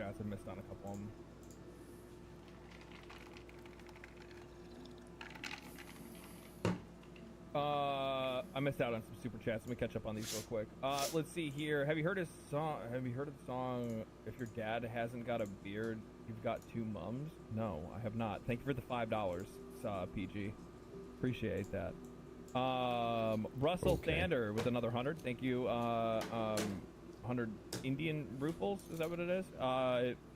chats. I missed on a couple of them. I missed out on some super chats. Let me catch up on these real quick. Let's see here. Have you heard his song? Have you heard of the song? If your dad hasn't got a beard, you've got two mums. No, I have not. Thank you for the $5, PG. Appreciate that. Russell Okay. Thander with another 100. Thank you. 100 Indian rupees. Is that what it is?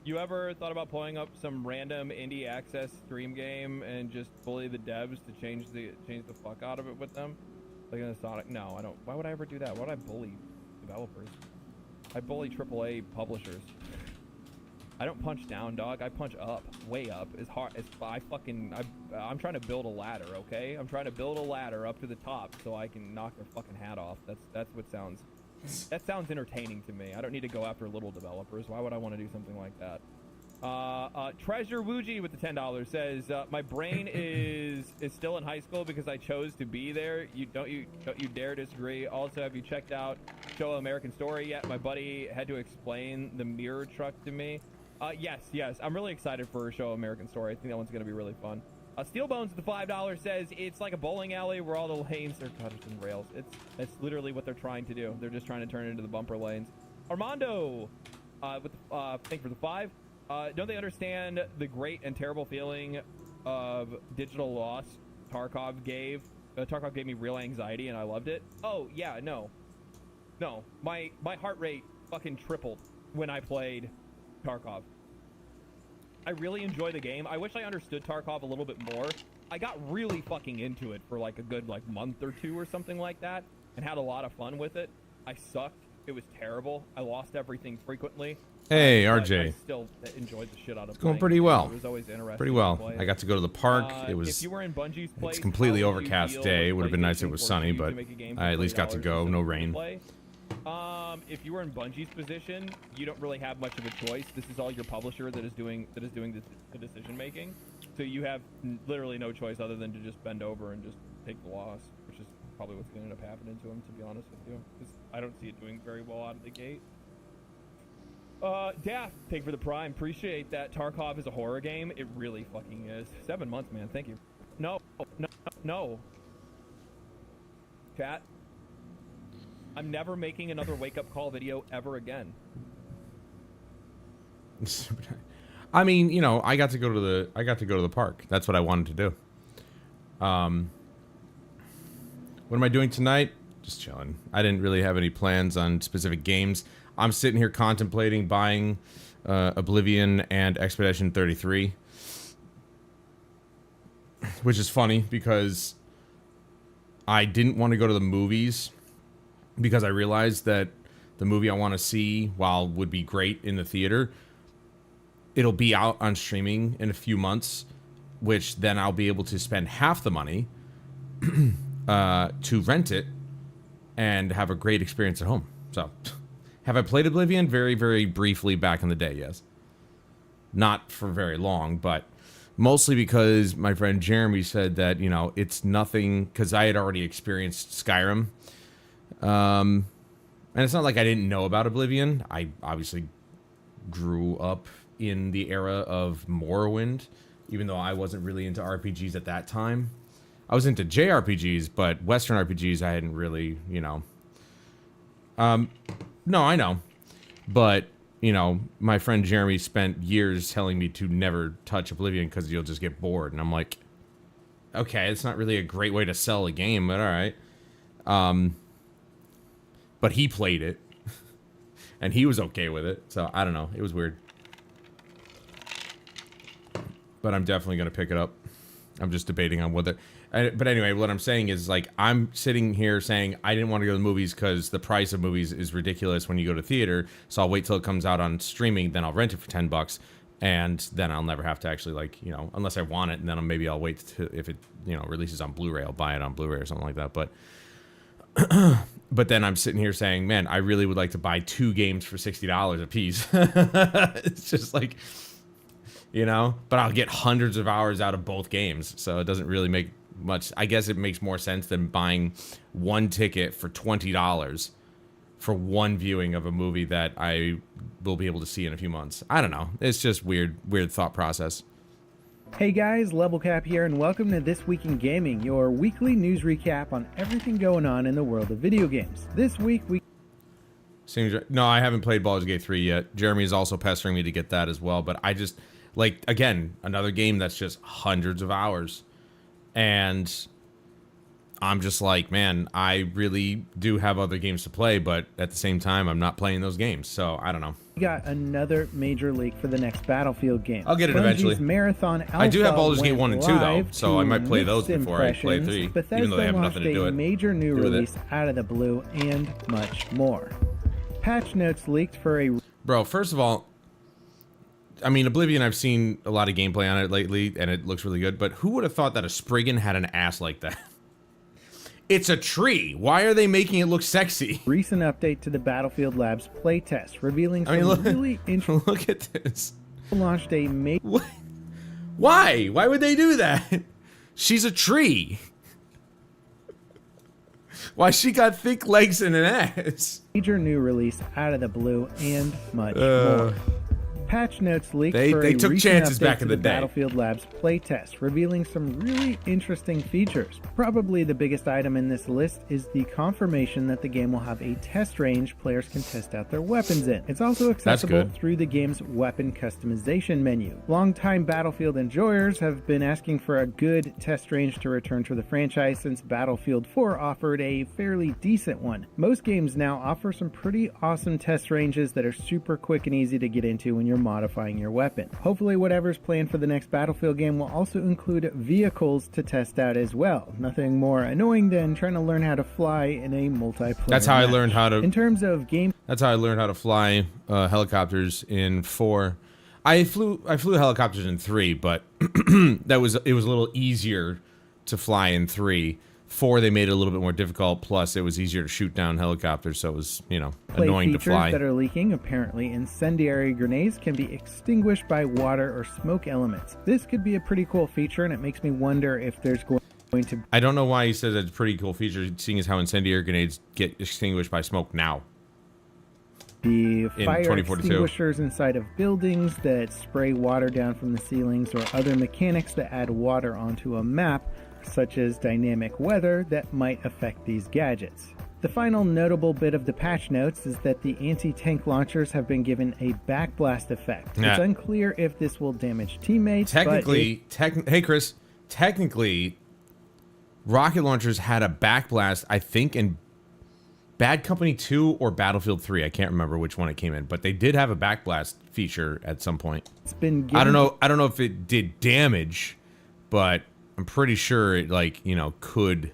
You ever thought about pulling up some random indie access stream game and just bully the devs to change the fuck out of it with them? Like in a Sonic? No, I don't. Why would I ever do that? Why would I bully developers? I bully AAA publishers. I don't punch down, dog. I punch up, way up, as hard as I'm trying to build a ladder, okay? I'm trying to build a ladder up to the top so I can knock their fucking hat off. That's what sounds. That sounds entertaining to me. I don't need to go after little developers. Why would I want to do something like that? Treasure Wuji with the $10 says, my brain is still in high school because I chose to be there. Don't you dare disagree. Also, have you checked out Show American Story yet? My buddy had to explain the mirror truck to me. Yes. I'm really excited for Show American Story. I think that one's going to be really fun. Steelbones with the $5 says, it's like a bowling alley where all the lanes are gutters and rails. That's literally what they're trying to do. They're just trying to turn it into the bumper lanes. Armando with thank you for the 5. Don't they understand the great and terrible feeling of digital loss Tarkov gave? Tarkov gave me real anxiety and I loved it. Oh, yeah, no. My heart rate fucking tripled when I played Tarkov. I really enjoy the game. I wish I understood Tarkov a little bit more. I got really fucking into it for like a good month or two or something like that and had a lot of fun with it. I sucked. It was terrible. I lost everything frequently. Hey, But RJ. I still enjoyed the shit out of It's going playing pretty it. well. It was always interesting. Pretty to well. play it. I got to go to the park. It If was. you were in Bungie's place, It's completely how would you overcast deal day. It with would have been nice if it PlayStation was forcing sunny, you to but make a game I for at least got to $20 go. and No something to rain. play? If you were in Bungie's position, you don't really have much of a choice. This is all your publisher that is doing the decision making. So you have literally no choice other than to just bend over and just take the loss, which is probably what's going to end up happening to him, to be honest with you. 'Cause I don't see it doing very well out of the gate. Daft, thank you for the prime. Appreciate that. Tarkov is a horror game. It really fucking is. 7 months, man. Thank you. No. Chat. I'm never making another wake-up call video ever again. I mean, you know, I got to go to the park. That's what I wanted to do. What am I doing tonight? Just chilling. I didn't really have any plans on specific games. I'm sitting here contemplating buying Oblivion and Expedition 33. Which is funny because I didn't want to go to the movies because I realized that the movie I want to see, while would be great in the theater, it'll be out on streaming in a few months, which then I'll be able to spend half the money to rent it and have a great experience at home. So, have I played Oblivion? Very, very briefly back in the day, yes. Not for very long, but mostly because my friend Jeremy said that, you know, it's nothing, because I had already experienced Skyrim. And it's not like I didn't know about Oblivion. I obviously grew up in the era of Morrowind, even though I wasn't really into RPGs at that time. I was into JRPGs, but Western RPGs I hadn't really, you know. No, I know. But, you know, my friend Jeremy spent years telling me to never touch Oblivion because you'll just get bored. And I'm like, okay, it's not really a great way to sell a game, but all right. But he played it. And he was okay with it. So, I don't know. It was weird. But I'm definitely going to pick it up. I'm just debating on whether... But anyway, what I'm saying is, like, I'm sitting here saying I didn't want to go to the movies because the price of movies is ridiculous when you go to theater. So I'll wait till it comes out on streaming. Then I'll rent it for $10. And then I'll never have to actually, like, you know, unless I want it. And then maybe I'll wait to, if it, you know, releases on Blu-ray, I'll buy it on Blu-ray or something like that. But... But then I'm sitting here saying, man, I really would like to buy 2 games for $60 a piece. It's just like, you know, but I'll get hundreds of hours out of both games. So it doesn't really make much. I guess it makes more sense than buying one ticket for $20 for one viewing of a movie that I will be able to see in a few months. I don't know. It's just weird thought process. Hey guys, Level Cap here, and welcome to This Week in Gaming, your weekly news recap on everything going on in the world of video games. This week we... No, I haven't played Baldur's Gate 3 yet. Jeremy is also pestering me to get that as well, but I just, like, again, another game that's just hundreds of hours. And I'm just like, man, I really do have other games to play, but at the same time, I'm not playing those games, so I don't know. We got another major leak for the next Battlefield game. I'll get it eventually. Marathon Alpha I do have Baldur's Gate 1 and 2, though, so I might play those mixed before I play 3, Bethesda even though they have nothing to do with a major new release out of the blue, and much more. Patch notes leaked for a... Bro, first of all, I mean, Oblivion, I've seen a lot of gameplay on it lately, and it looks really good, but who would have thought that a Spriggan had an ass like that? It's a tree. Why are they making it look sexy? Recent update to the Battlefield Labs playtest, revealing some really interesting... Look at this. Launched a what? Why? Why would they do that? She's a tree. Why she got thick legs and an ass? Major new release out of the blue, and much more. Patch notes leaked for they a took recent chances update back in to the day. Battlefield Labs playtest, revealing some really interesting features. Probably the biggest item in this list is the confirmation that the game will have a test range players can test out their weapons in. It's also accessible through the game's weapon customization menu. Longtime Battlefield enjoyers have been asking for a good test range to return to the franchise since Battlefield 4 offered a fairly decent one. Most games now offer some pretty awesome test ranges that are super quick and easy to get into when you're modifying your weapon. Hopefully whatever's planned for the next Battlefield game will also include vehicles to test out as well. Nothing more annoying than trying to learn how to fly in a multiplayer That's how match. I learned how to... In terms of game... That's how I learned how to fly helicopters in 4. I flew helicopters in 3, but it was a little easier to fly in 3. 4, they made it a little bit more difficult, plus it was easier to shoot down helicopters, so it was, you know, annoying to fly. That are leaking, apparently incendiary grenades can be extinguished by water or smoke elements. This could be a pretty cool feature, and it makes me wonder if there's going to... I don't know why he says that's a pretty cool feature, seeing as how incendiary grenades get extinguished by smoke now. The fire extinguishers inside of buildings that spray water down from the ceilings, or other mechanics that add water onto a map, such as dynamic weather, that might affect these gadgets. The final notable bit of the patch notes is that the anti-tank launchers have been given a backblast effect. It's unclear if this will damage teammates. Technically, hey Chris, technically, rocket launchers had a backblast, I think, in Bad Company 2 or Battlefield 3. I can't remember which one it came in, but they did have a backblast feature at some point. It's been I don't know if it did damage, but I'm pretty sure it, like, you know, could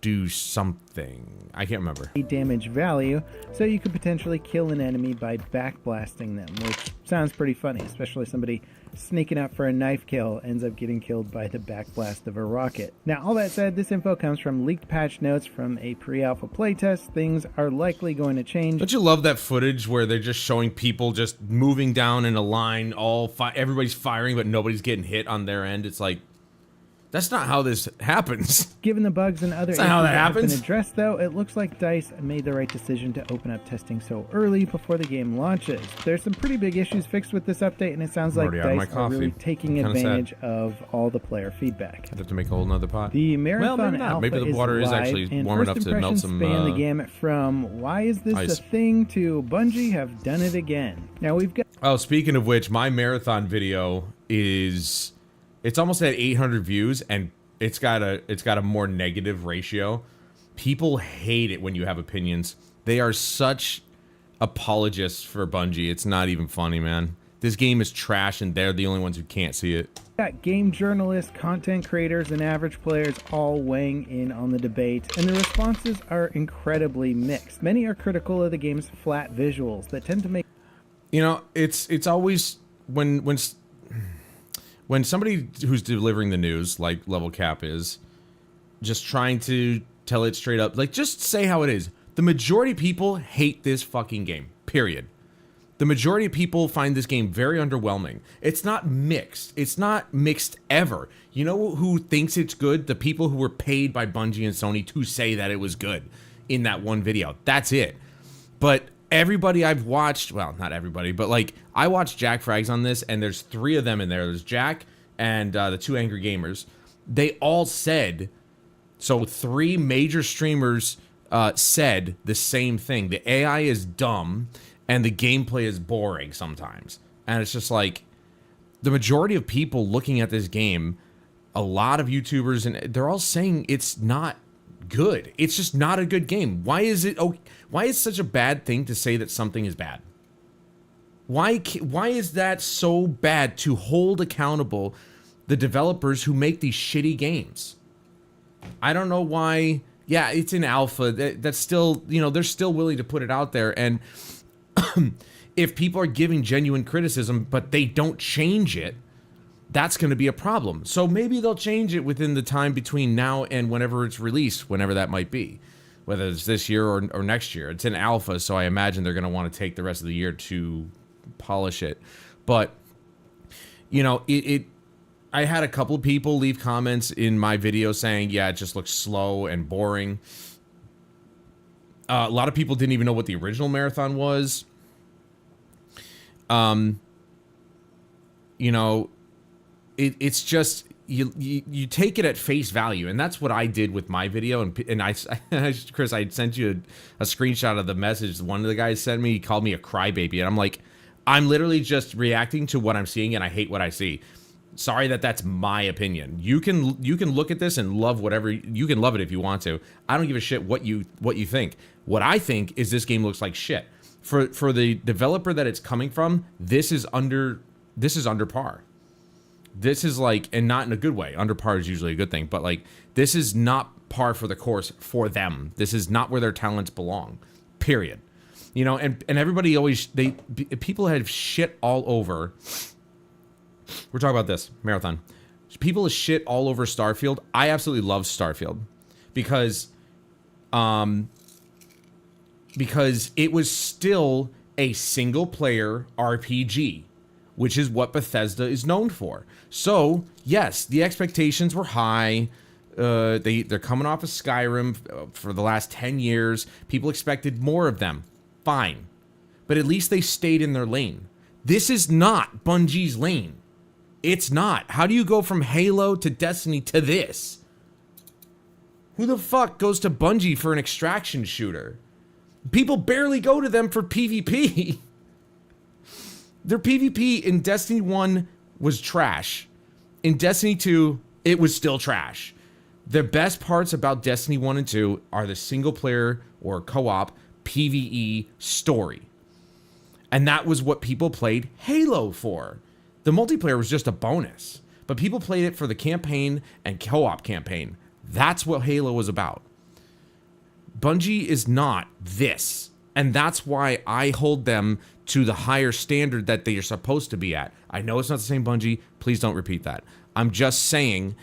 do something. I can't remember. Damage value, so you could potentially kill an enemy by backblasting them, which sounds pretty funny, especially somebody sneaking out for a knife kill ends up getting killed by the backblast of a rocket. Now, all that said, this info comes from leaked patch notes from a pre-alpha playtest. Things are likely going to change. Don't you love that footage where they're just showing people just moving down in a line, everybody's firing, but nobody's getting hit on their end? It's like, that's not how this happens. Given the bugs and other issues that that have happens. been addressed, though, it looks like DICE made the right decision to open up testing so early before the game launches. There's some pretty big issues fixed with this update, and it sounds like DICE are really taking advantage of all the player feedback. I'd have to make a whole nother pot. The Marathon Alpha maybe the water is is actually live, warm enough to melt some span the gamut from why is this ice. a thing to Bungie have done it again. Now we've got... Oh, speaking of which, my marathon video it's almost at 800 views, and it's got a more negative ratio. People hate it when you have opinions. They are such apologists for Bungie. It's not even funny, man. This game is trash, and they're the only ones who can't see it. Got game journalists, content creators, and average players all weighing in on the debate, and the responses are incredibly mixed. Many are critical of the game's flat visuals that tend to make... You know, it's always when somebody who's delivering the news, like Level Cap is, just trying to tell it straight up, like, just say how it is. The majority of people hate this fucking game, period. The majority of people find this game very underwhelming. It's not mixed. It's not mixed ever. You know who thinks it's good? The people who were paid by Bungie and Sony to say that it was good. in that one video. That's it. But everybody I've watched, well, not everybody, but like I watched Jack Frags on this, and there's 3 of them in there. There's Jack and the 2 Angry Gamers. They all said, so 3 major streamers said the same thing. The AI is dumb and the gameplay is boring sometimes. And it's just like the majority of people looking at this game, a lot of YouTubers, and they're all saying it's not good. It's just not a good game. Why is it? Oh, why is such a bad thing to say that something is bad? Why is that so bad to hold accountable the developers who make these shitty games? I don't know why. Yeah, it's in alpha. That's still, you know, they're still willing to put it out there. And if people are giving genuine criticism, but they don't change it, that's going to be a problem. So maybe they'll change it within the time between now and whenever it's released, whenever that might be, whether it's this year or next year. It's in alpha, so I imagine they're going to want to take the rest of the year to polish it. But, you know, I had a couple of people leave comments in my video saying, yeah, it just looks slow and boring. A lot of people didn't even know what the original Marathon was. You know, it's just, you take it at face value, and that's what I did with my video. And I Chris, I sent you a screenshot of the message one of the guys sent me. He called me a crybaby, and I'm like, I'm literally just reacting to what I'm seeing, and I hate what I see. Sorry that's my opinion. You can look at this and love whatever, you can love it if you want to. I don't give a shit what you think. What I think is this game looks like shit. For the developer that it's coming from, this is under par. This is like, and not in a good way. Under par is usually a good thing, but like this is not par for the course for them. This is not where their talents belong. Period. You know, and everybody always, people have shit all over. We're talking about this Marathon. People is shit all over Starfield. I absolutely love Starfield because it was still a single player RPG, which is what Bethesda is known for. So yes, the expectations were high. They're coming off of Skyrim for the last 10 years. People expected more of them. Fine. But at least they stayed in their lane. This is not Bungie's lane. It's not. How do you go from Halo to Destiny to this? Who the fuck goes to Bungie for an extraction shooter? People barely go to them for PvP. Their PvP in Destiny 1 was trash. In Destiny 2, it was still trash. The best parts about Destiny 1 and 2 are the single player or co-op PvE story. And that was what people played Halo for. The multiplayer was just a bonus, but people played it for the campaign and co-op campaign. That's what Halo was about. Bungie is not this, and that's why I hold them to the higher standard that they are supposed to be at. I know it's not the same Bungie. Please don't repeat that. I'm just saying,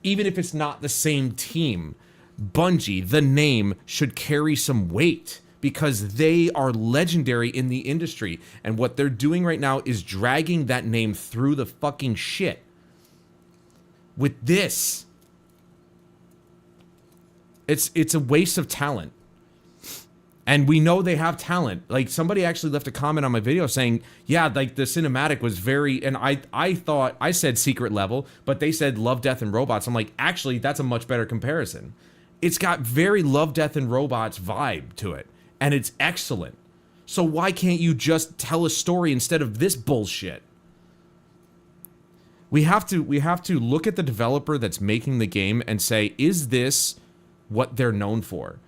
even if it's not the same team, Bungie, the name, should carry some weight because they are legendary in the industry. And what they're doing right now is dragging that name through the fucking shit. With this, it's a waste of talent. And we know they have talent. Like, somebody actually left a comment on my video saying, yeah, like the cinematic was very, and I thought, I said secret level, but they said Love, Death, and Robots. I'm like, actually, that's a much better comparison. It's got very Love, Death, and Robots vibe to it, and it's excellent. So why can't you just tell a story instead of this bullshit? We have to look at the developer that's making the game and say, is this what they're known for?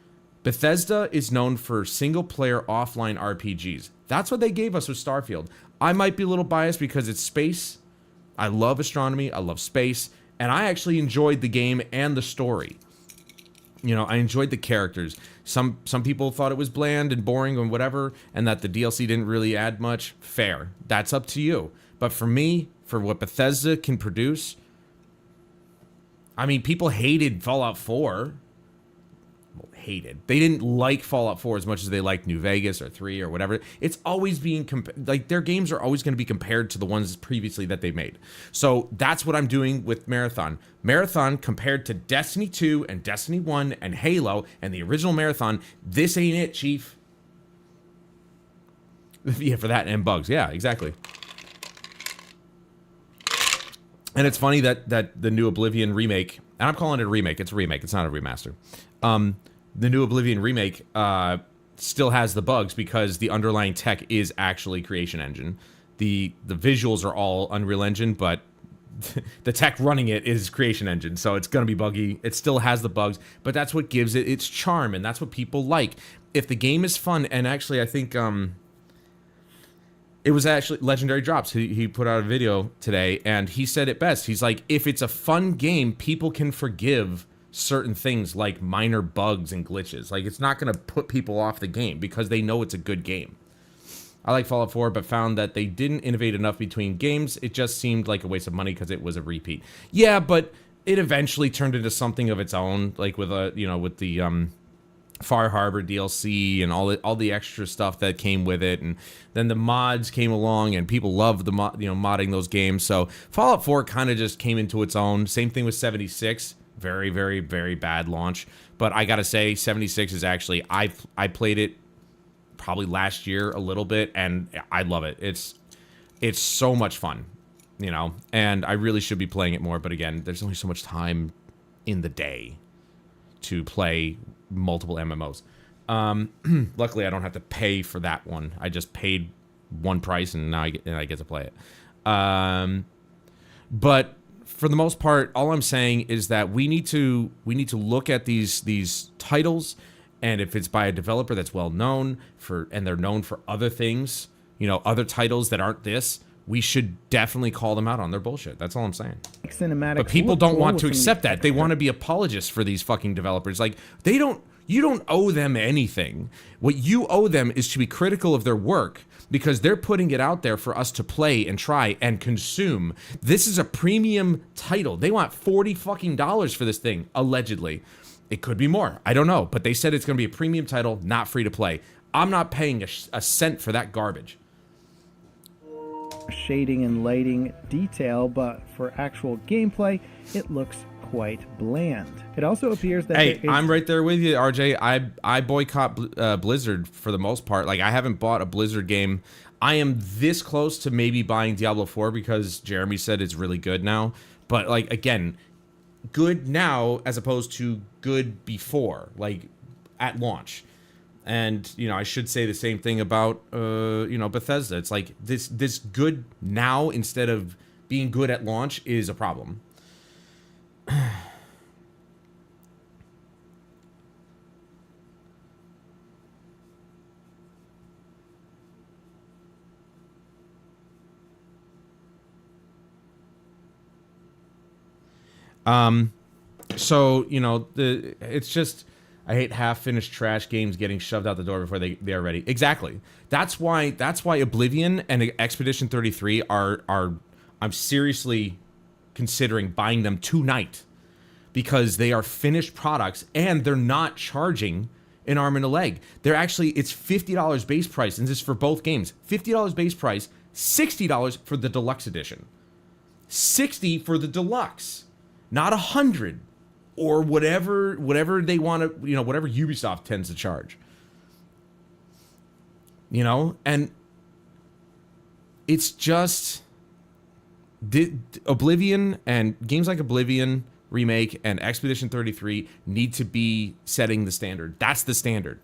Bethesda is known for single-player offline RPGs. That's what they gave us with Starfield. I might be a little biased because it's space. I love astronomy. I love space. And I actually enjoyed the game and the story. You know, I enjoyed the characters. Some people thought it was bland and boring and whatever, and that the DLC didn't really add much. Fair. That's up to you. But for me, for what Bethesda can produce, I mean, people hated Fallout 4. hated. They didn't like Fallout 4 as much as they liked New Vegas or 3 or whatever. It's always being like their games are always going to be compared to the ones previously that they made. So that's what I'm doing with Marathon. Marathon compared to Destiny 2 and Destiny 1 and Halo and the original Marathon, this ain't it, Chief. Yeah, for that and bugs. Yeah, exactly. And it's funny that the new Oblivion remake, and I'm calling it a remake. It's a remake. It's not a remaster. The new Oblivion remake still has the bugs because the underlying tech is actually Creation Engine. The visuals are all Unreal Engine, but the tech running it is Creation Engine, so it's going to be buggy. It still has the bugs, but that's what gives it its charm, and that's what people like. If the game is fun, and actually I think it was actually Legendary Drops. He put out a video today, and he said it best. He's like, if it's a fun game, people can forgive certain things like minor bugs and glitches. Like, it's not going to put people off the game because they know it's a good game. I like Fallout 4, but found that they didn't innovate enough between games. It just seemed like a waste of money because it was a repeat. Yeah, but it eventually turned into something of its own, like with with the Far Harbor DLC and all the extra stuff that came with it, and then the mods came along and people loved the modding those games. So Fallout 4 kind of just came into its own. Same thing with 76. Very, very, very bad launch. But I gotta say, 76 is actually, I played it probably last year a little bit, and I love it. It's so much fun, and I really should be playing it more. But again, there's only so much time in the day to play multiple MMOs. Luckily, I don't have to pay for that one. I just paid one price, and now I get to play it. But for the most part, all I'm saying is that we need to look at these titles, and if it's by a developer that's well known and they're known for other things, other titles that aren't this, we should definitely call them out on their bullshit. That's all I'm saying. But people don't want to accept that. They want to be apologists for these fucking developers. Like, you don't owe them anything. What you owe them is to be critical of their work, because they're putting it out there for us to play and try and consume. This is a premium title. They want $40 fucking for this thing, allegedly. It could be more. I don't know. But they said it's going to be a premium title, not free to play. I'm not paying a cent for that garbage. Shading and lighting detail, but for actual gameplay, it looks quite bland. It also appears that I'm right there with you, RJ. I boycott Blizzard for the most part. Like, I haven't bought a Blizzard game. I am this close to maybe buying Diablo 4 because Jeremy said it's really good now. But, like, again, good now as opposed to good before, like at launch. And, I should say the same thing about, Bethesda. It's like this good now instead of being good at launch is a problem. So, it's just, I hate half-finished trash games getting shoved out the door before they are ready. Exactly. That's why Oblivion and Expedition 33 are I'm seriously considering buying them tonight, because they are finished products and they're not charging an arm and a leg. They're actually, it's $50 base price, and this is for both games. $50 base price, $60 for the deluxe edition. $60 for the deluxe, not $100 or whatever they want to, whatever Ubisoft tends to charge. And it's just Oblivion and games like Oblivion Remake and Expedition 33 need to be setting the standard. That's the standard.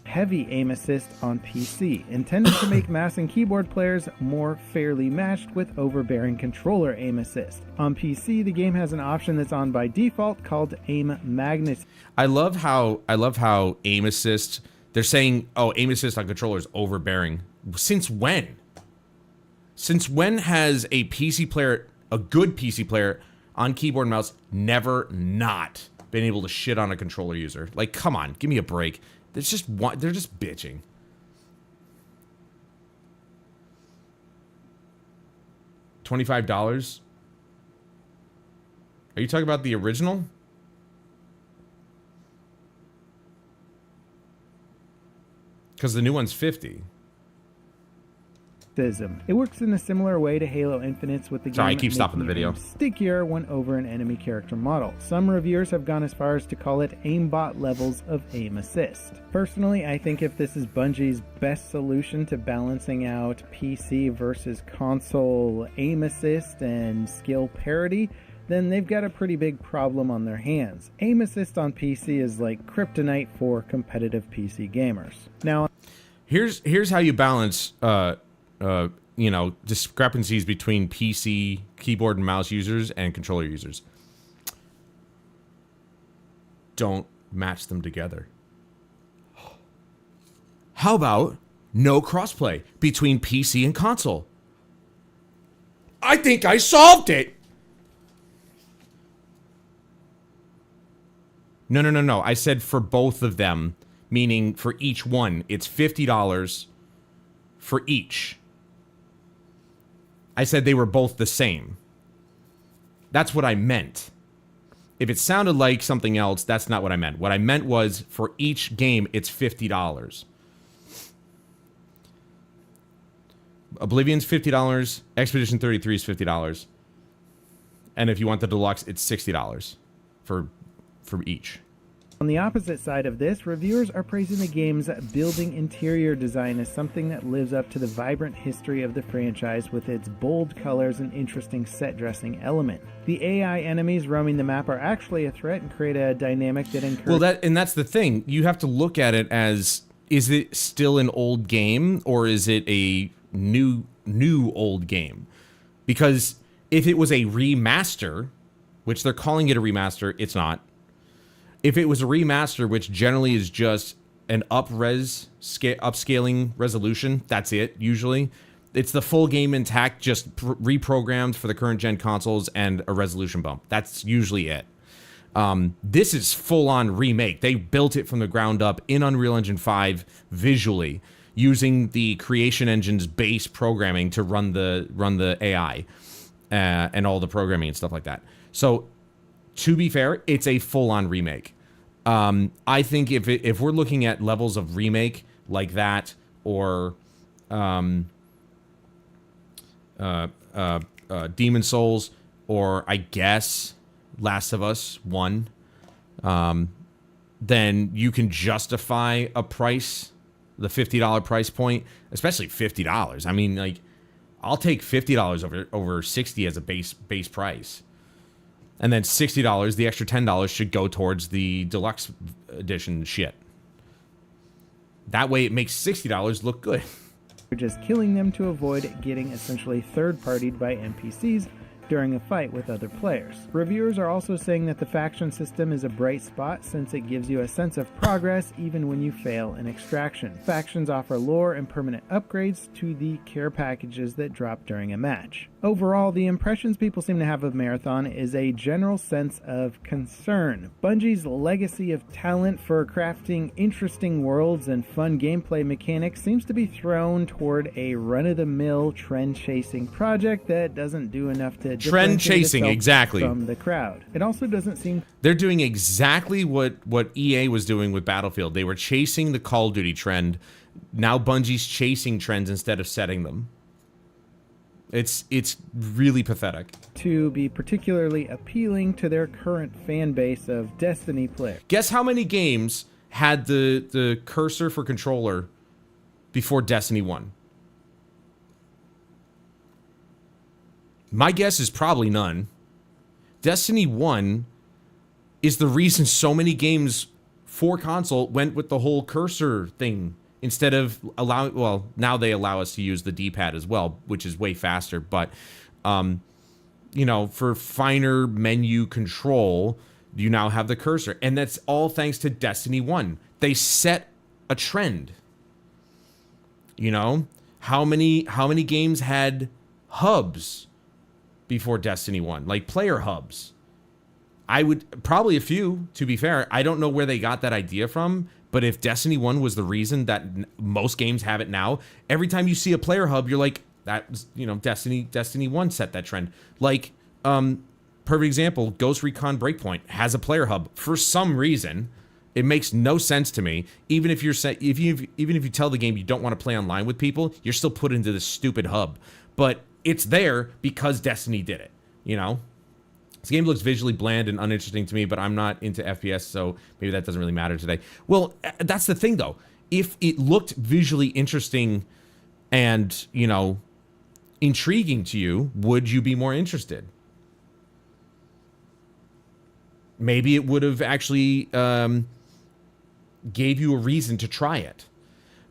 Heavy aim assist on PC, intended to make mouse and keyboard players more fairly matched with overbearing controller aim assist. On PC, the game has an option that's on by default called Aim Magnet. I love how aim assist, they're saying, aim assist on controller is overbearing. Since when? Since when has a PC player, a good PC player on keyboard and mouse, never not been able to shit on a controller user? Like, come on, give me a break. They're just bitching. $25? Are you talking about the original? Because the new one's 50. It works in a similar way to Halo Infinite's with the game. Sorry, I keep stopping the making video. aim stickier when over an enemy character model. Some reviewers have gone as far as to call it aimbot levels of aim assist. Personally, I think if this is Bungie's best solution to balancing out PC versus console aim assist and skill parity, then they've got a pretty big problem on their hands. Aim assist on PC is like kryptonite for competitive PC gamers. Now, here's how you balance discrepancies between PC keyboard and mouse users and controller users. Don't match them together. How about no crossplay between PC and console? I think I solved it. No. I said for both of them, meaning for each one, it's $50 for each. I said they were both the same. That's what I meant. If it sounded like something else, that's not what I meant. What I meant was for each game, it's $50. Oblivion's $50. Expedition 33 is $50. And if you want the deluxe, it's $60 for each. On the opposite side of this, reviewers are praising the game's building interior design as something that lives up to the vibrant history of the franchise with its bold colors and interesting set dressing element. The AI enemies roaming the map are actually a threat and create a dynamic that encourages... Well, that's the thing. You have to look at it as, is it still an old game or is it a new old game? Because if it was a remaster, which they're calling it a remaster, it's not. If it was a remaster, which generally is just an upscaling resolution, that's it, usually. It's the full game intact, just reprogrammed for the current gen consoles and a resolution bump. That's usually it. This is full-on remake. They built it from the ground up in Unreal Engine 5 visually, using the Creation Engine's base programming to run the AI and all the programming and stuff like that. So, to be fair, it's a full-on remake. I think if we're looking at levels of remake like that, or Demon Souls, or I guess Last of Us 1, then you can justify a price, the $50 price point, especially $50. I mean, like, I'll take $50 over $60 as a base price. And then $60, the extra $10 should go towards the deluxe edition shit. That way it makes $60 look good. You're just killing them to avoid getting essentially third-partied by NPCs during a fight with other players. Reviewers are also saying that the faction system is a bright spot since it gives you a sense of progress even when you fail in extraction. Factions offer lore and permanent upgrades to the care packages that drop during a match. Overall, the impressions people seem to have of Marathon is a general sense of concern. Bungie's legacy of talent for crafting interesting worlds and fun gameplay mechanics seems to be thrown toward a run-of-the-mill trend-chasing project that doesn't do enough to trend-chasing, exactly, from the crowd. It also doesn't seem... They're doing exactly what EA was doing with Battlefield. They were chasing the Call of Duty trend. Now Bungie's chasing trends instead of setting them. It's really pathetic. To be particularly appealing to their current fan base of Destiny players. Guess how many games had the cursor for controller before Destiny 1? My guess is probably none. Destiny 1 is the reason so many games for console went with the whole cursor thing. Instead of allowing, well, now they allow us to use the D-pad as well, which is way faster. But, you know, for finer menu control, you now have the cursor. And that's all thanks to Destiny 1. They set a trend. You know, how many games had hubs before Destiny 1? Like player hubs. I would, probably a few, to be fair. I don't know where they got that idea from. But if Destiny 1 was the reason that most games have it now, every time you see a player hub, you're like, that was, you know, Destiny 1 set that trend. Like, perfect example, Ghost Recon Breakpoint has a player hub for some reason. It makes no sense to me. Even if you're even if you tell the game you don't want to play online with people, you're still put into this stupid hub. But it's there because Destiny did it, you know? This game looks visually bland and uninteresting to me, but I'm not into FPS, so maybe that doesn't really matter today. Well, that's the thing, though. If it looked visually interesting and, you know, intriguing to you, would you be more interested? Maybe it would have actually gave you a reason to try it.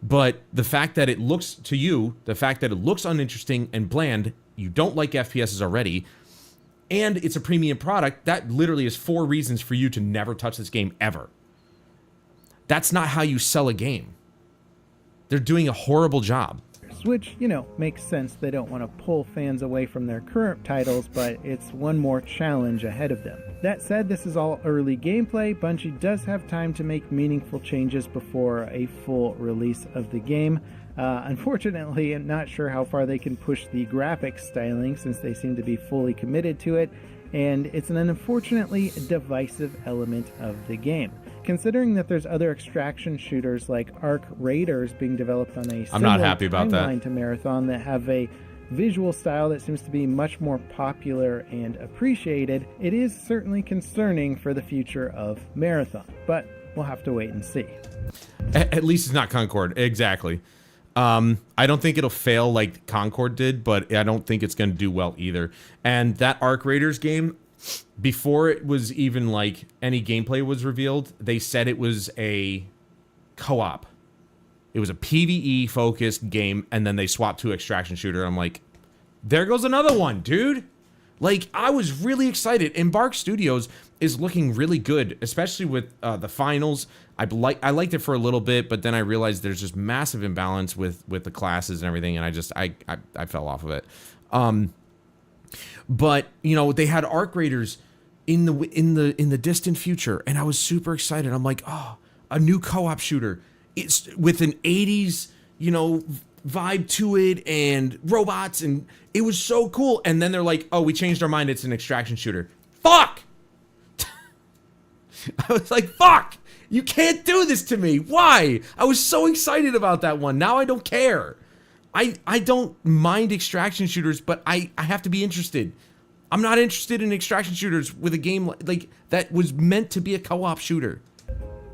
But the fact that it looks to you, the fact that it looks uninteresting and bland, you don't like FPSs already, and it's a premium product, that literally is 4 reasons for you to never touch this game ever. That's not how you sell a game. They're doing a horrible job. Which, you know, makes sense. They don't want to pull fans away from their current titles, but it's one more challenge ahead of them. That said, this is all early gameplay. Bungie does have time to make meaningful changes before a full release of the game. Unfortunately, I'm not sure how far they can push the graphics styling since they seem to be fully committed to it, and it's an unfortunately divisive element of the game. Considering that there's other extraction shooters like Arc Raiders being developed on a I'm not happy about that. timeline to Marathon that have a visual style that seems to be much more popular and appreciated, it is certainly concerning for the future of Marathon, but we'll have to wait and see. At least it's not Concord. Exactly. I don't think it'll fail like Concord did, but I don't think it's going to do well either. And that Arc Raiders game, before it was even like any gameplay was revealed, they said it was a co-op. It was a PvE focused game, and then they swapped to extraction shooter. I'm like, there goes another one, dude. Like, I was really excited. Embark Studios is looking really good, especially with the finals. I liked it for a little bit, but then I realized there's just massive imbalance with the classes and everything, and I fell off of it. But you know, they had Arc Raiders in the distant future, and I was super excited. I'm like, oh, a new co-op shooter. It's with an 80s, you know, vibe to it and robots, and it was so cool. And then they're like, oh, we changed our mind. It's an extraction shooter. Fuck. I was like, fuck. You can't do this to me. Why? I was so excited about that one. Now I don't care. I don't mind extraction shooters, but I have to be interested. I'm not interested in extraction shooters with a game like that was meant to be a co-op shooter.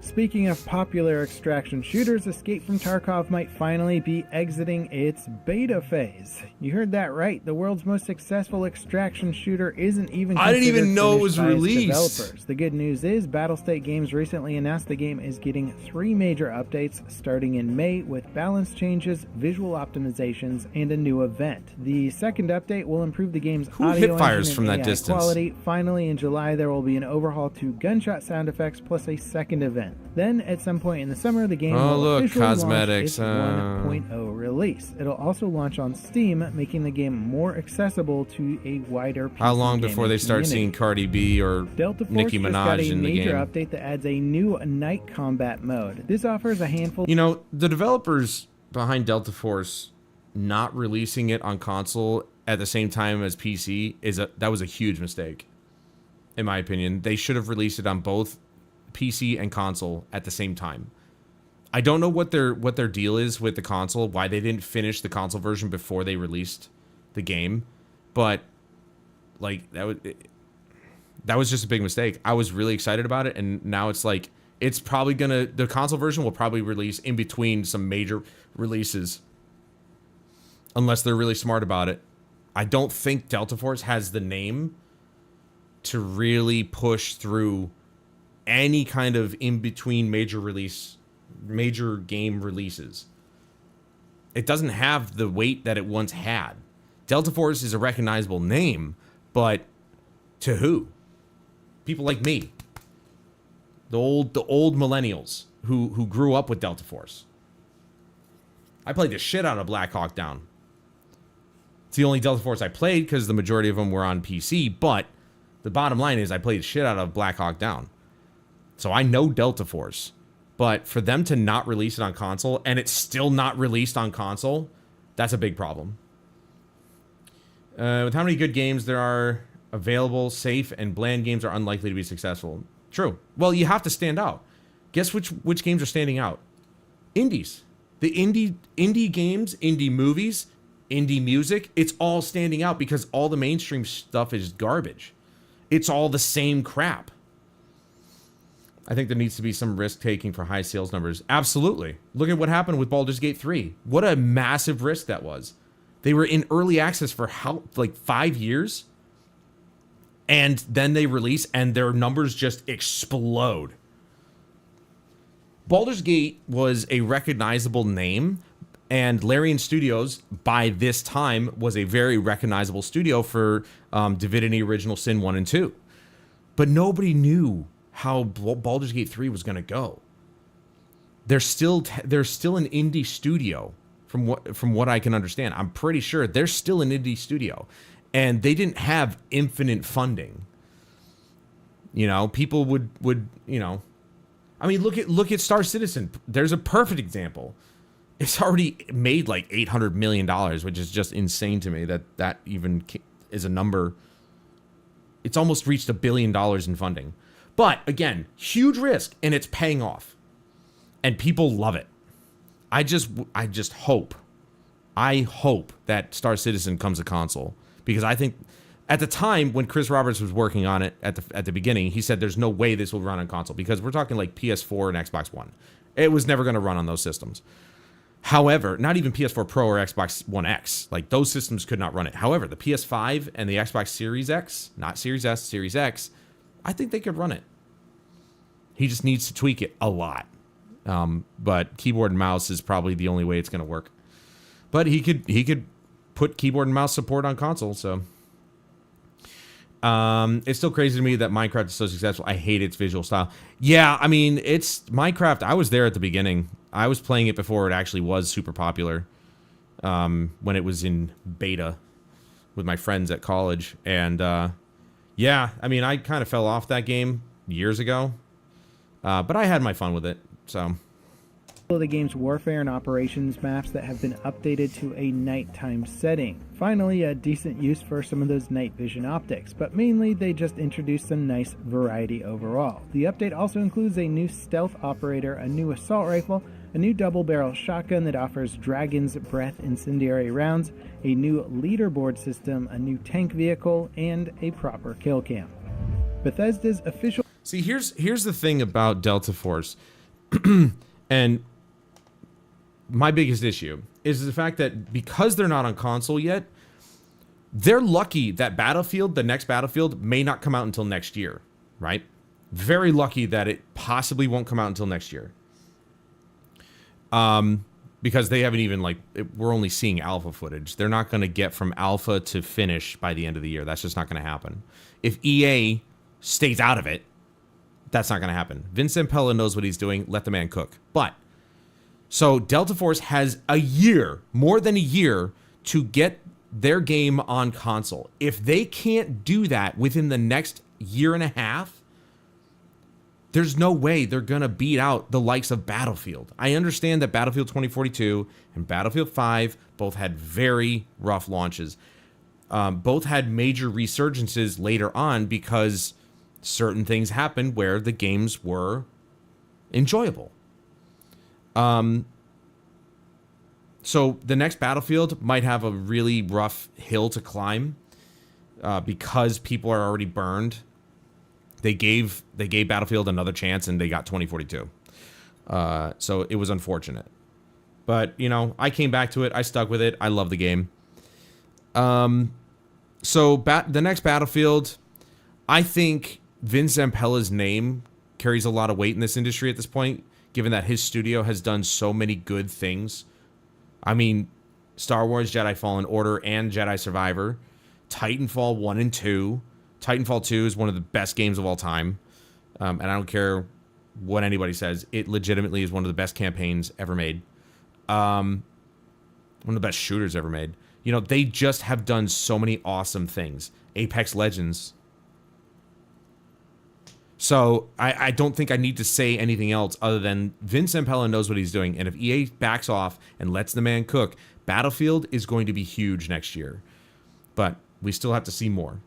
Speaking of popular extraction shooters, Escape from Tarkov might finally be exiting its beta phase. You heard that right. The world's most successful extraction shooter isn't even I didn't even know it was finished by its released. developers. The good news is Battlestate Games recently announced the game is getting 3 major updates starting in May with balance changes, visual optimizations, and a new event. The second update will improve the game's audio hip fires engine from and that AI distance? quality. Finally, in July, there will be an overhaul to gunshot sound effects plus a second event. Then, at some point in the summer, the game will look, officially cosmetics, launch its 1.0 release. It'll also launch on Steam, making the game more accessible to a wider PC How long before gaming they start community. seeing Cardi B or Delta Force Nicki just got Minaj a in the major game? update that adds a new night combat mode. This offers a handful. You know, the developers behind Delta Force not releasing it on console at the same time as PC that was a huge mistake, in my opinion. They should have released it on both PC and console at the same time. I don't know what their deal is with the console, why they didn't finish the console version before they released the game, but like that was just a big mistake. I was really excited about it, and now it's like it's probably the console version will probably release in between some major releases, unless they're really smart about it. I don't think Delta Force has the name to really push through any kind of in-between major game releases. It doesn't have the weight that it once had. Delta Force is a recognizable name, but to who? People like me. The old millennials who grew up with Delta Force. I played the shit out of Black Hawk Down. It's the only Delta Force I played because the majority of them were on PC, but the bottom line is I played shit out of Black Hawk Down. So I know Delta Force, but for them to not release it on console, and it's still not released on console, that's a big problem. With how many good games there are available, safe and bland games are unlikely to be successful. True. Well, you have to stand out. Guess which games are standing out? Indies. The indie games, indie movies, indie music, it's all standing out because all the mainstream stuff is garbage. It's all the same crap. I think there needs to be some risk taking for high sales numbers. Absolutely. Look at what happened with Baldur's Gate 3. What a massive risk that was. They were in early access for like 5 years. And then they release and their numbers just explode. Baldur's Gate was a recognizable name, and Larian Studios, by this time, was a very recognizable studio for Divinity Original Sin 1 and 2. But nobody knew how Baldur's Gate 3 was going to go. They're still an indie studio, from what I can understand. I'm pretty sure they're still an indie studio, and they didn't have infinite funding. You know, people would you know. I mean, look at Star Citizen. There's a perfect example. It's already made like $800 million, which is just insane to me that even is a number. It's almost reached $1 billion in funding. But again, huge risk, and it's paying off. And people love it. I just hope. I hope that Star Citizen comes a console. Because I think at the time when Chris Roberts was working on it at the beginning, he said there's no way this will run on console because we're talking like PS4 and Xbox One. It was never going to run on those systems. However, not even PS4 Pro or Xbox One X, like those systems could not run it. However, the PS5 and the Xbox Series X, not Series S, Series X, I think they could run it. He just needs to tweak it a lot. But keyboard and mouse is probably the only way it's going to work. But he could put keyboard and mouse support on console, so... It's still crazy to me that Minecraft is so successful. I hate its visual style. Yeah, I mean, it's Minecraft. I was there at the beginning. I was playing it before it actually was super popular. When it was in beta with my friends at college. And, yeah, I mean, I kind of fell off that game years ago. But I had my fun with it, so... Of the game's warfare and operations maps that have been updated to a nighttime setting. Finally, a decent use for some of those night vision optics, but mainly they just introduced some nice variety overall. The update also includes a new stealth operator, a new assault rifle, a new double-barrel shotgun that offers Dragon's Breath incendiary rounds, a new leaderboard system, a new tank vehicle, and a proper kill cam. Bethesda's official... See, here's the thing about Delta Force, and my biggest issue is the fact that because they're not on console yet, they're lucky that Battlefield, the next Battlefield, may not come out until next year, right? Very lucky that it possibly won't come out until next year. Because they haven't even, we're only seeing alpha footage. They're not going to get from alpha to finish by the end of the year. That's just not going to happen. If EA stays out of it, that's not going to happen. Vince Zampella knows what he's doing. Let the man cook. But... so Delta Force has a year, more than a year, to get their game on console. If they can't do that within the next year and a half, there's no way they're going to beat out the likes of Battlefield. I understand that Battlefield 2042 and Battlefield 5 both had very rough launches. Both had major resurgences later on because certain things happened where the games were enjoyable. So the next Battlefield might have a really rough hill to climb, because people are already burned. They gave Battlefield another chance and they got 2042. So it was unfortunate, but you know, I came back to it. I stuck with it. I love the game. So the next Battlefield, I think Vince Zampella's name carries a lot of weight in this industry at this point, given that his studio has done so many good things. I mean, Star Wars Jedi Fallen Order and Jedi Survivor, Titanfall 1 and 2. Titanfall 2 is one of the best games of all time. And I don't care what anybody says. It legitimately is one of the best campaigns ever made. One of the best shooters ever made. You know, they just have done so many awesome things. Apex Legends. So I don't think I need to say anything else other than Vince Zampella knows what he's doing. And if EA backs off and lets the man cook, Battlefield is going to be huge next year. But we still have to see more.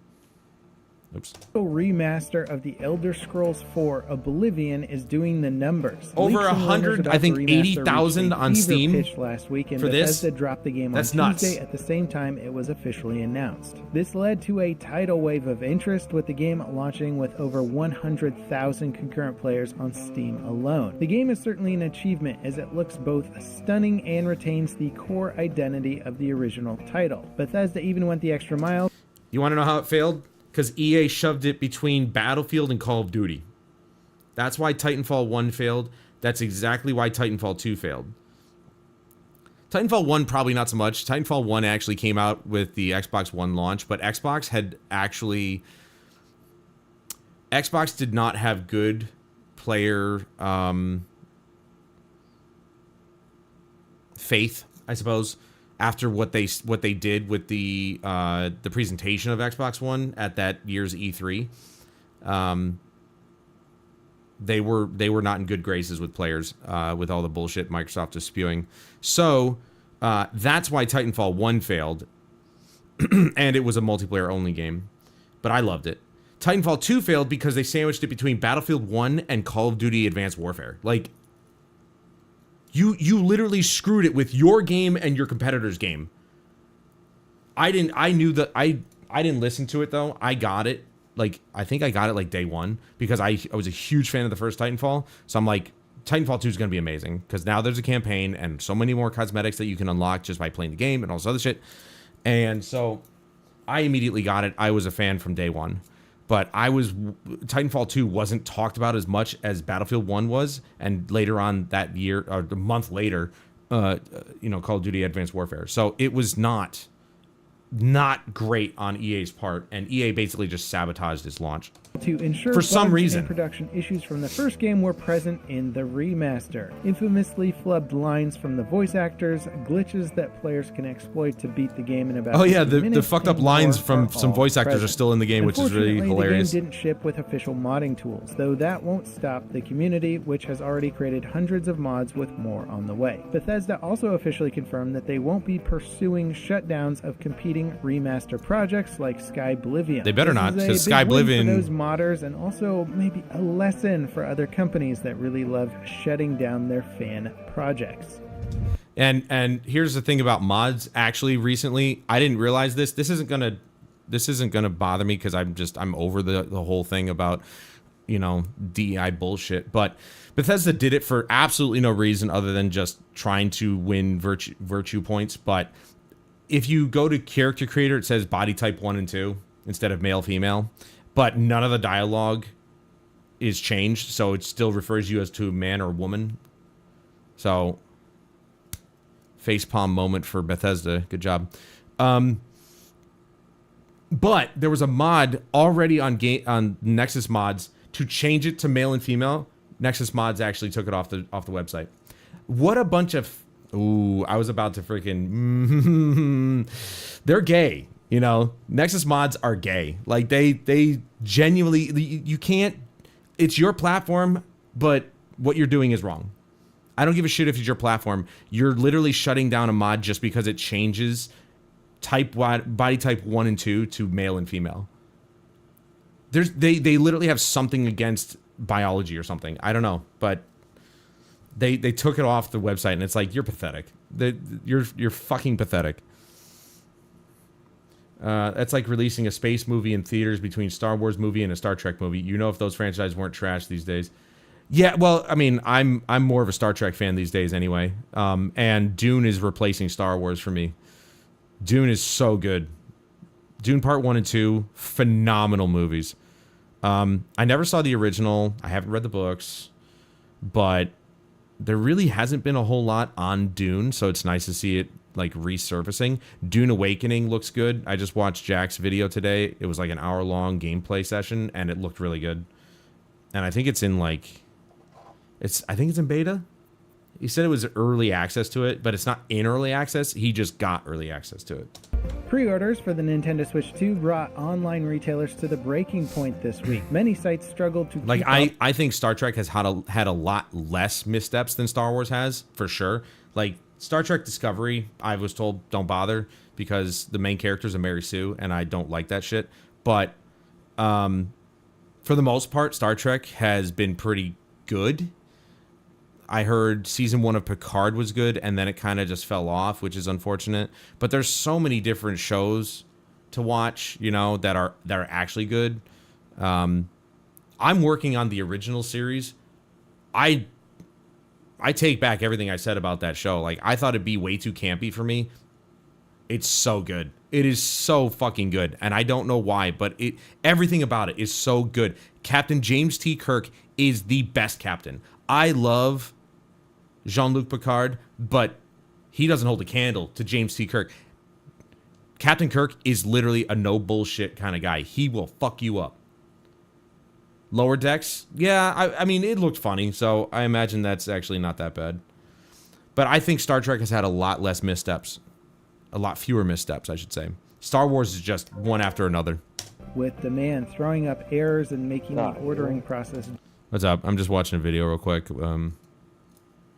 Oops. The remaster of the Elder Scrolls 4 Oblivion is doing the numbers. Over Leaks and 100, rumors about I think the remaster 80,000 reached a on fever Steam pitch last week, and for this? Bethesda dropped the game That's on nuts. Tuesday at the same time it was officially announced. This led to a tidal wave of interest, with the game launching with over 100,000 concurrent players on Steam alone. The game is certainly an achievement, as it looks both stunning and retains the core identity of the original title. Bethesda even went the extra mile. You want to know how it failed? Because EA shoved it between Battlefield and Call of Duty. That's why Titanfall 1 failed. That's exactly why Titanfall 2 failed. Titanfall 1 probably not so much. Titanfall 1 actually came out with the Xbox One launch, but Xbox did not have good player faith, I suppose, after what they did with the presentation of Xbox One at that year's E3. They were not in good graces with players with all the bullshit Microsoft is spewing. So that's why Titanfall 1 failed, and it was a multiplayer only game, but I loved it. Titanfall 2 failed because they sandwiched it between Battlefield 1 and Call of Duty Advanced Warfare. Like, you literally screwed it with your game and your competitor's game. I didn't listen to it though. I got it. Like, I think I got it like day one because I was a huge fan of the first Titanfall. So I'm like, Titanfall 2 is going to be amazing because now there's a campaign and so many more cosmetics that you can unlock just by playing the game and all this other shit. And so I immediately got it. I was a fan from day one. But Titanfall 2 wasn't talked about as much as Battlefield 1 was, and later on that year, or a month later, Call of Duty Advanced Warfare. So it was not great on EA's part, and EA basically just sabotaged its launch. To ensure for some reason, production issues from the first game were present in the remaster. Infamously flubbed lines from the voice actors, glitches that players can exploit to beat the game in about 15 minutes, the fucked up lines from some voice actors are still in the game, which is really hilarious. The game didn't ship with official modding tools, though that won't stop the community, which has already created hundreds of mods with more on the way. Bethesda also officially confirmed that they won't be pursuing shutdowns of competing remaster projects like Skyblivion. They better not, because Skyblivion, modders, and also maybe a lesson for other companies that really love shutting down their fan projects. And here's the thing about mods. Actually, recently I didn't realize this. This isn't gonna bother me because I'm over the whole thing about DEI bullshit. But Bethesda did it for absolutely no reason other than just trying to win virtue points. But if you go to character creator, it says body type 1 and 2 instead of male female. But none of the dialogue is changed, so it still refers you as to man or woman. So, facepalm moment for Bethesda. Good job. But there was a mod already on Nexus Mods to change it to male and female. Nexus Mods actually took it off the website. What a bunch of... Ooh, I was about to freaking... They're gay. Nexus Mods are gay. Like, they genuinely, you can't, it's your platform, but what you're doing is wrong. I don't give a shit if it's your platform. You're literally shutting down a mod just because it changes body type 1 and 2 to male and female. They literally have something against biology or something. I don't know, but they took it off the website, and it's like, you're pathetic. You're fucking pathetic. That's like releasing a space movie in theaters between Star Wars movie and a Star Trek movie. If those franchises weren't trash these days. Yeah, well, I mean, I'm more of a Star Trek fan these days anyway. And Dune is replacing Star Wars for me. Dune is so good. Dune Part 1 and 2, phenomenal movies. I never saw the original. I haven't read the books. But there really hasn't been a whole lot on Dune, so it's nice to see it like resurfacing. Dune Awakening looks good. I just watched Jack's video today. It was like an hour-long gameplay session, and it looked really good. And I think it's in I think it's in beta. He said it was early access to it, but it's not in early access. He just got early access to it. Pre-orders for the Nintendo Switch 2 brought online retailers to the breaking point this week. Many sites struggled to keep up. I think Star Trek has had a lot less missteps than Star Wars has, for sure. Like, Star Trek Discovery, I was told don't bother because the main character is a Mary Sue, and I don't like that shit. But For the most part, Star Trek has been pretty good. I heard season 1 of Picard was good, and then it kind of just fell off, which is unfortunate. But there's so many different shows to watch, you know, that are actually good. I'm working on the original series. I take back everything I said about that show. Like, I thought it'd be way too campy for me. It's so good. It is so fucking good, and I don't know why, but everything about it is so good. Captain James T. Kirk is the best captain. I love Jean-Luc Picard, but he doesn't hold a candle to James T. Kirk. Captain Kirk is literally a no bullshit kind of guy. He will fuck you up. Lower Decks, yeah, I mean, it looked funny, so I imagine that's actually not that bad. But I think Star Trek has had a lot less missteps. A lot fewer missteps, I should say. Star Wars is just one after another. With demand throwing up errors and making the ordering process. What's up? I'm just watching a video real quick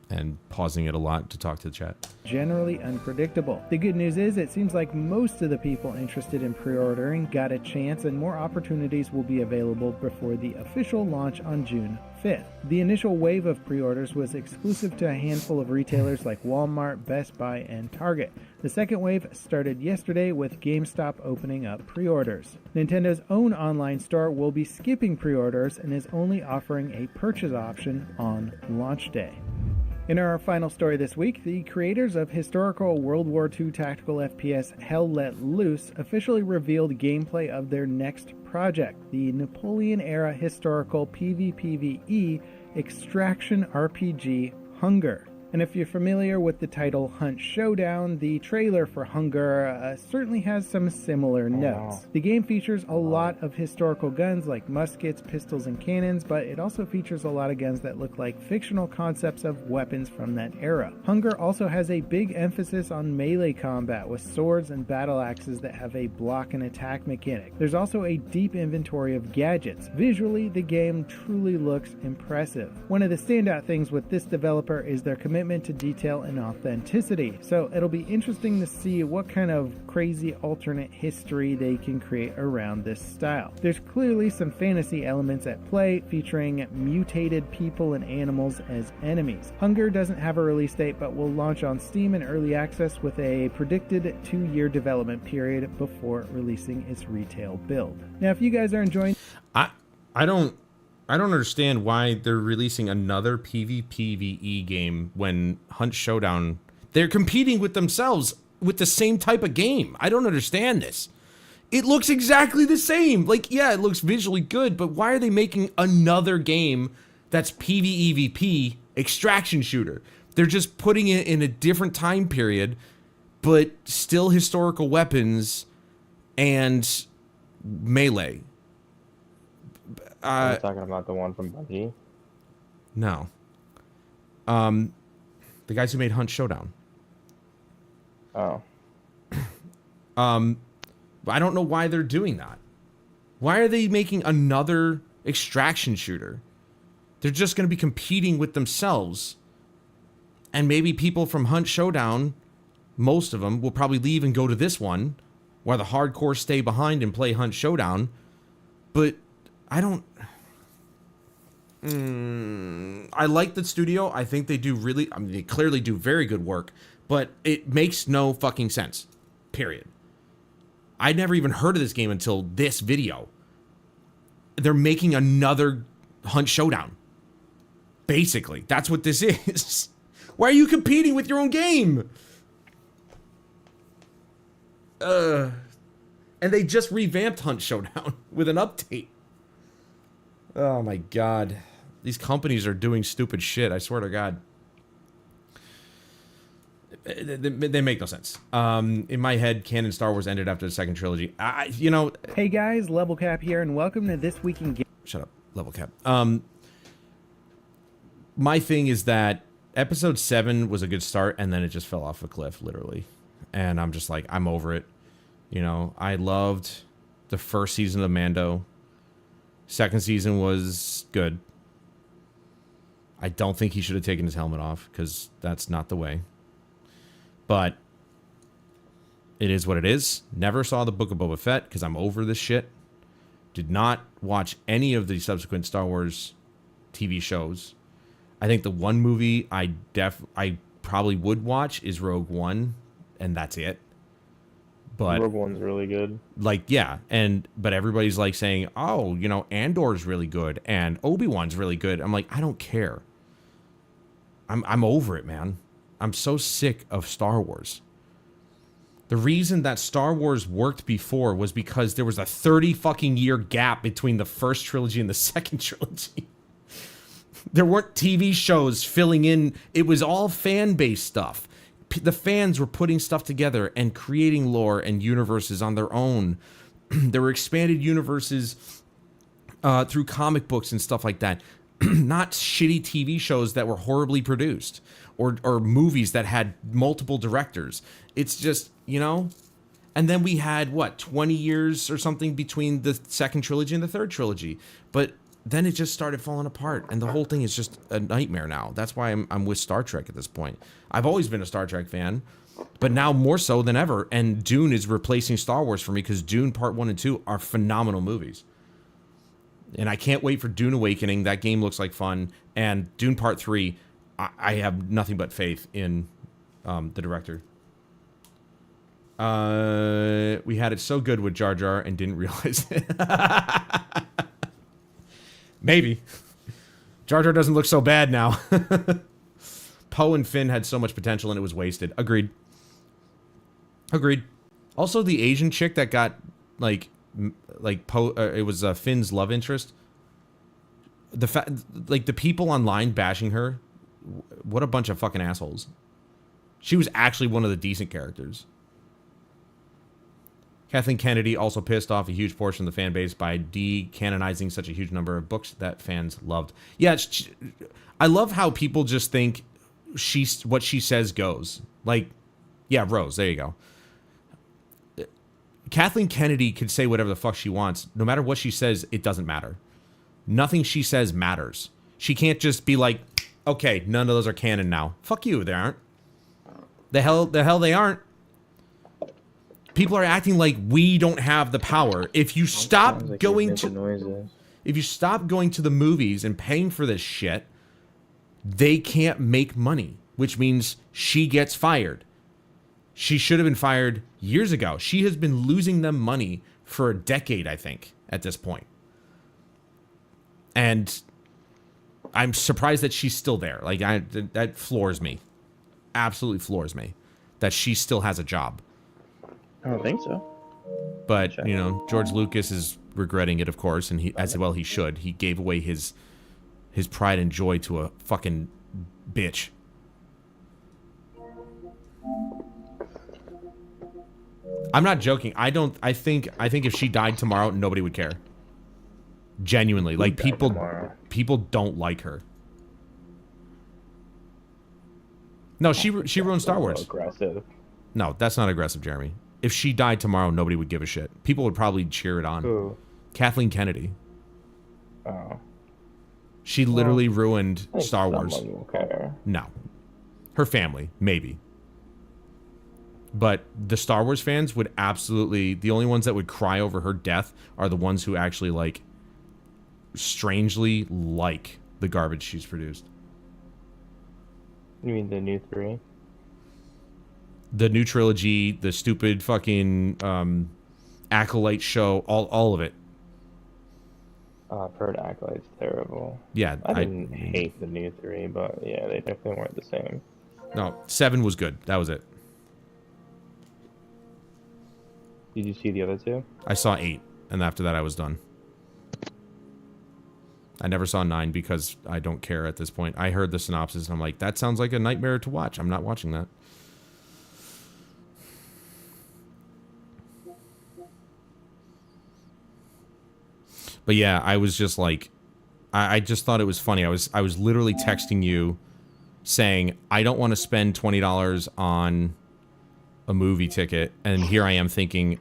and pausing it a lot to talk to the chat. Generally unpredictable. The good news is it seems like most of the people interested in pre-ordering got a chance, and more opportunities will be available before the official launch on June 5th. The initial wave of pre-orders was exclusive to a handful of retailers like Walmart, Best Buy, and Target. The second wave started yesterday with GameStop opening up pre-orders. Nintendo's own online store will be skipping pre-orders and is only offering a purchase option on launch day. In our final story this week, the creators of historical World War II tactical FPS Hell Let Loose officially revealed gameplay of their next project, the Napoleon-era historical PvPvE extraction RPG Hunger. And if you're familiar with the title Hunt Showdown, the trailer for Hunger certainly has some similar notes. The game features a lot of historical guns like muskets, pistols, and cannons, but it also features a lot of guns that look like fictional concepts of weapons from that era. Hunger also has a big emphasis on melee combat with swords and battle axes that have a block and attack mechanic. There's also a deep inventory of gadgets. Visually, the game truly looks impressive. One of the standout things with this developer is their commitment to detail and authenticity, so it'll be interesting to see what kind of crazy alternate history they can create around this style. There's clearly some fantasy elements at play, featuring mutated people and animals as enemies. Hunger doesn't have a release date, but will launch on Steam in early access with a predicted 2-year development period before releasing its retail build. Now, if you guys are enjoying... I don't understand why they're releasing another PvPvE game when Hunt Showdown... They're competing with themselves with the same type of game. I don't understand this. It looks exactly the same. Like, yeah, it looks visually good, but why are they making another game that's PvEVP extraction shooter? They're just putting it in a different time period, but still historical weapons and melee. Are you talking about the one from Bungie? No. The guys who made Hunt Showdown. Oh. I don't know why they're doing that. Why are they making another extraction shooter? They're just going to be competing with themselves. And maybe people from Hunt Showdown, most of them, will probably leave and go to this one, while the hardcore stay behind and play Hunt Showdown. But I don't... I like the studio. I think they do really... I mean, they clearly do very good work. But it makes no fucking sense. Period. I'd never even heard of this game until this video. They're making another Hunt Showdown. Basically. That's what this is. Why are you competing with your own game? And they just revamped Hunt Showdown with an update. Oh my god. These companies are doing stupid shit, I swear to god. They make no sense. In my head, canon Star Wars ended after the second trilogy. Hey guys, Level Cap here, and welcome to This Week in Game... Shut up, Level Cap. My thing is that episode 7 was a good start, and then it just fell off a cliff, literally. And I'm just like, I'm over it. You know, I loved the first season of Mando. Second season was good. I don't think he should have taken his helmet off, because that's not the way. But it is what it is. Never saw the Book of Boba Fett, because I'm over this shit. Did not watch any of the subsequent Star Wars TV shows. I think the one movie I probably would watch is Rogue One, and that's it. But Rogue One's really good. like, yeah, but everybody's like saying, oh, you know, Andor's really good and Obi-Wan's really good. I'm like, I don't care. I'm over it, man. I'm so sick of Star Wars. The reason that Star Wars worked before was because there was a 30 fucking year gap between the first trilogy and the second trilogy. There weren't TV shows filling in. It was all fan-based stuff. The fans were putting stuff together and creating lore and universes on their own. There were expanded universes through comic books and stuff like that. Not shitty TV shows that were horribly produced or movies that had multiple directors. It's just, you know, and then we had, what, 20 years or something between the second trilogy and the third trilogy. But then it just started falling apart, and the whole thing is just a nightmare now. That's why I'm with Star Trek at this point. I've always been a Star Trek fan, but now more so than ever, and Dune is replacing Star Wars for me because Dune Part 1 and 2 are phenomenal movies. And I can't wait for Dune Awakening. That game looks like fun. And Dune Part 3, I have nothing but faith in the director. We had it so good with Jar Jar and didn't realize it. Maybe. Jar Jar doesn't look so bad now. Poe and Finn had so much potential and it was wasted. Agreed. Also, the Asian chick that got, like Poe, it was Finn's love interest. The people online bashing her, what a bunch of fucking assholes. She was actually one of the decent characters. Kathleen Kennedy also pissed off a huge portion of the fan base by decanonizing such a huge number of books that fans loved. Yeah, I love how people just think what she says goes. Like, yeah, Rose, there you go. Kathleen Kennedy could say whatever the fuck she wants. No matter what she says, it doesn't matter. Nothing she says matters. She can't just be like, okay, none of those are canon now. Fuck you, they aren't. The hell they aren't. People are acting like we don't have the power. If you stop going to the movies and paying for this shit, they can't make money, which means she gets fired. She should have been fired years ago. She has been losing them money for a decade, I think, at this point. And I'm surprised that she's still there. Like, that floors me. Absolutely floors me that she still has a job. I don't think so. But, you know, George Lucas is regretting it, of course, and he should. He gave away his pride and joy to a fucking bitch. I'm not joking. I think if she died tomorrow, nobody would care. Genuinely. Like, people don't like her. No, she ruined Star Wars. Aggressive. No, that's not aggressive, Jeremy. If she died tomorrow, nobody would give a shit. People would probably cheer it on. Who? Kathleen Kennedy. Oh. She literally ruined Star Wars. Someone will care. No. Her family, maybe. But the Star Wars fans would absolutely... The only ones that would cry over her death are the ones who actually, like, strangely like the garbage she's produced. You mean the new 3? The new trilogy, the stupid fucking Acolyte show, all of it. I've heard Acolyte's terrible. Yeah. I didn't hate the new 3, but yeah, they definitely weren't the same. No, 7 was good. That was it. Did you see the other 2? I saw 8, and after that I was done. I never saw 9 because I don't care at this point. I heard the synopsis, and I'm like, that sounds like a nightmare to watch. I'm not watching that. But yeah, I was just like, I just thought it was funny. I was literally texting you saying, I don't want to spend $20 on a movie ticket. And here I am thinking,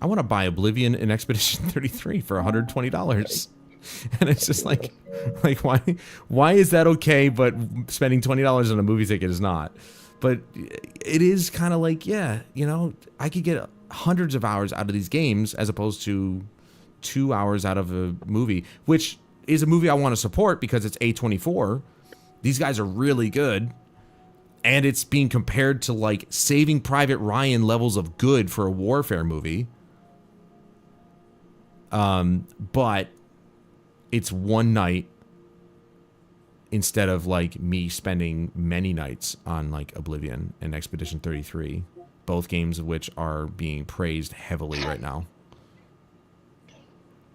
I want to buy Oblivion and Expedition 33 for $120. And it's just like why is that okay, but spending $20 on a movie ticket is not? But it is kind of like, yeah, you know, I could get hundreds of hours out of these games as opposed to 2 hours out of a movie, which is a movie I want to support because it's A24. These guys are really good. And it's being compared to like Saving Private Ryan levels of good for a warfare movie. But it's one night instead of like me spending many nights on like Oblivion and Expedition 33, both games of which are being praised heavily right now.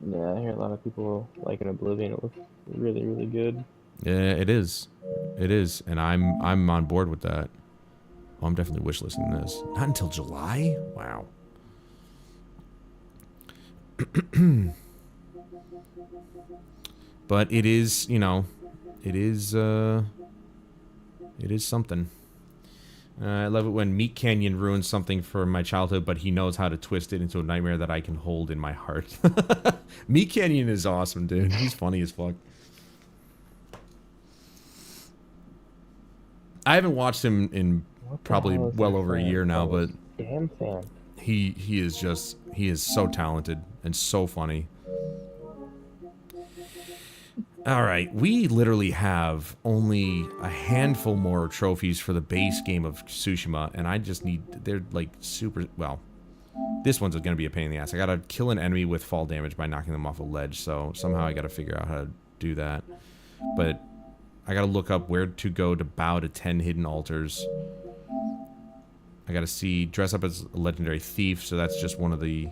Yeah, I hear a lot of people liking Oblivion. It looks really, really good. Yeah, it is. It is, and I'm on board with that. Oh, I'm definitely wishlisting this. Not until July? Wow. But it is, you know, it is something. I love it when Meat Canyon ruins something from my childhood, but he knows how to twist it into a nightmare that I can hold in my heart. Meat Canyon is awesome, dude. He's funny as fuck. I haven't watched him in probably well over a year now, but damn fan. he is so talented and so funny. All right, we literally have only a handful more trophies for the base game of Tsushima, and I just need, they're like super, well, this one's going to be a pain in the ass. I got to kill an enemy with fall damage by knocking them off a ledge, so somehow I got to figure out how to do that. But I got to look up where to go to bow to 10 hidden altars. I got to see, dress up as a legendary thief, so that's just one of the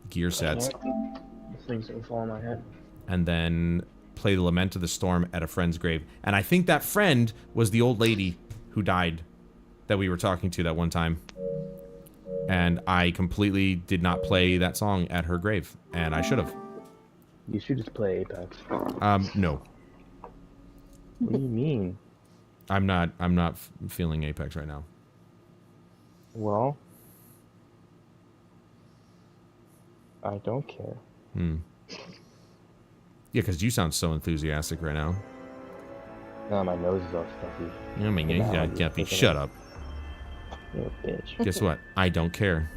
gear sets. This thing's going to fall on my head. And then play the Lament of the Storm at a friend's grave. And I think that friend was the old lady who died that we were talking to that one time. And I completely did not play that song at her grave, and I should have. You should just play Apex. No. What do you mean? I'm not feeling Apex right now. Well, I don't care. Yeah, because you sound so enthusiastic right now. No, my nose is all stuffy. Oh my god, Guppy, shut up. You're a bitch. Guess what? I don't care.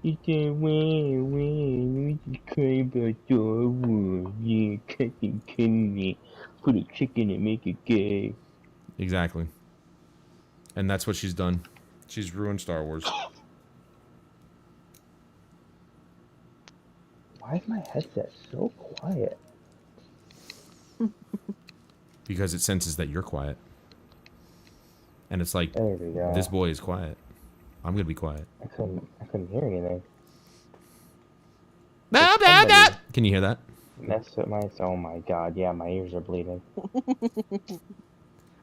You can win, we can cry about Star Wars. Yeah, Captain Kennedy. Put a chicken and make it gay. Exactly. And that's what she's done. She's ruined Star Wars. Why is my headset so quiet? Because it senses that you're quiet. And it's like, There we go. this boy is quiet. I'm gonna be quiet. I couldn't hear anything. Can you hear that? Mess with my. Oh my god! Yeah, my ears are bleeding.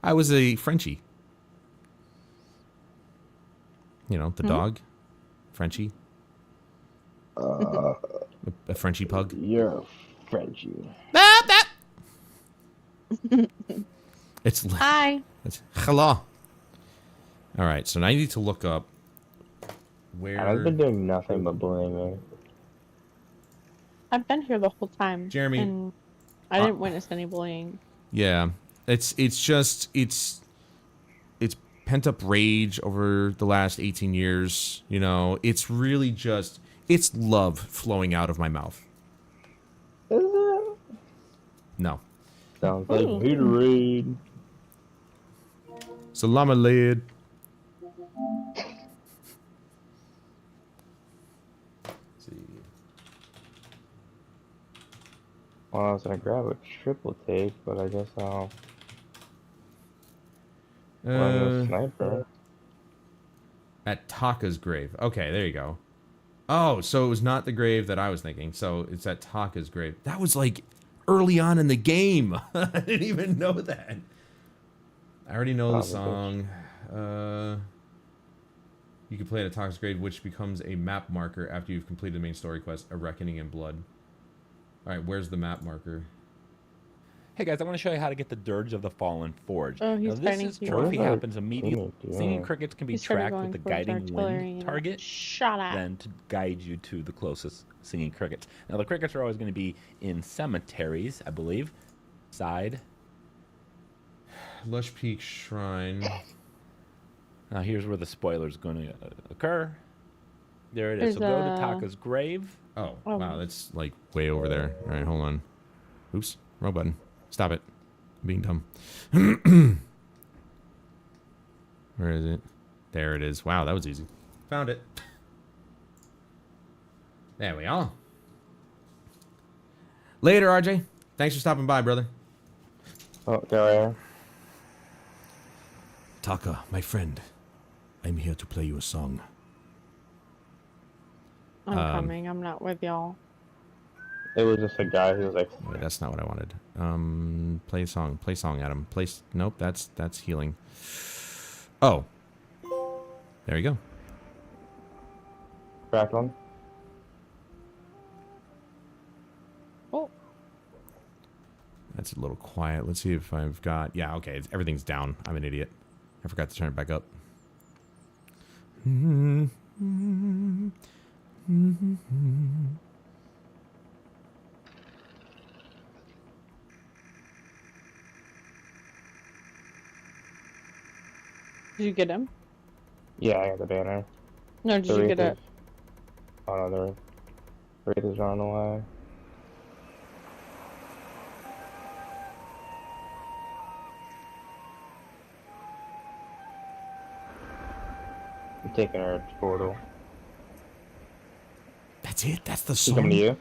I was a Frenchie. You know, the dog. Frenchie. A Frenchie pug. You're a Frenchie. It's Hi. It's hello. All right, so now I need to look up where. I've been doing nothing but bullying me. I've been here the whole time. Jeremy. And I didn't witness any bullying. Yeah, it's pent up rage over the last 18 years. You know, it's really just it's love flowing out of my mouth. Is it? No. Sounds like Gatorade. Salam alaikum. Well, I was gonna grab a triple take, but I guess I'll run a sniper. At Taka's grave. Okay, there you go. Oh, so it was not the grave that I was thinking. So it's at Taka's grave. That was like early on in the game. I didn't even know that. I already know the song. You can play it at Taka's grave, which becomes a map marker after you've completed the main story quest, A Reckoning in Blood. All right, where's the map marker? Hey guys, I want to show you how to get the Dirge of the Fallen Forge. Oh, he's now, fighting this people. trophy happens immediately. Yeah. Singing crickets can be He's started tracked going with the towards guiding artillery wind and target, shot at. then to guide you to the closest singing crickets. Now the crickets are always going to be in cemeteries, I believe. Side. Lush Peak Shrine. Now here's where the spoiler is going to occur. There it is. So There's go to a- Taka's grave. Oh, Oh. wow, that's like way over there. All right, hold on. Oops, wrong button. Stop it. I'm being dumb. Where is it? There it is. Wow, that was easy. Found it. There we are. Later, RJ. Thanks for stopping by, brother. Oh, there I am. Taka, my friend. I'm here to play you a song. I'm coming. I'm not with y'all. It was just a guy who was like, Wait, that's not what I wanted. Play a song. Play song, Adam. Nope, that's healing. Oh. There you go. cracked one. Oh, That's a little quiet. Let's see if I've got... Yeah, okay. Everything's down. I'm an idiot. I forgot to turn it back up. did you get him? Yeah, I got the banner. No, did you get it? Oh no, the Wraith is running away. I'm taking her to portal. That's it? That's the She's coming to song? you.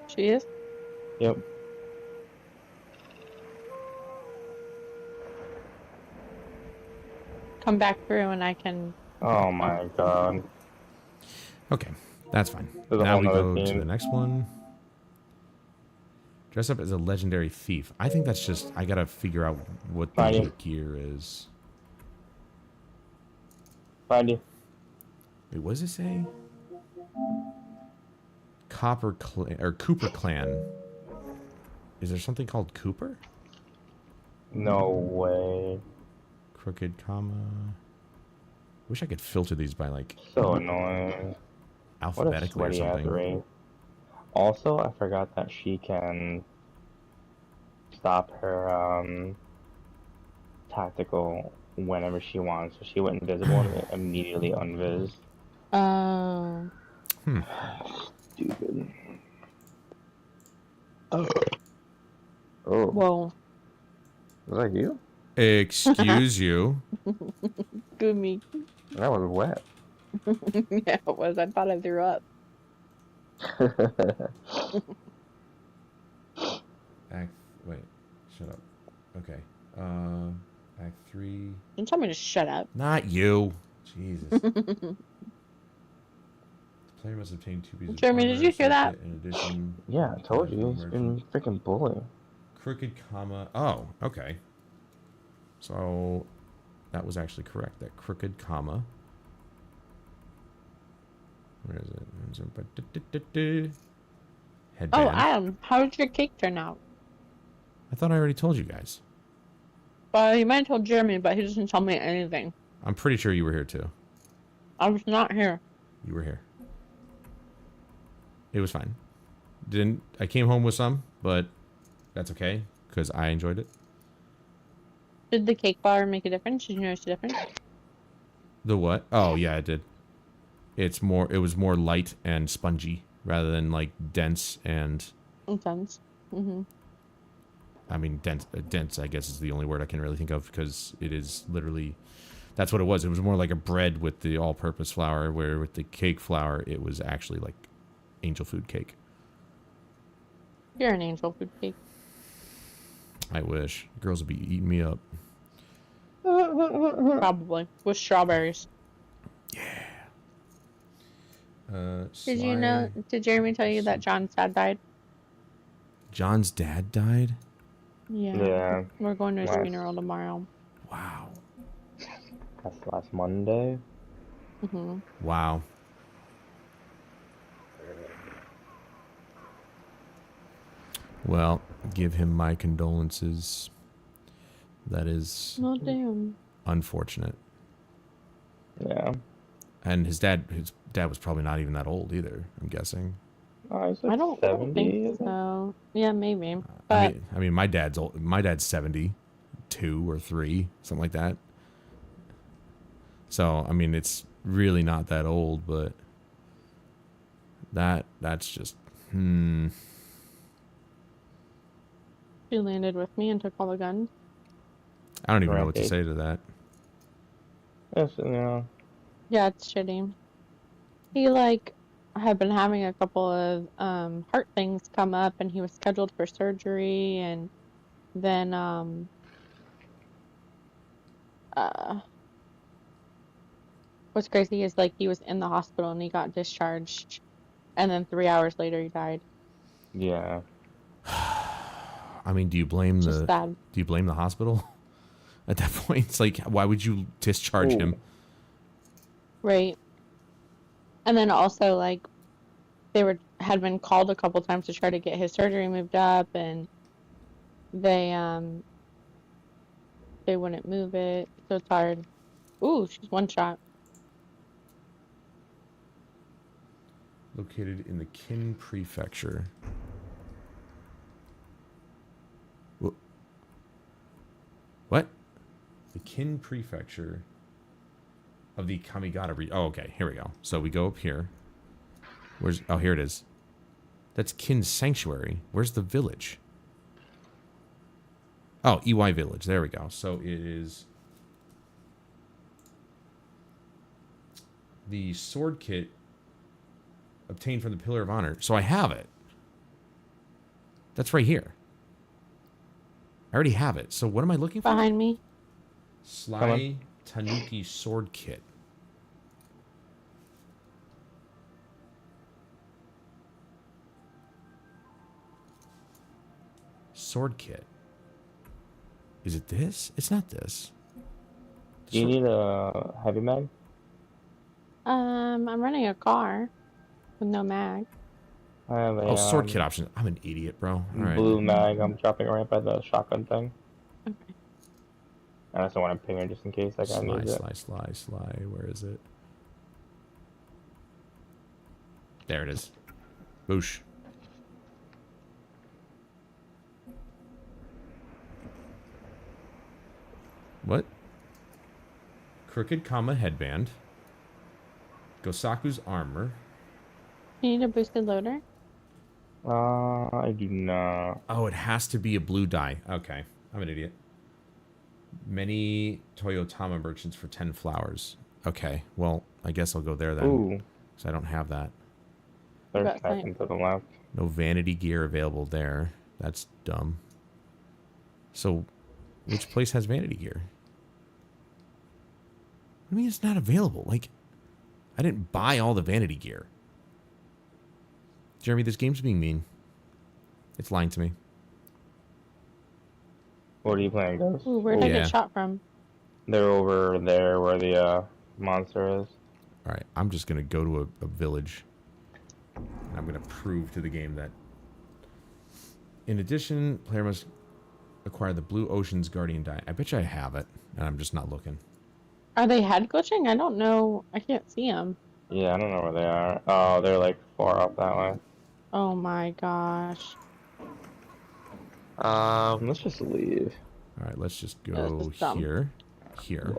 She is? Yep. Come back through and I can... Oh my god. Okay, that's fine. There's a Now whole we nother go to theme. the next one. Dress up as a legendary thief. I think that's just... I gotta figure out what the Find you. gear is. Find you. Wait, what does it say? Copper Clan... Or Cooper Clan. Is there something called Cooper? No way. Crooked comma... Wish I could filter these by, like, So annoying. What a alphabetically or sweaty ass something. Wraith. Also, I forgot that she can stop her tactical whenever she wants. So she went invisible and it immediately unvis. Oh. Stupid. Oh. Oh. Whoa. Was that you? Excuse you. Good me. That was wet. Yeah, it was. I thought I threw up. Act... Wait. Shut up. Okay. Act 3... Don't tell me to shut up. Not you. Jesus. The player must obtain 2 pieces Jeremy, of did armor, you hear that? select it In addition... Yeah, I told you. He's Merchant. been freaking bullying. Crooked comma... Oh, okay. So... That was actually correct. That crooked comma... Where is it? Headband. Oh, Adam, how did your cake turn out? I thought I already told you guys. Well, you might have told Jeremy, but he doesn't tell me anything. I'm pretty sure you were here too. I was not here. You were here. It was fine. I came home with some, but that's okay because I enjoyed it. Did the cake bar make a difference? Did you notice a difference? The what? Oh yeah, it did. It was more light and spongy rather than like dense and... Intense. Mm-hmm. I mean, dense, I guess is the only word I can really think of because it is literally... That's what it was. It was more like a bread with the all-purpose flour, where with the cake flour, it was actually like angel food cake. You're an angel food cake. I wish. Girls would be eating me up. Probably. With strawberries. Did you know, did Jeremy tell you that John's dad died? John's dad died? Yeah. Yeah. We're going to his Nice. funeral tomorrow. Wow. That's last Monday. Mm-hmm. Wow. Well, give him my condolences. That is Oh, damn. unfortunate. Yeah. And his dad was probably not even that old either, I'm guessing. Oh, he's like I don't 70, think isn't he? so. Yeah, maybe. But I mean my dad's old. My dad's 72 or 3, something like that. So, I mean, it's really not that old, but that's just She landed with me and took all the guns. I don't even know what to Rampage. say to that. Yes, you know. Yeah, it's shitty. He like had been having a couple of heart things come up, and he was scheduled for surgery, and then uh what's crazy is like he was in the hospital and he got discharged, and then 3 hours later he died. Yeah. I mean, do you blame Just sad. the hospital at that point? It's like, why would you discharge him? Right. And then also like had been called a couple times to try to get his surgery moved up, and they wouldn't move it, so it's hard. Ooh, she's one shot. Located in the Kin Prefecture. What? The Kin Prefecture of the Kamigata region. Oh, okay. Here we go. So we go up here. Oh, here it is. That's Kin Sanctuary. Where's the village? Oh, EY Village. There we go. So it is the sword kit obtained from the Pillar of Honor. So I have it. That's right here. I already have it. So what am I looking for? Behind me. Sly Tanuki sword kit. Sword kit. Is it this? It's not this. Do you need a heavy mag? I'm running a car with no mag. I have a sword kit option. I'm an idiot, bro. All right. blue mag. I'm dropping right by the shotgun thing. Okay. I just don't want to ping her just in case I got need it. Sly. Where is it? There it is. Boosh. What? Crooked comma headband. Gosaku's armor. You need a boosted loader? I do not. Oh, it has to be a blue dye. Okay. I'm an idiot. Many Toyotama merchants for 10 flowers. Okay. Well, I guess I'll go there then. Ooh. Because I don't have that. There's Got sniping to the left. No vanity gear available there. That's dumb. So, which place has vanity gear? I mean, it's not available. Like, I didn't buy all the vanity gear. Jeremy, this game's being mean. It's lying to me. What are you playing, Ghost? Ooh, where did I Yeah. get shot from? They're over there where the monster is. All right, I'm just going to go to a village. And I'm going to prove to the game that, in addition, player must acquire the Blue Ocean's Guardian die. I bet you I have it, and I'm just not looking. Are they head glitching? I don't know. I can't see them. Yeah, I don't know where they are. Oh, they're like far up that way. Oh my gosh. Let's just leave. All right, let's just This go is dumb. here. Here.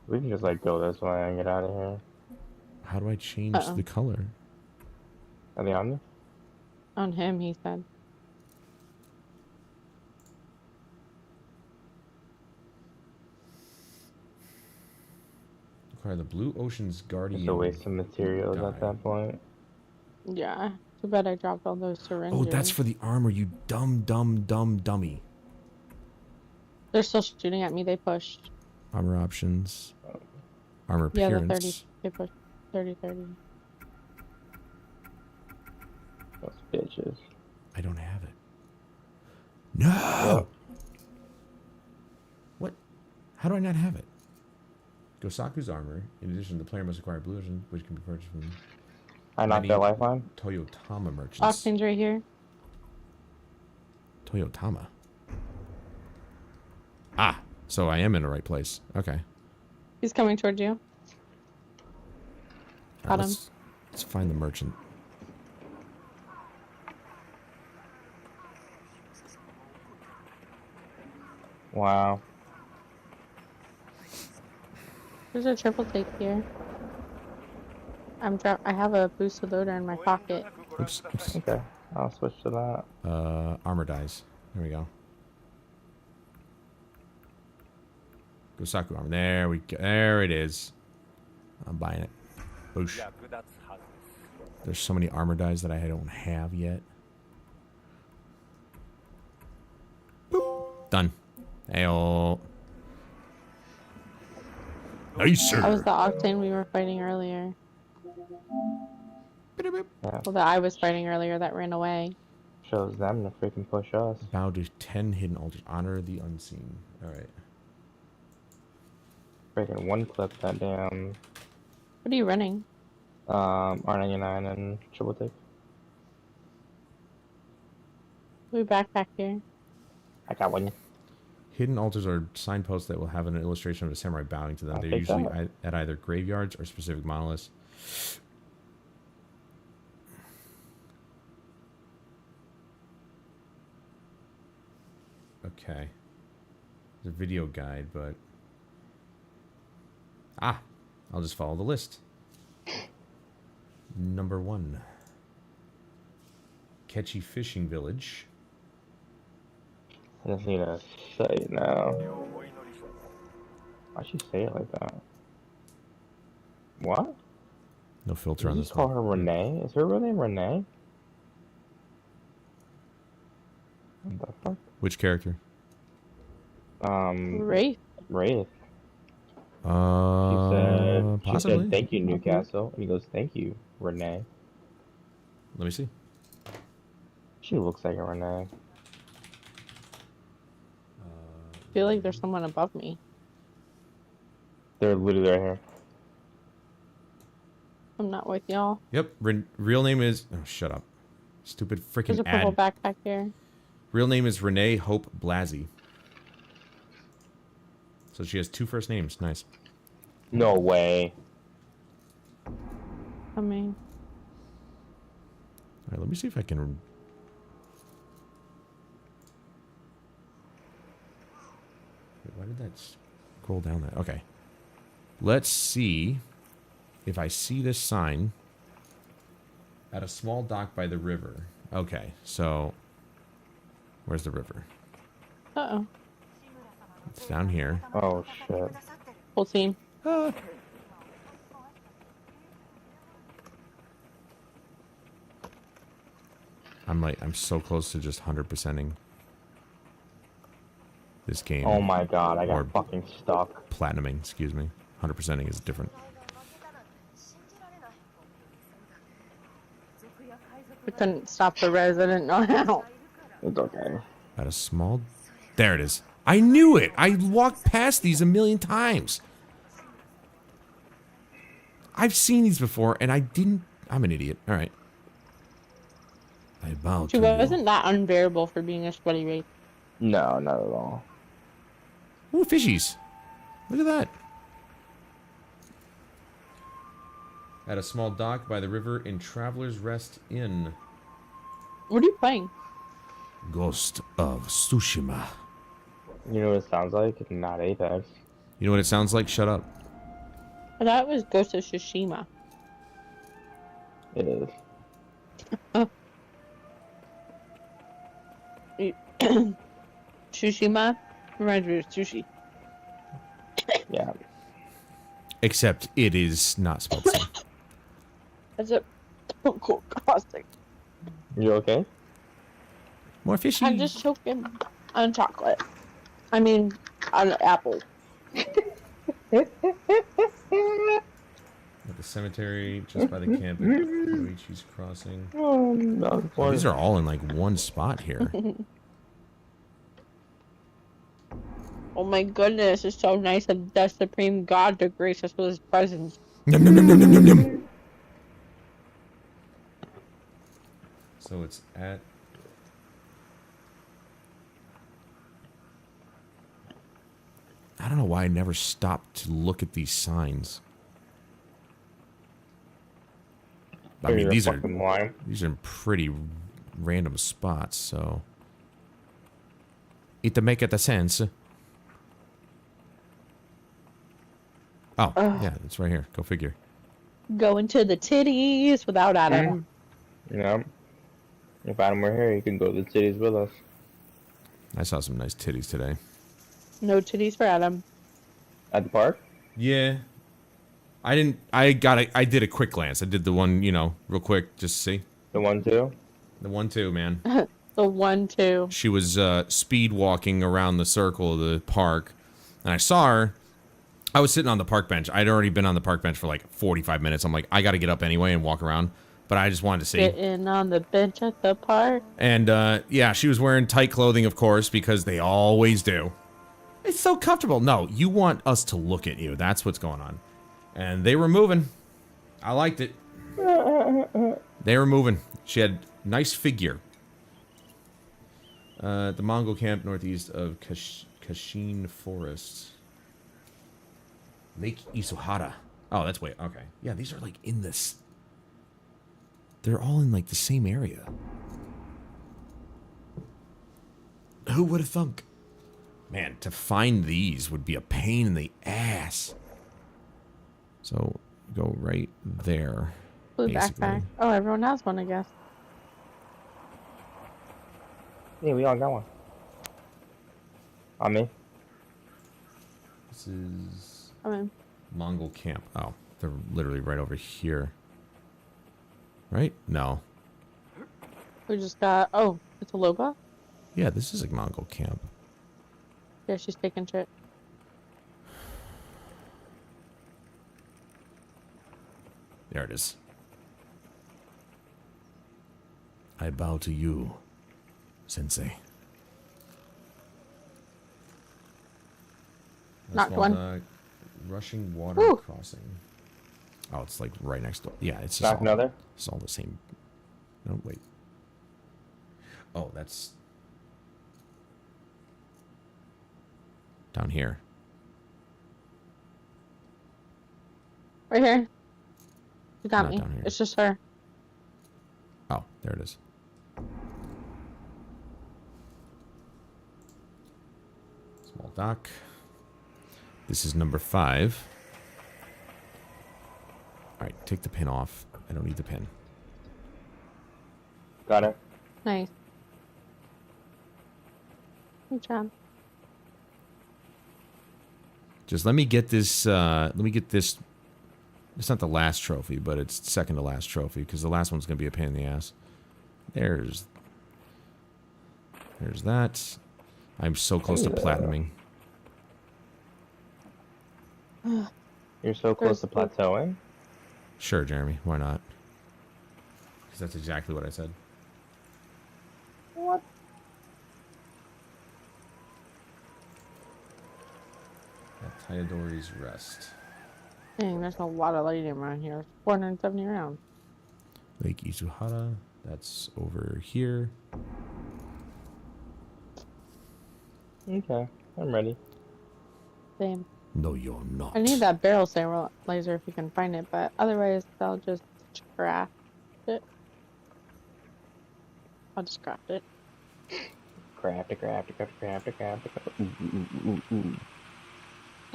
We can just like go this way and get out of here. How do I change Uh-oh. the color? Are they on you? On him, he said. Acquire the Blue Ocean's Guardian. It's a waste of materials die. at that point. Yeah. Too bad I dropped all those syringes. Oh, that's for the armor, you dumb dummy. They're still shooting at me. They pushed. Armor options. Armor Yeah, appearance. the 30. They pushed 30. Those bitches. I don't have it. No! What? How do I not have it? Gosaku's armor. In addition, the player must acquire Blue Ocean, which can be purchased from I knocked Many- that lifeline. Toyotama merchants. Octane's right here. Toyotama. Ah, so I am in the right place. Okay. He's coming towards you. All Got him. Let's find the merchant. Wow. There's a triple take here. I have a boosted loader in my pocket. Oops. Oops. Okay, I'll switch to that. Armor dies. There we go. Gosaku armor. There we go. There it is. I'm buying it. Boosh. There's so many armor dies that I don't have yet. Boop. Done. Ayo. Nice, sir. That was the Octane we were fighting earlier. Well, that I was fighting earlier that ran away. Shows them to freaking push us. Bow to 10 hidden altars. Honor the unseen. Alright. Freaking one clip that damn What are you running? R99 and triple take. We backpack here. I got one. Hidden altars are signposts that will have an illustration of a samurai bowing to them. I'll They're take usually that. at either graveyards or specific monoliths. Okay. There's a video guide, but... Ah! I'll just follow the list. Number 1. Ketchy Fishing Village. I just need to say it now. Why'd she say it like that? What? No filter on Did you this call one. her Renee? Is her real name Renee? What the fuck? Which character? Wraith. Wraith. She Possibly. said, thank you, Newcastle. And he goes, thank you, Renee. Let me see. She looks like a Renee. I feel like there's someone above me. They're literally right here. I'm not with y'all. Yep. Real name is... Oh, shut up. Stupid There's freaking a purple ad. backpack here. Real name is Renee Hope Blasey. So she has 2 first names. Nice. No way. I mean, All right, let me see if I can... Wait, why did that scroll down that? Okay. Let's see if I see this sign at a small dock by the river. Okay, so... Where's the river? uh-oh. It's down here. Oh, shit. Whole team. I'm so close to just 100%ing this game. Oh my god, I got Or- fucking stuck. Platinuming, excuse me. 100%ing is different. We couldn't stop the res. I didn't know how. It's okay. At a small... There it is. I knew it! I walked past these a million times. I've seen these before, and I didn't... I'm an idiot. All right. I bow She to you. wasn't that unbearable for being a sweaty wraith. No, not at all. Ooh, fishies. Look at that. At a small dock by the river in Traveler's Rest Inn. What are you playing? Ghost of Tsushima. You know what it sounds like? Not Apex. You know what it sounds like? Shut up. I thought it was Ghost of Tsushima. It is. Tsushima reminds me of sushi. Yeah. Except it is not spelled so. That's a cool caustic. You okay? More fishy. I'm just choking on chocolate. I mean, on an apple. At the cemetery, just by the camp at Koichi's Crossing. Oh, no. Oh, these are all in like one spot here. Oh my goodness, it's so nice of the Supreme God to grace us with his presence. Yum, yum, yum, yum, yum, yum, yum. So it's at... I don't know why I never stopped to look at these signs. I mean, You're these a are fucking liar. in pretty random spots, so it make it a sense. Oh, Ugh. yeah, it's right here. Go figure. Going to the titties without Adam. You know, if Adam were here, he could go to the cities with us. I saw some nice titties today. No titties for Adam. At the park? Yeah. I did a quick glance. I did the one, real quick, just to see. The one too? The one, too, man. The 1-2. She was speed walking around the circle of the park, and I saw her. I was sitting on the park bench. I'd already been on the park bench for like 45 minutes. I'm like, I got to get up anyway and walk around, but I just wanted to see. Sitting on the bench at the park. And yeah, she was wearing tight clothing, of course, because they always do. It's so comfortable. No, you want us to look at you. That's what's going on. And they were moving. I liked it. They were moving. She had nice figure. The Mongol camp northeast of Kashin Forest. Lake Isuhara. Oh, that's way... Okay. Yeah, these are like in this... They're all in like the same area. Who would have thunk? Man, to find these would be a pain in the ass. So, go right there. Blue basically. backpack. Oh, everyone has one, I guess. Yeah, we all got one. On me? This is... I mean, Mongol camp. Oh, they're literally right over here. Right? No. we just got... Oh, it's a Loba? Yeah, this is a Mongol camp. Yeah, she's taking shit. There it is. I bow to you, Sensei. That's Knocked called, one. Rushing Water Woo. Crossing. Oh, it's like right next door. Yeah, it's just Knock all, another? it's all the same. No, wait. Oh, that's down here. Right here. You got Not me. down here. It's just her. Oh, there it is. Small dock. This is number 5. Alright, take the pin off. I don't need the pin. Got it. Nice. Good job. Just let me get this, it's not the last trophy, but it's second to last trophy, because the last one's going to be a pain in the ass. There's that. I'm so close to platinuming. You're so close to There's- plateauing? Sure, Jeremy, why not? Because that's exactly what I said. What? At Tayadori's Rest. Dang, there's a lot of lighting around here. 470 rounds. Lake Izuhara, that's over here. Okay, I'm ready. Same. No, you're not. I need that barrel laser if you can find it, but otherwise I'll just craft it. I'll just craft it. Craft it. Ooh.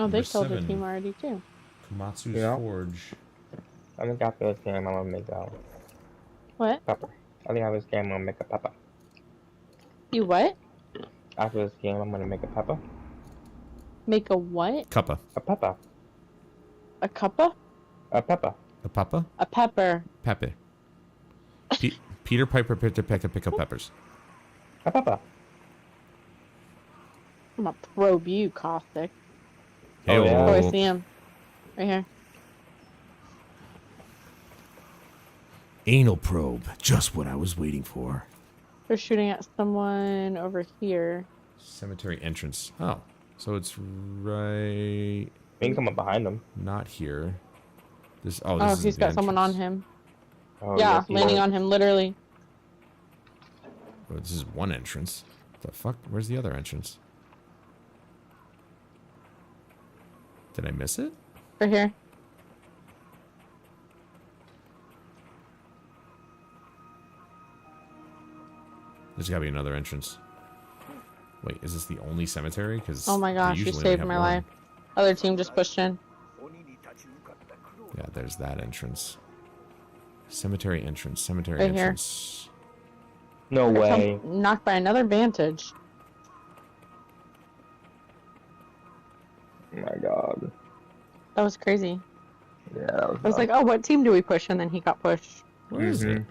Oh, they Number killed a 7. team already too. Komatsu's Yeah. Forge. I think after this game, I'm gonna make a What? pepper. I think after this game, I'm gonna make a pepper. You what? After this game, I'm gonna make a pepper. Make a what? Cuppa. A pepper. A cuppa? A pepper. A papa? A pepper. Pepe. Peter Piper picked a peck of pickled peppers. A pepper. I'm gonna probe you, Caustic. Oh, yeah. Oh, I see him. Right here. Anal probe. Just what I was waiting for. They're shooting at someone over here. Cemetery entrance. Oh. So it's right... We can come up behind him. Not here. This. Oh, This is he's the got someone on entrance. him. Oh, Yeah, yes, he landing is. on him, literally. Oh, this is one entrance. The fuck? Where's the other entrance? Did I miss it? Right here. There's gotta be another entrance. Wait, is this the only cemetery? Because Oh my gosh, you saved my life. Other team just pushed in. Yeah, there's that entrance. Cemetery entrance. Cemetery Right here. entrance. No way. Knocked by another Vantage. Oh my god. That was crazy. Yeah, that was I was like, oh, what team do we push? And then he got pushed. Where is it?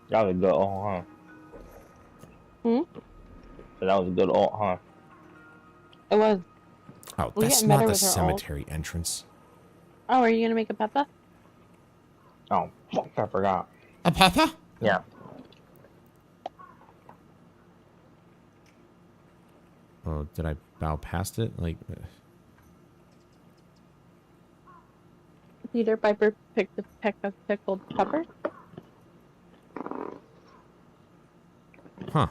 That was a good ult, huh? Hmm? So that was a good ult, huh? It was. Oh, We that's get not better the with our ult. cemetery entrance. Oh, are you gonna make a Peppa? Oh, fuck, I forgot. A papa? Yeah. Oh, did I bow past it? Like, Peter Piper picked a peck of pickled pepper. huh?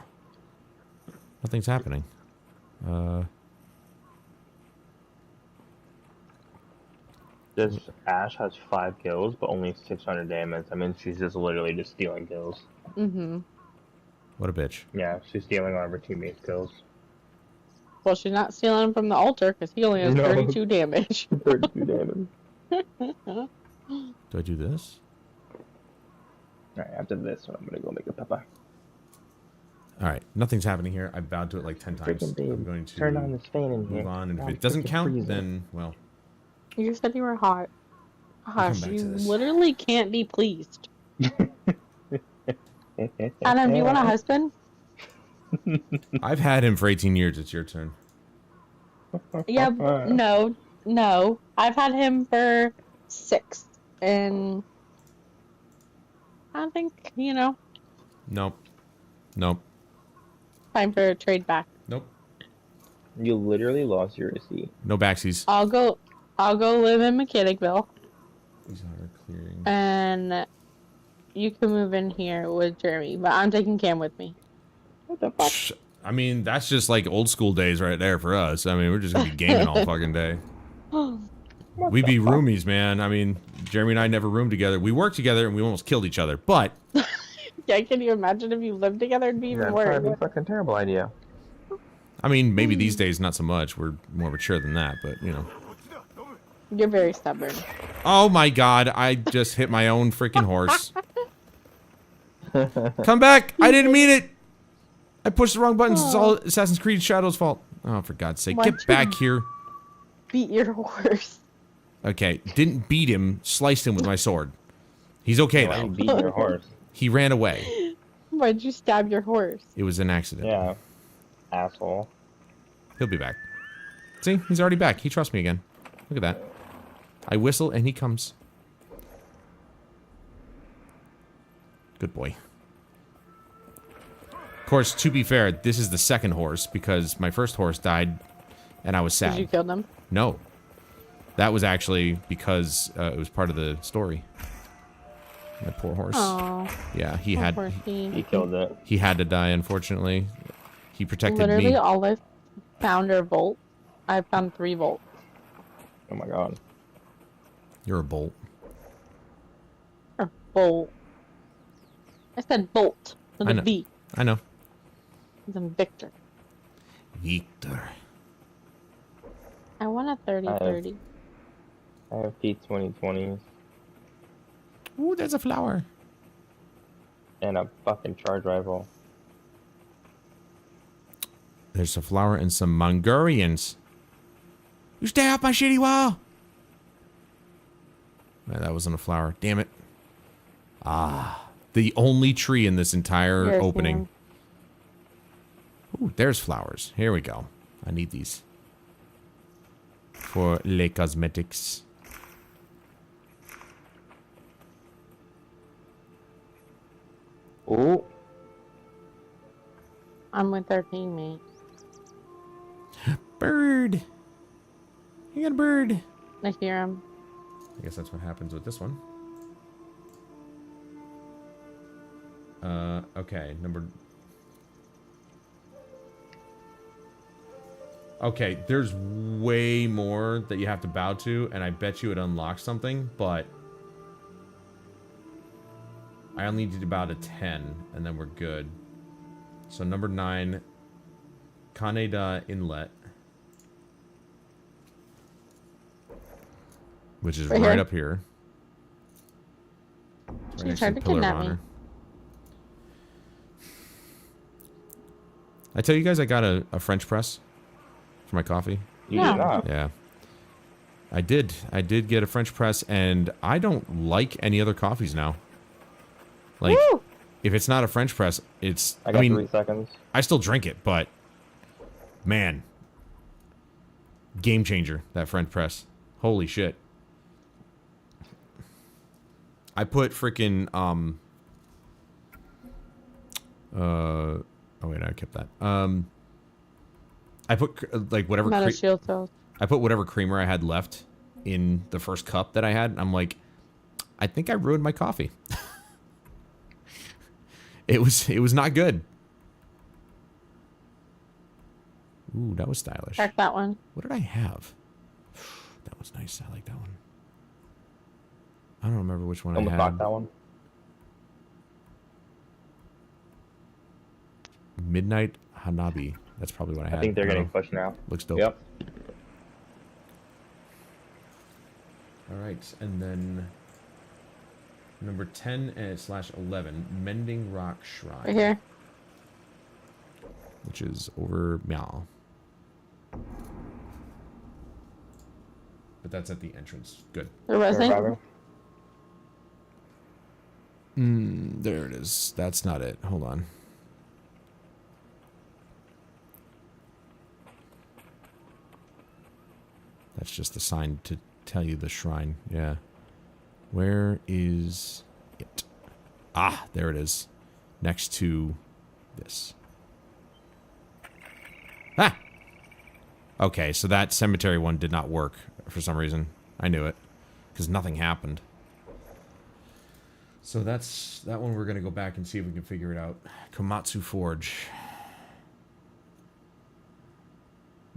Nothing's happening. This Ash has 5 kills, but only 600 damage. I mean, she's just literally just stealing kills. Mm-hmm. What a bitch. Yeah, she's stealing all of her teammates' kills. Well, she's not stealing him from the altar because he only has No. 32 damage. 32 damage. Do I do this? Alright, after this one, I'm gonna go make a Peppa. All right, nothing's happening here. I've bowed to it like 10 times. Freaking babe, I'm going to turn on this fan in here. move on, and if I'm it doesn't freaking count, freezing. then, well, You said you were hot. come Hush, back you to this. literally can't be pleased. Adam, do you want a husband? I've had him for 18 years. It's your turn. Yeah, no. I've had him for 6. And I think, Nope. Nope. time for a trade back. Nope. You literally lost your receipt. No backsies. I'll go live in Mechanicville. These are clearing. And you can move in here with Jeremy, but I'm taking Cam with me. What the fuck? Psh, I mean, that's just like old school days right there for us. I mean, we're just gonna be gaming all fucking day. We'd be roomies, man. I mean, Jeremy and I never roomed together. We worked together and we almost killed each other. But Yeah, can you imagine if you lived together? It'd be even That's worse. probably a fucking terrible idea. I mean, maybe these days not so much. We're more mature than that. But you know. You're very stubborn. Oh my God! I just hit my own freaking horse. Come back! I didn't mean it. I pushed the wrong buttons. It's all Assassin's Creed Shadow's fault. Oh, for God's sake! Why'd Get you back here. Beat your horse. Okay, didn't beat him. Sliced him with my sword. He's okay Why you though. beating your horse? He ran away. Why'd you stab your horse? It was an accident. Yeah. Asshole. He'll be back. See, he's already back. He trusts me again. Look at that. I whistle and he comes. Good boy. Of course, to be fair, this is the second horse because my first horse died and I was sad. Did you kill them? No. That was actually because it was part of the story. My poor horse. Oh, Yeah, he He killed it. he had to die, unfortunately. He protected Literally, me. Olive found her volt. I found 3 volts. Oh my god. You're a bolt. Or bolt. I said bolt with I a know. V. I know. As in Victor. Victor. I want a 30-30. I have P2020s Ooh, there's a flower. and a fucking charge rifle. There's a flower and some Mongolians. You stay off my shitty wall. Man, that wasn't a flower. Damn it. Ah. The only tree in this entire Here's opening. Ooh, there's flowers. Here we go. I need these. For les cosmetics. Ooh. I'm with our teammates. Bird. You got a bird. I hear him. I guess that's what happens with this one. Okay, Okay, there's way more that you have to bow to, and I bet you it unlocks something, but I only need to bow to 10, and then we're good. So number 9, Kaneda Inlet. which is Right right here. up here. Right She next tried the to pillar of kidnap me. honor. I tell you guys I got a French press for my coffee. You No. did not. Yeah. I did get a French press, and I don't like any other coffees now. Like, Woo! if it's not a French press, it's... I got mean, 3 seconds. I still drink it, but... Man. Game changer, that French press. Holy shit. I put freaking, oh wait, I kept that. I put, like, whatever... I'm out of shield cells. I put whatever creamer I had left in the first cup that I had. And I'm like, I think I ruined my coffee. It was not good. Ooh, that was stylish. Crack that one. What did I have? That was nice. I like that one. I don't remember which one Almost I knocked had. that one. Midnight Hanabi. That's probably what I had. I think they're don't getting know. pushed now. Looks dope. Yep. All right, and then number 10/11, Mending Rock Shrine. Right here. Which is over Meow. But that's at the entrance. Good. There wasn't. Survivor. There it is. That's not it. Hold on. That's just the sign to tell you the shrine. Yeah. Where is it? Ah, there it is. Next to this. Ah! Okay, so that cemetery one did not work for some reason. I knew it. Because nothing happened. So that's that one we're going to go back and see if we can figure it out. Komatsu Forge.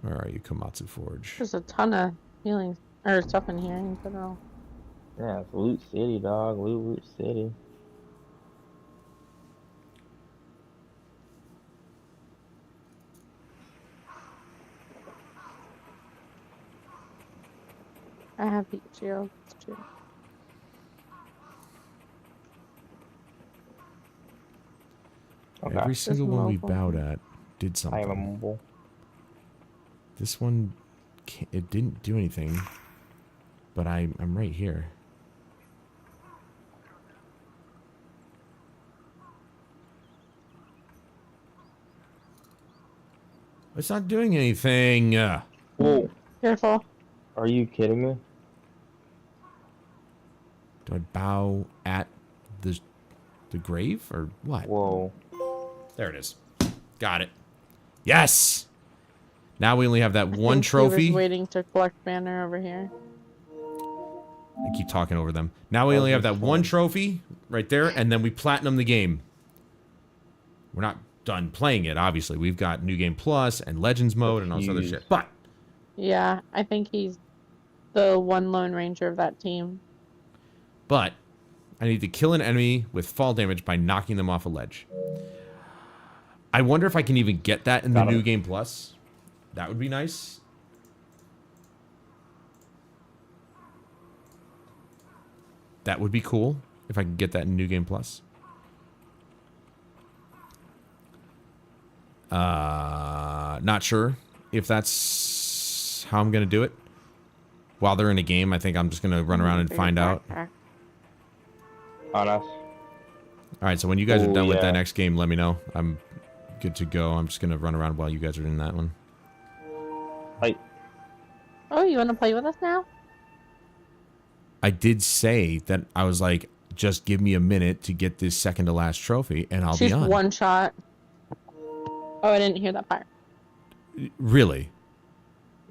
Where are you, Komatsu Forge? There's a ton of healing or stuff in here in general. Yeah, it's Loot City, dog. Loot City. I have heat shield. It's true. Okay. Every single one we mobile. bowed at did I am a something. mobile. This one, it didn't do anything. But I'm right here. It's not doing anything. Whoa. Careful. Are you kidding me? Do I bow at the grave or what? Whoa. There it is. Got it. Yes. Now we only have that I one think he trophy. was waiting to collect banner over here. I keep talking over them. Now we only have that one trophy right there, and then we platinum the game. We're not done playing it, obviously. We've got New Game Plus and Legends mode and all this other shit. But Yeah, I think he's the one Lone Ranger of that team. I need to kill an enemy with fall damage by knocking them off a ledge. I wonder if I can even get that in the New Game Plus. That would be nice. That would be cool if I could get that in New Game Plus. Not sure if that's how I'm going to do it. While they're in a game, I think I'm just going to run around and find out. On us. All right, so when you guys are done with that next game, let me know. I'm good to go. I'm just going to run around while you guys are in that one. Hi. Oh, you want to play with us now? I did say that I was like, just give me a minute to get this second to last trophy, and I'll be on. One shot. Oh, I didn't hear that part. Really?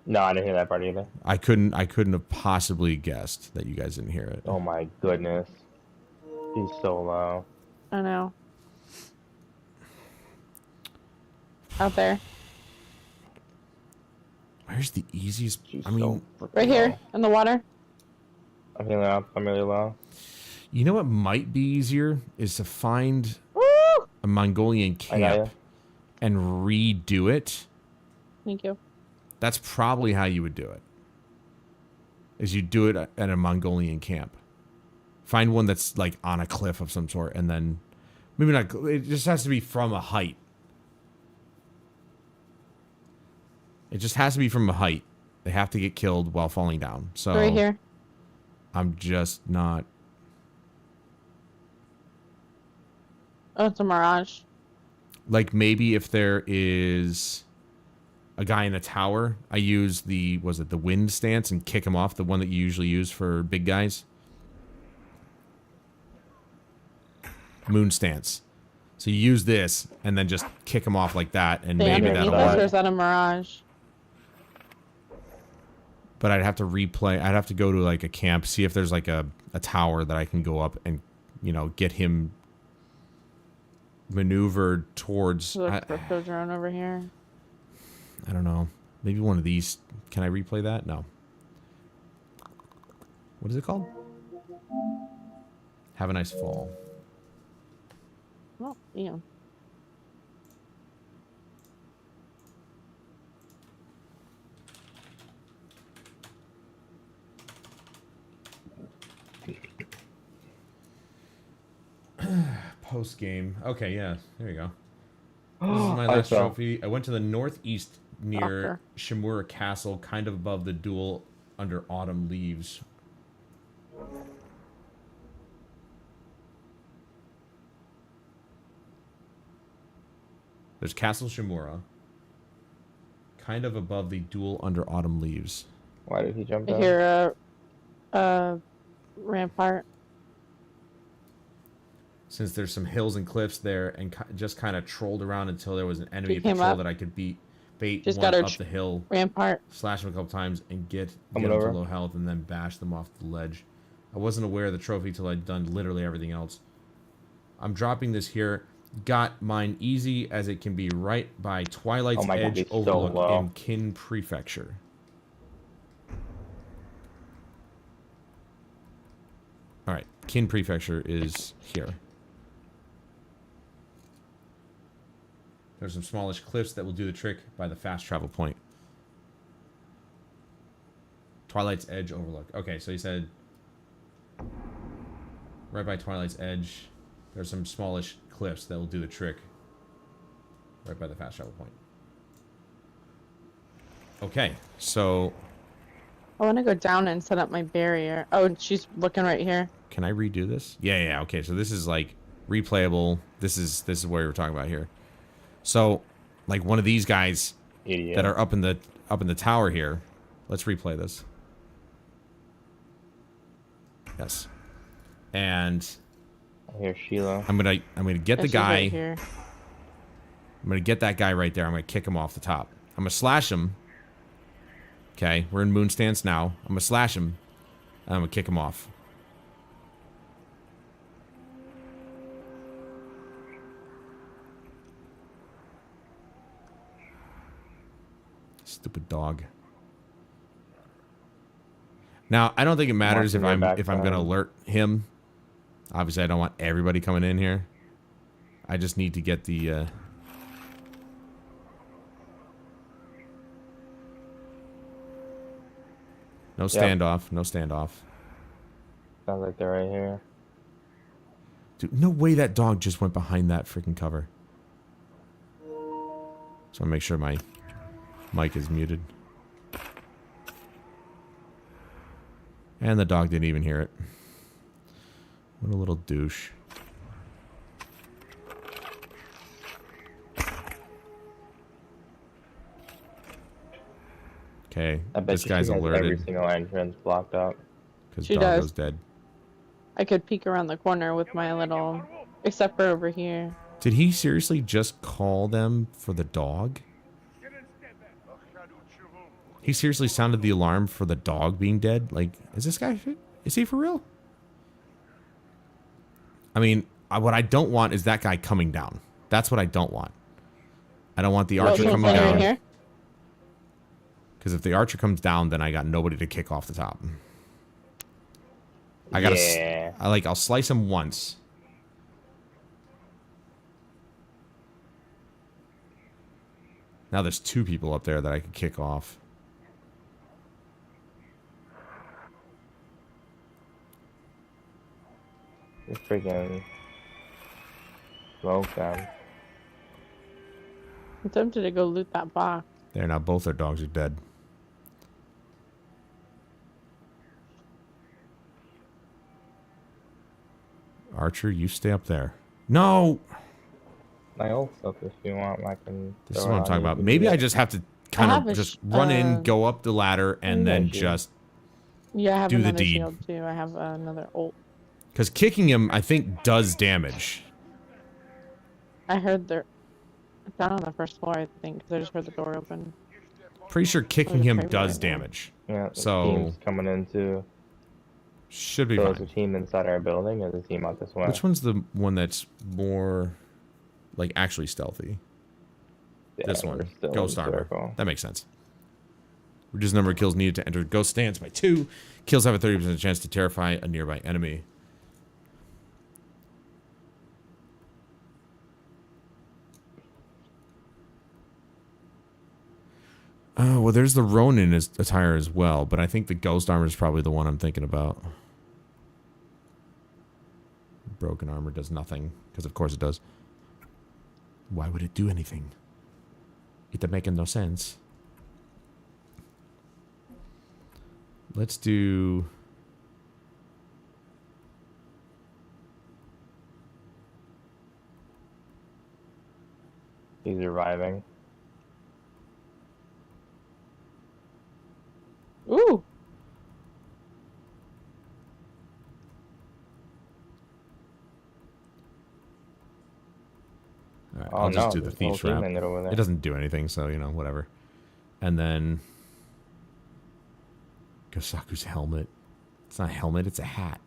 No, I didn't hear that part either. I couldn't have possibly guessed that you guys didn't hear it. Oh my goodness. He's so low. I know. Out there. Where's the easiest? She's I mean, so Right here, in the water. I'm feeling up. I'm really low. you know what might be easier is to find Woo! a Mongolian I got camp ya. and redo it. Thank you. That's probably how you would do it. is you do it at a Mongolian camp. Find one that's like on a cliff of some sort, and then maybe not. It just has to be from a height. It just has to be from a height. They have to get killed while falling down. So Right here. I'm just not. Oh, it's a mirage. Like maybe if there is a guy in a tower, I use the wind stance and kick him off, the one that you usually use for big guys. Moon stance. So you use this and then just kick him off like that, and They maybe underneath that'll us, or work. is that a mirage? But I'd have to replay. I'd have to go to like a camp, see if there's like a tower that I can go up and, get him maneuvered towards. There's a crypto drone over here. I don't know. Maybe one of these. Can I replay that? No. What is it called? Have a nice fall. Oh, yeah. Post game. Okay, yeah. There you go. This is my I last saw. trophy. I went to the northeast near Doctor. Shimura Castle, kind of above the duel under autumn leaves. There's Castle Shimura, kind of above the duel under autumn leaves. Why did he jump I down? hear a rampart. Since there's some hills and cliffs there, and just kind of trolled around until there was an enemy He at the came troll up. that I could bait Just one got up our the hill, Rampart. slash them a couple times, and get Coming them to over. low health, and then bash them off the ledge. I wasn't aware of the trophy till I'd done literally everything else. I'm dropping this here. Got mine easy as it can be, right by Twilight's Oh my God, Edge it's so Overlook low. in Kin Prefecture. Alright, Kin Prefecture is here. There's some smallish cliffs that will do the trick by the fast travel point. Twilight's Edge Overlook. Okay, so you said right by Twilight's Edge, there's some smallish cliffs that will do the trick right by the fast travel point. Okay, so I want to go down and set up my barrier. Oh, she's looking right here. can I redo this? Yeah. Okay, so this is like replayable. This is what we were talking about here. So, like one of these guys Idiot. that are up in the tower here. Let's replay this. Yes. And I hear Sheila. I'm gonna get Yeah, the she's guy. right here. I'm gonna get that guy right there. I'm gonna kick him off the top. I'm gonna slash him. Okay, we're in moon stance now. I'm gonna slash him, and I'm gonna kick him off. Stupid dog. Now, I don't think it matters if Marking their I'm gonna backside. alert him. Obviously, I don't want everybody coming in here. I just need to get the no standoff, no standoff. Sounds like they're right here. Dude, no way that dog just went behind that freaking cover. So I make sure my mic is muted. And the dog didn't even hear it. What a little douche. Okay, I bet this you guy's she has every alerted single entrance blocked up. because She doggo's does. dead. I could peek around the corner with my little, except for over here. Did he seriously just call them for the dog? He seriously sounded the alarm for the dog being dead? Like, is this guy, is he for real? I mean, what I don't want is that guy coming down. That's what I don't want. I don't want the archer She's coming laying right down. here. Because if the archer comes down, then I got nobody to kick off the top. I gotta, Yeah. I'll slice him once. Now there's two people up there that I could kick off. Just freaking smoke them. I'm tempted to go loot that box. There, now both their dogs are dead. Archer, you stay up there. No! My ult stuff, if you want, I can. This is throw what it I'm on talking you. about. Maybe I just have to kind have of a just run in, go up the ladder, and then you. just... Yeah, I have Do the another deed. shield too. I have another ult. Because kicking him, I think, does damage. I heard they're down on the first floor, I think, because I just heard the door open. Pretty sure kicking just him pray for does it now. damage. Yeah, the So- team's coming in too. Should be So is fine. a team inside our building or the team out this way? Which one's the one that's more, like, actually stealthy? Yeah, This we're one. still in Ghost the armor. circle. That makes sense. Reduce the number of kills needed to enter ghost stance by 2. Kills have a 30% chance to terrify a nearby enemy. Oh, well, there's the Ronin attire as well, but I think the ghost armor is probably the one I'm thinking about. Broken armor does nothing, because of course it does. Why would it do anything? It making no sense. Let's do... He's reviving. Ooh! All right, Oh, I'll just no, do the there's a whole thief's team route. ended over there. It doesn't do anything, so, you know, whatever. And then... Gosaku's helmet. It's not a helmet, it's a hat.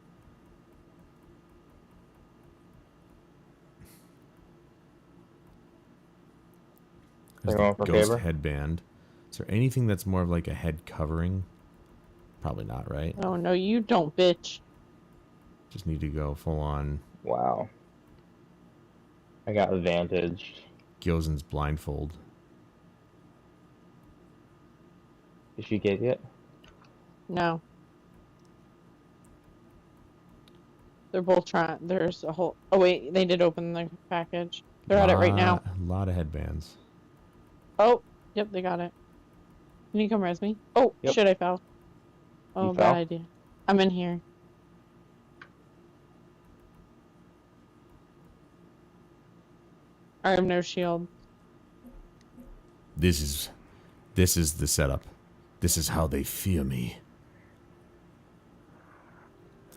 There's They're the going for ghost favor? headband. Is there anything that's more of like a head covering? Probably not, right? Oh no, you don't, bitch. Just need to go full on Wow. I got advantaged. Gyozen's blindfold. Did she get it? No. They're both trying. There's a whole. Oh wait, they did open the package. They're at it right now. A lot of headbands. Oh, yep, they got it. Can you come res me? Oh, Yep. shit, I fell. Oh, You bad fell? idea. I'm in here. I have no shield. This is the setup. This is how they fear me.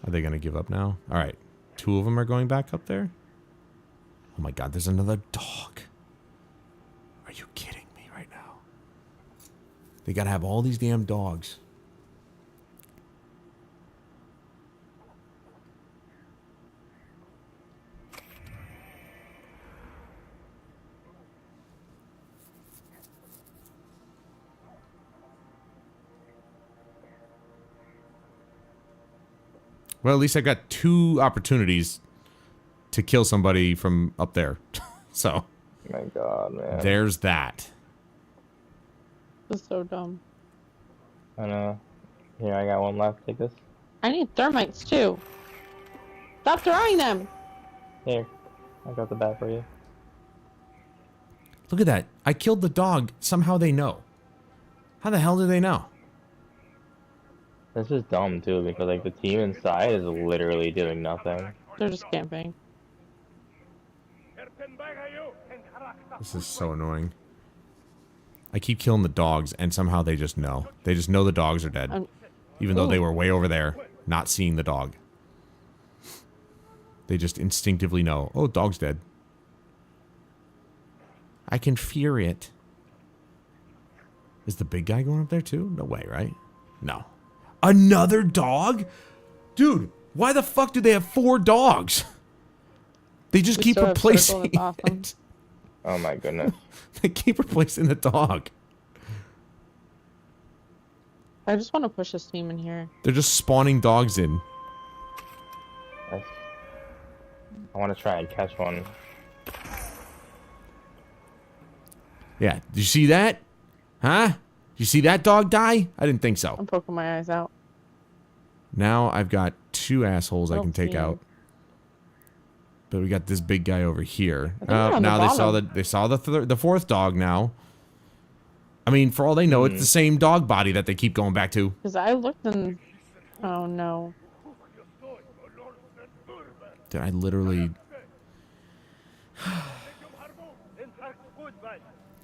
Are they gonna give up now? All right, 2 of them are going back up there. Oh my God, there's another dog. Are you kidding me right now? They gotta have all these damn dogs. Well, at least I got 2 opportunities to kill somebody from up there. So, My God, man. there's that. This is so dumb. I know. Here, I got one left. Take this. I need thermites too. Stop throwing them! Here. I got the bat for you. Look at that. I killed the dog. Somehow they know. How the hell do they know? This is dumb, too, because, like, the team inside is literally doing nothing. They're just camping. This is so annoying. I keep killing the dogs, and somehow they just know. They just know the dogs are dead. Even though they were way over there, not seeing the dog. They just instinctively know, oh, dog's dead. I can fear it. Is the big guy going up there too? No way, right? No. Another dog? Dude, why the fuck do they have 4 dogs? They just We keep still have circle, replacing that's awesome. it. Oh, my goodness. They keep replacing the dog. I just want to push this team in here. They're just spawning dogs in. I want to try and catch one. Yeah, did you see that? Huh? Did you see that dog die? I didn't think so. I'm poking my eyes out. Now I've got 2 assholes I Oh, can take yeah. out. But we got this big guy over here. I think they're on the Now bottom. they saw the fourth dog now. I mean, for all they know, it's the same dog body that they keep going back to. Because I looked and... Oh, no. Did I literally...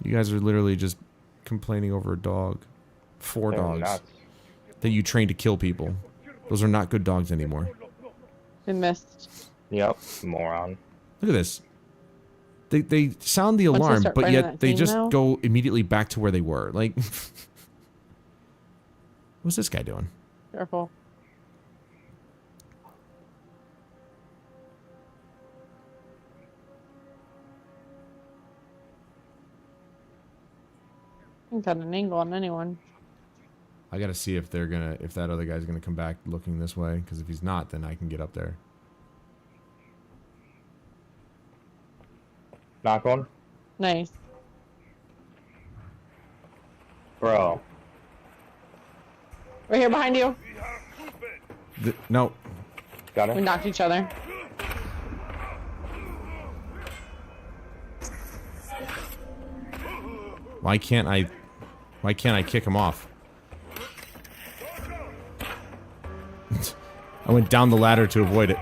You guys are literally just complaining over a dog. 4 dogs nuts. that you train to kill people. Those are not good dogs anymore. We missed. Yep, moron. Look at this. They sound the Once they alarm, start but fighting yet that they team, just though? go immediately back to where they were. Like, what's this guy doing? Careful. Ain't got an angle on anyone. I gotta see if if that other guy's gonna come back looking this way. Because if he's not, then I can get up there. Knock one. Nice. Bro. We're here behind you. No. Got We it? knocked each other. Why can't I kick him off? I went down the ladder to avoid it.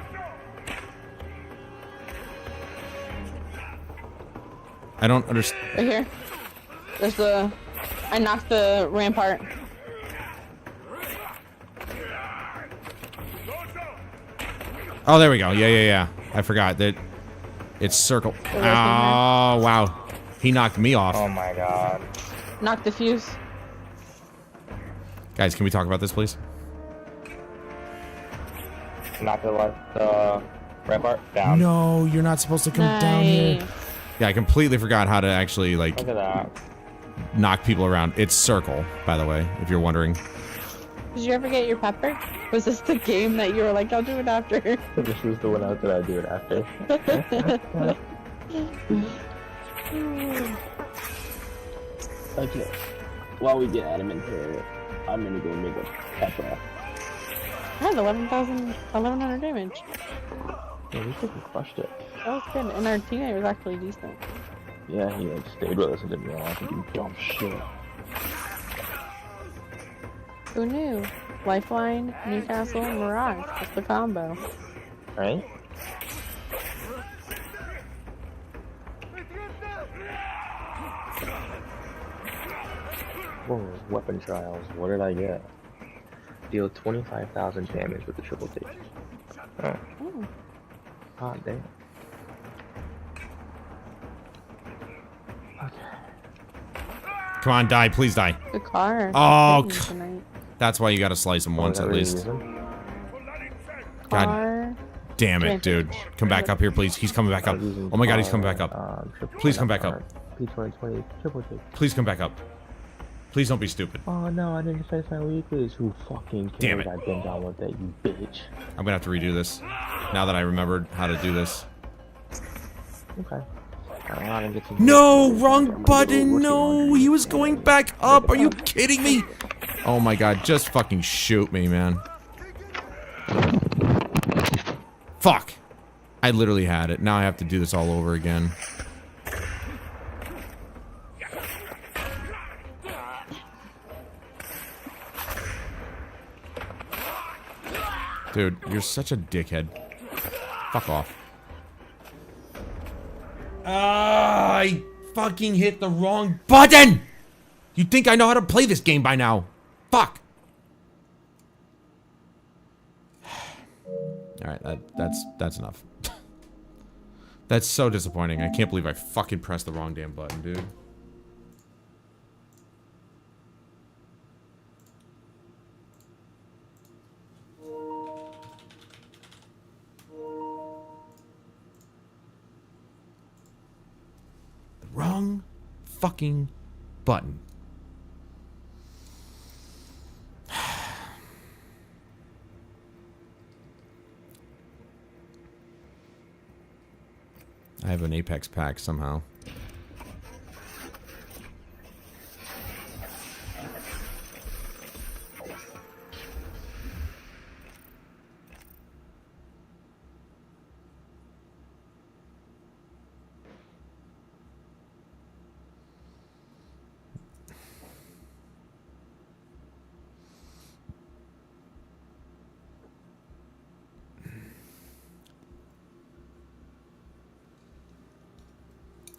I don't understand. Right here. There's the... I knocked the rampart. Oh, there we go. Yeah. I forgot that it's circle. Oh, right behind wow. He knocked me off. Oh my god. Knocked the fuse. Guys, can we talk about this, please? Not to let the rampart down. No, you're not supposed to come down here. Nice. Yeah, I completely forgot how to actually, like, Look at that. knock people around. It's circle, by the way, if you're wondering. Did you ever get your pepper? Was this the game that you were like, I'll do it after? This was the one out that I do it after. Okay. While we get Adam in here, I'm gonna go make a pepper. I had 1100 damage. Yeah, we freaking crushed it. That was good. And our teammate was actually decent. Yeah, he like stayed with us and didn't realize he did dumb shit. Who knew? Lifeline, Newcastle, and Mirage. That's the combo. Right? Whoa, weapon trials. What did I get? Deal 25,000 damage with the triple take. Oh. Ooh. Hot damn. Come on, die. Please die. Good car. Oh, Good tonight. That's why you gotta slice him once at least. God Car. damn it, dude. Come back up here, please. He's coming back up. Oh my god, he's coming back up. Please come back up. P2020 triple take. Please come back up. Please don't be stupid. Oh no, I didn't face my weakness. Who fucking cares? Damn it. I've been down with that, you bitch. I'm gonna have to redo this. Now that I remembered how to do this. Okay. No, wrong button. No, he was going back up. Are you kidding me? Oh my god, just fucking shoot me, man. Fuck. I literally had it. Now I have to do this all over again. Dude, you're such a dickhead. Fuck off. I fucking hit the wrong button! You'd think I know how to play this game by now. Fuck. Alright, that's enough. That's so disappointing. I can't believe I fucking pressed the wrong damn button, dude. Wrong fucking button. I have an Apex pack somehow.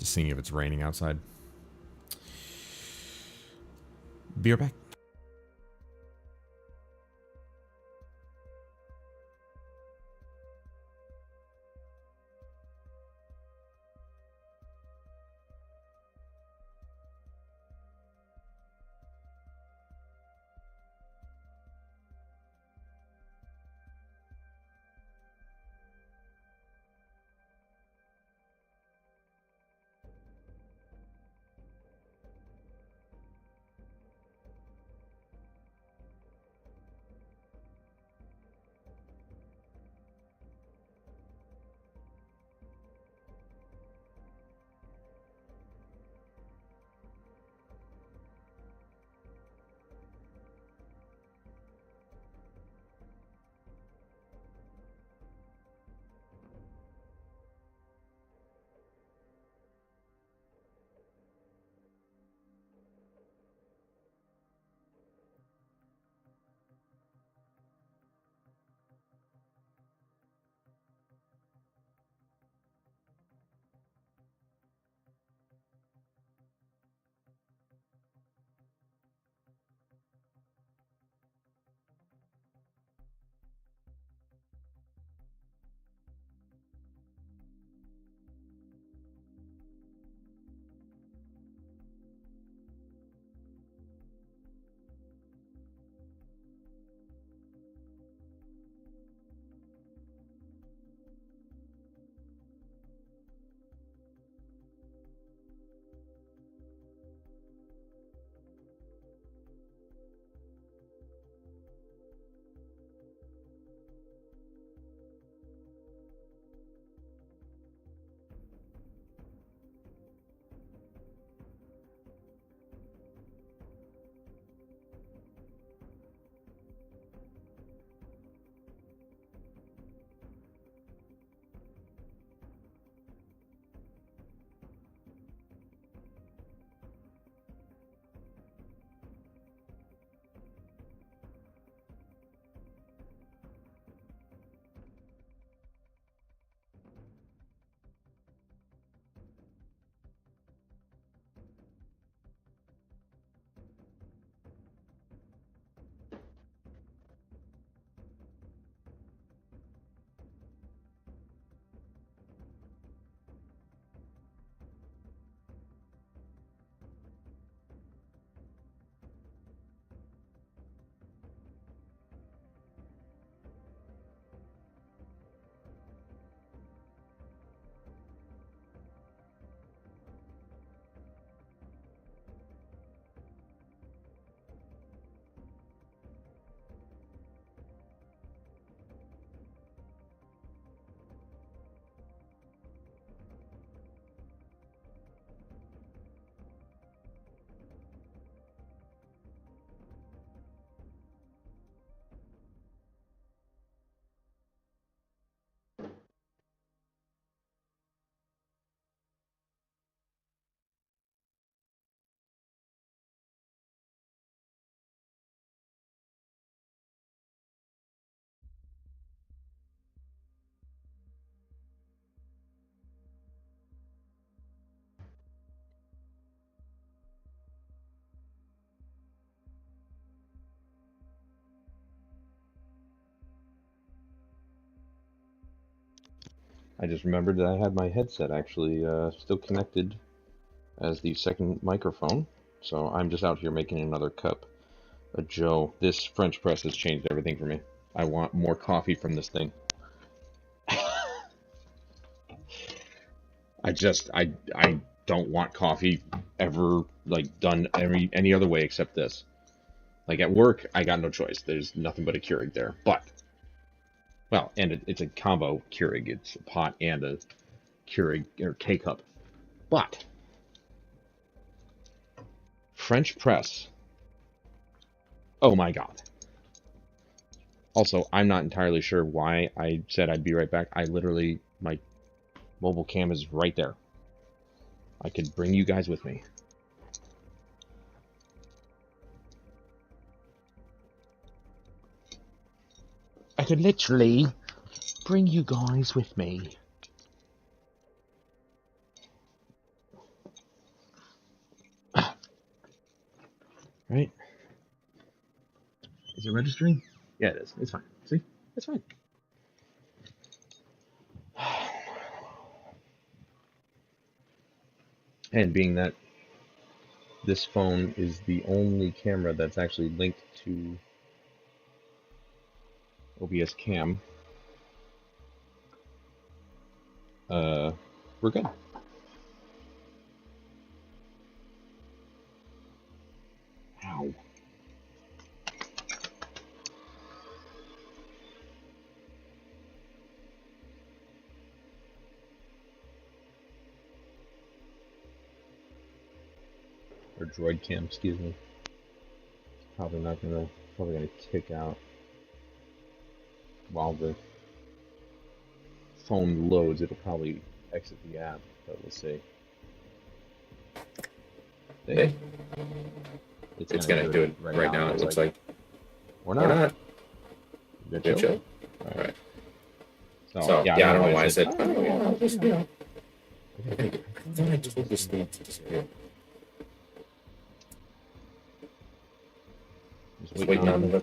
Just seeing if it's raining outside. Be right back. I just remembered that I had my headset actually still connected as the second microphone, so I'm just out here making another cup of Joe. This French press has changed everything for me. I want more coffee from this thing. I don't want coffee ever like done any other way except this. Like at work, I got no choice. There's nothing but a Keurig there. But well, and it's a combo Keurig. It's a pot and a Keurig or K-cup. But French press. Oh my God. Also, I'm not entirely sure why I said I'd be right back. I literally, my mobile cam is right there. I could bring you guys with me. I could literally bring you guys with me. Right? Is it registering? Yeah, it is. It's fine. See? It's fine. And being that this phone is the only camera that's actually linked to OBS Cam, we're good. Ow. Or droid cam, excuse me. Probably gonna kick out while the phone loads. It'll probably exit the app, but we'll see. Hey. It's gonna do it right now. It looks like. Or not. Good Good show. show. Alright. So Yeah, I don't know why I said. Oh, yeah, just, you know. I thought I told this thing to disappear. Just waiting on the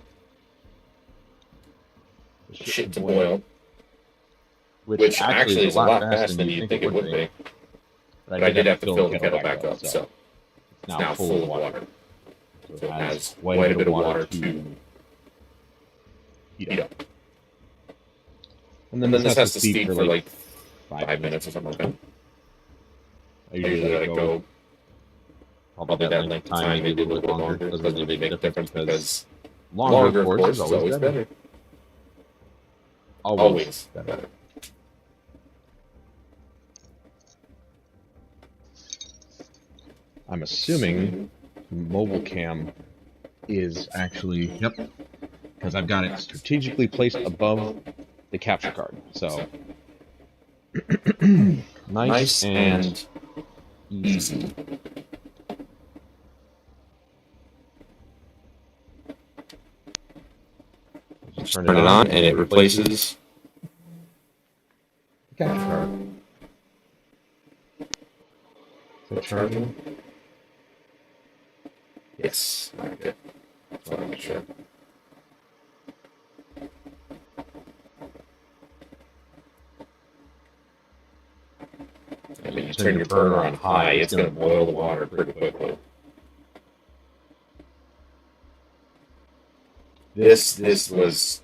shit to boil. Which actually is a lot faster than you'd think it would be. But I did have to fill the kettle back up, so it's now full of water. So it has quite a bit of water to heat up. And then this has to steep for like 5 minutes or something like that. I usually let it go Probably that length of time, maybe a little bit longer. Doesn't really make a difference because longer, of course, is always better. Always better. I'm assuming mobile cam is actually, yep, because I've got it strategically placed above the capture card. So nice and easy. Just turn it on and it replaces the capture card. Is it charging? Yes. Okay. That's what I'm sure. I mean, you turn your burner on high, it's going to boil the water pretty quickly. This was.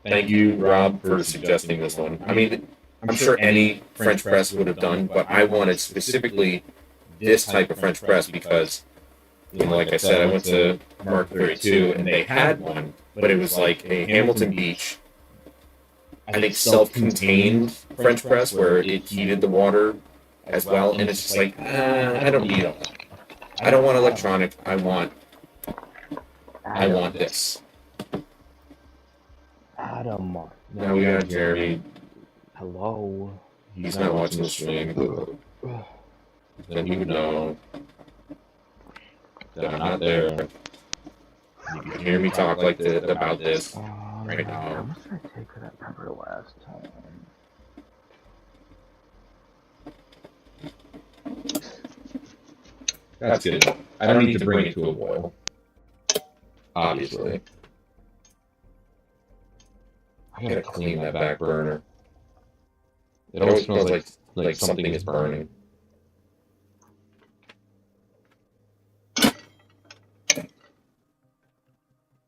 Thank you, Rob, for suggesting this one. I mean, I'm sure any French press would have done, but I wanted specifically this type of French press because, you know, like I said, I went to Mark 32 and they had one, but it was like a Hamilton Beach, I think self-contained French press where it heated the water as well, and it's just like, I don't need all that. I don't want electronic. I want this. Adam. Now we got Jeremy. Hello. He's not watching the stream. Then he would know that I'm not there. You can hear me talk like this about this right now. How much did I take for that pepper last time? That's good. I don't need to bring it to a boil. Obviously. I gotta clean that back burner. It always smells like something is burning.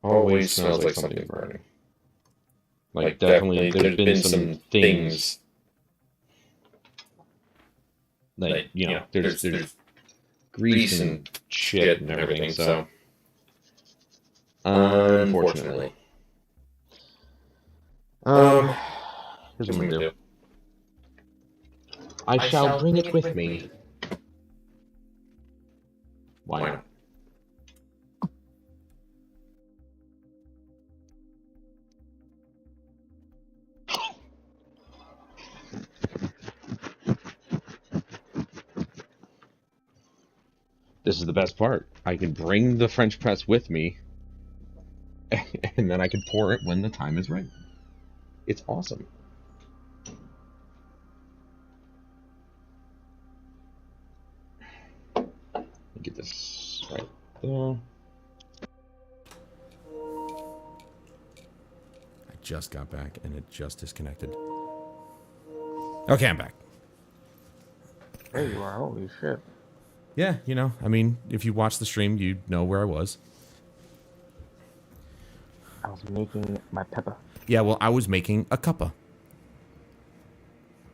Always smells like something is burning. Like definitely, there's been some things. Like, you know, there's grease and shit and everything, so. Unfortunately. Here's what I'm gonna do. I shall bring it with me. Why not? This is the best part. I can bring the French press with me, and then I can pour it when the time is right. It's awesome. Let me get this right there. just got back and it just disconnected. Okay, I'm back. There you are. Holy shit. Yeah, you know, I mean, if you watch the stream, you know where I was. I was making my pepper. Yeah, well, I was making a cuppa.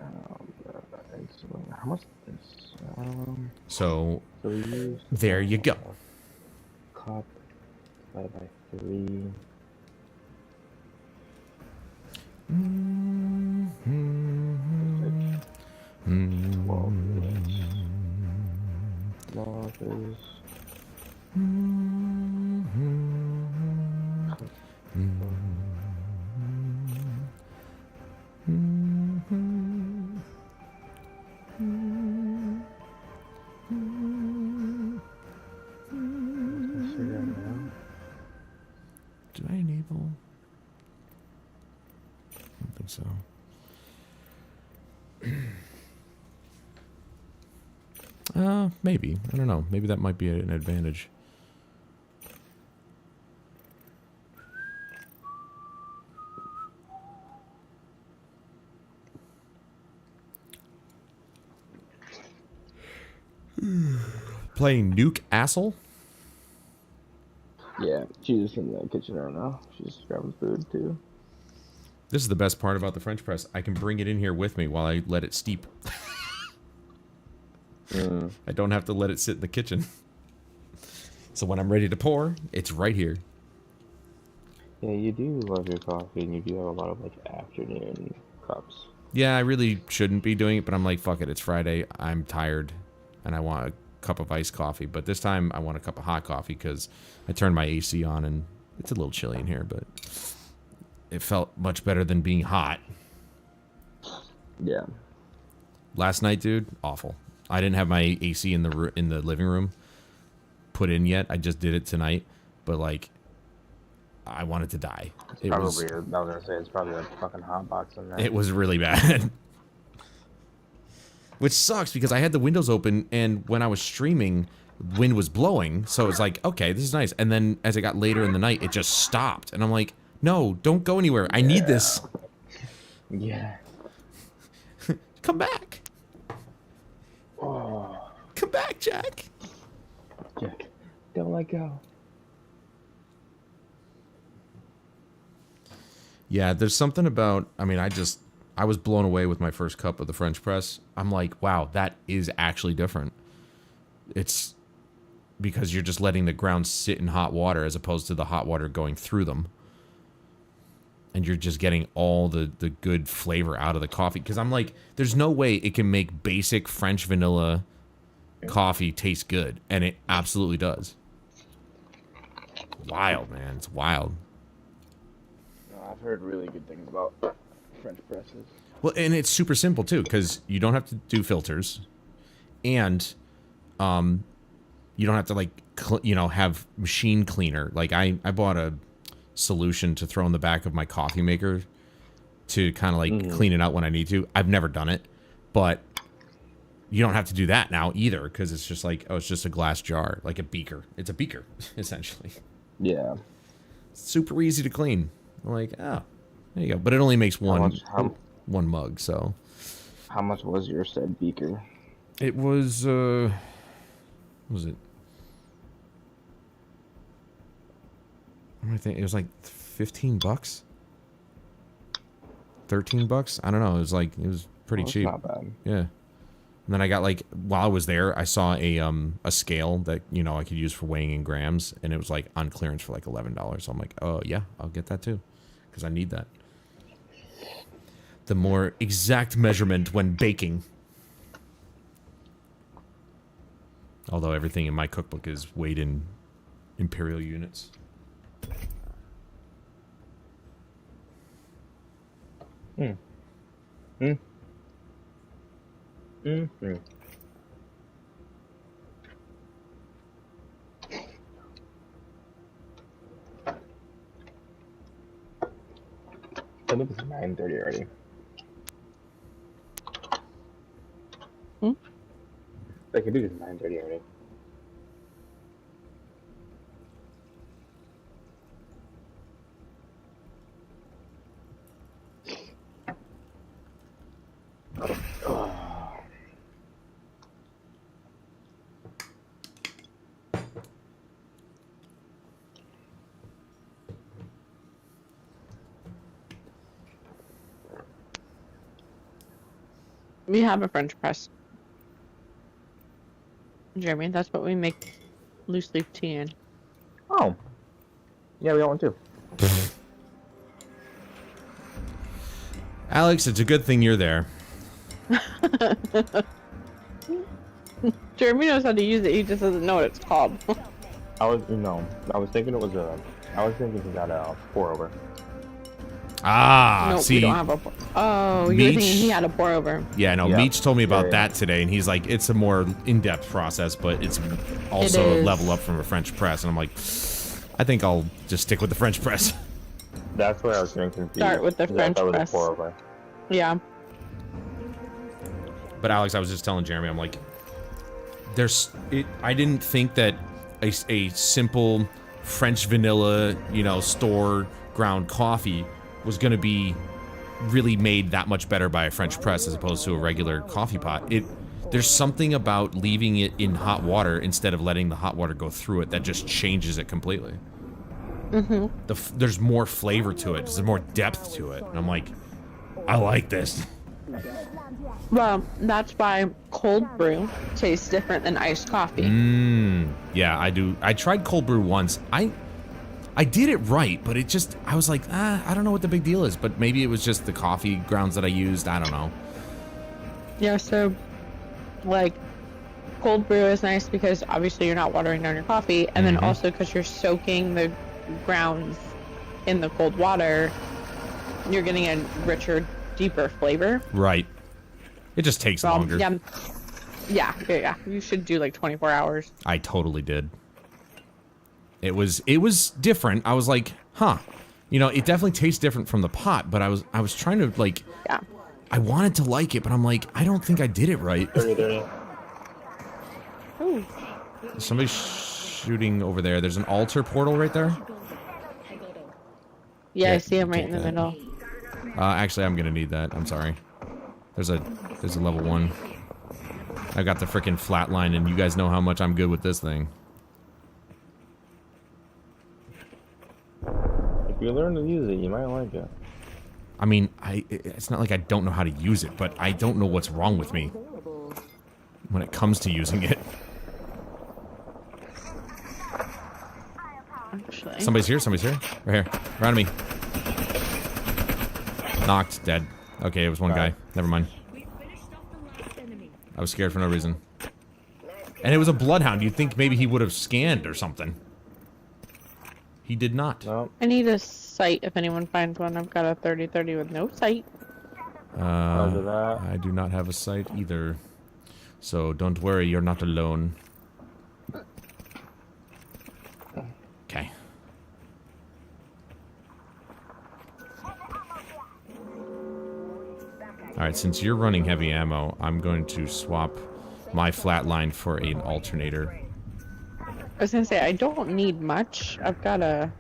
How much is this? So, So we use there you go. cup divided by 3. Mm-hmm. 12 minutes. Love is Did I enable? I don't think so. Maybe. I don't know. Maybe that might be an advantage. Playing Nuke Asshole? Yeah, she's in the kitchen right now. She's grabbing food too. This is the best part about the French press. I can bring it in here with me while I let it steep. I don't have to let it sit in the kitchen. So when I'm ready to pour, it's right here. Yeah, you do love your coffee, and you do have a lot of like afternoon cups. Yeah, I really shouldn't be doing it, but I'm like, fuck it, it's Friday. I'm tired, and I want a cup of iced coffee. But this time, I want a cup of hot coffee because I turned my AC on, and it's a little chilly in here, but it felt much better than being hot. Yeah. Last night, dude, awful. I didn't have my AC in the living room put in yet. I just did it tonight, but like, I wanted to die. I was gonna say it's probably a fucking hot box in there. It was really bad. Which sucks because I had the windows open, and when I was streaming, wind was blowing, so it's like, okay, this is nice. And then as it got later in the night, it just stopped, and I'm like, no, don't go anywhere. I need this. Yeah. Come back. Oh. Come back, Jack. Jack, don't let go. Yeah, there's something about, I mean, I was blown away with my first cup of the French press. I'm like, wow, that is actually different. It's because you're just letting the grounds sit in hot water as opposed to the hot water going through them. And you're just getting all the good flavor out of the coffee. Because I'm like, there's no way it can make basic French vanilla coffee taste good. And it absolutely does. Wild, man. It's wild. I've heard really good things about French presses. Well, and it's super simple, too. Because you don't have to do filters. And you don't have to, like, have machine cleaner. Like, I bought a solution to throw in the back of my coffee maker to kind of like clean it out when I need to. I've never done it, but you don't have to do that now either because it's just like, oh, it's just a glass jar, like a beaker. It's a beaker, essentially. Yeah. Super easy to clean. I'm like, oh, there you go. But it only makes one mug, so. How much was your said beaker? It was, what was it? I think it was like $15, $13. I don't know. It was pretty cheap. Not bad. Yeah. And then I got like, while I was there, I saw a scale that I could use for weighing in grams, and it was like on clearance for like $11. So I'm like, oh yeah, I'll get that too, because I need that. The more exact measurement when baking. Although everything in my cookbook is weighed in imperial units. I think it's 9:30 already. I can do it at 9:30 already. We have a French press. Jeremy, that's what we make loose leaf tea in. Oh. Yeah, we got one too. Alex, it's a good thing you're there. Jeremy knows how to use it, he just doesn't know what it's called. I was thinking it was I was thinking he got a pour over. Ah, No, see. we don't have a Oh, you were Meech- thinking he had a pour over. Yeah, no, Yeah. Meech told me about Yeah. that today, and he's like, it's a more in-depth process, but it's also a is. level up from a French press. And I'm like, I think I'll just stick with the French press. That's where I was getting confused. Start with the 'cause I French thought it was a press. pour over. Yeah. But Alex, I was just telling Jeremy, I'm like, I didn't think that a simple French vanilla, store ground coffee was going to be really made that much better by a French press as opposed to a regular coffee pot. There's something about leaving it in hot water instead of letting the hot water go through it that just changes it completely. Mm-hmm. There's more flavor to it. There's more depth to it. And I'm like, I like this. Well, that's why cold brew tastes different than iced coffee. Yeah, I do. I tried cold brew once. I did it right, but I was like, I don't know what the big deal is, but maybe it was just the coffee grounds that I used. I don't know. Yeah, so, like, cold brew is nice because obviously you're not watering down your coffee, and then also because you're soaking the grounds in the cold water, you're getting a richer, deeper flavor. Right. It just takes longer. Yeah. You should do like 24 hours. I totally did. It was different. I was like, huh. It definitely tastes different from the pot, but I was trying to like I wanted to like it, but I'm like, I don't think I did it right. Ooh. Somebody's shooting over there. There's an altar portal right there. Yeah, Yeah, I see him right take in the that. middle. Actually, I'm gonna need that. I'm sorry. There's a level 1. I got the frickin' flatline, and you guys know how much I'm good with this thing. If you learn to use it, you might like it. I mean, it's not like I don't know how to use it, but I don't know what's wrong with me when it comes to using it. Actually. Somebody's here. Right here. Around me. Knocked. Dead. Okay, it was one guy. Never mind. I was scared for no reason. And it was a bloodhound. You'd think maybe he would have scanned or something. He did not. No. I need a sight if anyone finds one. I've got a 30-30 with no sight. Roger that. I do not have a sight either. So don't worry, you're not alone. Okay. Alright, since you're running heavy ammo, I'm going to swap my flatline for an alternator. I was gonna say, I don't need much. I've got a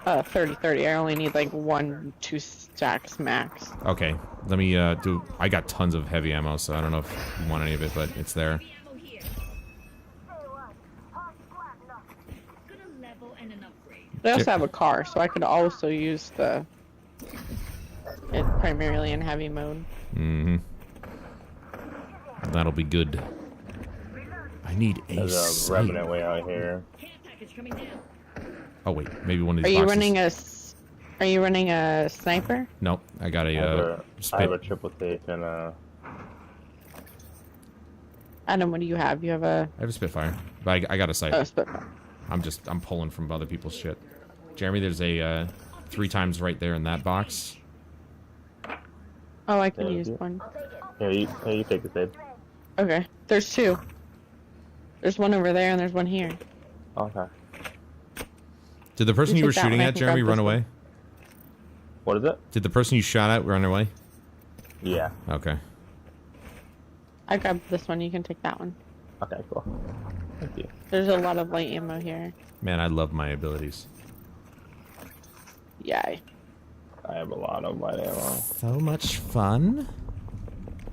30-30. I only need like 1-2 stacks max. Okay, let me do... I got tons of heavy ammo, so I don't know if you want any of it, but it's there. I also have a car, so I could also use it primarily in heavy mode. Mm-hmm. That'll be good. I need a There's a sight. Revenant way out here. Oh wait, maybe one of Are these you boxes. running a sniper? Nope, I got I a have a spit. triple safe and Adam, what do you have? You have a I have a Spitfire, but I got a sight. Spitfire. I'm pulling from other people's shit. Jeremy, there's a 3 times right there in that box. Oh, I can Yeah, use yeah. one. here you take the safe. Okay, there's 2. There's one over there and there's one here. Okay. Did the person You you were take that one, shooting I at, can Jeremy, grab run this one. away? What is it? Did the person you shot at run away? Yeah. Okay. I grabbed this one. You can take that one. Okay, cool. Thank you. There's a lot of light ammo here. Man, I love my abilities. Yeah, I have a lot of light ammo. So much fun.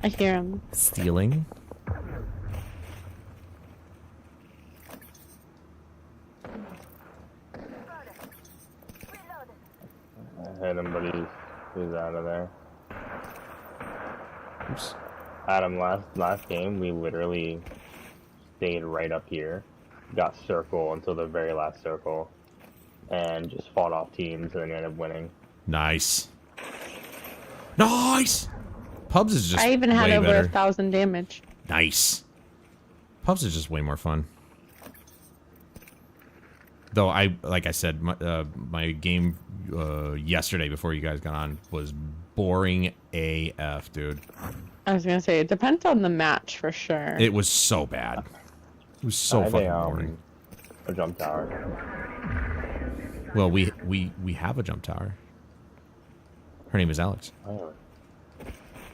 I hear him. Stealing. I hit him, but he's out of there. games. Adam, last game we literally stayed right up here, got circle until the very last circle, and just fought off teams and then ended up winning. Nice. Nice. Pubs is just I even had way over better. 1,000 damage. Nice. Pubs is just way more fun. Though like I said, my game yesterday before you guys got on was boring AF, dude. I was gonna say it depends on the match for sure. It was so bad. It was so fucking boring. A jump tower. Well, we have a jump tower. Her name is Alex. Oh.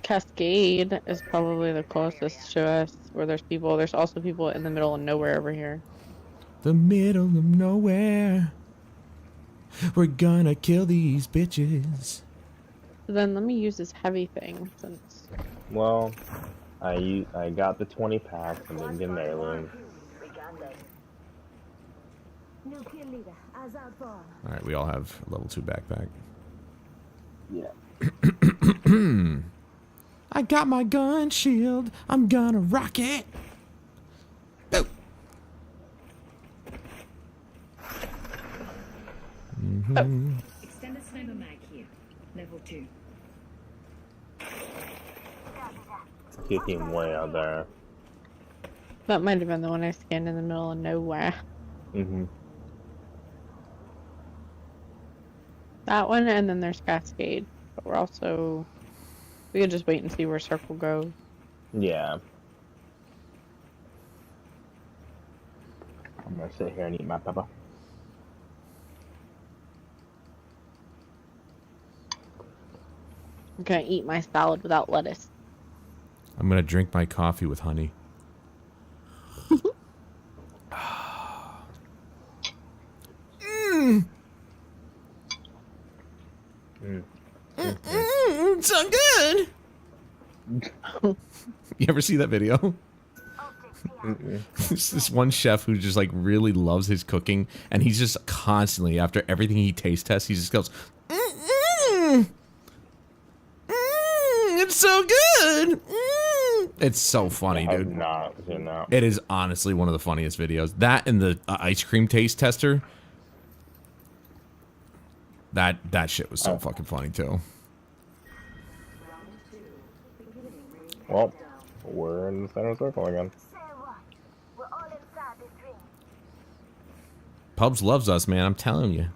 Cascade is probably the closest to us where there's people. There's also people in the middle of nowhere over here. The middle of nowhere. We're gonna kill these bitches. Then let me use this heavy thing since. Well, I got the 20 packs and didn't get an heirloom. Alright, we all have a level 2 backpack. Yeah. I got my gun shield. I'm gonna rock it. Go. Extended sniper mag here. Level 2. See a team way out there. That might have been the one I scanned in the middle of nowhere. Mm-hmm. That one, and then there's Cascade. But we're also... We could just wait and see where Circle goes. Yeah. I'm gonna sit here and eat my pepper. I'm gonna eat my salad without lettuce. I'm gonna drink my coffee with honey. So good. You ever see that video? There's this one chef who just like really loves his cooking, and he's just constantly, after everything he taste tests, he just goes, it's so good. It's so funny, I've dude. not seen that. It is honestly one of the funniest videos. That and the ice cream taste tester. That shit was so fucking funny too. Well, we're in the center circle again. Pubs loves us, man. I'm telling you.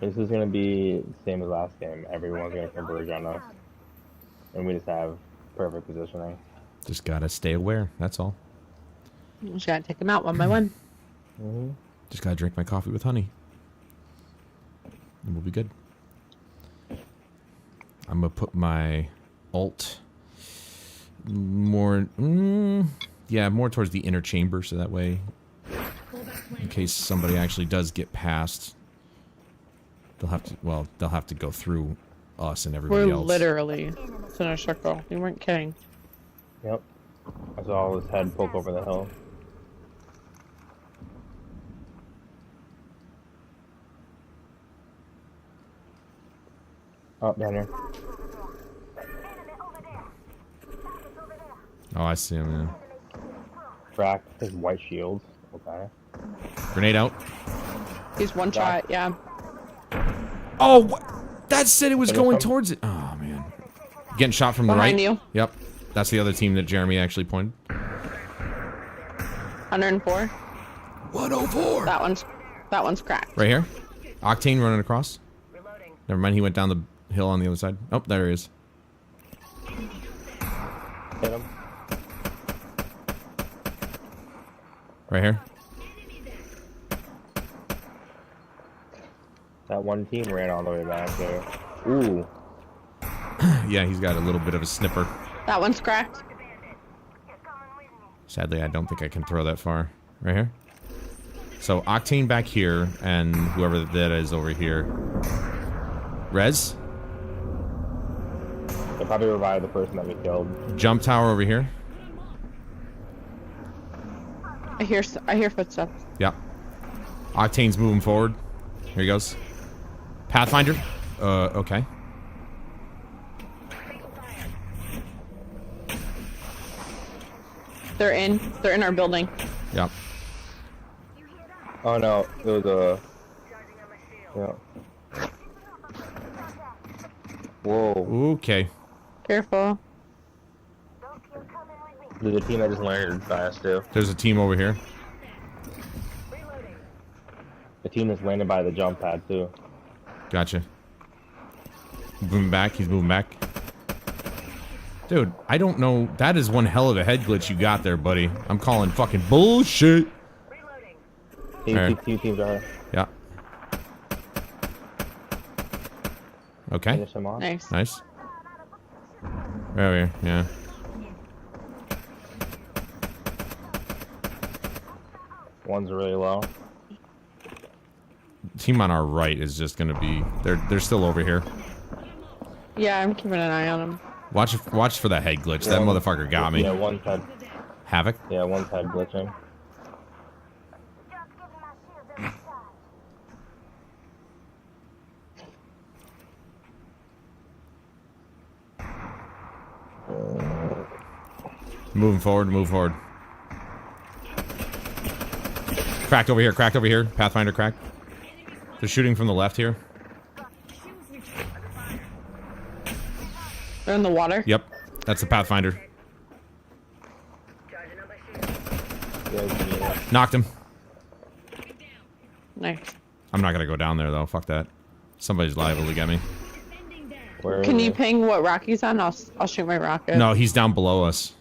This is gonna be the same as last game. Everyone's gonna converge on us, and we just have perfect positioning. Just gotta stay aware. That's all. Just gotta take them out one by one. Mm-hmm. Just gotta drink my coffee with honey, and we'll be good. I'm gonna put my ult more, yeah, more towards the inner chamber, so that way, in case somebody actually does get past, they'll have to go through us and everybody else. We're literally center circle. You weren't kidding. Yep. I saw his head poke over the hill. Oh, down here. Oh, I see him. Yeah. Crack his white shield. Okay. Grenade out. He's one shot, yeah. Oh, that said it was Finish going him. towards it. Oh man, getting shot from the Behind right. you. Yep, that's the other team that Jeremy actually pointed. 104. 104. That one's cracked. Right here. Octane running across. Never mind, he went down the hill on the other side. Oh, there he is. Hit him. Right here. That one team ran all the way back there. Ooh. Yeah, he's got a little bit of a snipper. That one's cracked. Sadly, I don't think I can throw that far. Right here. So Octane back here, and whoever that is over here. Rez. They probably revived the person that we killed. Jump tower over here. I hear footsteps. Yep. Octane's moving forward. Here he goes. Pathfinder. Okay. They're in our building. Yep. Oh no, it was a. Yeah. Whoa. Okay. Careful. There's a team that just landed fast too. There's a team over here. The team that's landed by the jump pad too. Gotcha. Moving back. He's moving back. Dude, I don't know. That is one hell of a head glitch you got there, buddy. I'm calling fucking bullshit. Two teams are. Yeah. Okay. Finish them off. Nice. Nice. Right over here. Yeah. One's really low. Team on our right is just gonna be. They're still over here. Yeah, I'm keeping an eye on them. Watch for that head glitch. That motherfucker got me. Yeah, one's head. Havoc. Yeah, one's head glitching. Moving forward. Move forward. Cracked over here. Cracked over here. Pathfinder cracked. They're shooting from the left here. They're in the water. Yep. That's the Pathfinder. Knocked him. Nice. I'm not gonna go down there though. Fuck that. Somebody's liable to get me. Can you ping what Rocky's on? I'll shoot my rocket. No, he's down below us.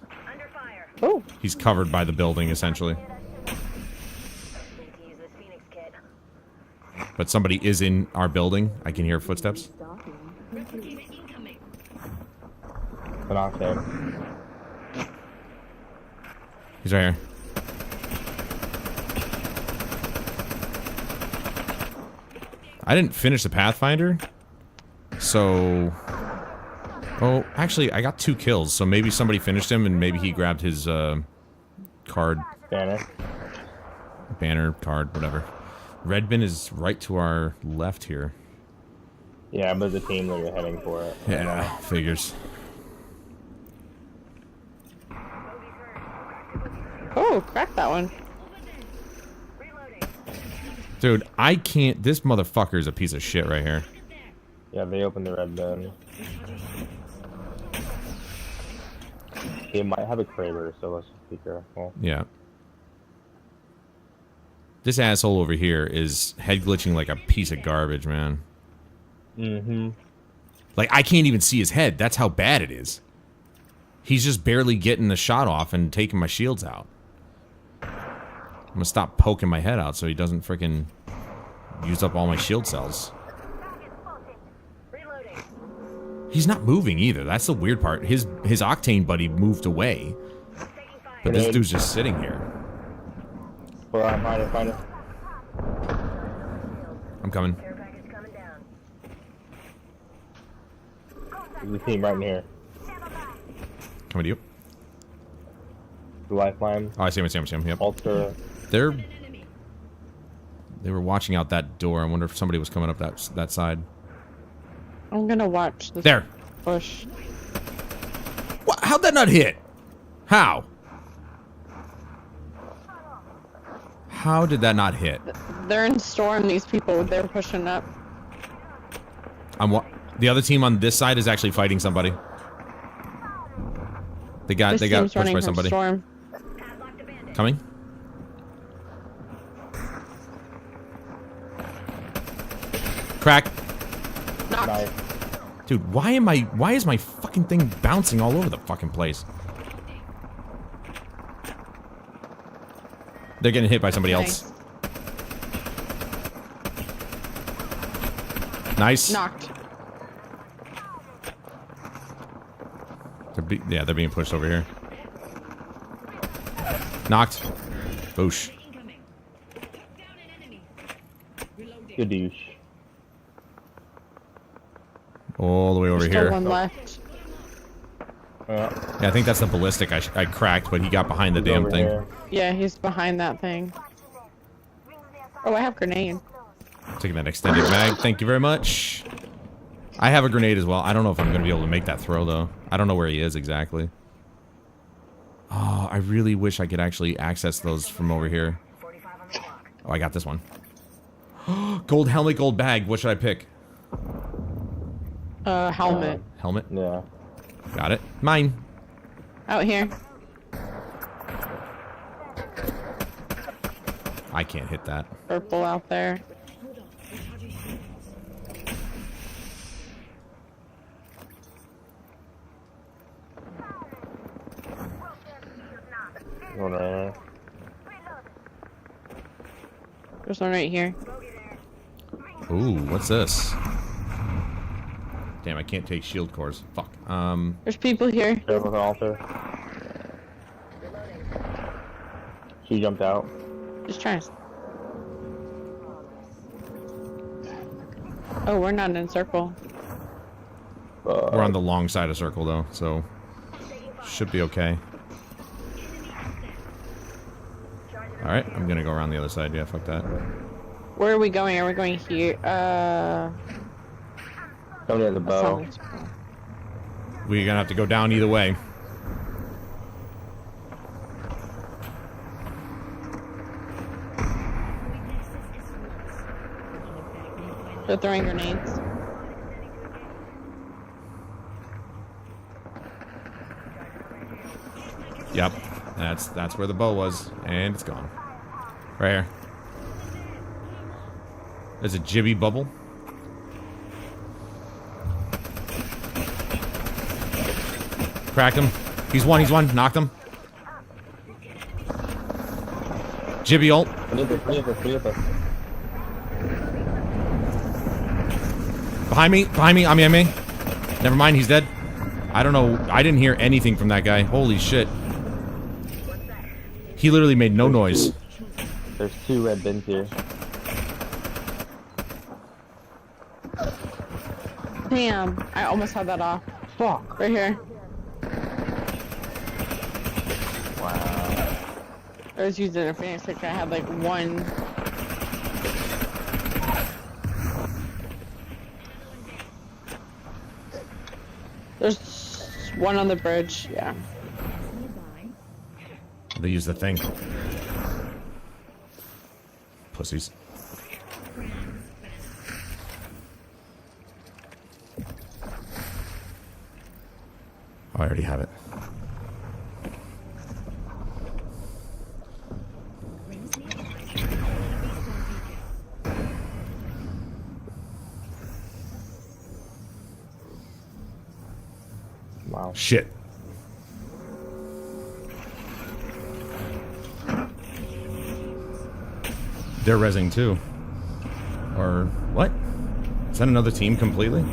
Oh. He's covered by the building essentially. But somebody is in our building. I can hear footsteps. He's right here. I didn't finish the Pathfinder. So... Oh, actually, I got 2 kills. So maybe somebody finished him and maybe he grabbed his card. Banner, card, whatever. Red bin is right to our left here. Yeah, but the team that you're heading for it. Yeah, figures. Oh, crack that one. Dude, I can't... This motherfucker is a piece of shit right here. Yeah, they opened the red bin. He might have a crater, so let's just be careful. Yeah. This asshole over here is head glitching like a piece of garbage, man. Mm-hmm. Like, I can't even see his head. That's how bad it is. He's just barely getting the shot off and taking my shields out. I'm gonna stop poking my head out so he doesn't freaking use up all my shield cells. He's not moving either. That's the weird part. His Octane buddy moved away. But this dude's just sitting here. Find it. I'm coming. There's a team right in here. Coming to you. The lifeline. Oh, I see him. Yep. Ultra. They were watching out that door. I wonder if somebody was coming up that side. I'm gonna watch this There. push. What? How'd that not hit? How? How did that not hit? They're in storm, these people. They're pushing up. The other team on this side is actually fighting somebody. They got pushed by somebody. Storm. Coming. Crack. Knocked. Dude, why is my fucking thing bouncing all over the fucking place? They're getting hit by somebody else. Nice. Knocked. They're being pushed over here. Knocked. Boosh. Good douche. All the way over There's here. still one left. Yeah, I think that's the ballistic I cracked, but he got behind the damn thing. Here. Yeah, he's behind that thing. Oh, I have grenade. Taking that extended mag. Thank you very much. I have a grenade as well. I don't know if I'm going to be able to make that throw, though. I don't know where he is exactly. Oh, I really wish I could actually access those from over here. Oh, I got this one. Gold helmet, gold bag. What should I pick? Helmet. Helmet? Yeah. Got it. Mine. Out here. I can't hit that. Purple out there. One right there. There's one right here. Ooh, what's this? Damn, I can't take shield cores. Fuck. There's people here. Careful with the altar. She jumped out. Just trying to... Oh, we're not in circle. We're on the long side of circle though, so should be okay. All right, I'm gonna go around the other side. Yeah, fuck that. Where are we going? Are we going here? Somebody has a bow. We're gonna have to go down either way. They're throwing grenades. Yep, that's where the bow was, and it's gone. Right here. There's a jibby bubble. Cracked him. He's one. Knocked him. Jibby ult. Beneath us. Behind me. I'm me. Never mind, he's dead. I don't know. I didn't hear anything from that guy. Holy shit. He literally made no noise. There's 2 red bins here. Damn, I almost had that off. Fuck. Right here. Wow. I was using a phoenix stick. I had like one. There's one on the bridge. Yeah. They use the thing. Pussies. Oh, I already have it. Wow. Shit. They're rezzing too. Or what? Is that another team completely?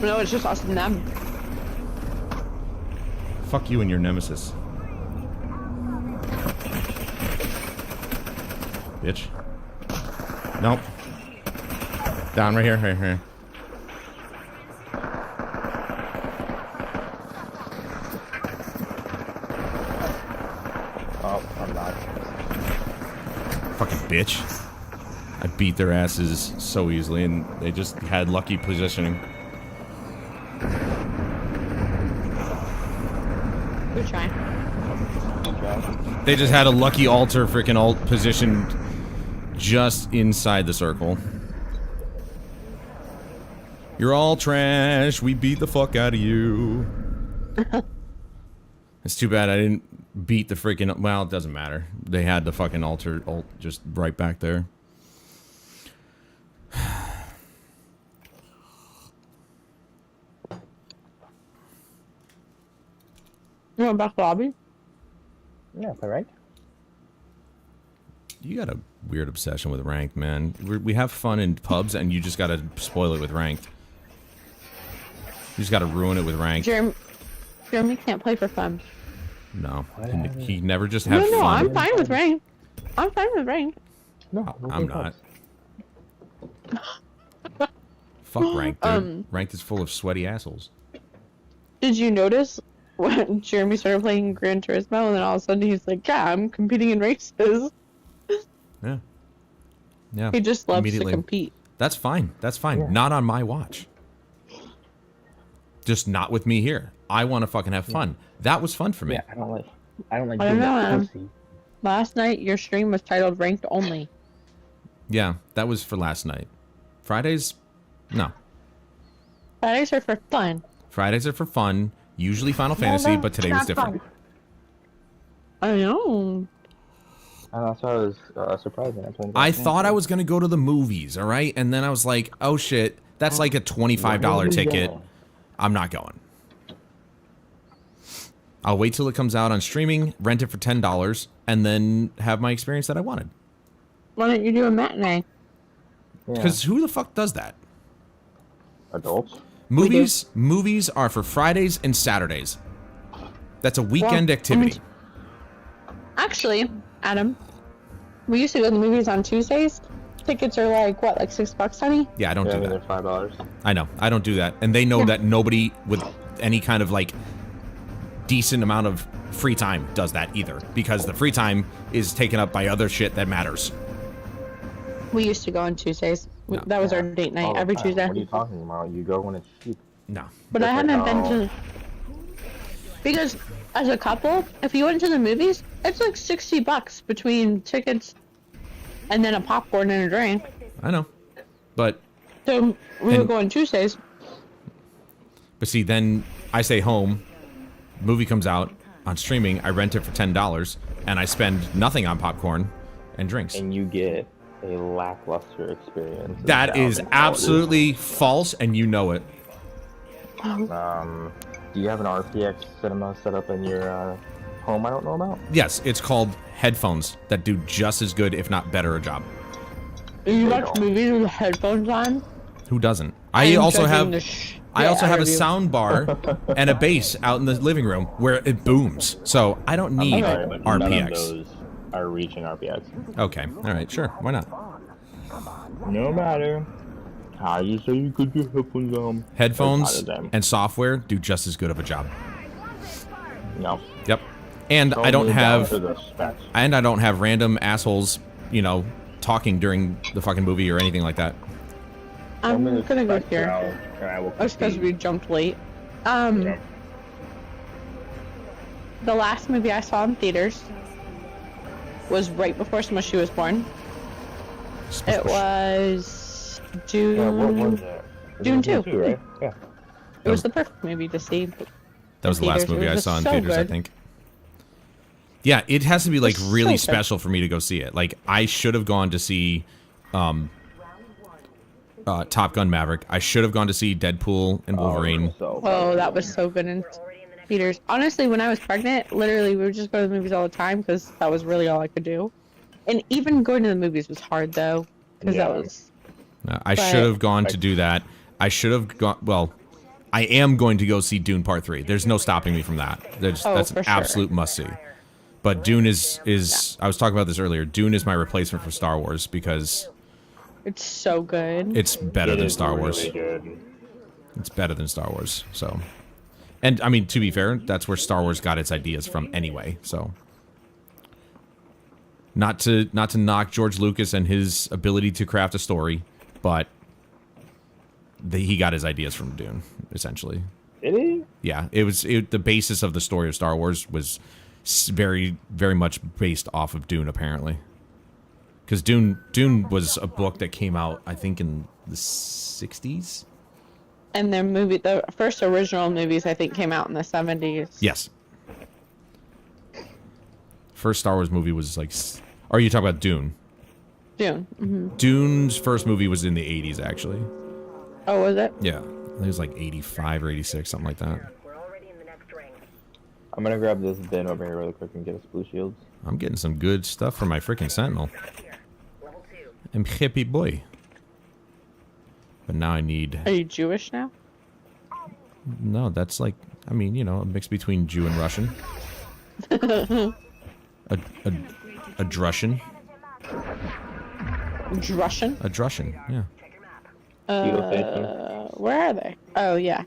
No, it's just us and them. Fuck you and your nemesis. Bitch. Nope. Down right here. Oh, I'm not. Fucking bitch. I beat their asses so easily and they just had lucky positioning. Good try. They just had a lucky altar freaking ult positioned just inside the circle. You're all trash. We beat the fuck out of you. It's too bad I didn't beat the freaking... Well, it doesn't matter. They had the fucking altar ult just right back there. You want back to lobby? Yeah, right. You got a weird obsession with ranked, man. We have fun in pubs, and you just gotta spoil it with ranked. You just gotta ruin it with ranked. Jeremy can't play for fun. No, he never just had No, fun. I'm fine with ranked. I'm fine with ranked. No, I'm not. Fuck ranked, dude. Ranked is full of sweaty assholes. Did you notice when Jeremy started playing Gran Turismo, and then all of a sudden he's like, "Yeah, I'm competing in races." Yeah. Yeah. He just loves to immediately. compete. That's fine. That's fine. Yeah. Not on my watch. Just not with me here. I want to fucking have fun. That was fun for me. Yeah, I don't like I don't being know, a Adam. pussy. Last night, your stream was titled Ranked Only. Yeah, that was for last night. Fridays, no. Fridays are for fun. Fridays are for fun. Usually Final Fantasy, but today was different. I know. And that's why I was surprised when I told him. I thought I was gonna go to the movies, all right, and then I was like, oh shit, that's like a $25 ticket. I'm not going. I'll wait till it comes out on streaming, rent it for $10, and then have my experience that I wanted. Why don't you do a matinee? Because who the fuck does that? Adults. Movies are for Fridays and Saturdays. That's a weekend activity. Actually, Adam, we used to go to the movies on Tuesdays. Tickets are like what, like $6, honey? Yeah, I don't do They're that. $5. I know, I don't do that, and they know that nobody with any kind of like decent amount of free time does that either, because the free time is taken up by other shit that matters. We used to go on Tuesdays. No. That was our date night every Tuesday. What are you talking about? You go when it's cheap. No. But I haven't been to... Because as a couple, if you went to the movies, it's like $60 between tickets and then a popcorn and a drink. I know, but... So we were going Tuesdays. But see, then I stay home, movie comes out on streaming, I rent it for $10, and I spend nothing on popcorn and drinks. And you get a lackluster experience. That is absolutely false, and you know it. Do you have an RPX cinema set up in your home I don't know about? Yes, it's called headphones that do just as good, if not better, a job. You watch movies with headphones on? Who doesn't? I also have a you. sound bar and a bass out in the living room where it booms. So I don't need Sorry, but none of RPX. those are reaching RPX. Okay, all right, sure, why not? No matter how you say you could do headphones on. Headphones and software do just as good of a job. No. Yep. And I don't move down to have the specs. random assholes, you know, talking during the fucking movie or anything like that. I'm Tell me the gonna go specs, here. and I will That's because we jumped late. The last movie I saw in theaters was right before Smushy was born. It was June. Yeah, what was it? June 2. Right? Yeah. It was the perfect movie to see. That was the last theaters. It movie I was saw in so theaters, I good. think. Yeah, it has to be like It's really so good. special for me to go see it. Like I should have gone to see Top Gun Maverick. I should have gone to see Deadpool and Wolverine. Oh, that was so good in theaters. Honestly, when I was pregnant, literally we would just go to the movies all the time because that was really all I could do. And even going to the movies was hard though, because that was. I should have gone to do that. I should have gone. Well, I am going to go see Dune Part 3. There's no stopping me from that. That's for an sure. absolute must see. But Dune is I was talking about this earlier. Dune is my replacement for Star Wars because It's so good. it's better than Star Wars. Really good. It's better than Star Wars. So, and I mean, to be fair, that's where Star Wars got its ideas from anyway. So, not to knock George Lucas and his ability to craft a story, but he got his ideas from Dune, essentially. Did he? Yeah, the basis of the story of Star Wars was very, very much based off of Dune, apparently. Because Dune was a book that came out, I think, in the 60s. And the first original movies I think came out in the 70s. Yes. First Star Wars movie was like... Or are you talking about Dune? Dune. Mm-hmm. Dune's first movie was in the 80s, actually. Oh, was it? Yeah. I think it was like 85 or 86, something like that. I'm gonna grab this bin over here really quick and get us blue shields. I'm getting some good stuff from my freaking Sentinel. I'm hippie boy. But now I need... Are you Jewish now? No, that's like... I mean, you know, a mix between Jew and Russian. a Drushan. Russian? A Drushan, yeah. Where are they? Oh, yeah.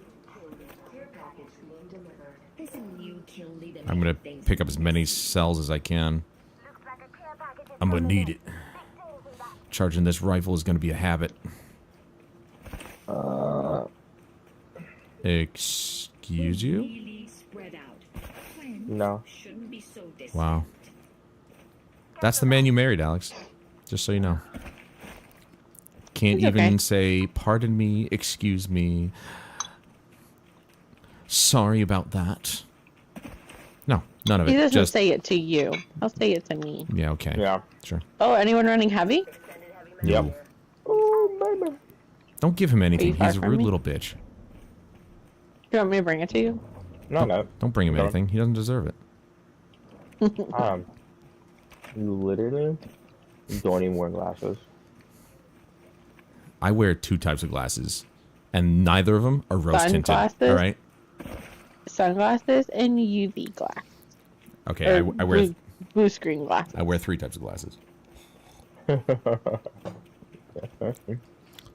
I'm gonna pick up as many cells as I can. I'm gonna need it. Charging this rifle is gonna be a habit. Excuse you? No. Shouldn't be so distant. Wow. That's the man you married, Alex. Just so you know. Can't It's even okay. say, pardon me, excuse me. Sorry about that. No, none of it. He doesn't Just, say it to you. I'll say it to me. yeah, okay. Yeah. Sure. Oh, anyone running heavy? No. Yep. Oh, baby. Don't give him anything. far He's a from rude me? little bitch. Do you want me to bring it to you? No. Don't bring him Don't. anything. He doesn't deserve it. You literally don't even wear glasses. I wear 2 types of glasses, and neither of them are rose tinted. Sunglasses? All right. Sunglasses and UV glass. Okay. I Or wear blue screen glasses. 3 types of glasses.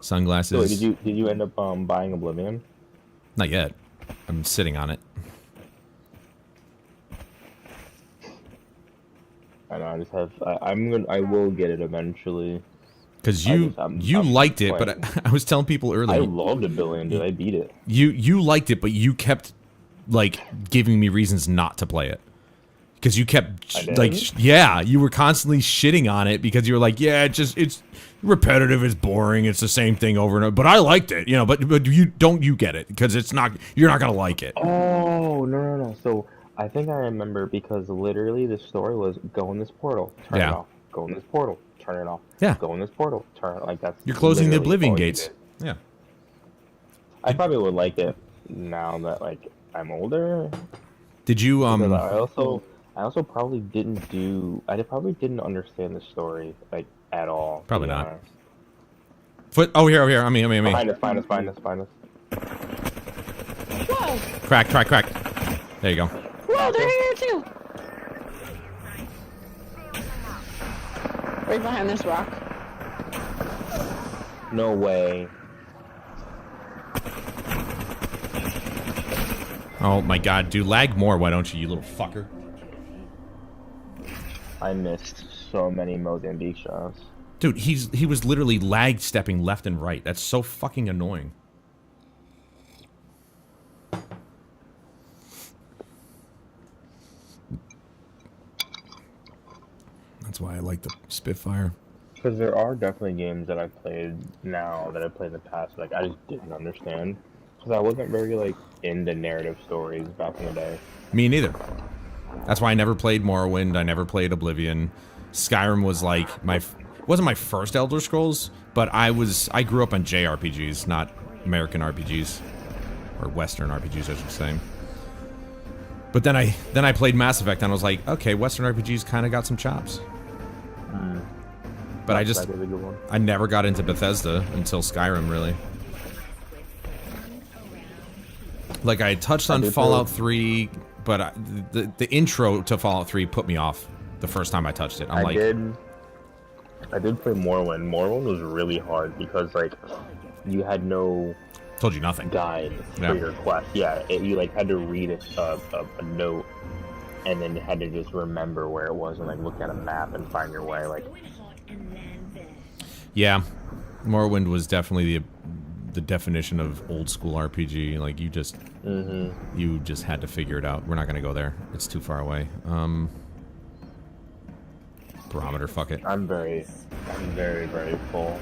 Sunglasses. So did you end up buying Oblivion? Not yet. I'm sitting on it. I know. I just have. I will get it eventually. Because I'm liked it, playing. but I was telling people I earlier. loved Oblivion, dude. I beat it. You liked it, but you kept like giving me reasons not to play it. Because you kept I did? like you were constantly shitting on it because you were like, yeah, it's repetitive, it's boring, it's the same thing over and over. But I liked it, but you get it because you're not gonna like it. Oh no. So I think I remember because literally the story was go in this portal, turn it off. Go in this portal, turn it off. Yeah. Go in this portal, turn it like that's. You're closing the literally Oblivion all you gates. did. Yeah. I probably would like it now that like I'm older. Did you Because I also probably probably didn't understand the story like at all. Probably to be not. honest. Oh, here. I mean. Find us. Whoa! Crack. There you go. Whoa, they're here too! Right behind this rock. No way. Oh my god, dude, lag more, why don't you little fucker? I missed so many Mozambique shots. Dude, he was literally lag stepping left and right. That's so fucking annoying. That's why I like the Spitfire. Because there are definitely games that I've played now that I played in the past, like I just didn't understand. Because I wasn't very like into narrative stories back in the day. Me neither. That's why I never played Morrowind. I never played Oblivion. Skyrim was like wasn't my first Elder Scrolls, but I grew up on JRPGs, not American RPGs or Western RPGs, I should say. But then I played Mass Effect and I was like, okay, Western RPGs kind of got some chops. But I never got into Bethesda until Skyrim, really. Like, I touched on Fallout 3, but the intro to Fallout 3 put me off the first time I touched it. I did play Morrowind. Morrowind was really hard because, like, you had no... Told you nothing. Guide for your quest. Yeah, you, like, had to read a note and then had to just remember where it was and, like, look at a map and find your way, like... Yeah, Morrowind was definitely the definition of old school RPG. Like, you just had to figure it out. We're not gonna go there. It's too far away. Barometer, fuck it. I'm very, very full.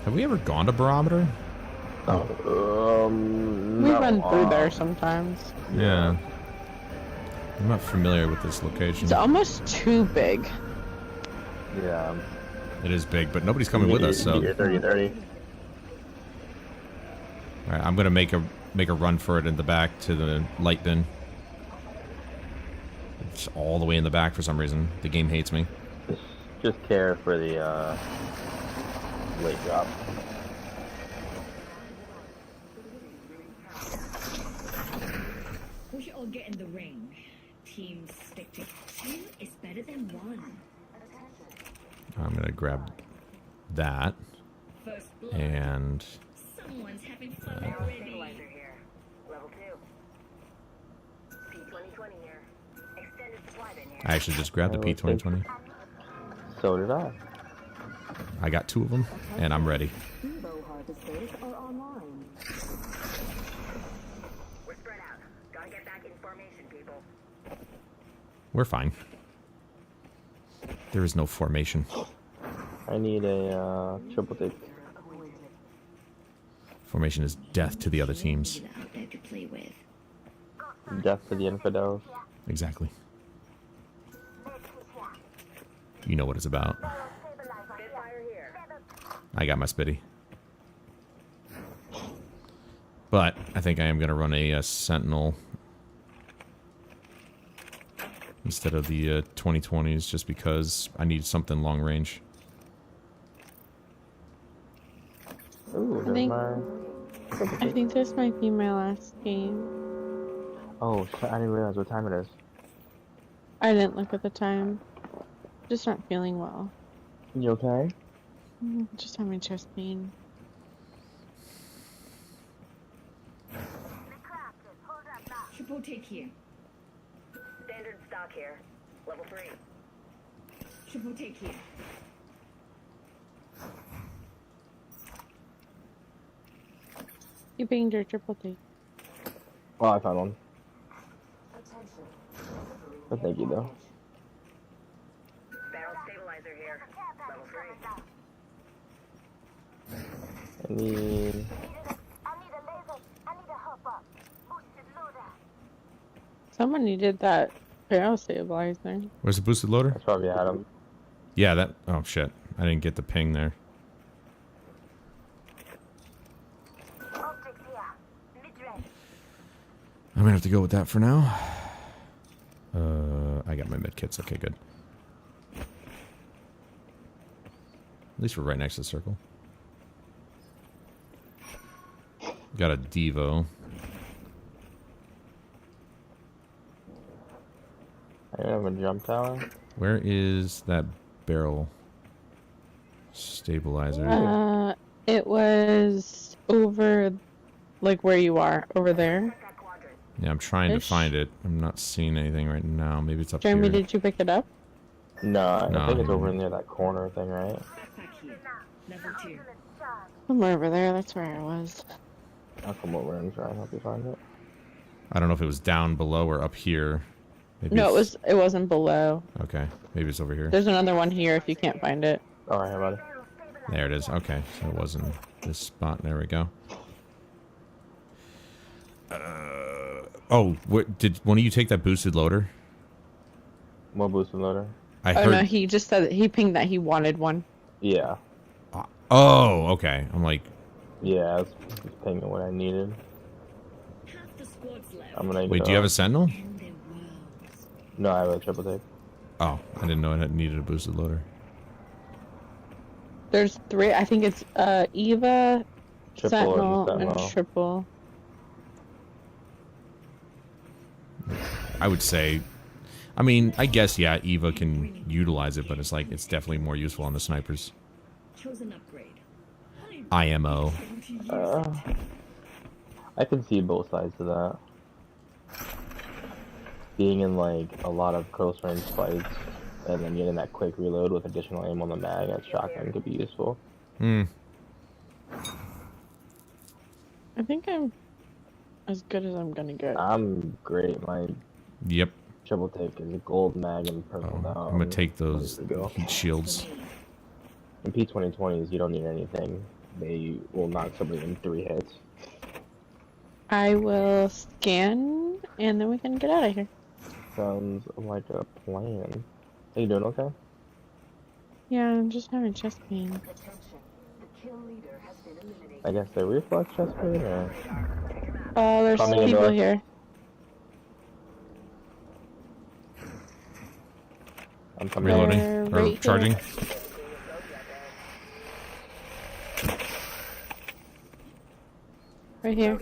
Have we ever gone to Barometer? We run through there sometimes. Yeah. I'm not familiar with this location. It's almost too big. Yeah. It is big, but nobody's coming with us, so. 30. Alright, I'm gonna make a run for it in the back to the light bin. It's all the way in the back for some reason. The game hates me. Just care for the late drop. We should all get in the ring. Teams stick together. Two is better than one. I'm gonna grab that. First blood. And Someone's having fun already. Here. Level 2. P2020 here. Extended slide in here. I actually just grabbed the P2020. So did I. I got 2 of them, and I'm ready. Evo harvesters are online. We're spread out. Gotta get back in formation, people. We're fine. There is no formation. I need a triple take. Formation is death to the other teams. Out there to play with. Death to the infidels. Exactly. You know what it's about. I got my spitty. But I think I am going to run a Sentinel instead of the 2020s just because I need something long range. Ooh, I think this might be my last game. Oh, shit, I didn't realize what time it is. I didn't look at the time. Just not feeling well. You okay? Just having chest pain. Triple take here. Standard stock here. Level 3. Triple take here. You banged your triple take. Oh, I found one. But thank you, though. Barrel stabilizer here. Level 3. I need... Someone needed that barrel stabilizer. Where's the boosted loader? That's probably had him. Yeah, that... Oh, shit. I didn't get the ping there. I'm gonna have to go with that for now. I got my medkits. Okay, good. At least we're right next to the circle. Got a Devo. I have a jump tower. Where is that barrel stabilizer? It was over, like where you are, over there. Yeah, I'm trying to find it. I'm not seeing anything right now. Maybe it's up Jeremy, here. did you pick it up? No, No. I think it's over near that corner thing, right? Backpack here. Level 2. Somewhere over there, that's where I was. I'll come over and try and help you find it. I don't know if it was down below or up here. Maybe No, it's- it wasn't below. Okay, maybe it's over here. There's another one here if you can't find it. Alright, how about it? There it is. Okay, so it was in this spot. There we go. Oh, what did one of you take that boosted loader? More boosted loader? I Oh heard. no, he just said that he pinged that he wanted one. Yeah. Oh, okay. I'm like, Yeah, I was just pinging what I needed. Half the squad's left. I'm gonna wait, do you have a Sentinel? And their worlds. No, I have a triple take. Oh, I didn't know it had needed a boosted loader. There's 3. I think it's Eva, Triple Sentinel, and and Sentinel. Triple. I would say, I mean, I guess yeah, Eva can utilize it, but it's like it's definitely more useful on the snipers. Chosen upgrade. IMO. I can see both sides of that. Being in like a lot of close range fights and then getting that quick reload with additional aim on the mag at shotgun could be useful. Hmm. I think I'm as good as I'm gonna get. I'm great. My Yep. triple take is a gold mag and purple Oh, down. I'm gonna take those Ready to go. heat shields. In P2020s, you don't need anything. They will knock somebody in 3 hits. I will scan and then we can get out of here. Sounds like a plan. Are you doing okay? Yeah, I'm just having chest pain. Attention. The kill leader has been eliminated. I guess the reflex chest pain or There's Coming in people door. here. I'm coming Reloading They're or right here. charging. Right here.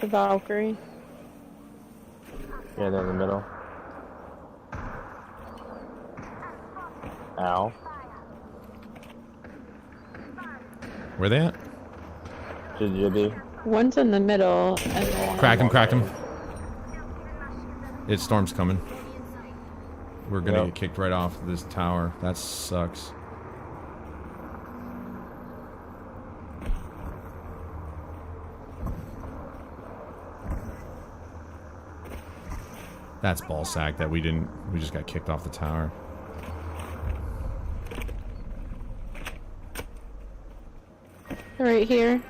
The Valkyrie. Yeah, they're in the middle. Ow. Where they at? Jibby. One's in the middle and then Crack him, crack him. It storm's coming. We're gonna Yep. get kicked right off this tower. That sucks. That's ballsack that we just got kicked off the tower. Right here.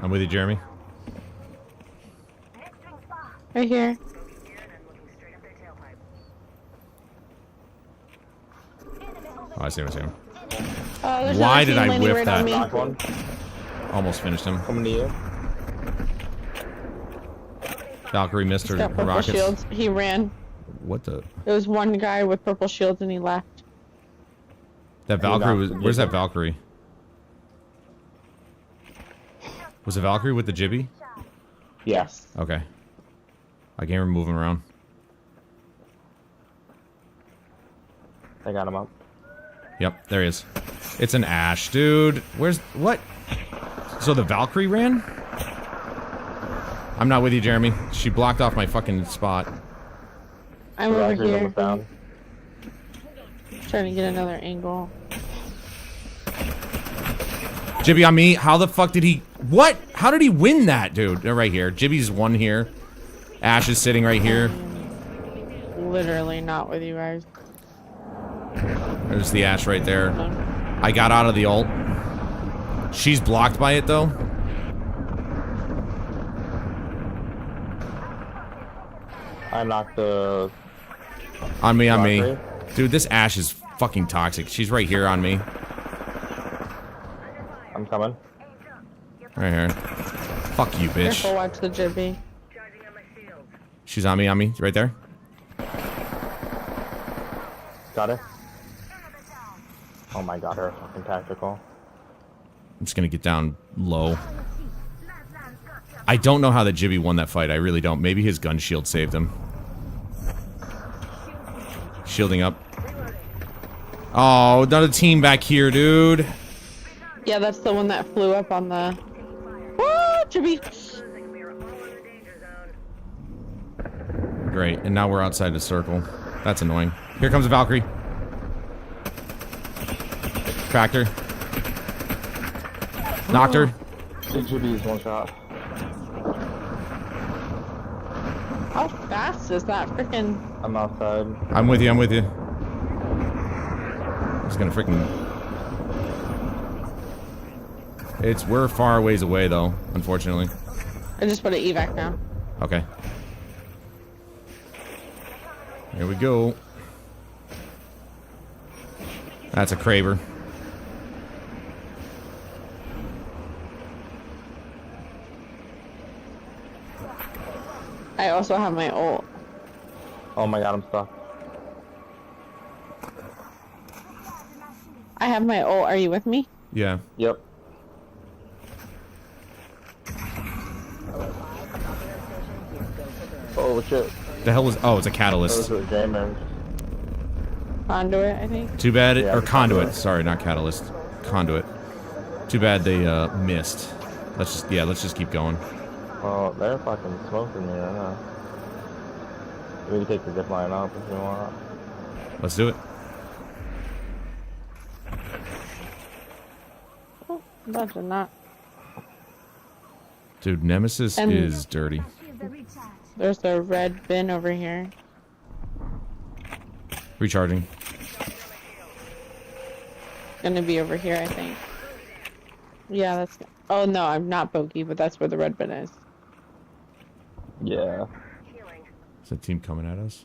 I'm with you, Jeremy. Right here. Oh, I see him. There's Why another did team I landing whiff right that? on me. Knock one. Almost finished him. Coming to you. Valkyrie missed He's her got purple rockets. shields. He ran. What the? There was one guy with purple shields and he left. That Valkyrie was. Where's that Valkyrie? Was it Valkyrie with the jibby? Yes. Okay. I can't remove him around. I got him up. Yep, there he is. It's an Ash, dude. Where's what? So the Valkyrie ran? I'm not with you, Jeremy. She blocked off my fucking spot. I'm over Valkyrie's here. almost down. Trying to get another angle. Jibby on me. How the fuck did he? What? How did he win that, dude? They're right here. Jibby's one here. Ash is sitting right here. Literally not with you guys. There's the Ash right there. I got out of the ult. She's blocked by it though. I knocked the. On me, on me. Valkyrie. Dude, this Ash is fucking toxic. She's right here on me. I'm coming. Right here. Fuck you, bitch. Careful, watch the jibby. She's on me, right there. Got it. Oh my god, her fucking tactical. I'm just gonna get down low. I don't know how that Jibby won that fight. I really don't. Maybe his gun shield saved him. Shielding up. Oh, another team back here, dude. Yeah, that's the one that flew up on the. Woo, jibby. Great, and now we're outside the circle. That's annoying. Here comes a Valkyrie. Cracked her. Knocked her. GGB's one shot. How fast is that freaking? I'm outside. I'm with you, I'm with you. Just gonna freaking... We're far ways away though, unfortunately. I just put an evac down. Okay. Here we go. That's a Kraber. I also have my ult. Oh my god, I'm stuck. I have my ult. Are you with me? Yeah. Yep. Oh shit. The hell was... Oh, it's a Those catalyst. are gamers. Conduit, I think. Too bad... Yeah, or it's conduit. conduit. Sorry, not catalyst. Conduit. Too bad they missed. Let's just keep going. Oh, they're fucking smoking me right now. We can take the zip line up if you want. Let's do it. Oh, imagine that. Dude, Nemesis And- is dirty. There's a red bin over here. Recharging. Gonna be over here, I think. Yeah, that's. Oh no, I'm not bogey, but that's where the red bin is. Yeah. Is that team coming at us?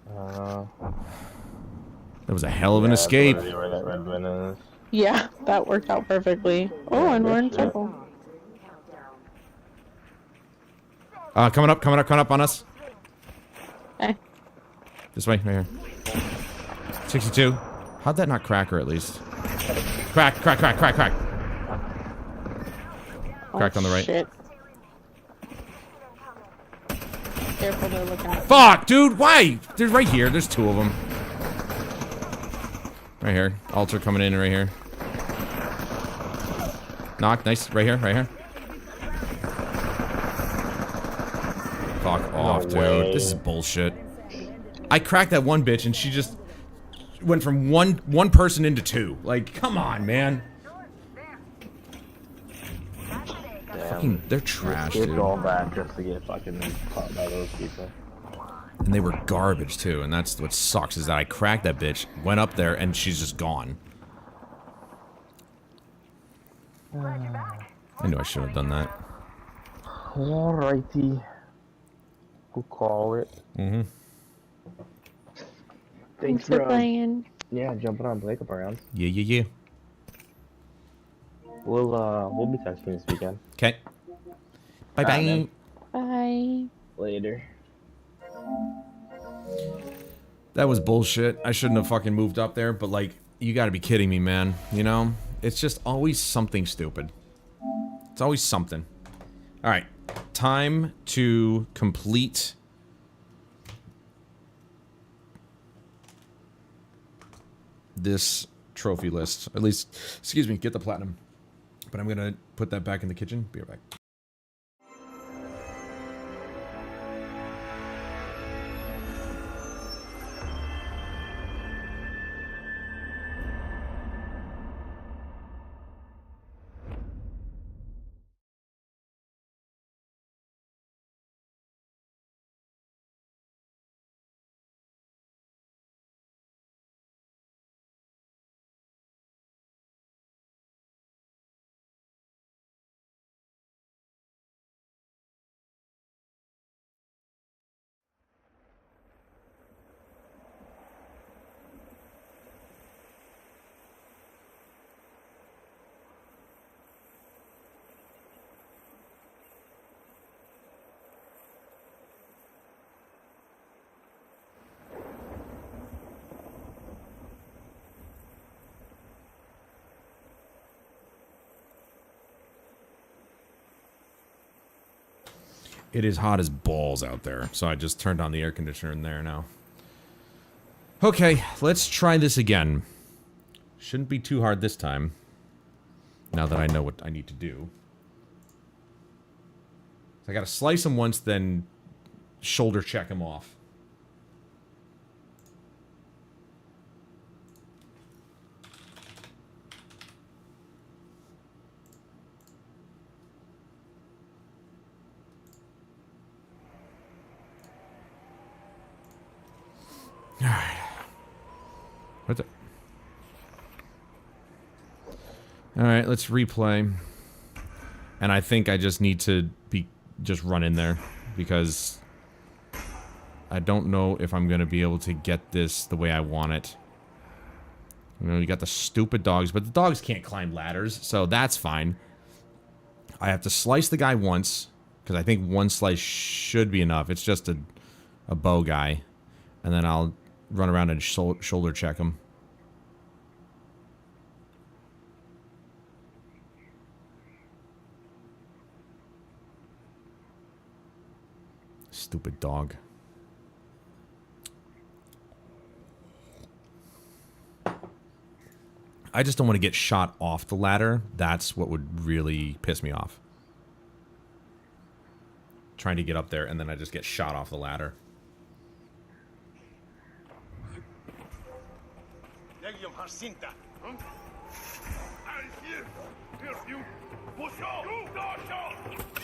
That was a hell of an escape. Where that red bin is. Yeah, that worked out perfectly. Oh, and we're in good shit. circle. Coming up on us. Okay. This way, right here. 62. How'd that not crack her at least? Crack. Cracked on the right. Shit. Careful, they're looking at. Fuck, dude, why? They're right here. There's two of them. Right here. Altar coming in right here. Knock, nice. Right here. Fuck off, dude. way. This is bullshit. I cracked that one bitch and she just went from one person into two. Like, come on, man. Fucking, they're trash, Kids dude. all that just to get fucking caught by those people. And they were garbage too, and that's what sucks is that I cracked that bitch, went up there, and she's just gone. I knew I shouldn't have done that. Alrighty. We'll call it. Mm-hmm. Thanks for playing. Yeah, jumping on Blake up around. Yeah. We'll be texting this weekend. Okay. Bye-bye. Bye. Later. That was bullshit. I shouldn't have fucking moved up there, but like, you gotta be kidding me, man. You know? It's just always something stupid. It's always something. Alright. Time to complete this trophy list. At least, excuse me, get the platinum. But I'm gonna put that back in the kitchen. Be right back. It is hot as balls out there, so I just turned on the air conditioner in there now. Okay, let's try this again. Shouldn't be too hard this time, now that I know what I need to do. So I gotta slice him once, then shoulder check him off. Alright. What the? Alright, let's replay. And I think I just need to just run in there. Because I don't know if I'm going to be able to get this the way I want it. You know, you got the stupid dogs, but the dogs can't climb ladders, so that's fine. I have to slice the guy once, because I think one slice should be enough. It's just a bow guy. And then I'll run around and shoulder check him. Stupid dog. I just don't want to get shot off the ladder. That's what would really piss me off. Trying to get up there and then I just get shot off the ladder.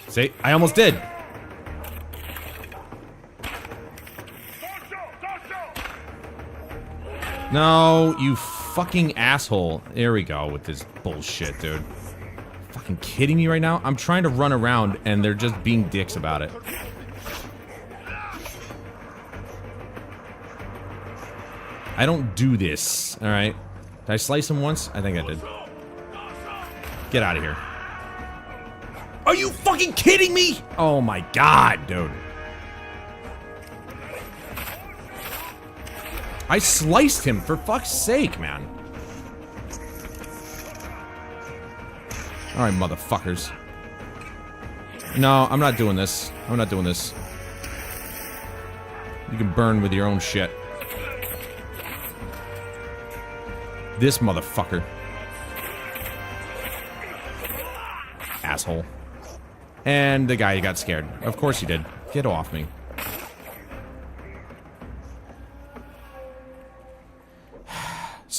See, I almost did. No, you fucking asshole. There we go with this bullshit, dude. Fucking kidding me right now? I'm trying to run around and they're just being dicks about it. I don't do this, alright? Did I slice him once? I think I did. Get out of here. Are you fucking kidding me? Oh my god, dude. I sliced him, for fuck's sake, man. Alright, motherfuckers. No, I'm not doing this. I'm not doing this. You can burn with your own shit. This motherfucker. Asshole. And the guy got scared. Of course he did. Get off me.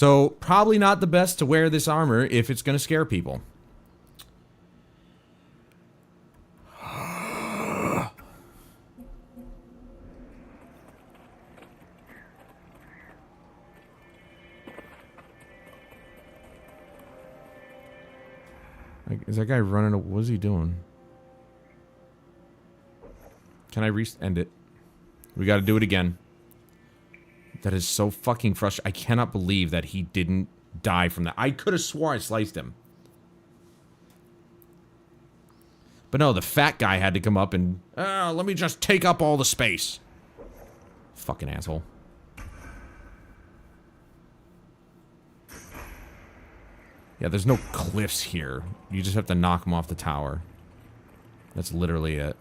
So, probably not the best to wear this armor if it's going to scare people. Like, is that guy running? What is he doing? Can I end it? We got to do it again. That is so fucking frustrating. I cannot believe that he didn't die from that. I could have swore I sliced him. But no, the fat guy had to come up and... let me just take up all the space. Fucking asshole. Yeah, there's no cliffs here. You just have to knock him off the tower. That's literally it.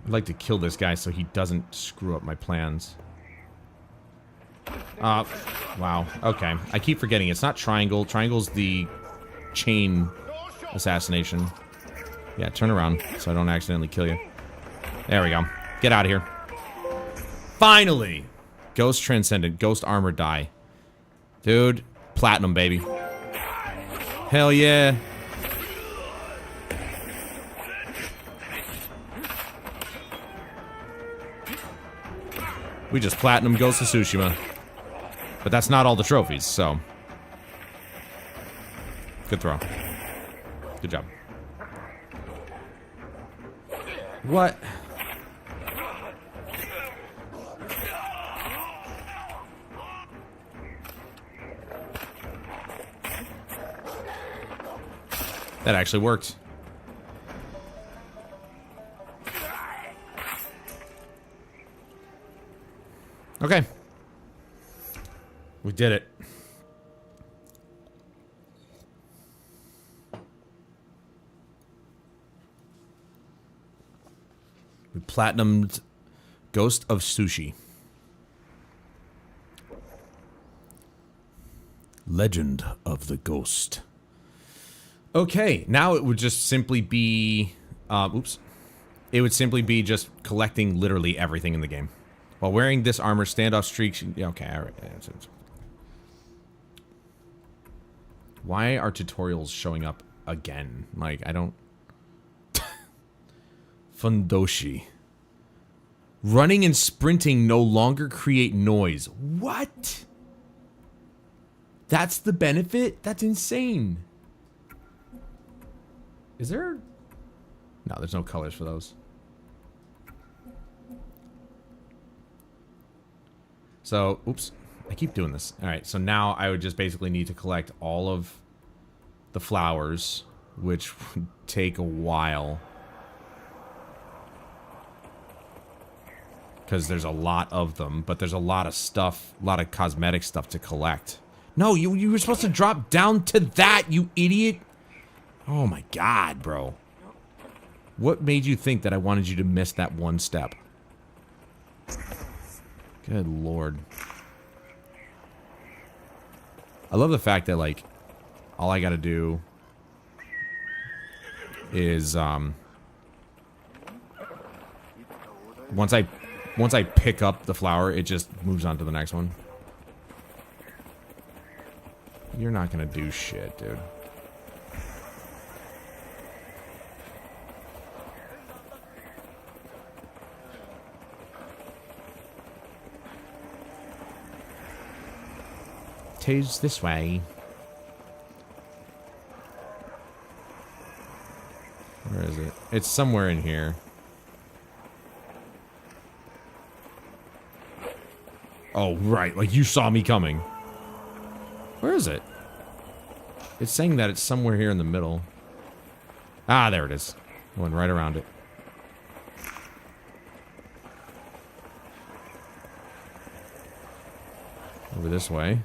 I'd like to kill this guy so he doesn't screw up my plans. Wow. Okay. I keep forgetting. It's not triangle. Triangle's the chain assassination. Yeah, turn around so I don't accidentally kill you. There we go. Get out of here. Finally! Ghost Transcendent. Ghost Armor Die. Dude. Platinum, baby. Hell yeah. We just platinum Ghost of Tsushima. But that's not all the trophies, so... Good throw. Good job. What? That actually worked. Okay. We did it. We platinumed Ghost of Sushi. Legend of the Ghost. Okay, now it would just simply be... oops. It would simply be just collecting literally everything in the game. While wearing this armor, standoff streaks... Okay, alright. Why are tutorials showing up again? Like, I don't... Fundoshi. Running and sprinting no longer create noise. What? That's the benefit? That's insane. Is there... No, there's no colors for those. So, oops. I keep doing this. Alright, so now I would just basically need to collect all of the flowers, which would take a while. Because there's a lot of them, but there's a lot of stuff, a lot of cosmetic stuff to collect. No, you were supposed to drop down to that, you idiot! Oh my god, bro. What made you think that I wanted you to miss that one step? Good lord. I love the fact that, like, all I gotta do is, once I pick up the flower, it just moves on to the next one. You're not gonna do shit, dude. Toes this way. Where is it? It's somewhere in here. Oh, right. Like, you saw me coming. Where is it? It's saying that it's somewhere here in the middle. Ah, there it is. Going right around it. Over this way.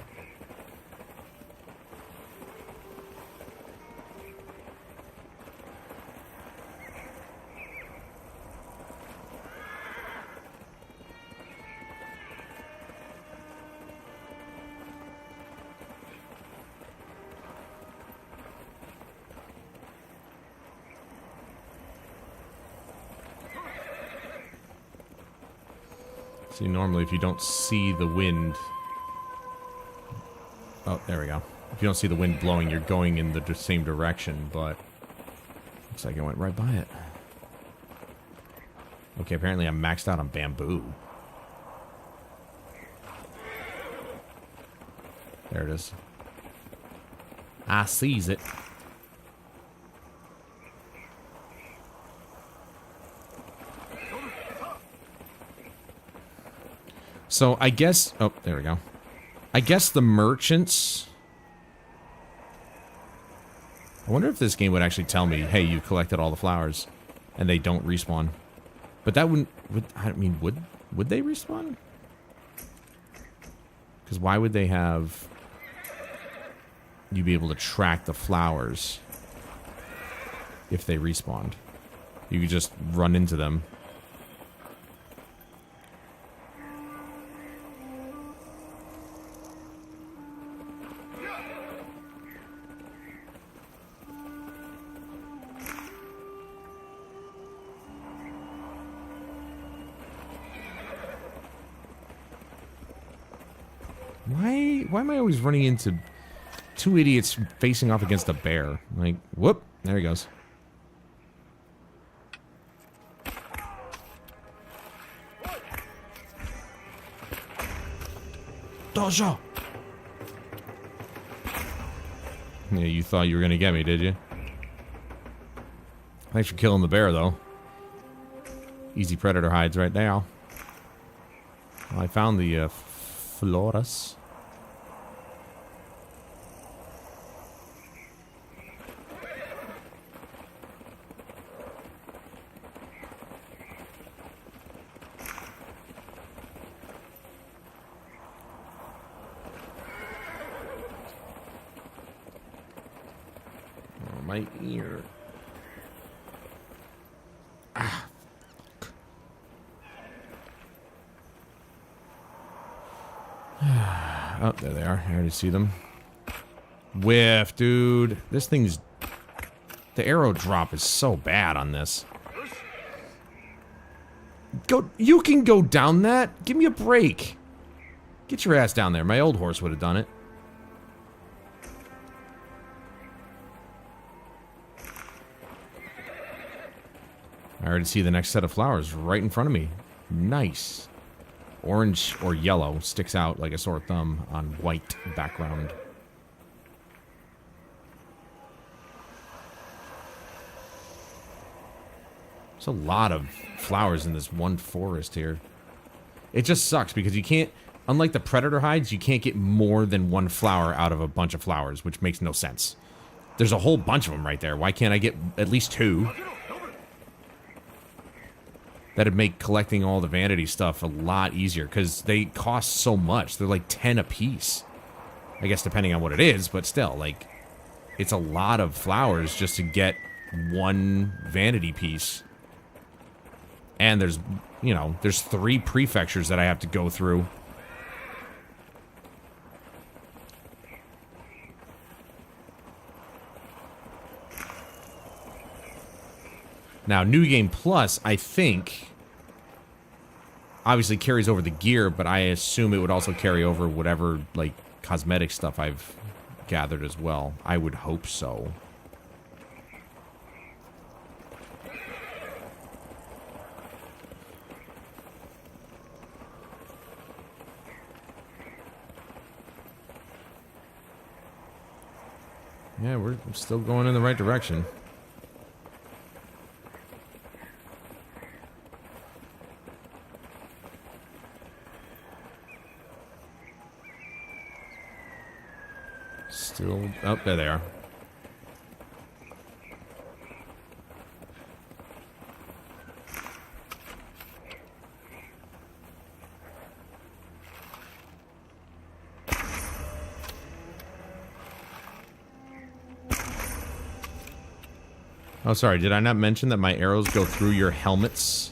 See, normally if you don't see the wind... Oh, there we go. If you don't see the wind blowing, you're going in the same direction, but... Looks like I went right by it. Okay, apparently I'm maxed out on bamboo. There it is. I sees it. So I guess... Oh, there we go. I guess the merchants... I wonder if this game would actually tell me, hey, you collected all the flowers, and they don't respawn. But that wouldn't... I mean, would they respawn? Because why would they have... you be able to track the flowers if they respawned? You could just run into them. Why am I always running into two idiots facing off against a bear? Like, whoop, there he goes. Dojo! Yeah, you thought you were gonna get me, did you? Thanks for killing the bear, though. Easy predator hides right now. Well, I found the Flores. Oh, my ear. Ah. Oh, there they are. I already see them. Whiff, dude. This thing's... the arrow drop is so bad on this. Go... you can go down that? Give me a break. Get your ass down there. My old horse would have done it. I already see the next set of flowers right in front of me. Nice. Orange or yellow sticks out like a sore thumb on white background. There's a lot of flowers in this one forest here. It just sucks because you can't, unlike the predator hides, you can't get more than one flower out of a bunch of flowers, which makes no sense. There's a whole bunch of them right there. Why can't I get at least two? That'd make collecting all the vanity stuff a lot easier, because they cost so much. They're like 10 a piece. I guess depending on what it is, but still, like, it's a lot of flowers just to get one vanity piece. And there's, you know, there's 3 prefectures that I have to go through. Now, New Game Plus, I think, obviously carries over the gear, but I assume it would also carry over whatever, like, cosmetic stuff I've gathered as well. I would hope so. Yeah, we're still going in the right direction. Still... oh, there they are. Oh, sorry, did I not mention that my arrows go through your helmets?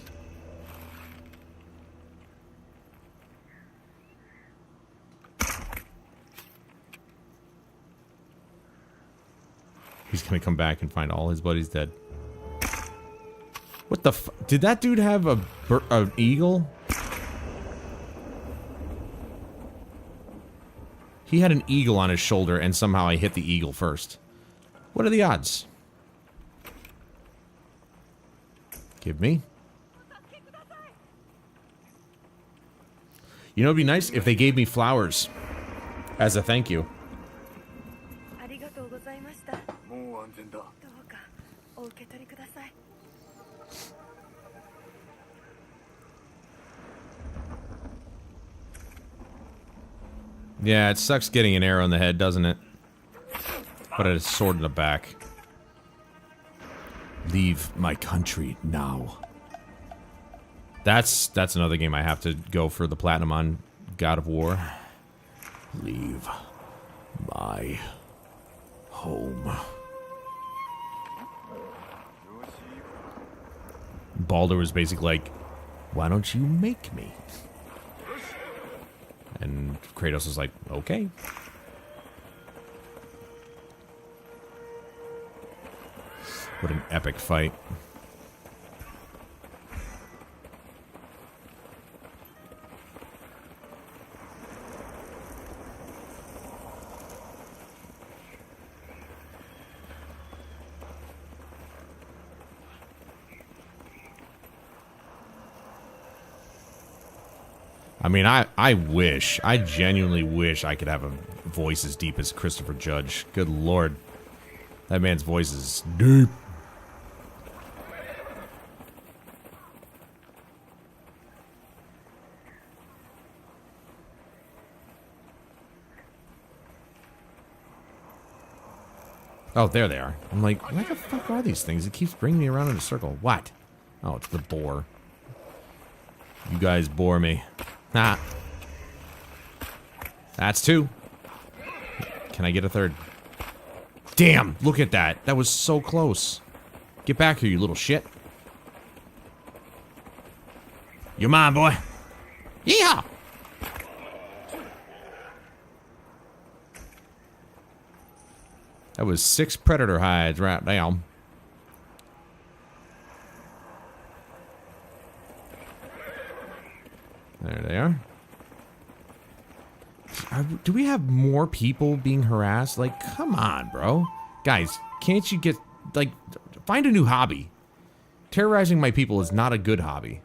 He's gonna come back and find all his buddies dead. What the f... did that dude have an eagle? He had an eagle on his shoulder, and somehow I hit the eagle first. What are the odds? Give me. You know, it'd be nice if they gave me flowers as a thank you. Yeah, it sucks getting an arrow in the head, doesn't it? But a sword in the back. Leave my country now. That's another game I have to go for the platinum on. God of War. Leave my home. Baldur was basically like, why don't you make me? And Kratos was like, okay. What an epic fight. I mean, I genuinely wish I could have a voice as deep as Christopher Judge. Good lord. That man's voice is deep. Oh, there they are. I'm like, what the fuck are these things? It keeps bringing me around in a circle. What? Oh, it's the boar. You guys bore me. Ah. That's two. Can I get a third? Damn, look at that. That was so close. Get back here, you little shit. You're mine, boy. Yeah. That was 6 predator hides right down. There they are. Do we have more people being harassed? Like, come on, bro. Guys, can't you get, like, find a new hobby. Terrorizing my people is not a good hobby.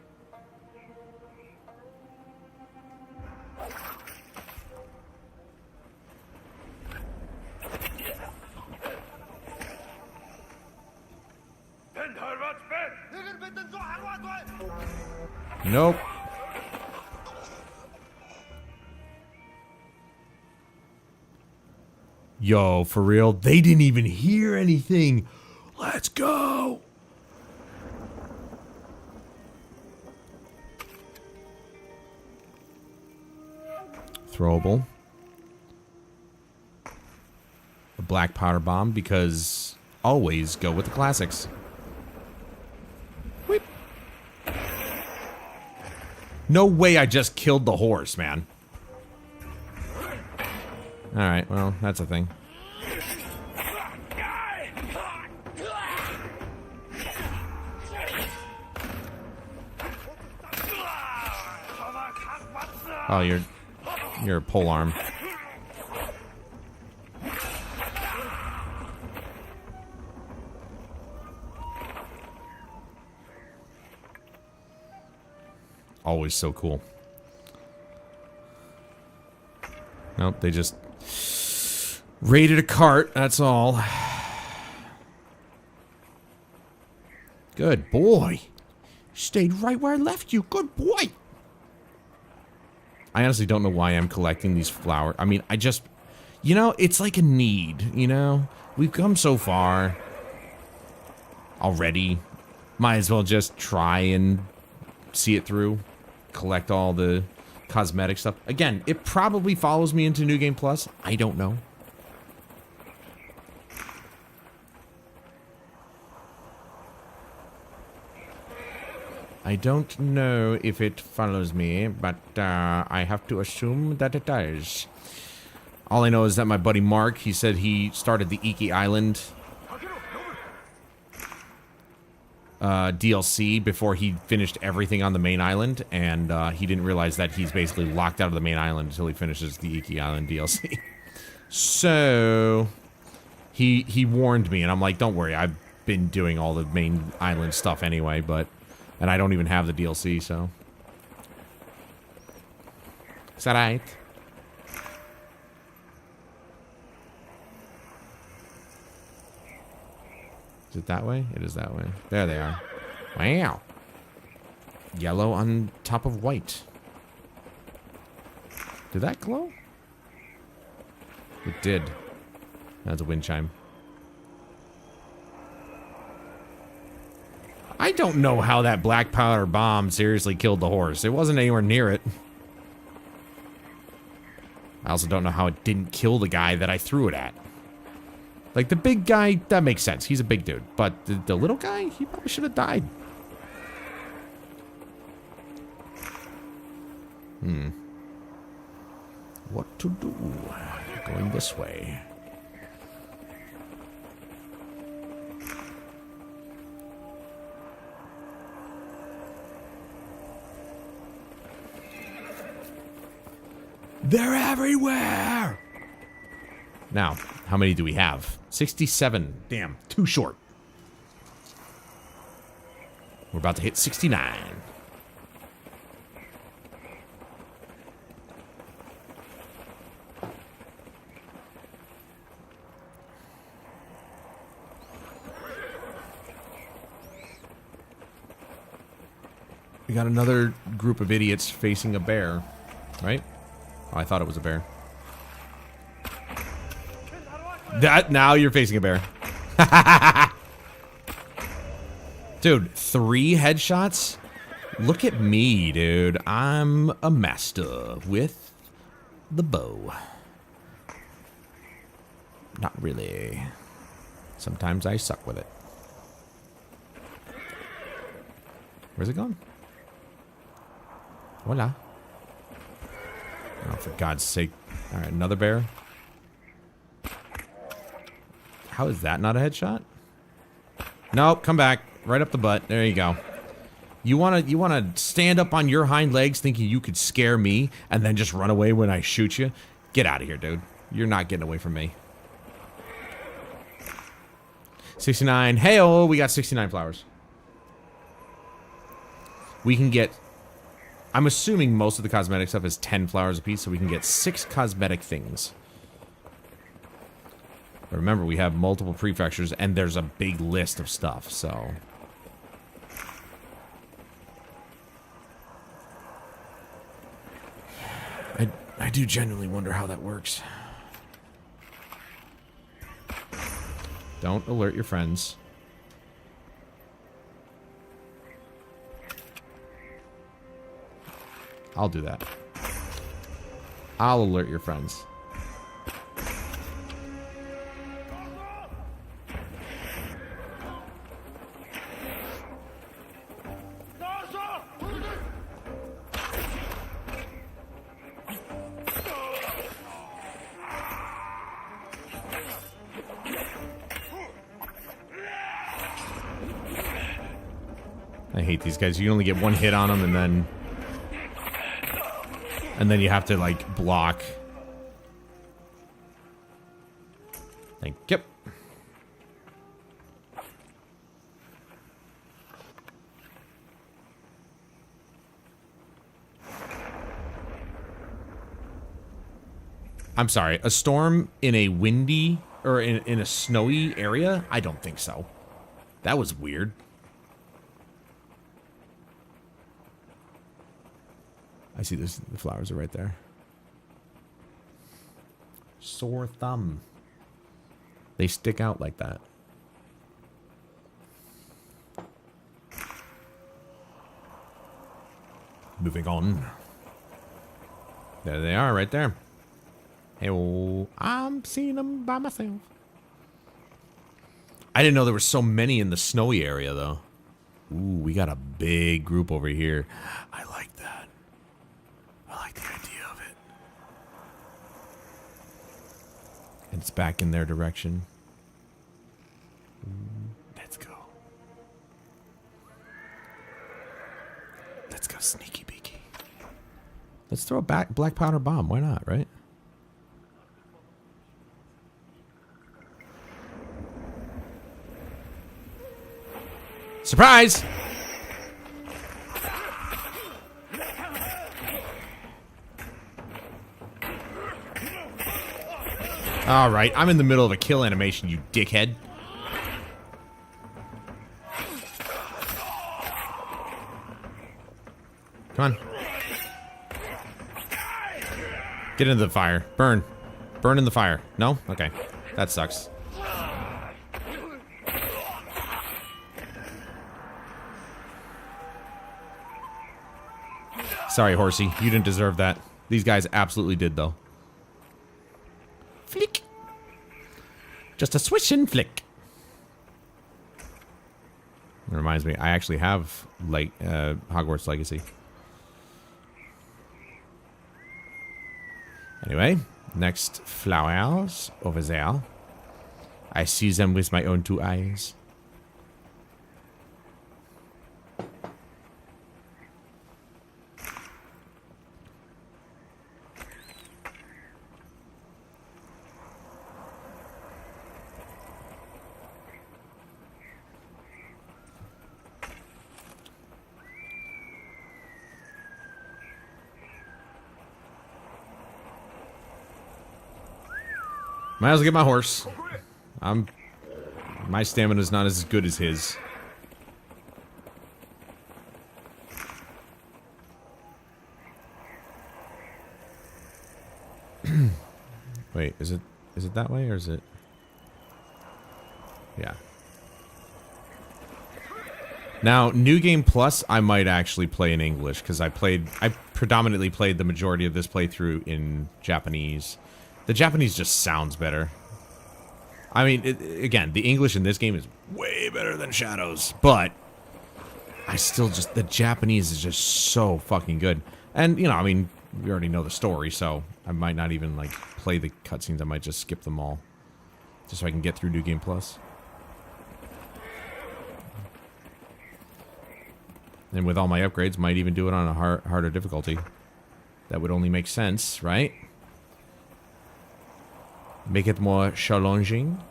Nope. Yo, for real? They didn't even hear anything. Let's go. Throwable. A black powder bomb, because always go with the classics. Whip. No way I just killed the horse, man. Alright, well, that's a thing. Oh, you're a pole arm. Always so cool. Nope, they just raided a cart, that's all. Good boy. Stayed right where I left you. Good boy. I honestly don't know why I'm collecting these flowers. I mean, I just... You know, it's like a need, you know? We've come so far already. Might as well just try and see it through. Collect all the cosmetic stuff. Again, it probably follows me into New Game Plus. I don't know. I don't know if it follows me, but I have to assume that it does. All I know is that my buddy Mark, he said he started the Iki Island DLC before he finished everything on the main island, and he didn't realize that he's basically locked out of the main island until he finishes the Iki Island DLC. So he warned me, and I'm like, don't worry, I've been doing all the main island stuff anyway, and I don't even have the DLC, so. Is that right? Is it that way? It is that way. There they are. Wow. Yellow on top of white. Did that glow? It did. That's a wind chime. I don't know how that black powder bomb seriously killed the horse. It wasn't anywhere near it. I also don't know how it didn't kill the guy that I threw it at. Like, the big guy, that makes sense. He's a big dude. But the little guy, he probably should have died. What to do? Going this way. They're everywhere! Now, how many do we have? 67. Damn, too short. We're about to hit 69. We got another group of idiots facing a bear, right? Oh, I thought it was a bear. Now you're facing a bear. Dude, 3 headshots? Look at me, dude. I'm a master with the bow. Not really. Sometimes I suck with it. Where's it going? Voila. Oh, for God's sake. Alright, another bear. How is that not a headshot? Nope, come back. Right up the butt. There you go. You wanna stand up on your hind legs thinking you could scare me and then just run away when I shoot you? Get out of here, dude. You're not getting away from me. 69. Hey-oh, we got 69 flowers. We can get... I'm assuming most of the cosmetic stuff is 10 flowers apiece, so we can get 6 cosmetic things. But remember, we have multiple prefectures, and there's a big list of stuff, so... I do genuinely wonder how that works. Don't alert your friends. I'll do that. I'll alert your friends. I hate these guys. You only get 1 hit on them and then you have to, like, block. Thank you. I'm sorry. A storm in a windy or in a snowy area? I don't think so. That was weird. I see this. The flowers are right there. Sore thumb. They stick out like that. Moving on. There they are, right there. Hey, oh, I'm seeing them by myself. I didn't know there were so many in the snowy area, though. Ooh, we got a big group over here. I like that. I like the idea of it. It's back in their direction. Let's go. Let's go sneaky beaky. Let's throw a black powder bomb. Why not, right? Surprise! Alright, I'm in the middle of a kill animation, you dickhead. Come on. Get into the fire. Burn. Burn in the fire. No? Okay. That sucks. Sorry, horsey. You didn't deserve that. These guys absolutely did, though. Flick. Just a swish and flick. It reminds me, I actually have like Hogwarts Legacy. Anyway, next flowers over there. I see them with my own 2 eyes. Might as well get my horse. My stamina is not as good as his. Wait, is it that way or is it? Yeah. Now, New Game Plus, I might actually play in English because I predominantly played the majority of this playthrough in Japanese. The Japanese just sounds better. I mean, again, the English in this game is way better than Shadows, but I still just, the Japanese is just so fucking good. And, you know, I mean, we already know the story, so I might not even, like, play the cutscenes. I might just skip them all, just so I can get through New Game Plus. And with all my upgrades, might even do it on a harder difficulty. That would only make sense, right? Make it more challenging.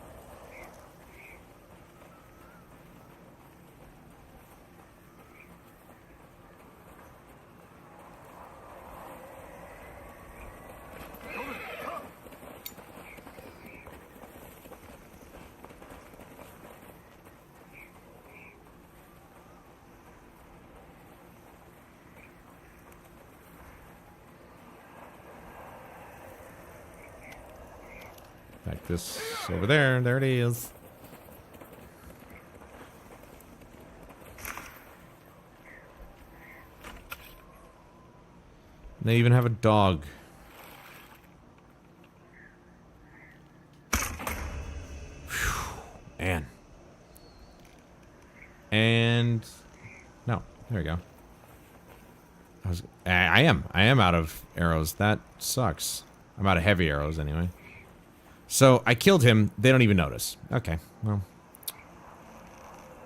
Like this over there. There it is. They even have a dog. Whew. Man. And no, there we go. I am out of arrows. That sucks. I'm out of heavy arrows anyway. So, I killed him. They don't even notice. Okay, well.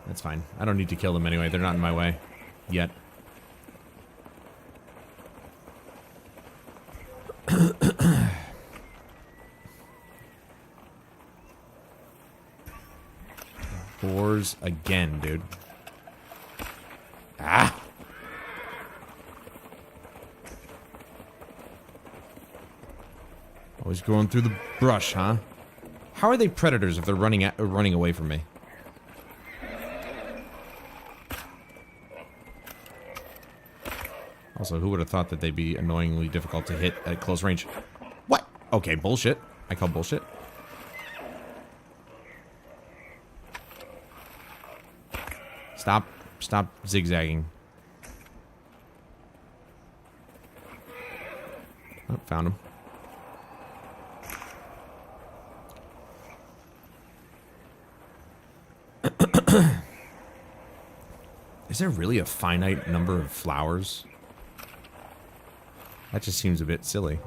That's fine. I don't need to kill them anyway. They're not in my way. Yet. Boars again, dude. Ah! Always going through the brush, huh? How are they predators if they're running away from me? Also, who would have thought that they'd be annoyingly difficult to hit at close range? What? Okay, bullshit. I call bullshit. Stop zigzagging. Oh, found him. Is there really a finite number of flowers? That just seems a bit silly.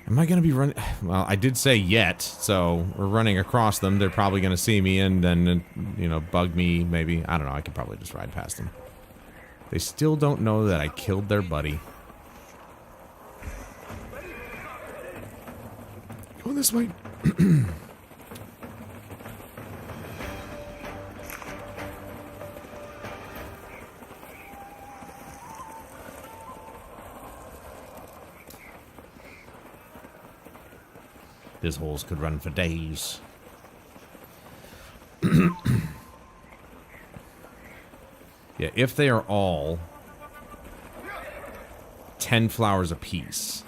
Am I going to be running? Well, I did say yet, so we're running across them. They're probably going to see me and then, you know, bug me, maybe. I don't know. I could probably just ride past them. They still don't know that I killed their buddy. Going this way. These holes could run for days. Yeah, if they are all 10 flowers apiece,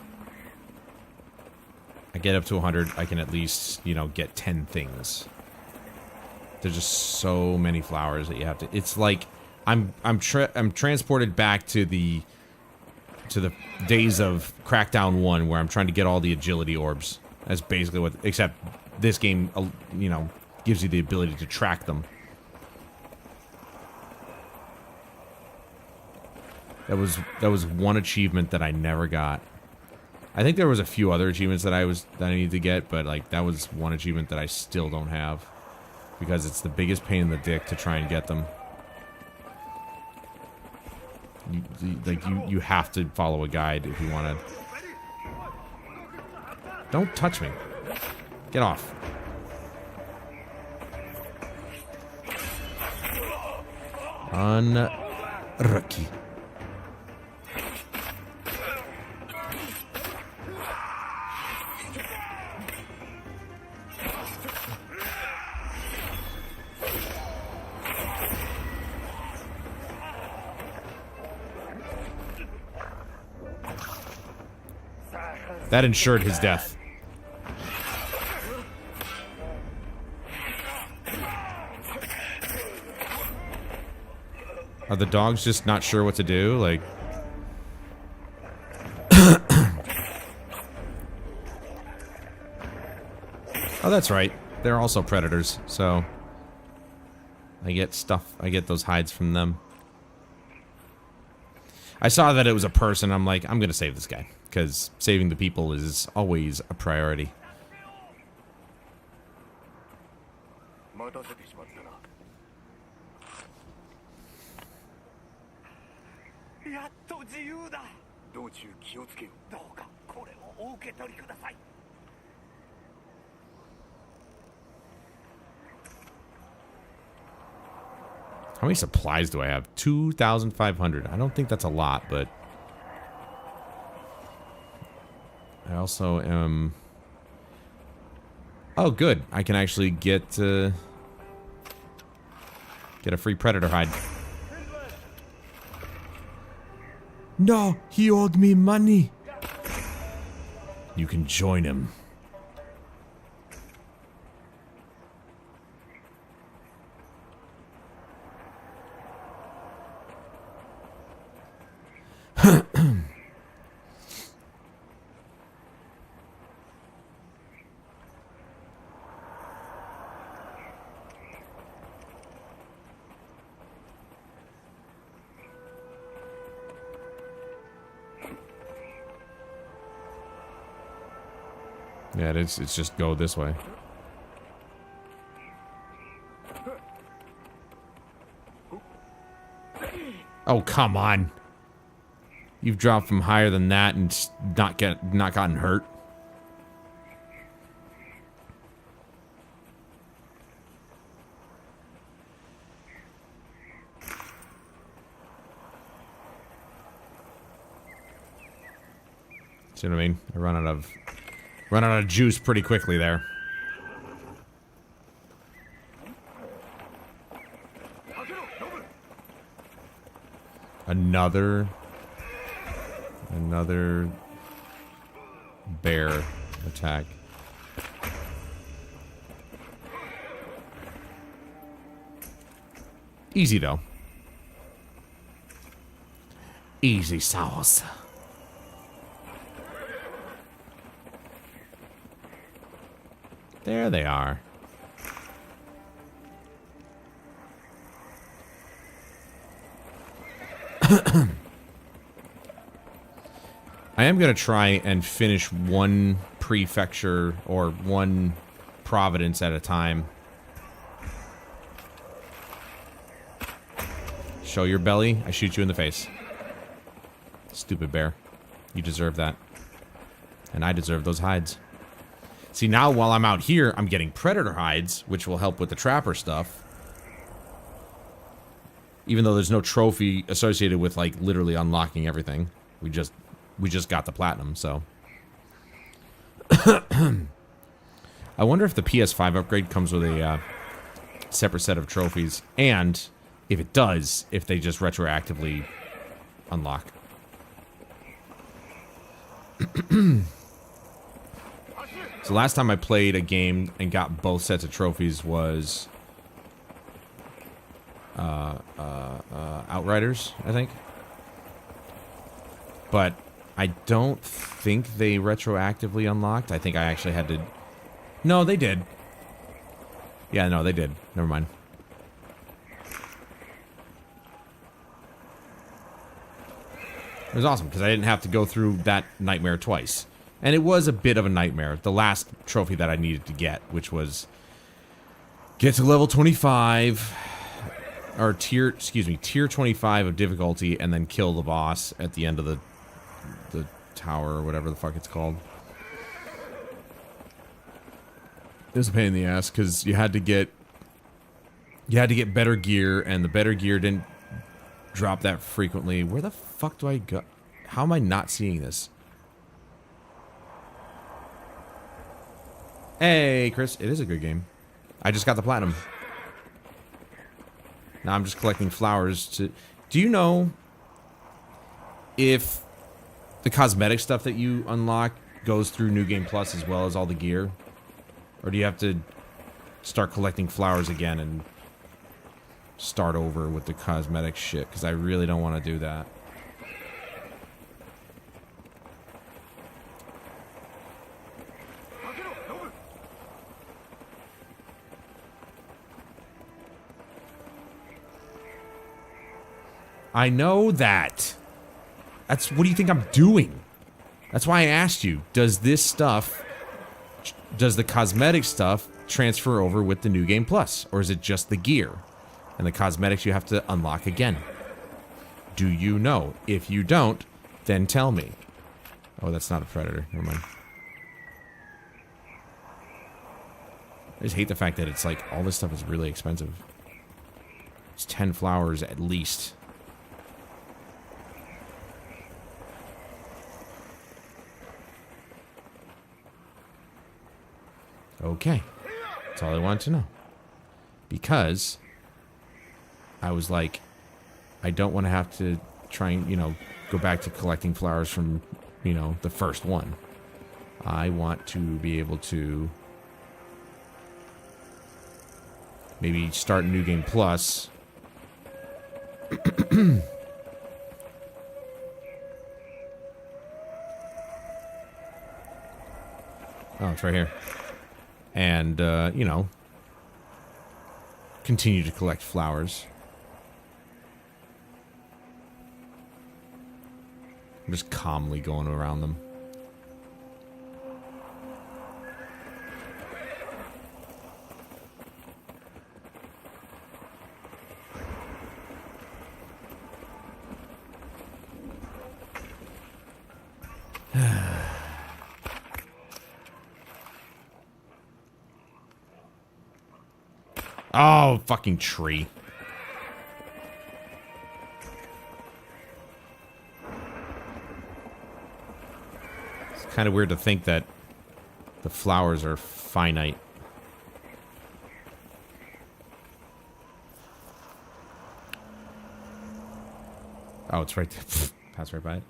I get up to 100, I can at least, you know, get 10 things. There's just so many flowers that you have to. It's like I'm transported back to the days of Crackdown 1 where I'm trying to get all the agility orbs. That's basically what, except this game, you know, gives you the ability to track them. That was one achievement that I never got. I think there was a few other achievements that I needed to get, but like that was one achievement that I still don't have because it's the biggest pain in the dick to try and get them. You have to follow a guide if you want to. Don't touch me. Get off. Unlucky. That ensured his death. Are the dogs just not sure what to do? Like... Oh, that's right. They're also predators, so... I get those hides from them. I saw that it was a person, I'm like, I'm gonna save this guy. Because saving the people is always a priority. How many supplies do I have? 2,500. I don't think that's a lot, but... I also am... Oh, good. I can actually get a free predator hide. No, he owed me money. You can join him. Yeah, it's just go this way. Oh, come on. You've dropped from higher than that and not gotten hurt. See what I mean? I run out of juice pretty quickly there. Another bear attack. Easy though. Easy sauce. There they are. I am going to try and finish one prefecture or one province at a time. Show your belly, I shoot you in the face. Stupid bear. You deserve that. And I deserve those hides. See, now while I'm out here, I'm getting predator hides, which will help with the trapper stuff. Even though there's no trophy associated with, like, literally unlocking everything. We just got the platinum, so. I wonder if the PS5 upgrade comes with a separate set of trophies. And, if it does, if they just retroactively unlock. So last time I played a game and got both sets of trophies was Outriders, I think. But I don't think they retroactively unlocked. I think I actually had to... No, they did. Yeah, no, they did. Never mind. It was awesome because I didn't have to go through that nightmare twice. And it was a bit of a nightmare. The last trophy that I needed to get, which was get to level 25 or tier 25 of difficulty and then kill the boss at the end of the tower or whatever the fuck it's called. It was a pain in the ass because you had to get better gear, and the better gear didn't drop that frequently. Where the fuck do I go? How am I not seeing this? Hey, Chris, it is a good game. I just got the platinum. Now I'm just collecting flowers to... Do you know if the cosmetic stuff that you unlock goes through New Game Plus as well as all the gear? Or do you have to start collecting flowers again and start over with the cosmetic shit? Because I really don't want to do that. I know that. What do you think I'm doing? That's why I asked you, does the cosmetic stuff transfer over with the New Game Plus? Or is it just the gear? And the cosmetics you have to unlock again. Do you know? If you don't, then tell me. Oh, that's not a predator. Never mind. I just hate the fact that it's like, all this stuff is really expensive. It's 10 flowers at least. Okay. That's all I wanted to know. Because I was like, I don't want to have to try and, go back to collecting flowers from, the first one. I want to be able to maybe start New Game Plus. Oh, it's right here. And, continue to collect flowers. I'm just calmly going around them. Oh, fucking tree. It's kind of weird to think that the flowers are finite. Oh, it's right there. Pass right by it.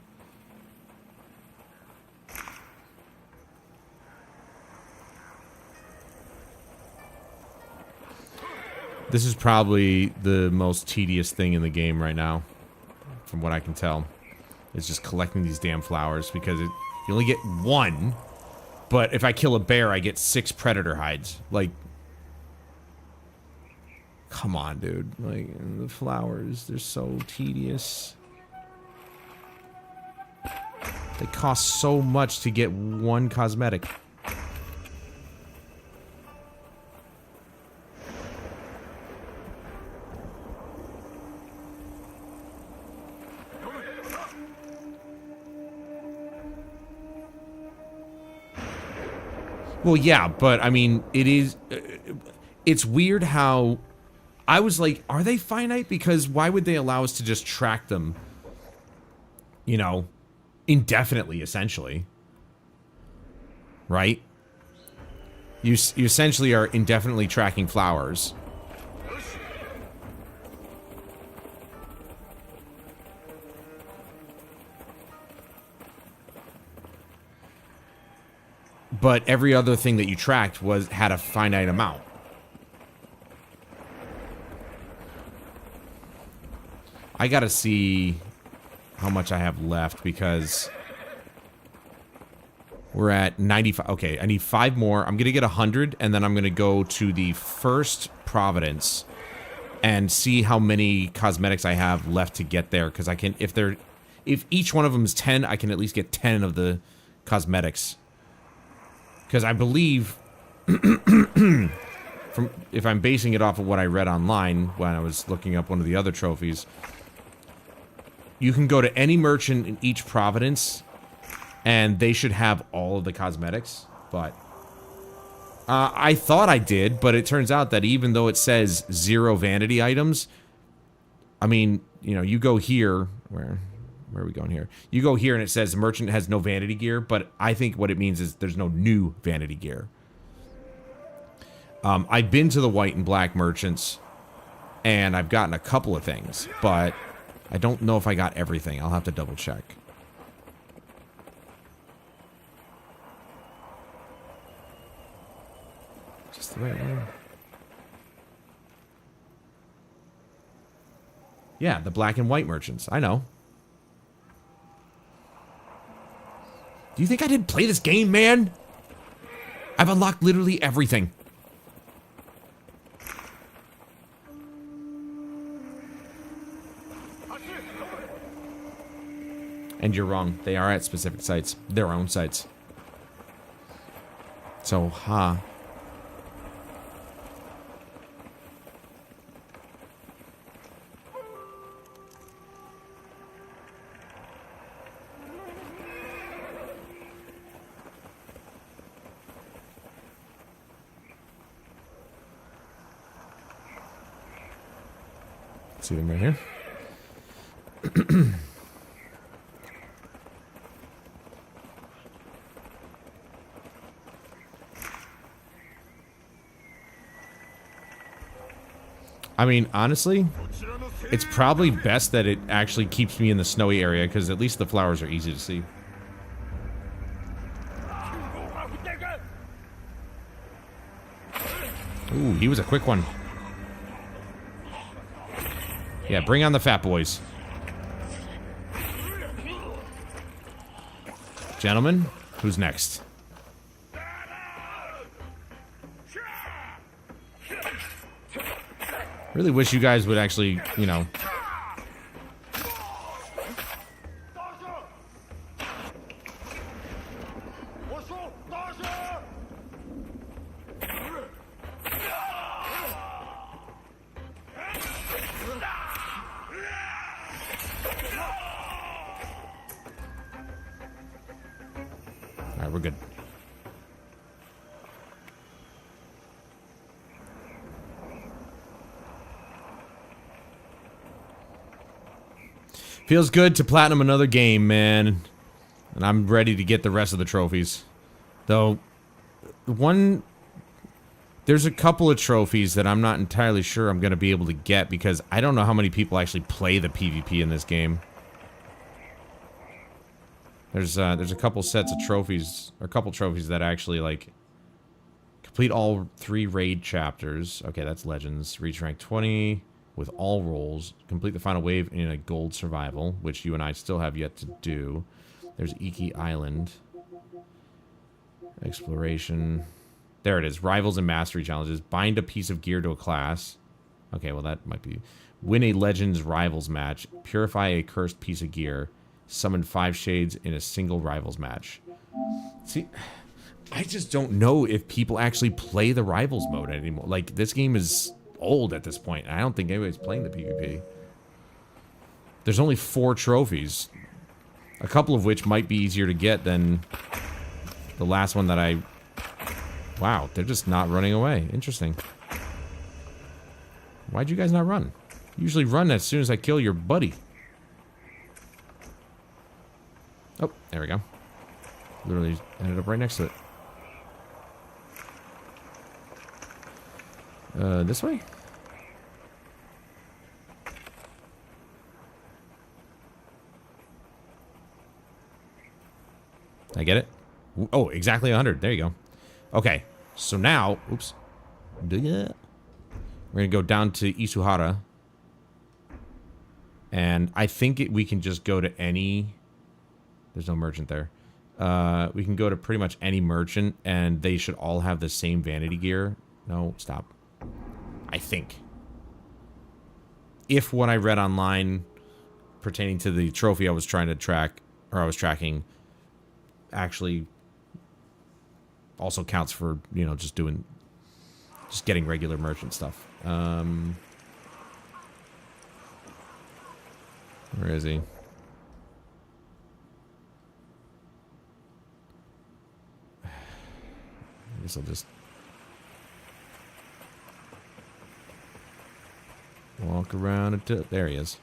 This is probably the most tedious thing in the game right now, from what I can tell. It's just collecting these damn flowers, because you only get one, but if I kill a bear, I get 6 predator hides. Like, come on, dude. Like, the flowers, they're so tedious. They cost so much to get one cosmetic. Well, yeah, but I mean, it's weird how I was like, are they finite? Because why would they allow us to just track them, you know, indefinitely, essentially? Right? You essentially are indefinitely tracking flowers. But every other thing that you tracked had a finite amount. I gotta see how much I have left because we're at 95. Okay, I need 5 more. I'm gonna get 100, and then I'm gonna go to the first Providence and see how many cosmetics I have left to get there. Because I can, if each one of them is 10, I can at least get 10 of the cosmetics. Because I believe, if I'm basing it off of what I read online when I was looking up one of the other trophies, you can go to any merchant in each province, and they should have all of the cosmetics. But I thought I did, but it turns out that even though it says 0 vanity items, I mean, you know, you go here, where are we going here? You go here and it says merchant has no vanity gear, but I think what it means is there's no new vanity gear. I've been to the white and black merchants, and I've gotten a couple of things, but I don't know if I got everything. I'll have to double check. Just the right one. Yeah, the black and white merchants. I know. Do you think I didn't play this game, man? I've unlocked literally everything. And you're wrong. They are at specific sites. Their own sites. So, see them right here. I mean, honestly, it's probably best that it actually keeps me in the snowy area, because at least the flowers are easy to see. Ooh, he was a quick one. Yeah, bring on the fat boys. Gentlemen, who's next? Really wish you guys would actually, you know... Alright, we're good. Feels good to platinum another game, man. And I'm ready to get the rest of the trophies. Though, there's a couple of trophies that I'm not entirely sure I'm going to be able to get, because I don't know how many people actually play the PvP in this game. There's a couple sets of trophies, or a couple trophies that actually, like, complete all 3 raid chapters. Okay, that's Legends. Reach rank 20 with all roles. Complete the final wave in a gold survival, which you and I still have yet to do. There's Iki Island. Exploration. There it is. Rivals and mastery challenges. Bind a piece of gear to a class. Okay, well that might be... Win a Legends Rivals match. Purify a cursed piece of gear. Summon 5 shades in a single rivals match. See, I just don't know if people actually play the rivals mode anymore. Like, this game is old at this point. I don't think anybody's playing the PvP. There's only 4 trophies. A couple of which might be easier to get than the last one that I... Wow, they're just not running away. Interesting. Why'd you guys not run? You usually run as soon as I kill your buddy. Oh, there we go. Literally ended up right next to it. This way? Did I get it? Oh, exactly 100. There you go. Okay, so now... Oops. We're going to go down to Isuhara. And I think we can just go to any... There's no merchant there. We can go to pretty much any merchant, and they should all have the same vanity gear. No, stop. I think. If what I read online pertaining to the trophy I was trying to track, or I was tracking, actually also counts for, you know, just getting regular merchant stuff. Where is he? I guess I'll just walk around until... There he is.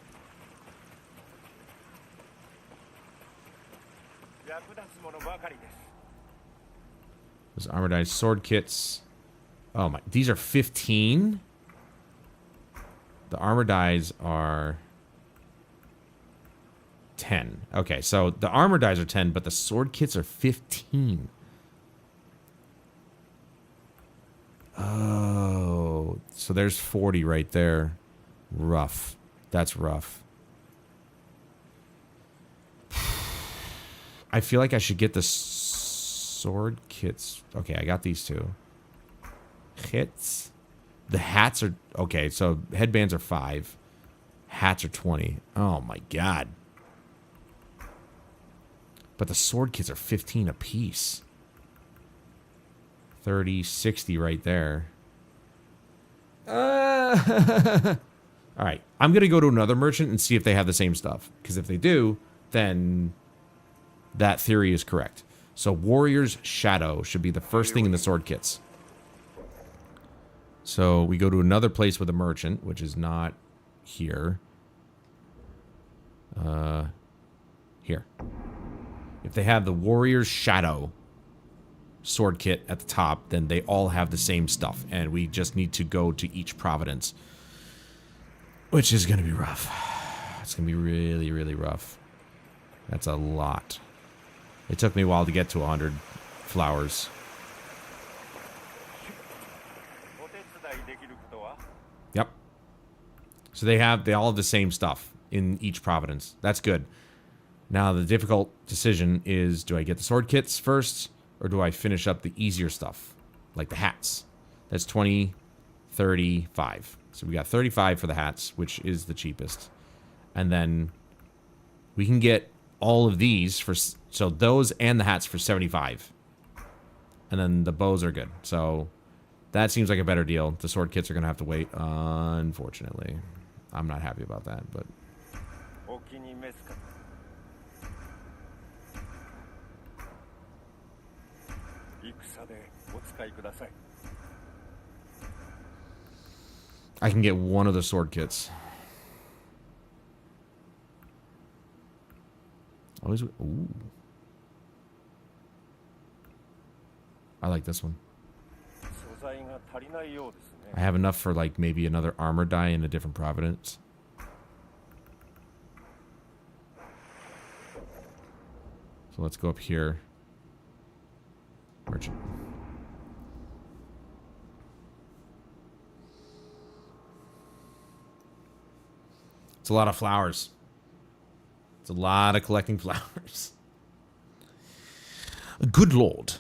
Those armored sword kits. Oh my... These are 15? The armor dies are 10. Okay, so the armor dies are 10, but the sword kits are 15. Oh, so there's 40 right there. Rough. That's rough. I feel like I should get the sword kits. Okay, I got these two. Hits. The hats are... Okay, so headbands are 5. Hats are 20. Oh my god. But the sword kits are 15 apiece. 30, 60 right there. Alright, I'm going to go to another merchant and see if they have the same stuff. Because if they do, then that theory is correct. So Warrior's Shadow should be the first thing in the sword kits. So we go to another place with a merchant, which is not here. Here. If they have the Warrior's Shadow sword kit at the top, then they all have the same stuff, and we just need to go to each province, which is going to be rough. It's going to be really, really rough. That's a lot. It took me a while to get to 100 flowers. Yep. So they all have the same stuff in each province. That's good. Now the difficult decision is, do I get the sword kits first, or do I finish up the easier stuff, like the hats? That's 20, 35. So we got 35 for the hats, which is the cheapest. And then we can get all of these for... So those and the hats for 75. And then the bows are good. So that seems like a better deal. The sword kits are going to have to wait, unfortunately. I'm not happy about that, but... I can get one of the sword kits. Always, ooh. I like this one. I have enough for like maybe another armor die in a different province. So let's go up here. Merchant. It's a lot of flowers. It's a lot of collecting flowers. Good lord.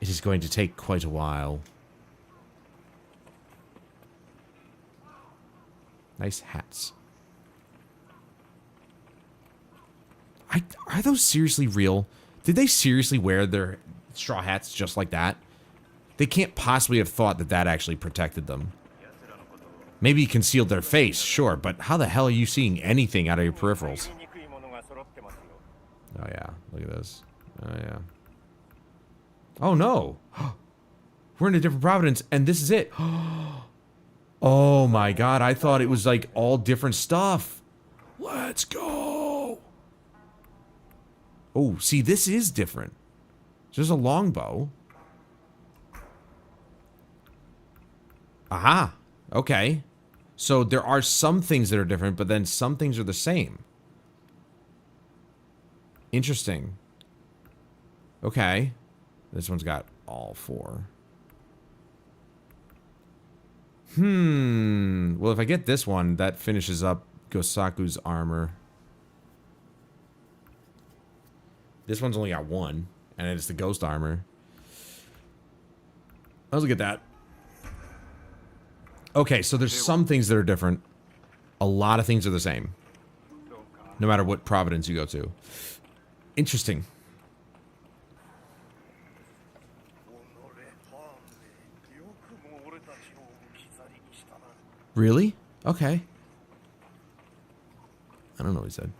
It is going to take quite a while. Nice hats. Are those seriously real? Did they seriously wear their straw hats just like that? They can't possibly have thought that that actually protected them. Maybe concealed their face, sure, but how the hell are you seeing anything out of your peripherals? Oh yeah, look at this. Oh yeah. Oh no! We're in a different Providence, and this is it. Oh my god, I thought it was like all different stuff. Let's go! Oh, see, this is different. There's a longbow. Aha! Okay. So there are some things that are different, but then some things are the same. Interesting. Okay. This one's got all 4. Well, if I get this one, that finishes up Gosaku's armor. This one's only got 1, and it's the ghost armor. Let's look at that. Okay, so there's some things that are different. A lot of things are the same. No matter what Providence you go to. Interesting. Really? Okay. I don't know what he said.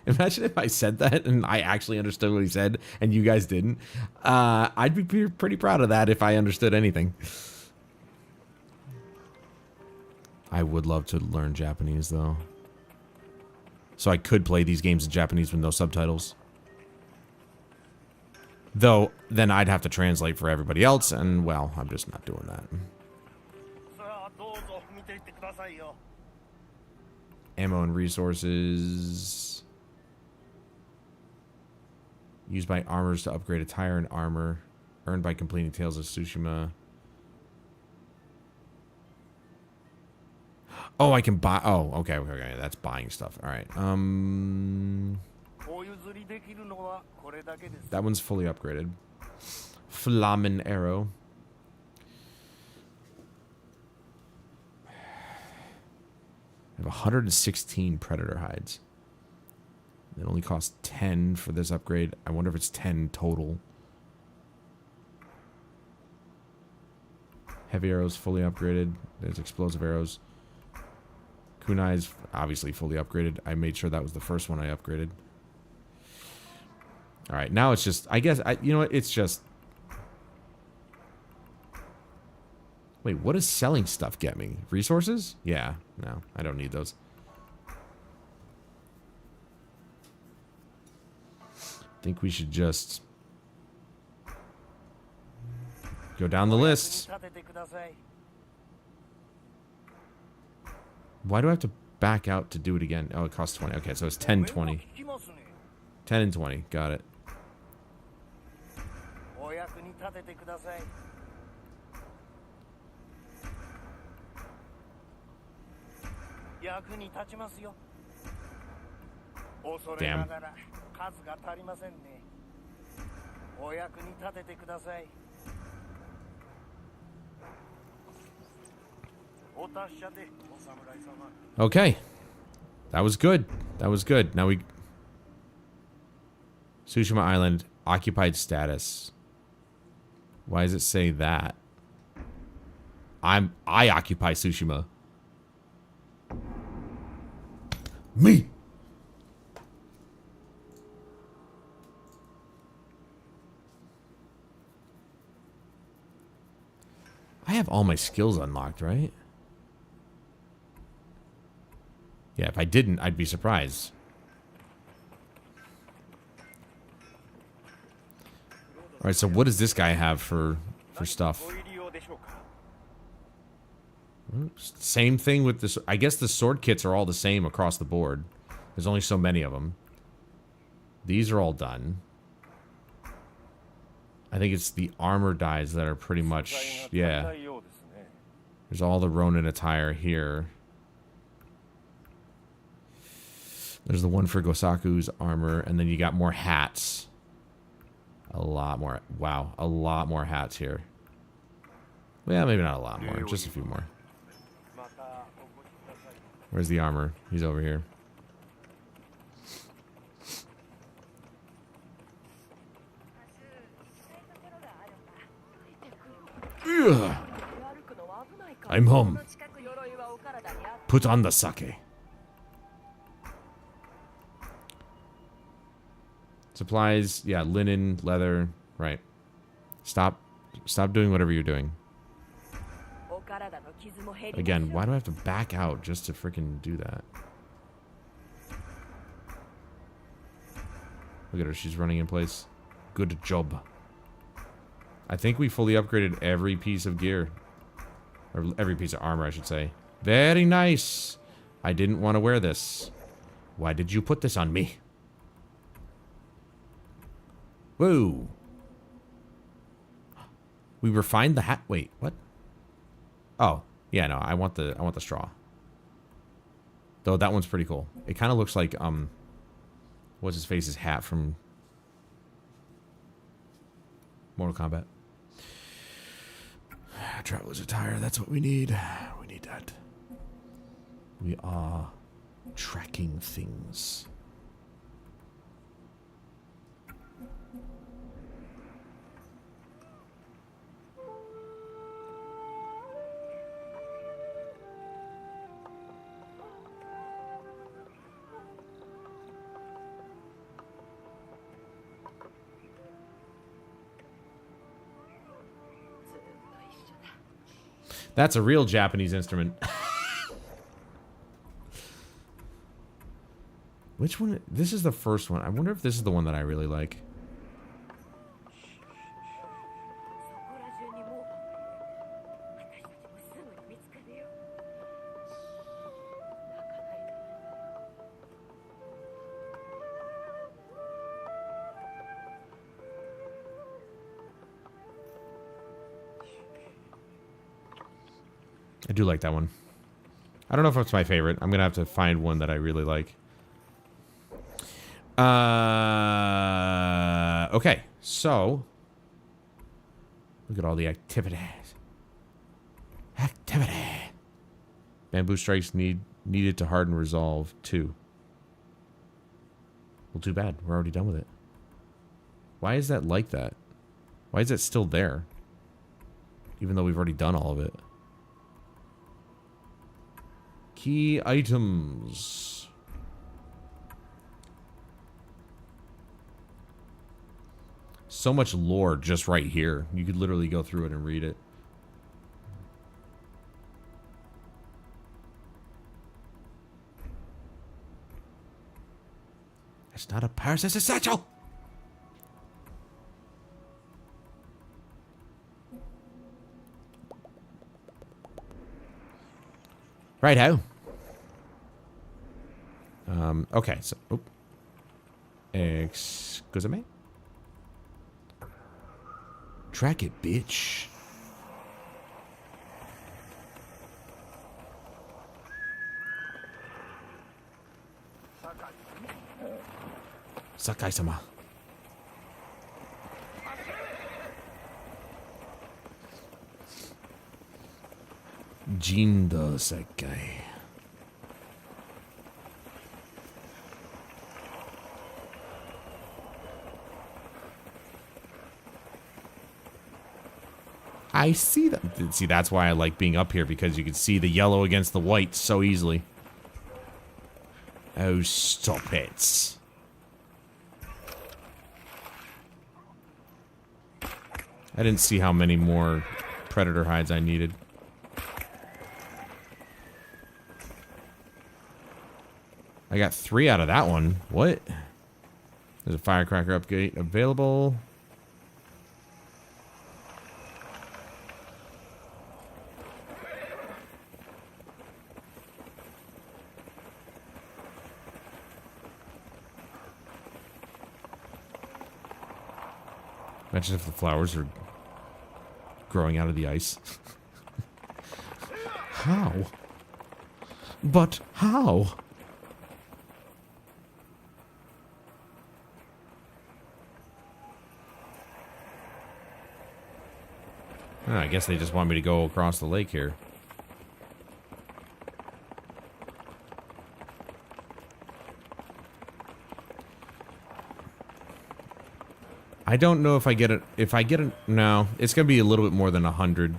Imagine if I said that and I actually understood what he said and you guys didn't. I'd be pretty proud of that if I understood anything. I would love to learn Japanese, though. So I could play these games in Japanese with no subtitles. Though, then I'd have to translate for everybody else, and, well, I'm just not doing that. Ammo and resources. Used by armors to upgrade attire and armor. Earned by completing Tales of Tsushima. Oh, I can buy... Oh, okay, okay, that's buying stuff. Alright, that one's fully upgraded. Flamen arrow. I have 116 predator hides. It only costs 10 for this upgrade. I wonder if it's 10 total. Heavy arrows fully upgraded. There's explosive arrows. Kunai is obviously fully upgraded. I made sure that was the first one I upgraded. Alright, now it's just... I guess... you know what? It's just... Wait, what does selling stuff get me? Resources? Yeah. No, I don't need those. I think we should just... go down the list. Why do I have to back out to do it again? Oh, it costs 20. Okay, so it's 10, 20. 10 and 20. Got it. Damn. Okay. That was good. That was good. Now we... Tsushima Island, occupied status. Why does it say that? I occupy Tsushima. Me! I have all my skills unlocked, right? Yeah, if I didn't, I'd be surprised. Alright, so what does this guy have for stuff? Same thing with this. I guess the sword kits are all the same across the board. There's only so many of them. These are all done. I think it's the armor dyes that are pretty much... Yeah. There's all the Ronin attire here. There's the one for Gosaku's armor, and then you got more hats. A lot more. Wow, a lot more hats here. Well, maybe not a lot more, just a few more. Where's the armor? He's over here. Ugh. I'm home. Put on the sake. Supplies, yeah, linen, leather, right. Stop doing whatever you're doing. Again, why do I have to back out just to freaking do that? Look at her, she's running in place. Good job. I think we fully upgraded every piece of gear. Or every piece of armor, I should say. Very nice. I didn't want to wear this. Why did you put this on me? Whoa. We refined the hat. Wait, what? Oh, yeah, no, I want the straw. Though that one's pretty cool. It kind of looks like what's his face's hat from Mortal Kombat. Traveler's attire, that's what we need. We need that. We are tracking things. That's a real Japanese instrument. Which one? This is the first one. I wonder if this is the one that I really like. I do like that one. I don't know if it's my favorite. I'm gonna have to find one that I really like. Okay, so look at all the activities. Bamboo strikes needed to harden resolve 2. Well, too bad. We're already done with it. Why is that like that? Why is it still there? Even though we've already done all of it. Key items. So much lore just right here. You could literally go through it and read it. It's not a purse, it's a satchel! Righto. Okay, so... Oh. Excuse me? Track it, bitch. Sakai-sama. Jindo Sakai. I see that. See, that's why I like being up here, because you can see the yellow against the white so easily. Oh, stop it. I didn't see how many more predator hides I needed. I got 3 out of that one. What? There's a firecracker upgrade available. Imagine if the flowers are growing out of the ice. How? But how? Oh, I guess they just want me to go across the lake here. I don't know if I get it. If I get it, no, it's gonna be a little bit more than 100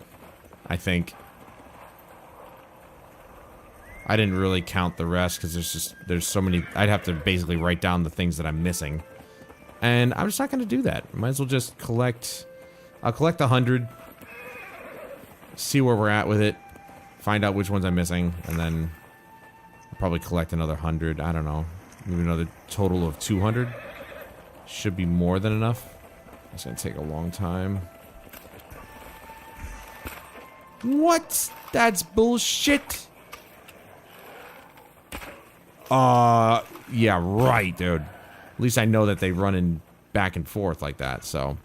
I think. I didn't really count the rest because there's so many. I'd have to basically write down the things that I'm missing. And I'm just not going to do that. Might as well just collect. I'll collect 100. See where we're at with it. Find out which ones I'm missing. And then I'll probably collect another 100. I don't know. Maybe another total of 200. Should be more than enough. It's going to take a long time. What? That's bullshit. Yeah, right, dude. At least I know that they run in back and forth like that, so.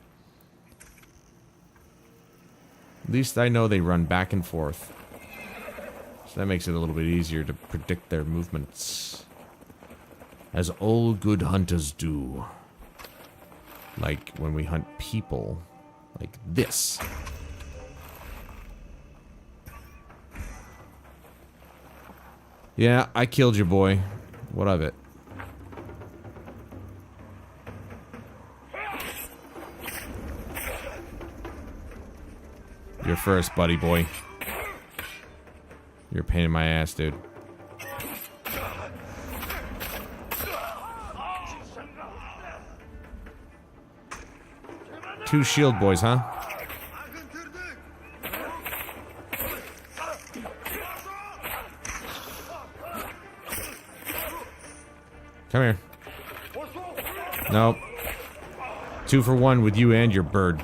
At least I know they run back and forth. So that makes it a little bit easier to predict their movements. As all good hunters do. Like when we hunt people. Like this. Yeah, I killed your boy. What of it? You're first, buddy boy. You're a pain in my ass, dude. Two shield boys, huh? Come here. Nope. 2 for 1 with you and your bird.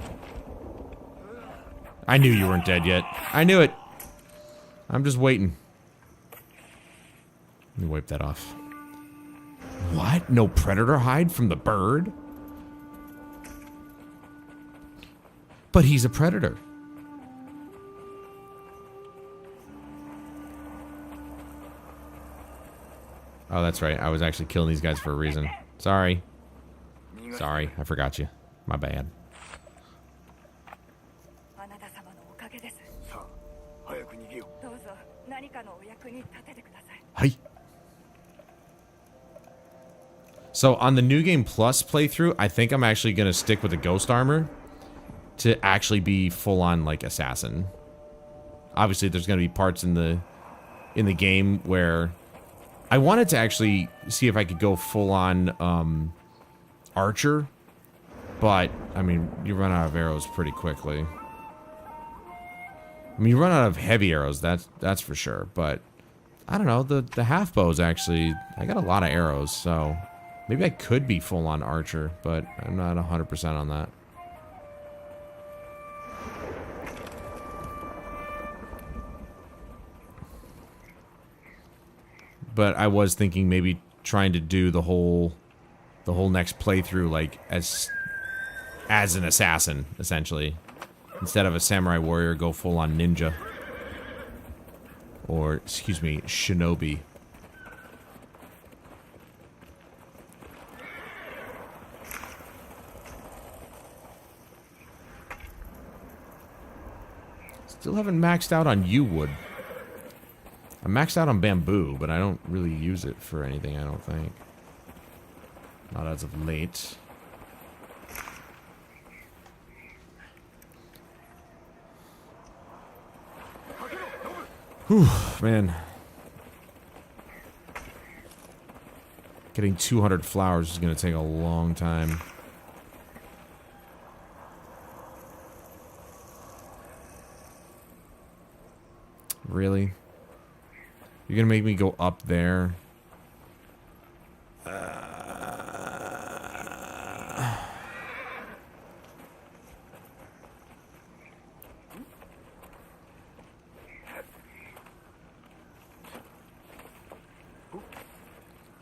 I knew you weren't dead yet. I knew it. I'm just waiting. Let me wipe that off. What? No predator hide from the bird? But he's a predator. Oh, that's right. I was actually killing these guys for a reason. Sorry. Sorry, I forgot you. My bad. Hey. So on the New Game Plus playthrough, I think I'm actually going to stick with the ghost armor to actually be full-on like assassin. Obviously, there's going to be parts in the game where I wanted to actually see if I could go full-on archer, but I mean, you run out of arrows pretty quickly. I mean, you run out of heavy arrows, that's for sure, but I don't know, the half bows actually, I got a lot of arrows, so maybe I could be full-on archer, but I'm not 100% on that. But I was thinking maybe trying to do the whole next playthrough like as an assassin, essentially. Instead of a samurai warrior, go full on ninja. Or, excuse me, shinobi. Still haven't maxed out on yew wood. I'm maxed out on bamboo, but I don't really use it for anything, I don't think. Not as of late. Whew, man. Getting 200 flowers is going to take a long time. Really? You're gonna make me go up there?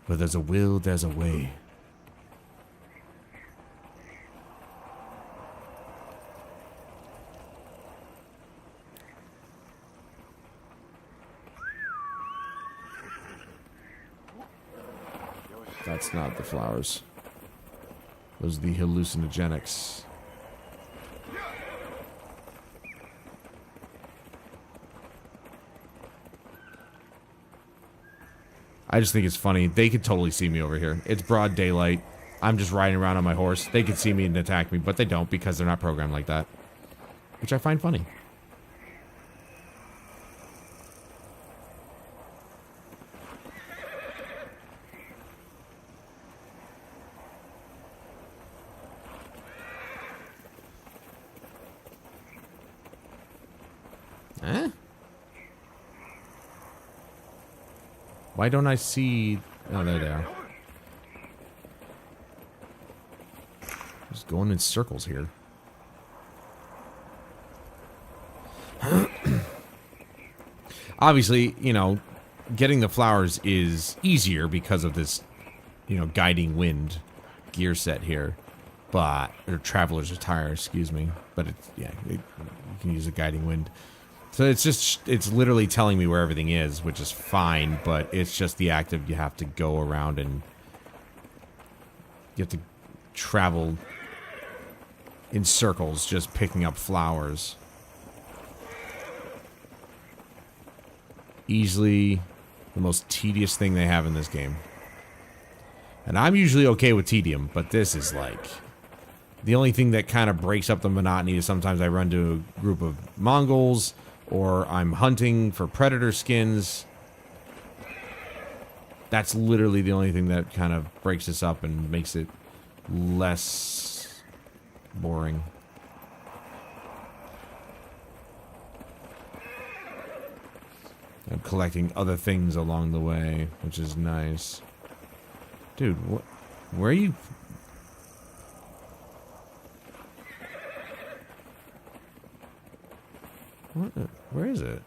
Where there's a will, there's a way. That's not the flowers. Those are the hallucinogenics. I just think it's funny. They could totally see me over here. It's broad daylight. I'm just riding around on my horse. They could see me and attack me, but they don't because they're not programmed like that. Which I find funny. Eh? Why don't I see... Oh, there they are. Just going in circles here. Obviously, you know, getting the flowers is easier because of this, you know, guiding wind gear set here. But, or traveler's attire, excuse me. But it's, yeah, you can use a guiding wind. So it's just, it's literally telling me where everything is, which is fine, but it's just the act of you have to go around and you have to travel in circles just picking up flowers. Easily the most tedious thing they have in this game. And I'm usually okay with tedium, but this is like... The only thing that kind of breaks up the monotony is sometimes I run into a group of Mongols, or I'm hunting for predator skins. That's literally the only thing that kind of breaks this up and makes it less boring. I'm collecting other things along the way, which is nice. Dude, where are you... Where is it?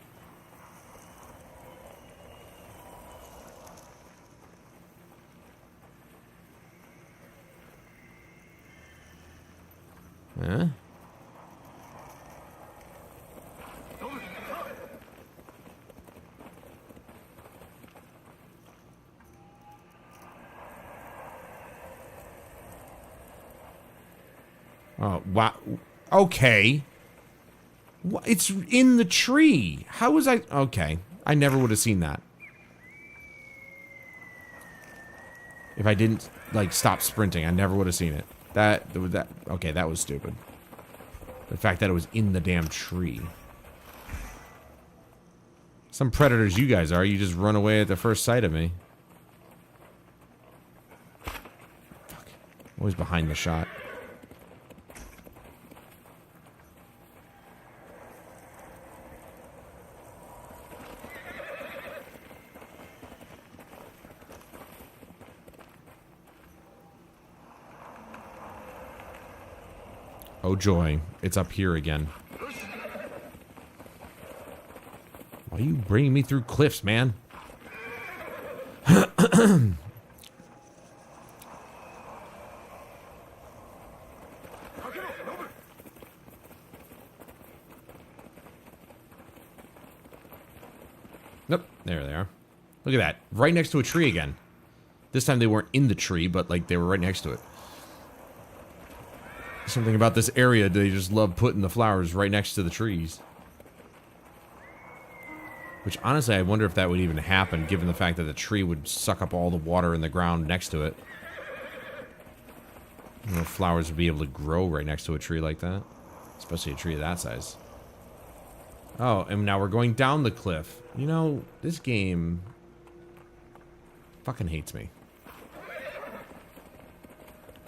Huh? Oh, wow. Okay. It's in the tree. How was I... Okay. I never would have seen that. If I didn't, like, stop sprinting, I never would have seen it. Okay, that was stupid. The fact that it was in the damn tree. Some predators you guys are. You just run away at the first sight of me. Fuck. Always behind the shot. Oh joy, it's up here again. Why are you bringing me through cliffs, man? Nope, there they are. Look at that, right next to a tree again. This time they weren't in the tree, but like they were right next to it. Something about this area, they just love putting the flowers right next to the trees. Which, honestly, I wonder if that would even happen, given the fact that the tree would suck up all the water in the ground next to it. I don't know if flowers would be able to grow right next to a tree like that. Especially a tree of that size. Oh, and now we're going down the cliff. You know, this game fucking hates me.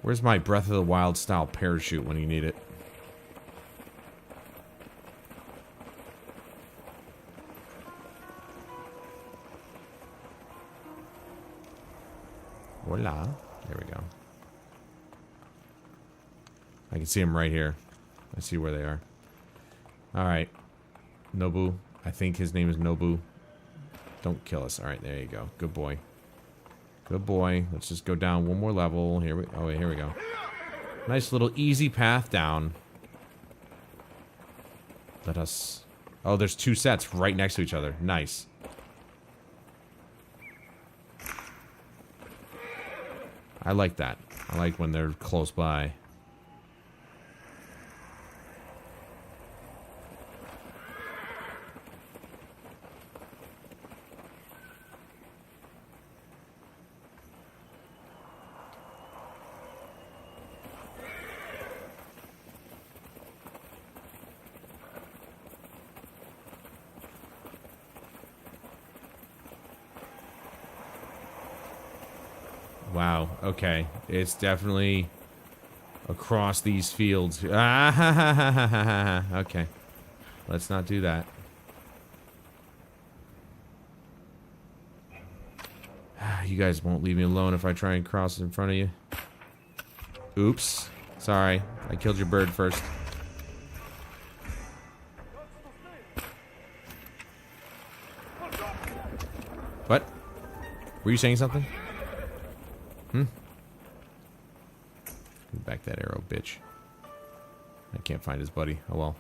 Where's my Breath of the Wild style parachute when you need it? Voila. There we go. I can see them right here. I see where they are. Alright. Nobu. I think his name is Nobu. Don't kill us. Alright, there you go. Good boy. Good boy. Let's just go down one more level. Here we... Oh, wait, here we go. Nice little easy path down. Let us... Oh, there's two sets right next to each other. Nice. I like that. I like when they're close by. Wow, okay. It's definitely across these fields. Ah, ha, ha, ha, ha, ha. Okay. Let's not do that. You guys won't leave me alone if I try and cross in front of you. Oops. Sorry. I killed your bird first. What? Were you saying something? Back that arrow, bitch. I can't find his buddy. Oh well.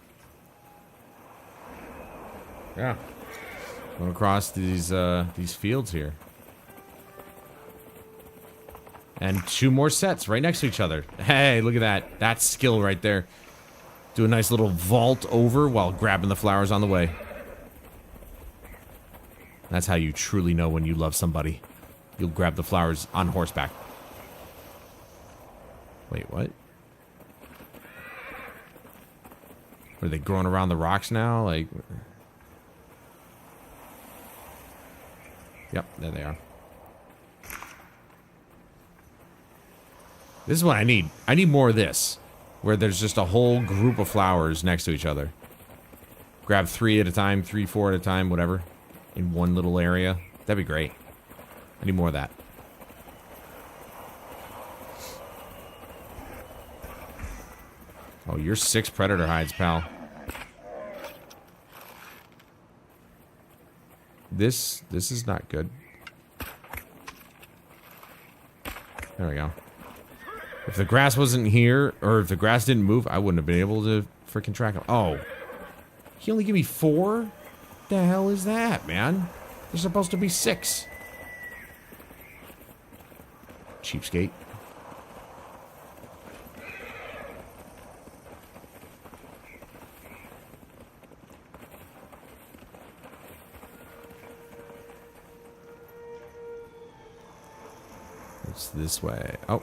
Yeah. Going across these fields here. And 2 more sets right next to each other. Hey, look at that. That's skill right there. Do a nice little vault over while grabbing the flowers on the way. That's how you truly know when you love somebody. You'll grab the flowers on horseback. Wait, what? Are they growing around the rocks now? Like... Yep, there they are. This is what I need. I need more of this. Where there's just a whole group of flowers next to each other. Grab 3 at a time, 3, 4 at a time, whatever. In one little area. That'd be great. I need more of that. Oh, you're 6 predator hides, pal. This is not good. There we go. If the grass wasn't here, or if the grass didn't move, I wouldn't have been able to freaking track him. Oh. He only gave me 4? The hell is that, man? There's supposed to be 6. Cheapskate. It's this way. Oh.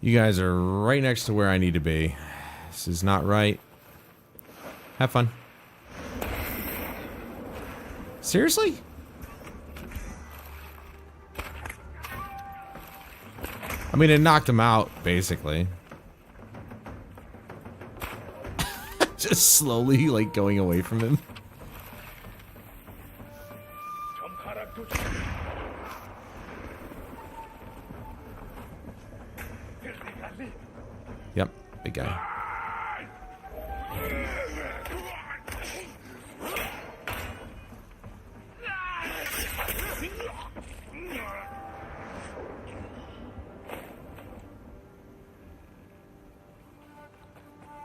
You guys are right next to where I need to be. This is not right. Have fun. Seriously? I mean, it knocked him out, basically. Just slowly, like, going away from him. Yep, big guy.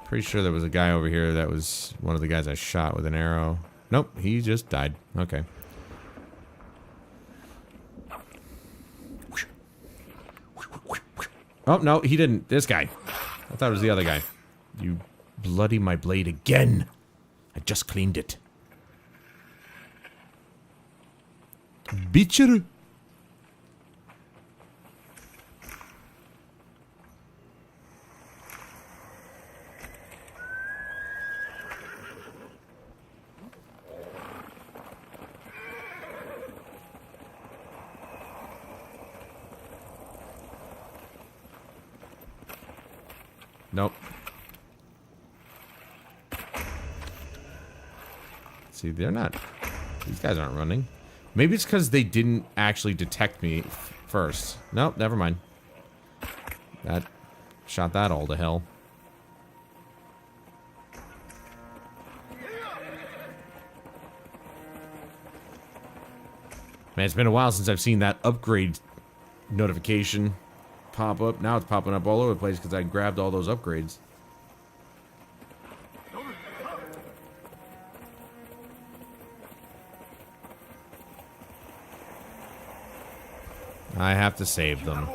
Pretty sure there was a guy over here that was one of the guys I shot with an arrow. Nope, he just died. Okay. Oh, no, he didn't. This guy. I thought it was the other guy. You bloody my blade again. I just cleaned it. Bitcher. Nope. See, they're not... These guys aren't running. Maybe it's because they didn't actually detect me first. Nope, never mind. That... Shot that all to hell. Man, it's been a while since I've seen that upgrade notification pop up. Now it's popping up all over the place because I grabbed all those upgrades. I have to save them.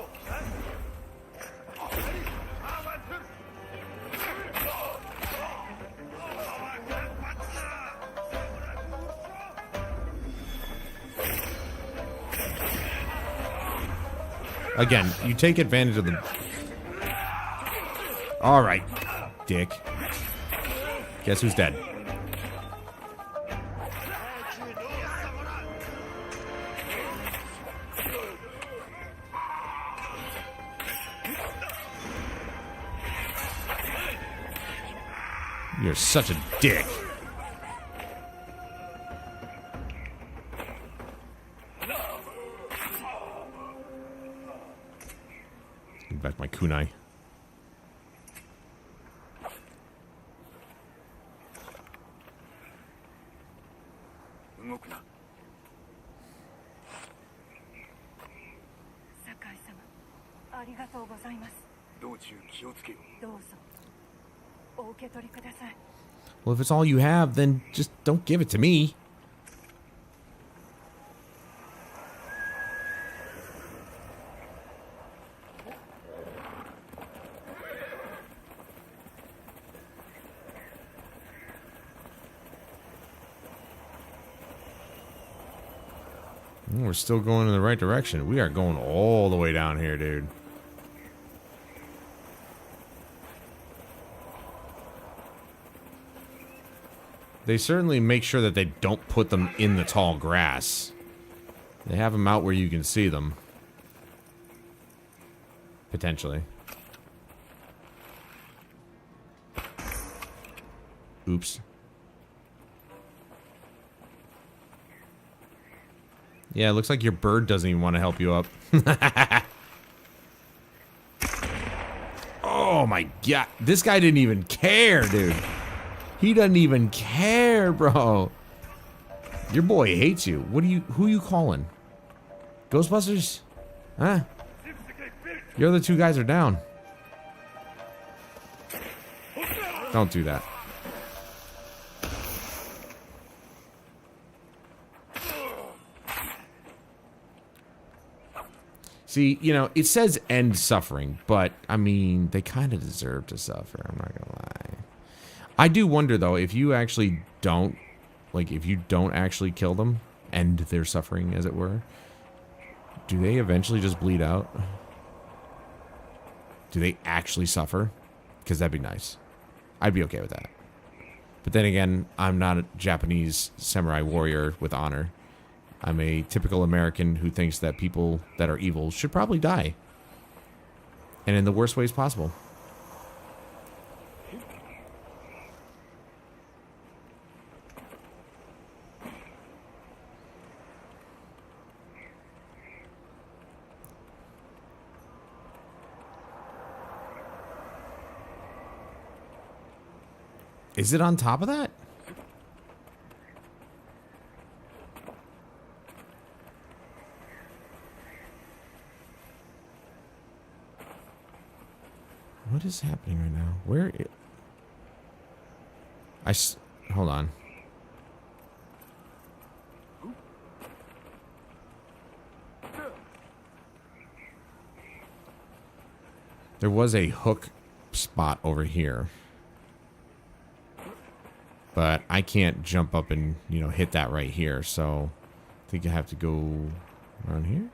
Again, you take advantage of the... Alright, dick. Guess who's dead? You're such a dick. kunai. Well, if it's all you have, then just don't give it to me. We're still going in the right direction. We are going all the way down here, dude. They certainly make sure that they don't put them in the tall grass. They have them out where you can see them. Potentially. Oops. Yeah, it looks like your bird doesn't even want to help you up. Oh my god. This guy didn't even care, dude. He doesn't even care, bro. Your boy hates you. Who are you calling? Ghostbusters? Huh? Your other two guys are down. Don't do that. See, you know, it says end suffering, but, I mean, they kind of deserve to suffer, I'm not gonna lie. I do wonder, though, if you actually don't, like, if you don't actually kill them, end their suffering, as it were, do they eventually just bleed out? Do they actually suffer? Because that'd be nice. I'd be okay with that. But then again, I'm not a Japanese samurai warrior with honor. I'm a typical American who thinks that people that are evil should probably die. And in the worst ways possible. Is it on top of that? What is happening right now? Where? Hold on. There was a hook spot over here. But I can't jump up and, you know, hit that right here. So I think I have to go around here.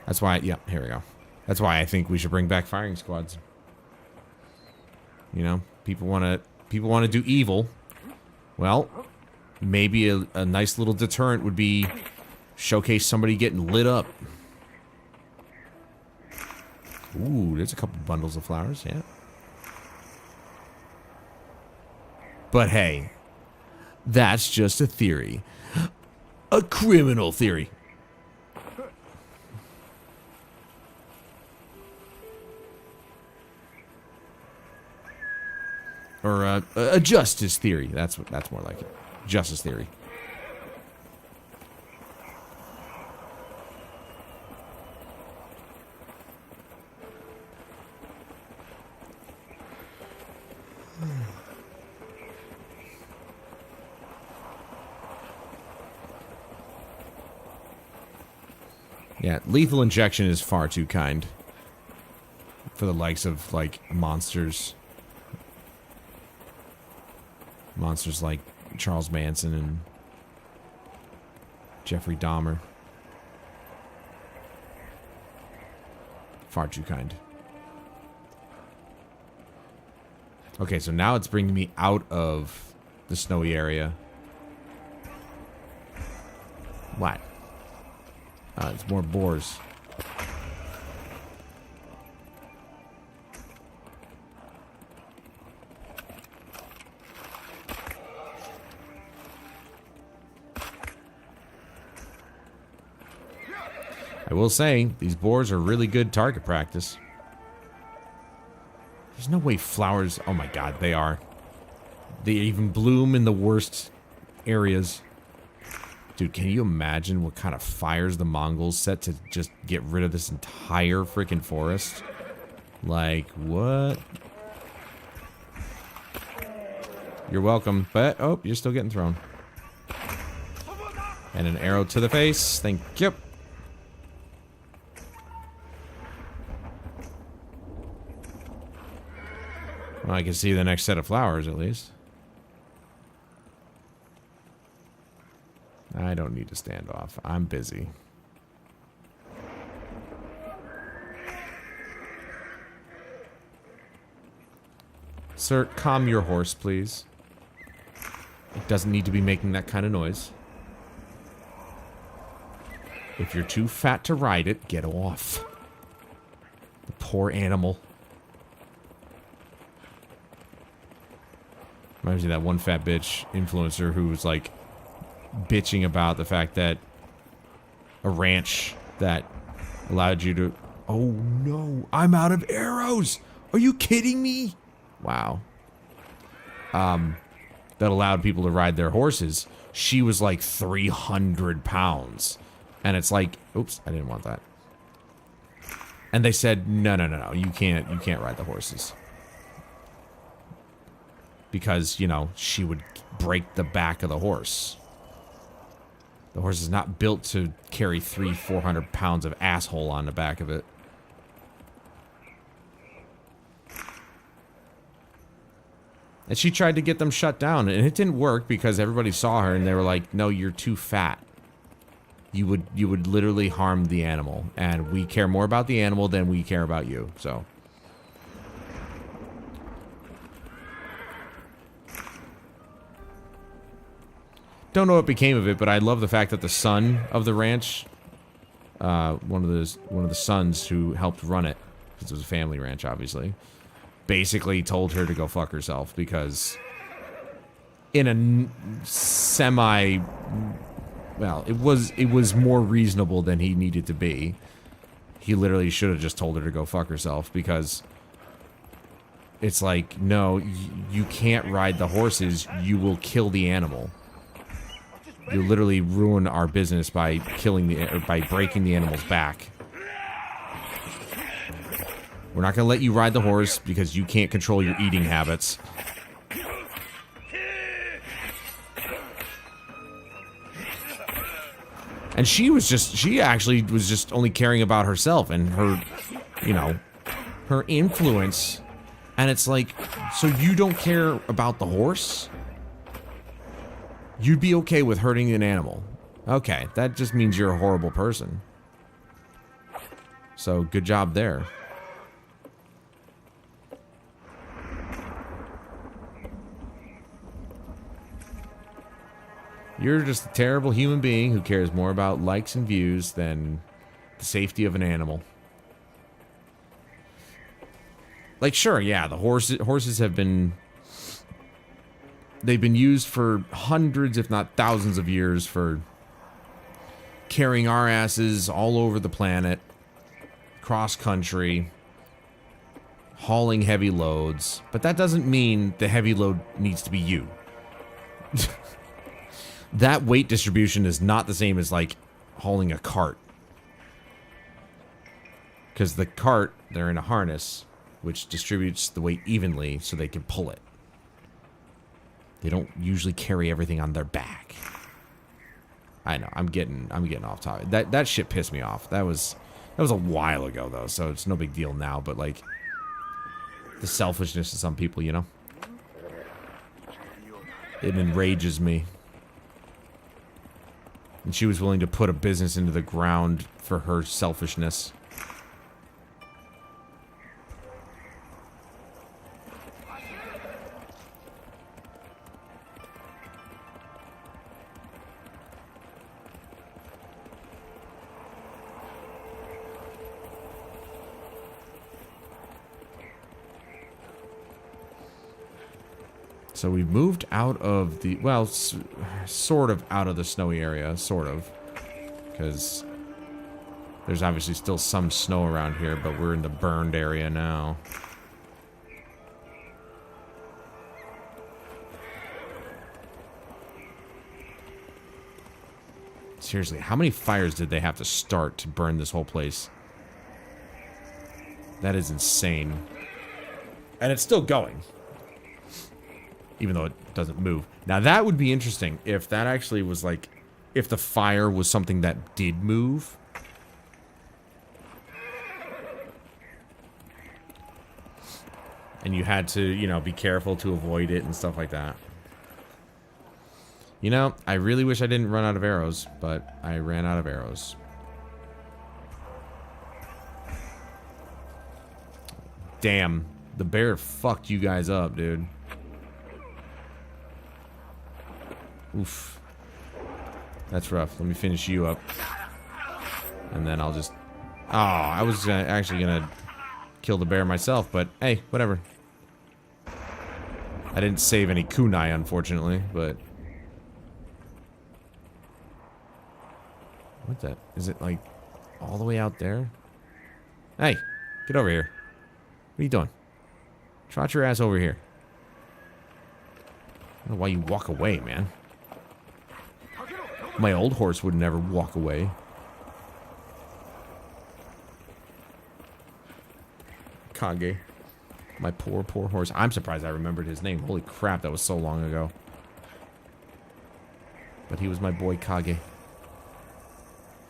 That's why, yeah, here we go. That's why I think we should bring back firing squads. You know, people want to do evil. Well, maybe a nice little deterrent would be showcase somebody getting lit up. Ooh, there's a couple bundles of flowers, yeah. But hey, that's just a theory. A criminal theory. Or a justice theory. That's more like it. Justice theory. Yeah, lethal injection is far too kind for the likes of, like, monsters. Monsters like Charles Manson and Jeffrey Dahmer. Far too kind. Okay, so now it's bringing me out of the snowy area. What? It's more boars. I will say, these boars are really good target practice. There's no way flowers... Oh my god, they are. They even bloom in the worst areas. Dude, can you imagine what kind of fires the Mongols set to just get rid of this entire freaking forest? Like, what? You're welcome, but... Oh, you're still getting thrown. And an arrow to the face. Thank you. Well, I can see the next set of flowers, at least. I don't need to stand off. I'm busy. Sir, calm your horse, please. It doesn't need to be making that kind of noise. If you're too fat to ride it, get off. The poor animal. Reminds me of that one fat bitch influencer who was like bitching about the fact that a ranch that allowed you to... Oh no, I'm out of arrows! Are you kidding me? Wow. That allowed people to ride their horses. She was like 300 pounds. And it's like, oops, I didn't want that. And they said, no, you can't ride the horses. Because, you know, she would break the back of the horse. The horse is not built to carry 300-400 pounds of asshole on the back of it. And she tried to get them shut down, and it didn't work because everybody saw her and they were like, no, you're too fat. You would literally harm the animal, and we care more about the animal than we care about you, so. Don't know what became of it, but I love the fact that the son of the ranch, one of the sons who helped run it, because it was a family ranch, obviously, basically told her to go fuck herself because in a semi, well, it was more reasonable than he needed to be. He literally should have just told her to go fuck herself because it's like, no, you can't ride the horses. You will kill the animal. You literally ruin our business by by breaking the animal's back. We're not going to let you ride the horse because you can't control your eating habits. And she actually was just only caring about herself and her, you know, her influence. And it's like, so you don't care about the horse? You'd be okay with hurting an animal. Okay, that just means you're a horrible person. So, good job there. You're just a terrible human being who cares more about likes and views than the safety of an animal. Like, sure, yeah, the horses have been... They've been used for hundreds, if not thousands of years for carrying our asses all over the planet, cross-country, hauling heavy loads. But that doesn't mean the heavy load needs to be you. That weight distribution is not the same as, like, hauling a cart. Because the cart, they're in a harness, which distributes the weight evenly so they can pull it. They don't usually carry everything on their back. I know, I'm getting off topic. That shit pissed me off. That was a while ago though, so it's no big deal now, but like the selfishness of some people, you know? It enrages me. And she was willing to put a business into the ground for her selfishness. So we moved out of the, well, sort of out of the snowy area, sort of. Because There's obviously still some snow around here, but we're in the burned area now. Seriously, how many fires did they have to start to burn this whole place? That is insane. And it's still going. Even though it doesn't move. Now that would be interesting if that actually was like... If the fire was something that did move. And you had to, you know, be careful to avoid it and stuff like that. You know, I really wish I didn't run out of arrows, but I ran out of arrows. Damn, the bear fucked you guys up, dude. Oof. That's rough. Let me finish you up. And then I'll just... Oh, I was actually gonna kill the bear myself, but hey, whatever. I didn't save any kunai, unfortunately, but... What the... Is it, like, all the way out there? Hey, get over here. What are you doing? Trot your ass over here. I don't know why you walk away, man. My old horse would never walk away. Kage. My poor, poor horse. I'm surprised I remembered his name. Holy crap, that was so long ago. But he was my boy Kage.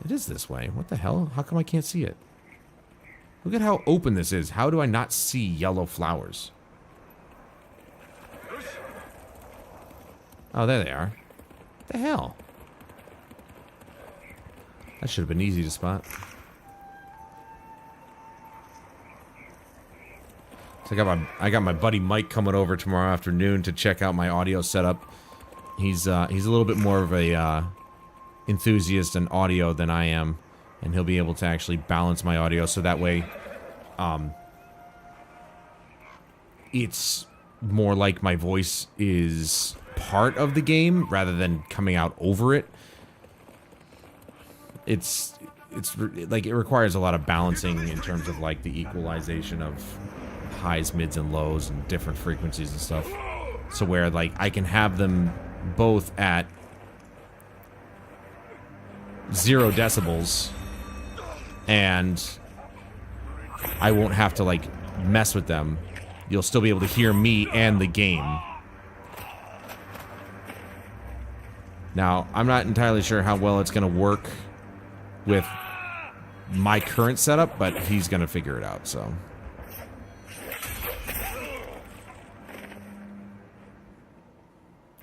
It is this way. What the hell? How come I can't see it? Look at how open this is. How do I not see yellow flowers? Oh, there they are. What the hell? That should have been easy to spot. So I got my buddy Mike coming over tomorrow afternoon to check out my audio setup. He's a little bit more of a enthusiast in audio than I am, and he'll be able to actually balance my audio so that way it's more like my voice is part of the game rather than coming out over it. It's like it requires a lot of balancing in terms of like the equalization of highs, mids, and lows and different frequencies and stuff. So where like I can have them both at 0 decibels and I won't have to like mess with them. You'll still be able to hear me and the game. Now, I'm not entirely sure how well it's going to work with my current setup, but he's going to figure it out, so.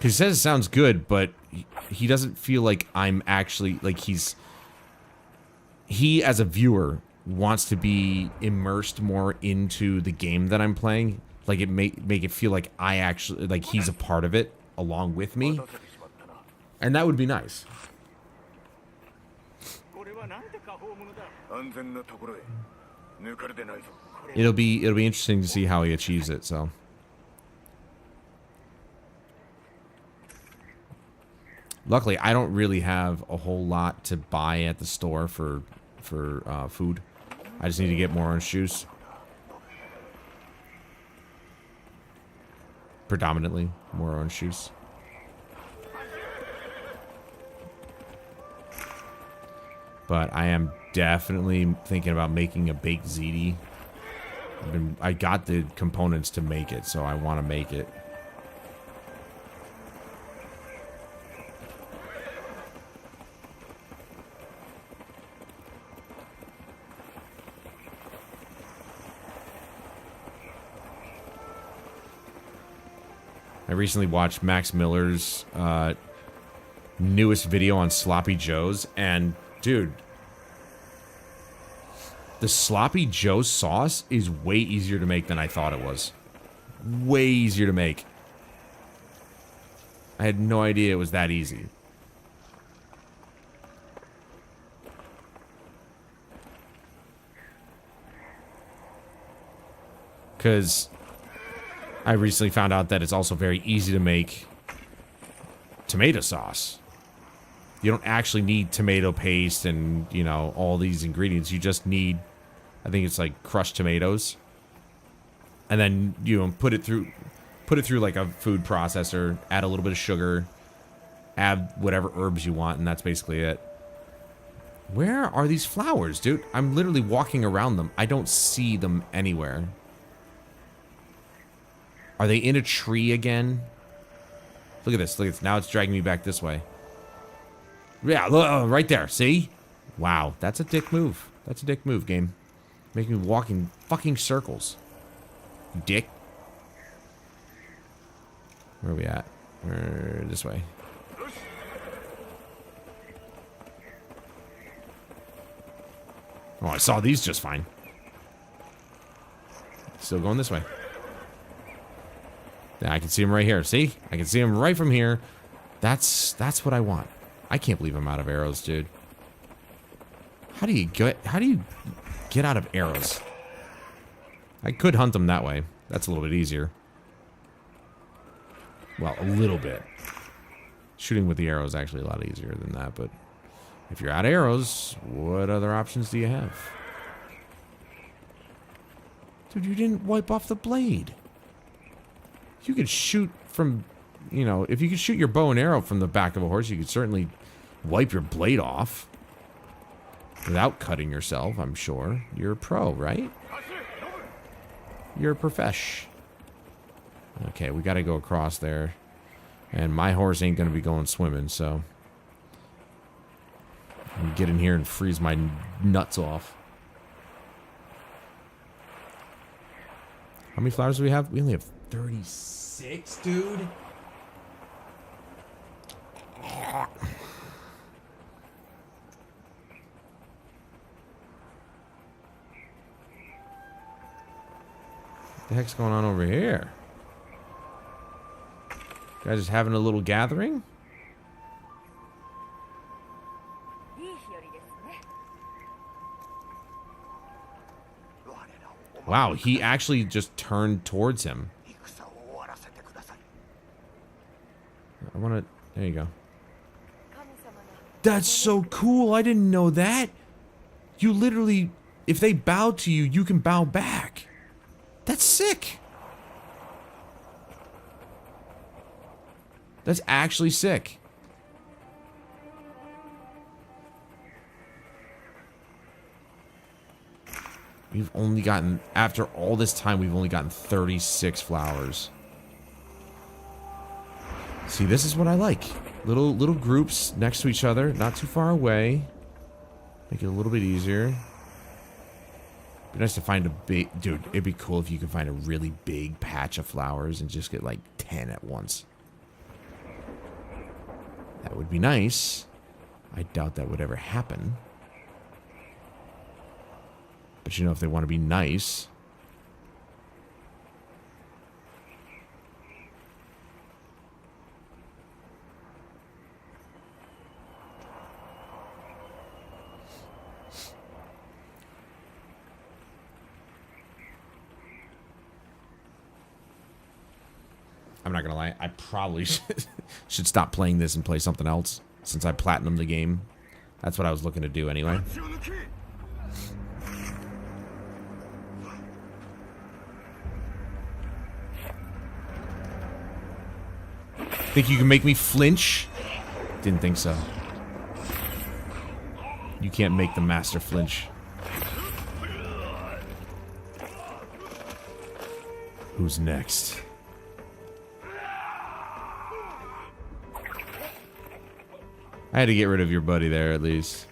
He says it sounds good, but he doesn't feel like I'm actually, like he as a viewer wants to be immersed more into the game that I'm playing. Like it make it feel like I actually, like he's a part of it along with me. And that would be nice. It'll be interesting to see how he achieves it, so. Luckily, I don't really have a whole lot to buy at the store for food. I just need to get more orange juice. Predominantly, more orange juice. But I am definitely thinking about making a baked ziti. I got the components to make it, so I want to make it. I recently watched Max Miller's newest video on Sloppy Joe's, and dude, the Sloppy Joe sauce is way easier to make than I thought it was. Way easier to make. I had no idea it was that easy. Because I recently found out that it's also very easy to make tomato sauce. You don't actually need tomato paste and, you know, all these ingredients. You just need, I think it's like crushed tomatoes. And then, you know, put it through like a food processor, add a little bit of sugar, add whatever herbs you want, and that's basically it. Where are these flowers, dude? I'm literally walking around them. I don't see them anywhere. Are they in a tree again? Look at this. Look at this. Now it's dragging me back this way. Yeah, look, right there. See? Wow, that's a dick move. That's a dick move, game. Making me walk in fucking circles. Dick. Where are we at? This way. Oh, I saw these just fine. Still going this way. Yeah, I can see him right here. See? I can see him right from here. That's what I want. I can't believe I'm out of arrows, dude. How do you get out of arrows? I could hunt them that way. That's a little bit easier. Well, a little bit. Shooting with the arrow is actually a lot easier than that, but if you're out of arrows, what other options do you have? Dude, you didn't wipe off the blade. You could shoot from, you know, if you could shoot your bow and arrow from the back of a horse, you could certainly wipe your blade off. Without cutting yourself, I'm sure. You're a pro, right? You're a profesh. Okay, we gotta go across there. And my horse ain't gonna be going swimming, so I can get in here and freeze my nuts off. How many flowers do we have? We only have 36, dude. What the heck's going on over here? You guys just having a little gathering? Wow, he actually just turned towards him. I want to... There you go. That's so cool. I didn't know that. You literally... If they bow to you, you can bow back. That's sick. That's actually sick. We've only gotten, after all this time, we've only gotten 36 flowers. See, this is what I like. Little groups next to each other, not too far away. Make it a little bit easier. Be nice to find a big... Dude, it'd be cool if you could find a really big patch of flowers and just get like 10 at once. That would be nice. I doubt that would ever happen. But you know, if they want to be nice... I'm not gonna lie, I probably should stop playing this and play something else, since I platinumed the game. That's what I was looking to do anyway. Think you can make me flinch? Didn't think so. You can't make the master flinch. Who's next? I had to get rid of your buddy there, at least.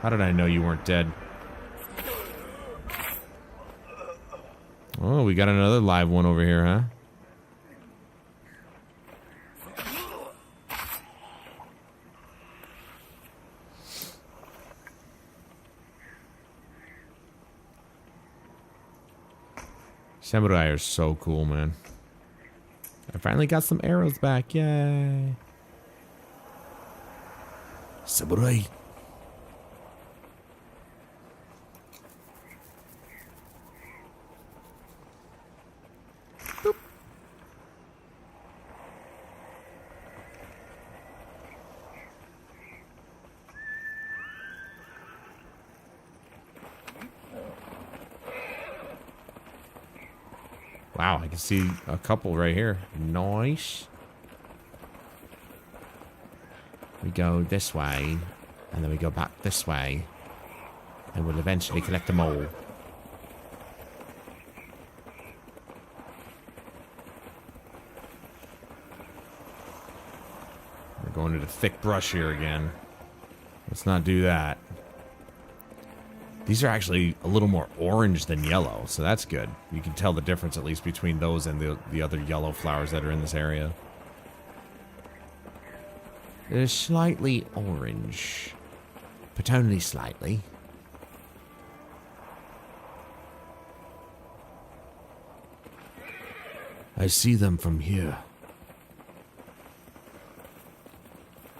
How did I know you weren't dead? Oh, we got another live one over here, huh? Samurai are so cool, man. I finally got some arrows back. Yay. Samurai. wow, I can see a couple right here. Nice. We go this way, and then we go back this way, and we'll eventually collect them all. We're going to the thick brush here again. Let's not do that. These are actually a little more orange than yellow, so that's good. You can tell the difference at least between those and the other yellow flowers that are in this area. They're slightly orange, but only slightly. I see them from here.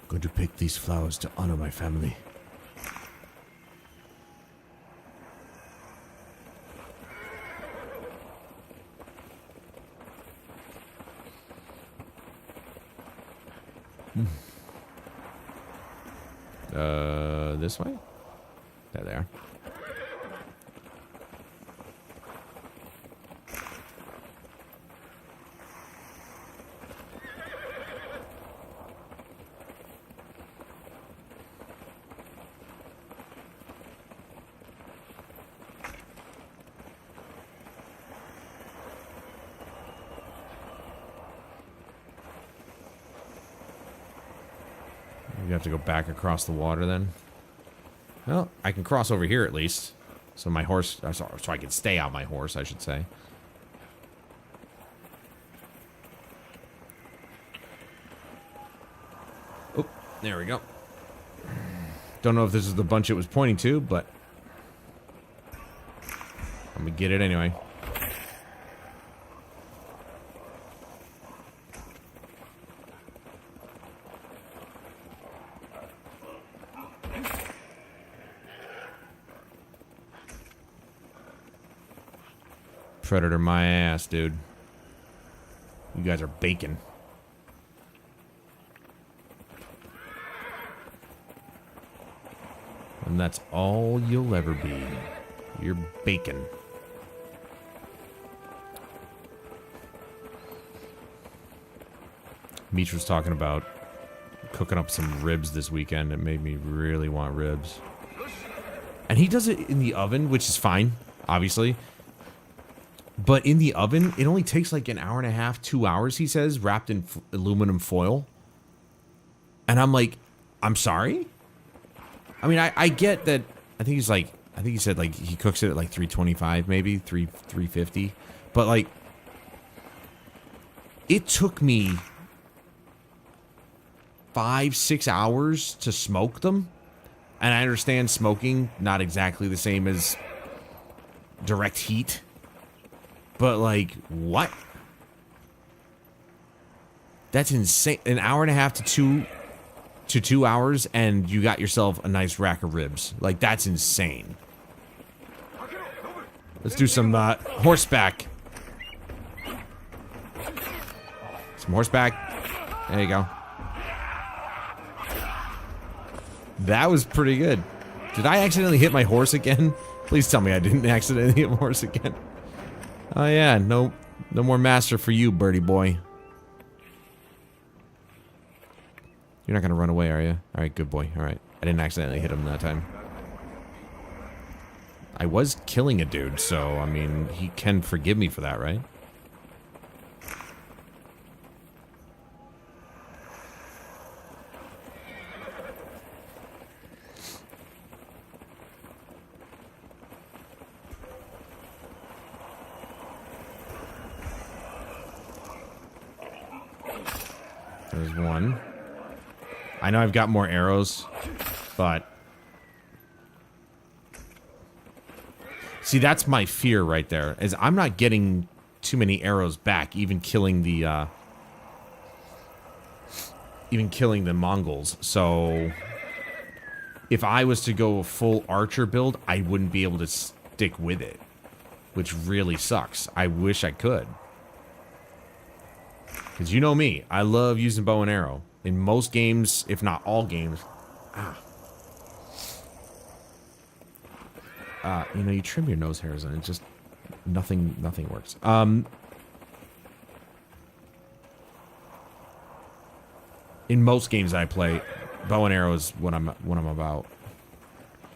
Going to pick these flowers to honor my family. This way? There they are. You have to go back across the water then. Well, I can cross over here at least. So my horse, so I can stay on my horse, I should say. Oh, there we go. Don't know if this is the bunch it was pointing to, but I'm gonna get it anyway. Predator my ass, dude. You guys are bacon. And that's all you'll ever be. You're bacon. Meech was talking about cooking up some ribs this weekend. It made me really want ribs. And he does it in the oven, which is fine, obviously. But in the oven, it only takes like an hour and a half, 2 hours, he says, wrapped in aluminum foil. And I'm like, I'm sorry? I mean, I get that. I think he said like he cooks it at like 325, maybe 350. But like, it took me 5-6 hours to smoke them. And I understand smoking, not exactly the same as direct heat. But, like, what? That's insane. An hour and a half to 2 hours, and you got yourself a nice rack of ribs. Like, that's insane. Let's do some horseback. Some horseback. There you go. That was pretty good. Did I accidentally hit my horse again? Please tell me I didn't accidentally hit my horse again. Oh yeah, no more master for you, birdie boy. You're not gonna run away, are you? Alright, good boy. Alright. I didn't accidentally hit him that time. I was killing a dude, so, I mean, he can forgive me for that, right? There's one. I know I've got more arrows, but... See, that's my fear right there, is I'm not getting too many arrows back, even killing the Mongols. So, if I was to go a full archer build, I wouldn't be able to stick with it, which really sucks. I wish I could. Because you know me, I love using bow and arrow. In most games, if not all games. You know, you trim your nose hairs and it just... Nothing works. in most games I play, bow and arrow is what I'm about.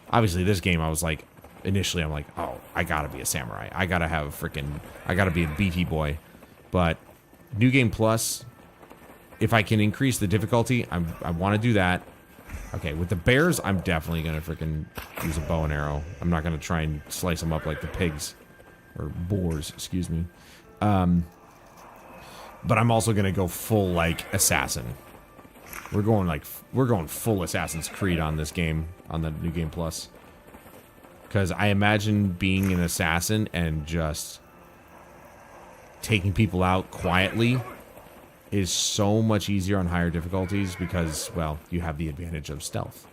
Obviously, this game I was like, initially I'm like, oh, I gotta be a samurai. I gotta be a beefy boy. But New Game Plus, if I can increase the difficulty, I want to do that. Okay, with the bears, I'm definitely gonna freaking use a bow and arrow. I'm not gonna try and slice them up like the pigs or boars, excuse me. But I'm also gonna go full like assassin. We're going full Assassin's Creed on this game, on the New Game Plus. Because I imagine being an assassin and just taking people out quietly is so much easier on higher difficulties because, well, you have the advantage of stealth.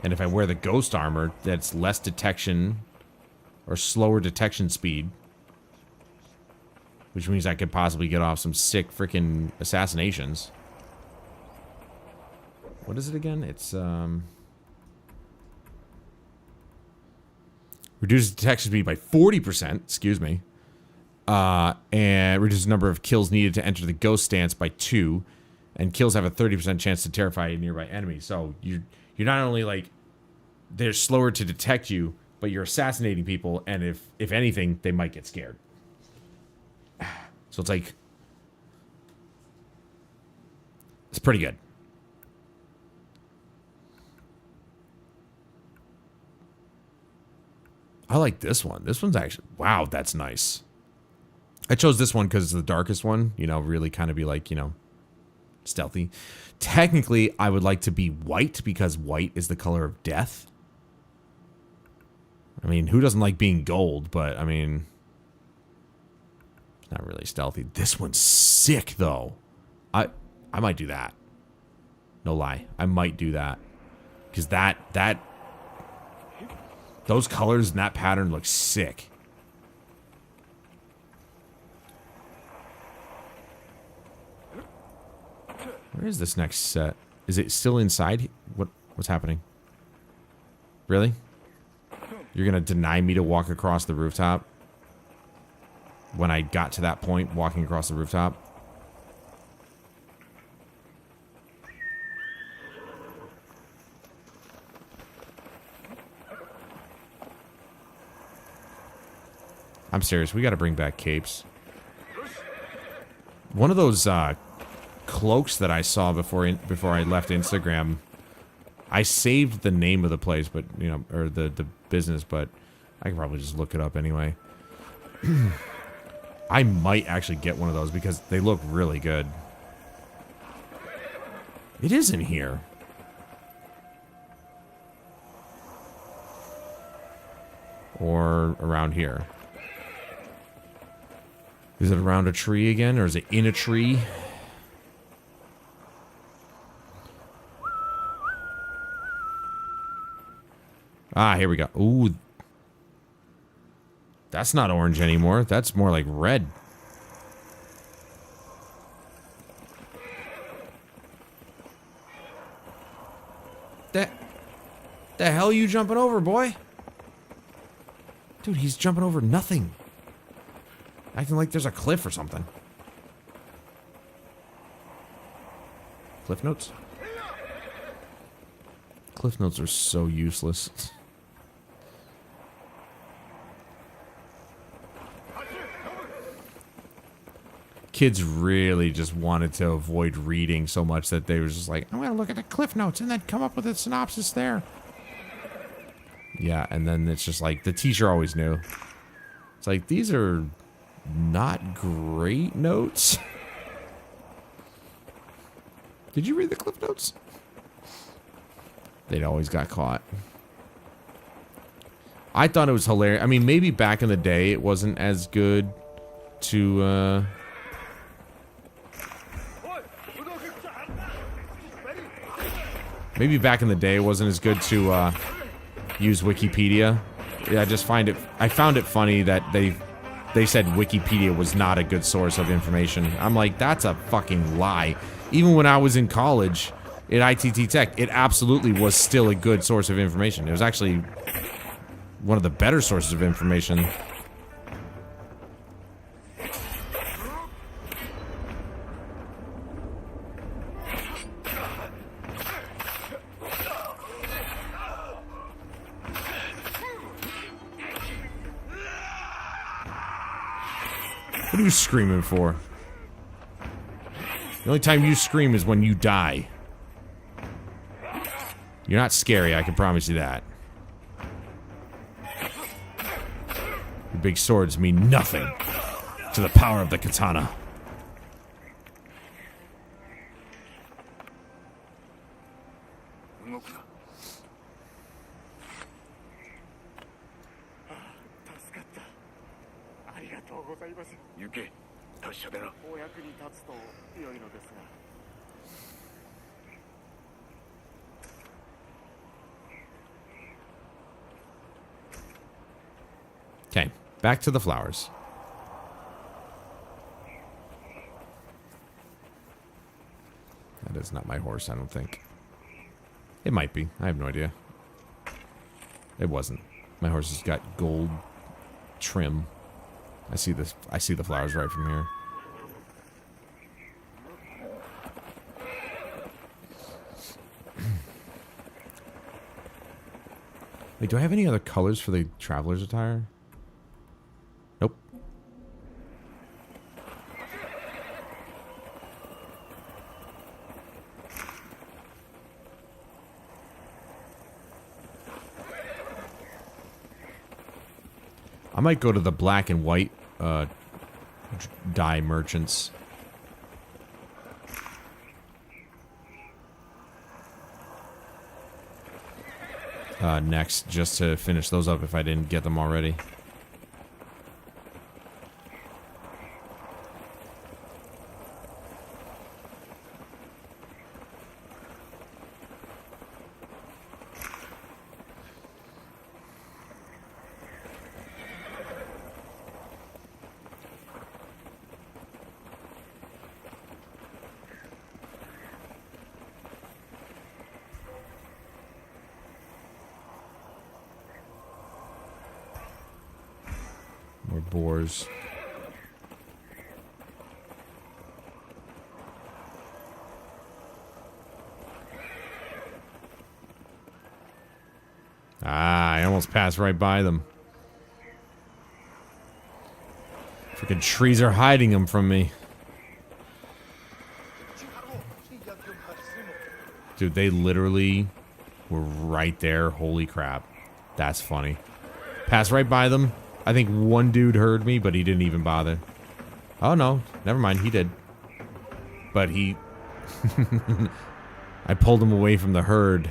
And if I wear the ghost armor, that's less detection or slower detection speed. Which means I could possibly get off some sick freaking assassinations. What is it again? It's, reduces detection speed by 40%, excuse me. And reduces the number of kills needed to enter the ghost stance by 2. And kills have a 30% chance to terrify a nearby enemy. So you're not only like they're slower to detect you, but you're assassinating people, and if anything, they might get scared. So it's like it's pretty good. I like this one. This one's actually, wow, that's nice. I chose this one because it's the darkest one, you know, really kind of be like, you know, stealthy. Technically, I would like to be white because white is the color of death. I mean, who doesn't like being gold? But, I mean, it's not really stealthy. This one's sick, though. I might do that. No lie. I might do that. Because those colors and that pattern look sick. Where is this next set? Is it still inside? What's happening? Really? You're gonna deny me to walk across the rooftop? When I got to that point, walking across the rooftop? I'm serious, we gotta bring back capes. One of those, cloaks that I saw before I left Instagram, I saved the name of the place, but you know, or the business, but I can probably just look it up anyway. I might actually get one of those because they look really good. It is in here. Or around here. Is it around a tree again, or is it in a tree? Ah, here we go. Ooh. That's not orange anymore. That's more like red. The hell are you jumping over, boy? Dude, he's jumping over nothing. Acting like there's a cliff or something. Cliff notes? Cliff notes are so useless. Kids really just wanted to avoid reading so much that they were just like, I'm gonna look at the cliff notes and then come up with a synopsis there. Yeah, and then it's just like, the teacher always knew. It's like, these are not great notes. Did you read the cliff notes? They'd always got caught. I thought it was hilarious. I mean, maybe back in the day it wasn't as good to, maybe back in the day it wasn't as good to, use Wikipedia. Yeah, I found it funny that they said Wikipedia was not a good source of information. I'm like, that's a fucking lie. Even when I was in college at ITT Tech, it absolutely was still a good source of information. It was actually one of the better sources of information. What are you screaming for? The only time you scream is when you die. You're not scary, I can promise you that. Your big swords mean nothing to the power of the katana. Okay, back to the flowers. That is not my horse, I don't think. It might be. I have no idea. It wasn't. My horse has got gold trim. I see this. I see the flowers right from here. Wait, do I have any other colors for the traveler's attire? Nope. I might go to the black and white dye merchants. Next, just to finish those up if I didn't get them already. More boars. Ah, I almost passed right by them. Freaking trees are hiding them from me. Dude, they literally were right there. Holy crap. That's funny. Passed right by them. I think one dude heard me, but he didn't even bother. Oh, no. Never mind. He did. But he... I pulled him away from the herd.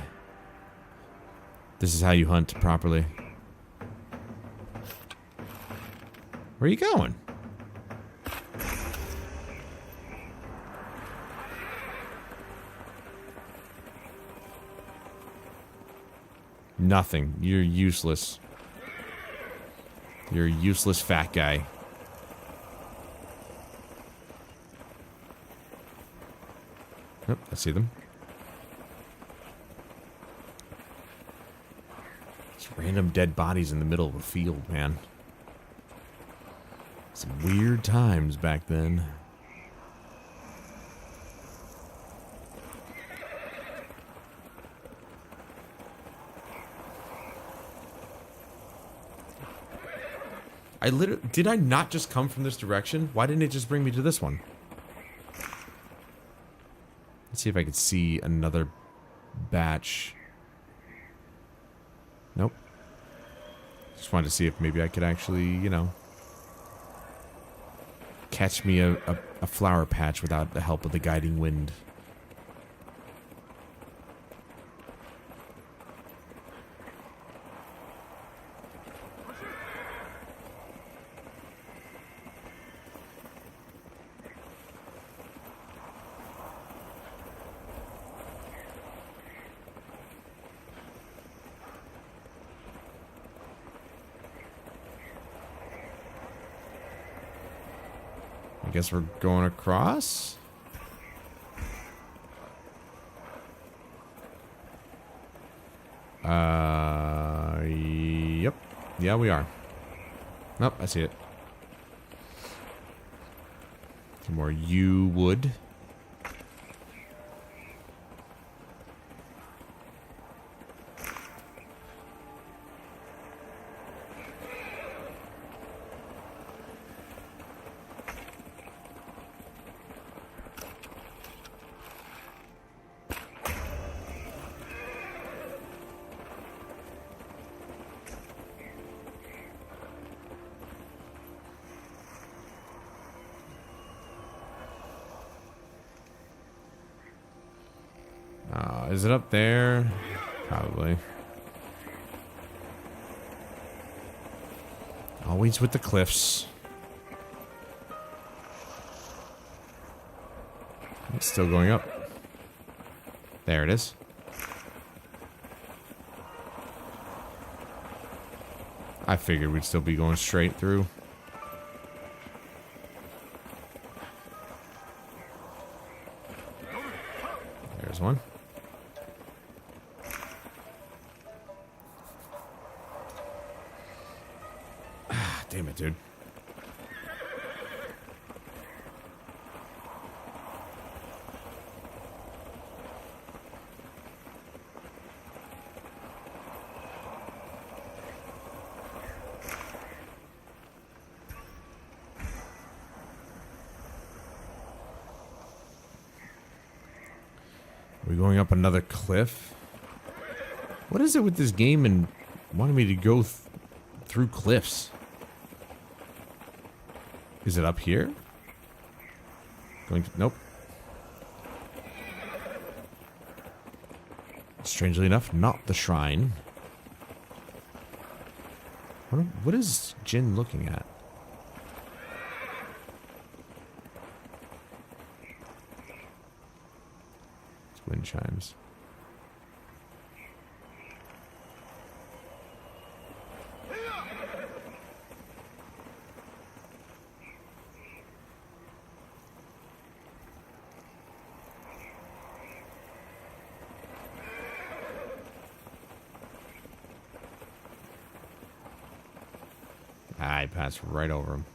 This is how you hunt properly. Where are you going? Nothing. You're useless. You're a useless fat guy. Yep, I see them. Just random dead bodies in the middle of a field, man. Some weird times back then. Did I not just come from this direction? Why didn't it just bring me to this one? Let's see if I could see another batch. Nope. Just wanted to see if maybe I could actually, you know, catch me a flower patch without the help of the guiding wind. I guess we're going across? Yep. Yeah, we are. Nope, I see it. Some more yew wood. Is it up there? Probably. Always with the cliffs. It's still going up. There it is. I figured we'd still be going straight through. There's one. Damn it, dude. Are we going up another cliff? What is it with this game and wanting me to go through cliffs? Is it up here? Nope. Strangely enough, not the shrine. What is Jin looking at? It's wind chimes. I passed right over him.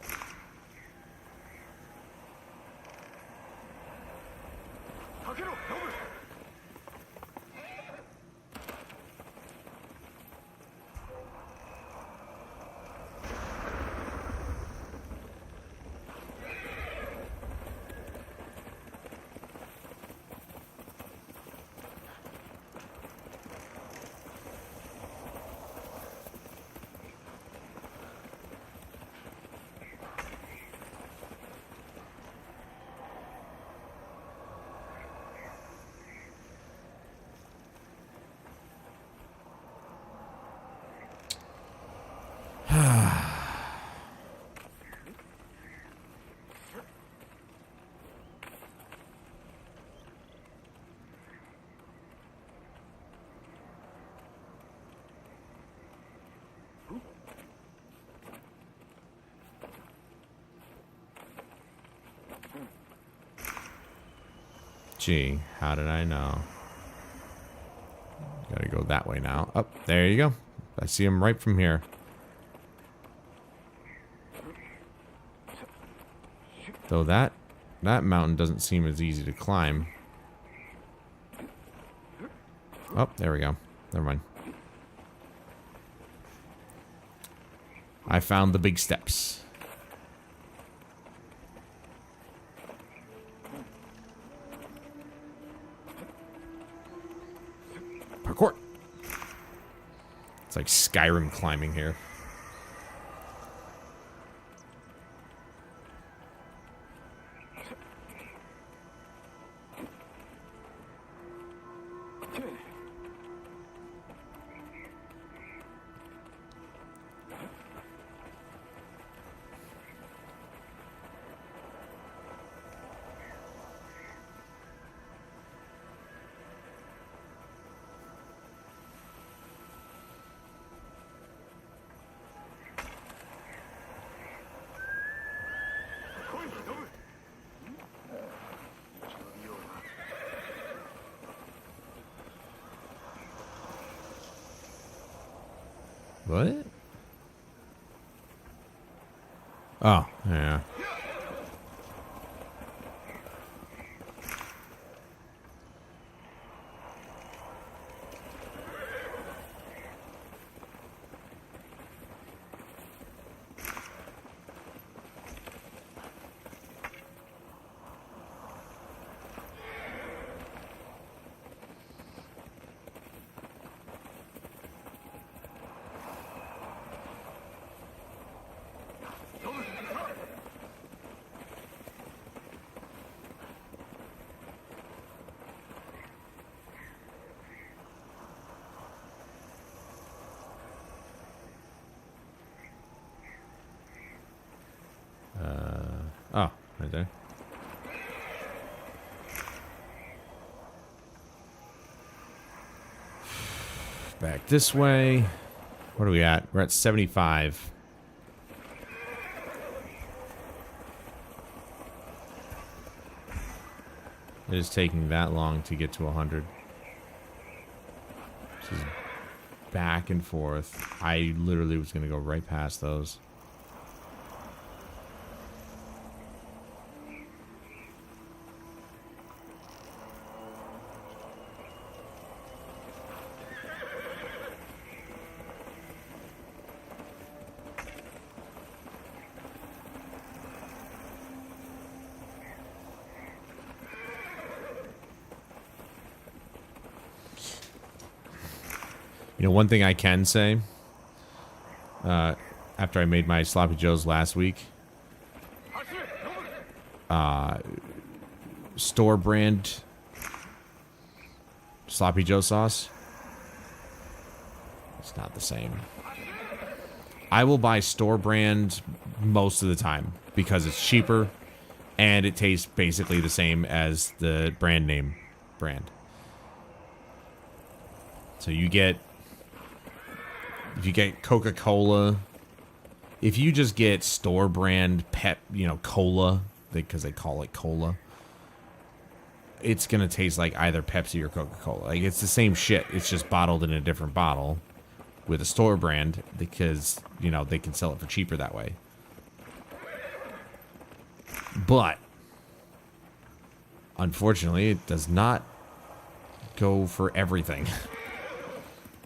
Gee, how did I know? Gotta go that way now. Oh, there you go. I see him right from here. Though that mountain doesn't seem as easy to climb. Oh, there we go. Never mind. I found the big steps. Parkour. It's like Skyrim climbing here. What? Oh, yeah. Oh, right there. Back this way. What are we at? We're at 75. It is taking that long to get to 100. This is back and forth. I literally was going to go right past those. You know, one thing I can say, after I made my Sloppy Joes last week, store brand Sloppy Joe sauce, it's not the same. I will buy store brand most of the time because it's cheaper and it tastes basically the same as the brand name brand. So you get, if you get Coca-Cola, if you just get store brand cola, because they call it cola, it's going to taste like either Pepsi or Coca-Cola. Like, it's the same shit. It's just bottled in a different bottle with a store brand because, you know, they can sell it for cheaper that way. But, unfortunately, it does not go for everything.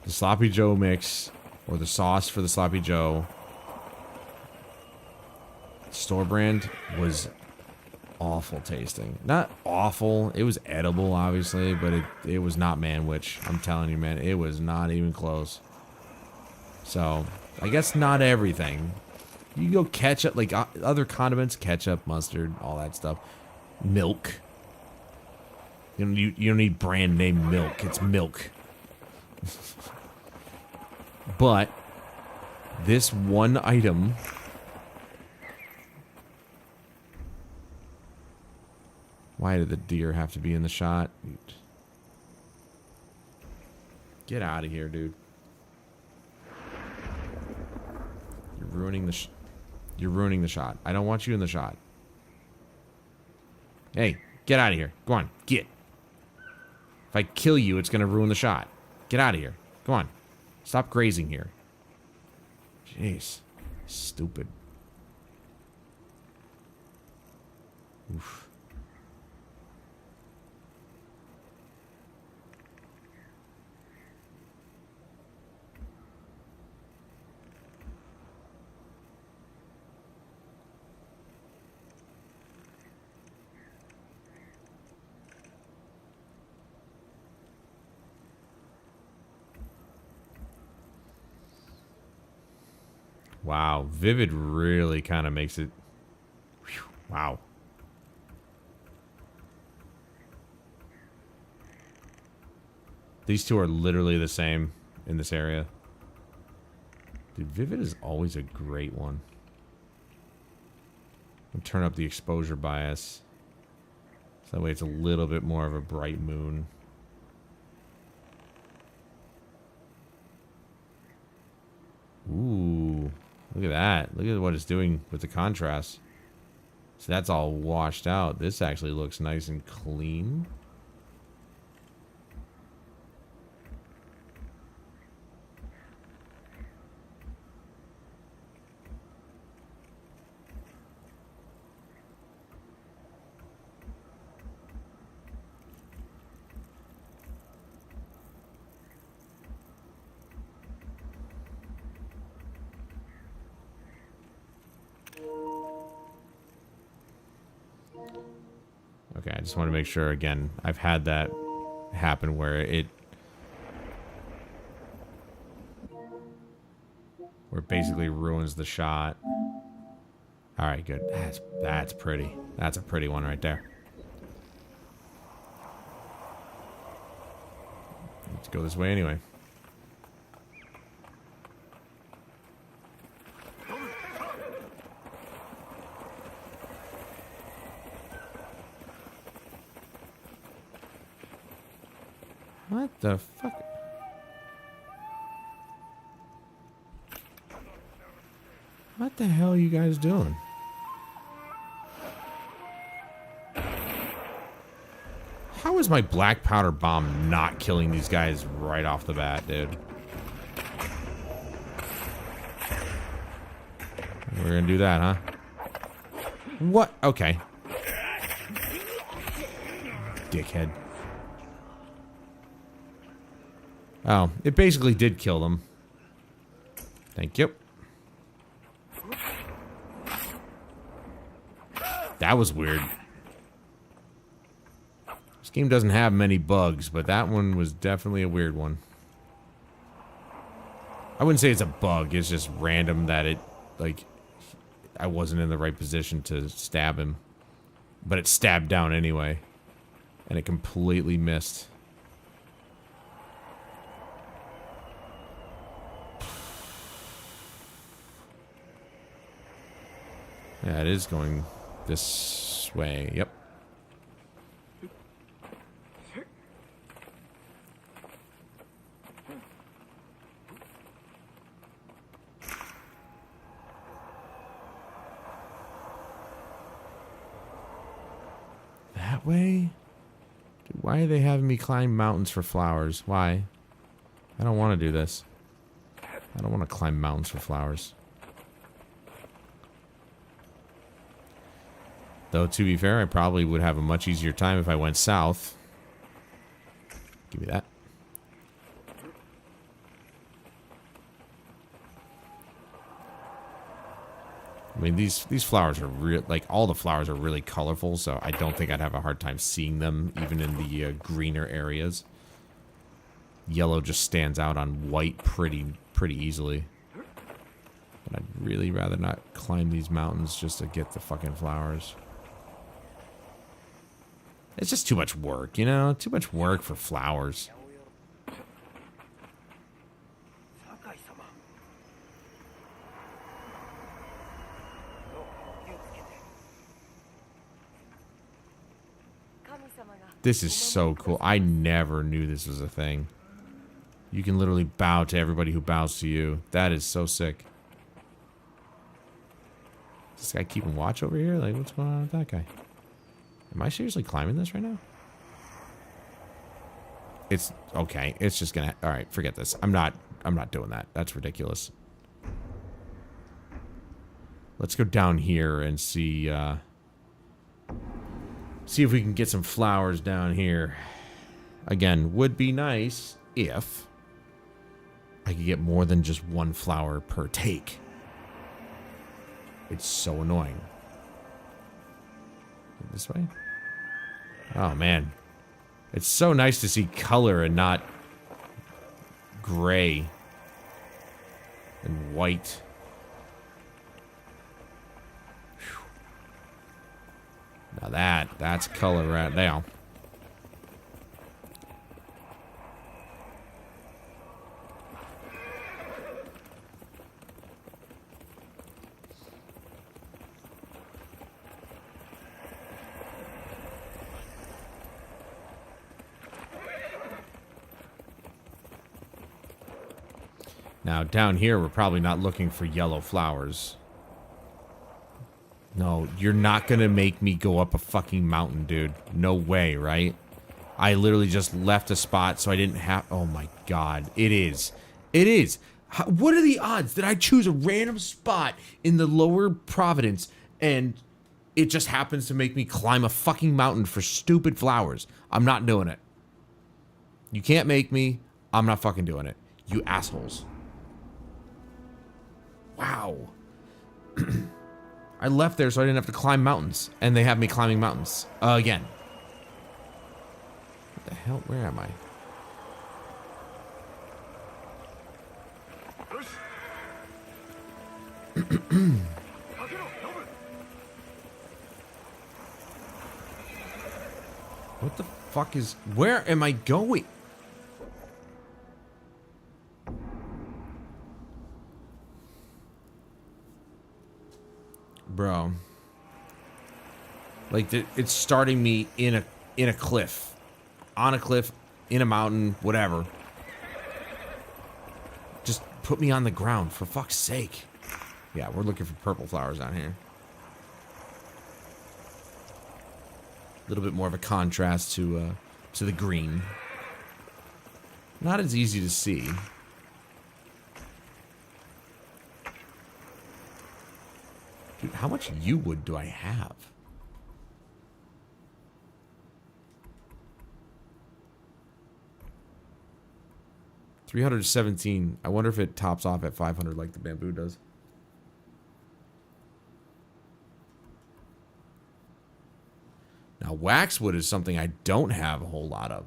The Sloppy Joe mix, or the sauce for the Sloppy Joe, store brand, was awful tasting. Not awful. It was edible, obviously, but it was not Manwich. I'm telling you, man, it was not even close. So, I guess not everything. You go ketchup, like other condiments, ketchup, mustard, all that stuff. Milk. You don't need brand name milk. It's milk. But this one item, why did the deer have to be in the shot? Get out of here, dude. You're ruining the you're ruining the shot. I don't want you in the shot. Hey, get out of here. Go on, get. If I kill you, it's going to ruin the shot. Get out of here. Go on. Stop grazing here. Jeez. Stupid. Oof. Wow, Vivid really kind of makes it. Whew, wow. These two are literally the same in this area. Dude, Vivid is always a great one. I'll turn up the exposure bias. So that way it's a little bit more of a bright moon. Ooh. Look at that. Look at what it's doing with the contrast. So that's all washed out. This actually looks nice and clean. Okay, I just want to make sure, again, I've had that happen where it basically ruins the shot. All right, good. That's pretty. That's a pretty one right there. Let's go this way anyway. What the fuck? What the hell are you guys doing? How is my black powder bomb not killing these guys right off the bat, dude? We're gonna do that, huh? What? Okay. Dickhead. Oh, it basically did kill them. Thank you. That was weird. This game doesn't have many bugs, but that one was definitely a weird one. I wouldn't say it's a bug, it's just random that it, like, I wasn't in the right position to stab him. But it stabbed down anyway. And it completely missed. Yeah, it is going this way. Yep. That way? Dude, why are they having me climb mountains for flowers? Why? I don't want to do this. I don't want to climb mountains for flowers. Though, to be fair, I probably would have a much easier time if I went south. Give me that. I mean, these flowers are real. Like, all the flowers are really colorful, so I don't think I'd have a hard time seeing them, even in the greener areas. Yellow just stands out on white pretty easily. But I'd really rather not climb these mountains just to get the fucking flowers. It's just too much work, you know? Too much work for flowers. This is so cool. I never knew this was a thing. You can literally bow to everybody who bows to you. That is so sick. Is this guy keeping watch over here? Like, what's going on with that guy? Am I seriously climbing this right now? It's okay. It's just gonna. All right, forget this. I'm not doing that. That's ridiculous. Let's go down here and see if we can get some flowers down here. Again, would be nice if I could get more than just one flower per take. It's so annoying. This way? Oh, man. It's so nice to see color and not gray and white. Whew. Now that's color right now. Now, down here, we're probably not looking for yellow flowers. No, you're not gonna make me go up a fucking mountain, dude. No way, right? I literally just left a spot so I didn't have... Oh my god. It is. It is. What are the odds that I choose a random spot in the lower Providence and it just happens to make me climb a fucking mountain for stupid flowers? I'm not doing it. You can't make me. I'm not fucking doing it. You assholes. Wow. I left there so I didn't have to climb mountains. And they have me climbing mountains. Again. The hell? Where am I? What the fuck is... Where am I going? Bro. Like, it's starting me in a cliff. On a cliff, in a mountain, whatever. Just put me on the ground, for fuck's sake. Yeah, we're looking for purple flowers down here. A little bit more of a contrast to the green. Not as easy to see. Dude, how much yew wood do I have? $317. I wonder if it tops off at 500 like the bamboo does. Now, waxwood is something I don't have a whole lot of.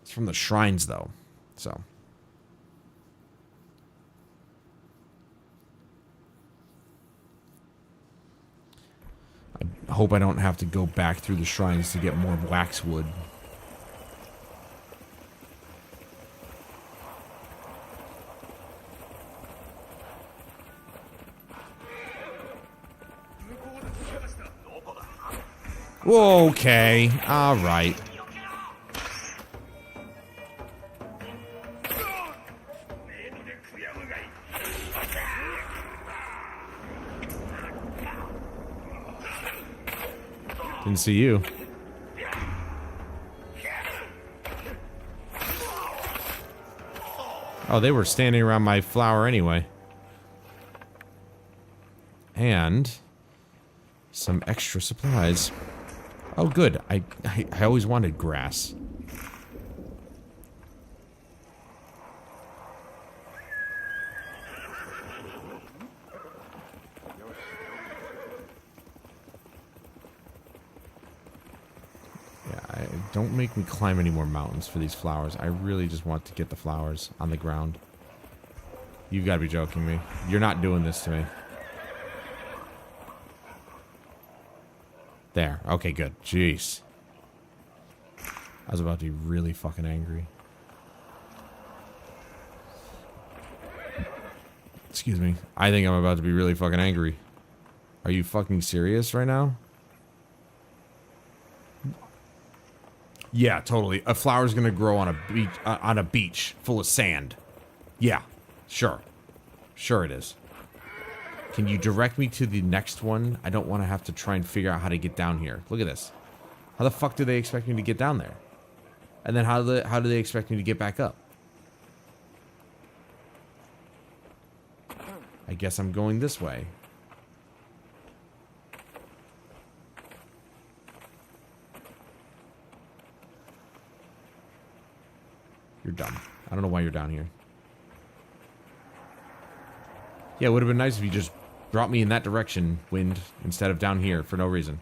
It's from the shrines, though. So. I hope I don't have to go back through the shrines to get more waxwood. Okay, all right. Didn't see you. Oh, they were standing around my flower anyway. And some extra supplies. Oh, good. I always wanted grass. Yeah, don't make me climb any more mountains for these flowers. I really just want to get the flowers on the ground. You've got to be joking me. You're not doing this to me. There. Okay, good. Jeez. I was about to be really fucking angry. Excuse me. I think I'm about to be really fucking angry. Are you fucking serious right now? Yeah, totally. A flower's gonna grow on a beach full of sand. Yeah, sure. Sure it is. Can you direct me to the next one? I don't want to have to try and figure out how to get down here. Look at this. How the fuck do they expect me to get down there? And then how do they expect me to get back up? I guess I'm going this way. You're dumb. I don't know why you're down here. Yeah, it would have been nice if you just brought me in that direction, wind, instead of down here for no reason.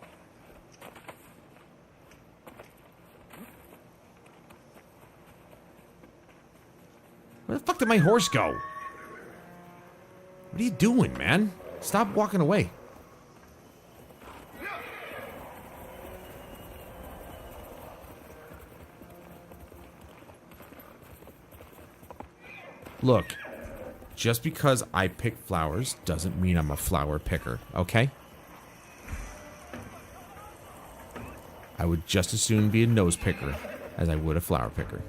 Where the fuck did my horse go? What are you doing, man? Stop walking away. Look. Just because I pick flowers doesn't mean I'm a flower picker, okay? I would just as soon be a nose picker as I would a flower picker.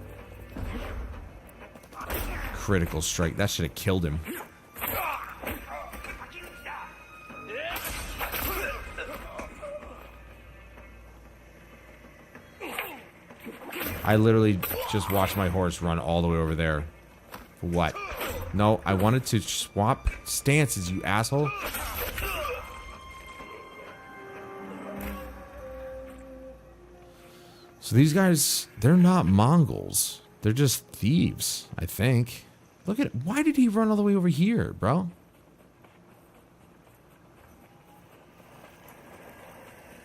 Critical strike. That should have killed him. I literally just watched my horse run all the way over there. For what? No, I wanted to swap stances, you asshole. So these guys, they're not Mongols. They're just thieves, I think. Look at it. Why did he run all the way over here, bro?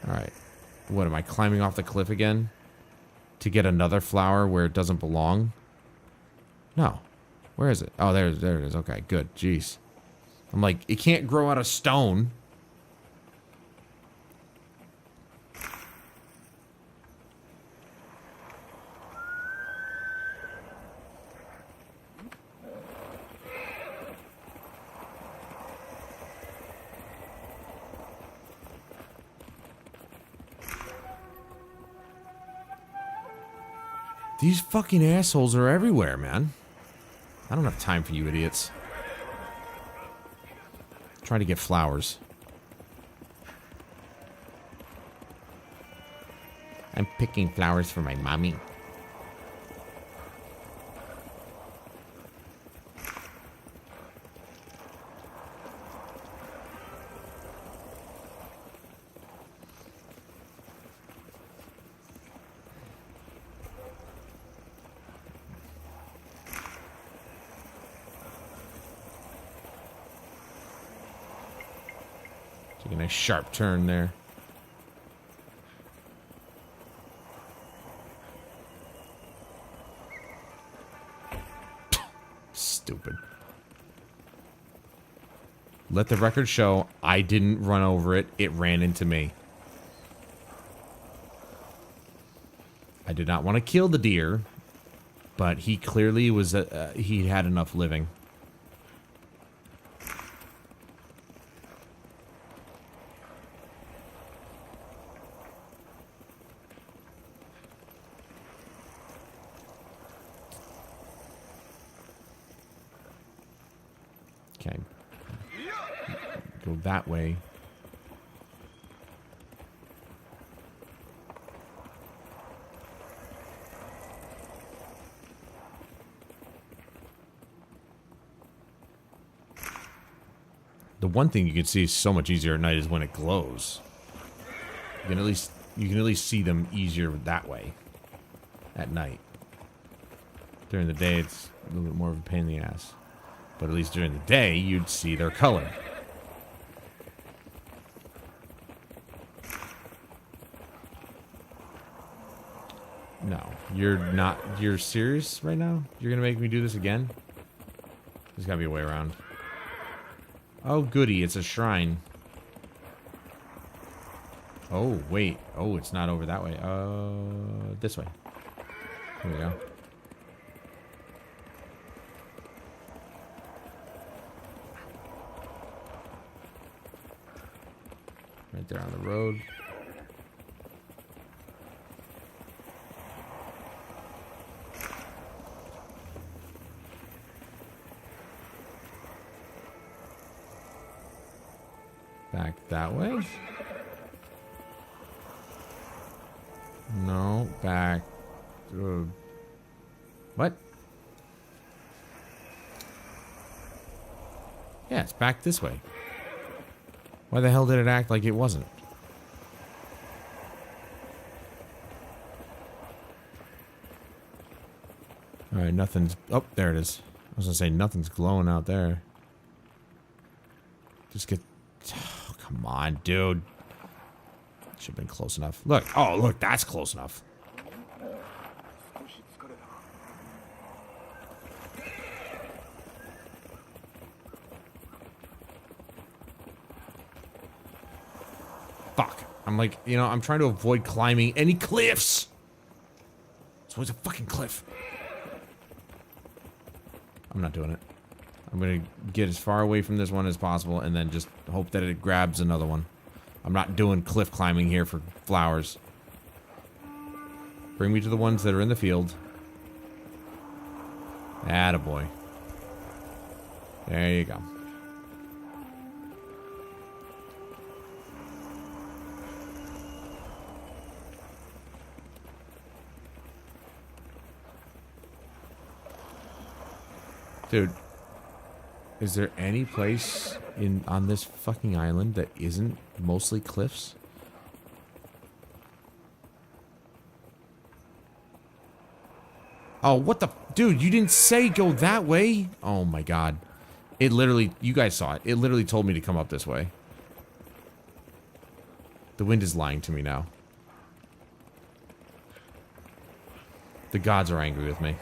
Alright. What, am I climbing off the cliff again? to get another flower where it doesn't belong? No. Where is it? Oh, there it is. Okay, good. Jeez. I'm like, it can't grow out of stone. These fucking assholes are everywhere, man. I don't have time for you idiots. Trying to get flowers. I'm picking flowers for my mommy. Taking a sharp turn there. Stupid. Let the record show I didn't run over it. It ran into me. I did not want to kill the deer, but he clearly was he had enough living. Okay. Go that way. The one thing you can see is so much easier at night is when it glows. You can at least see them easier that way at night. During the day, it's a little bit more of a pain in the ass. But at least during the day, you'd see their color. No, you're not. You're serious right now? You're gonna make me do this again? There's gotta be a way around. Oh, goody, it's a shrine. Oh, wait. Oh, it's not over that way. This way. Here we go. Right there on the road. Back that way? No, back. What? Yeah, it's back this way. Why the hell did it act like it wasn't? Alright, nothing's... Oh, there it is. I was gonna say, nothing's glowing out there. Just get... Oh, come on, dude. Should have been close enough. Look. Oh, look, that's close enough. Fuck. I'm like, you know, I'm trying to avoid climbing any cliffs. It's always a fucking cliff. I'm not doing it. I'm gonna get as far away from this one as possible and then just hope that it grabs another one. I'm not doing cliff climbing here for flowers. Bring me to the ones that are in the field. Attaboy. There you go. Dude, is there any place on this fucking island that isn't mostly cliffs? Oh, what the... Dude, you didn't say go that way? Oh my god. It literally... You guys saw it. It literally told me to come up this way. The wind is lying to me now. The gods are angry with me.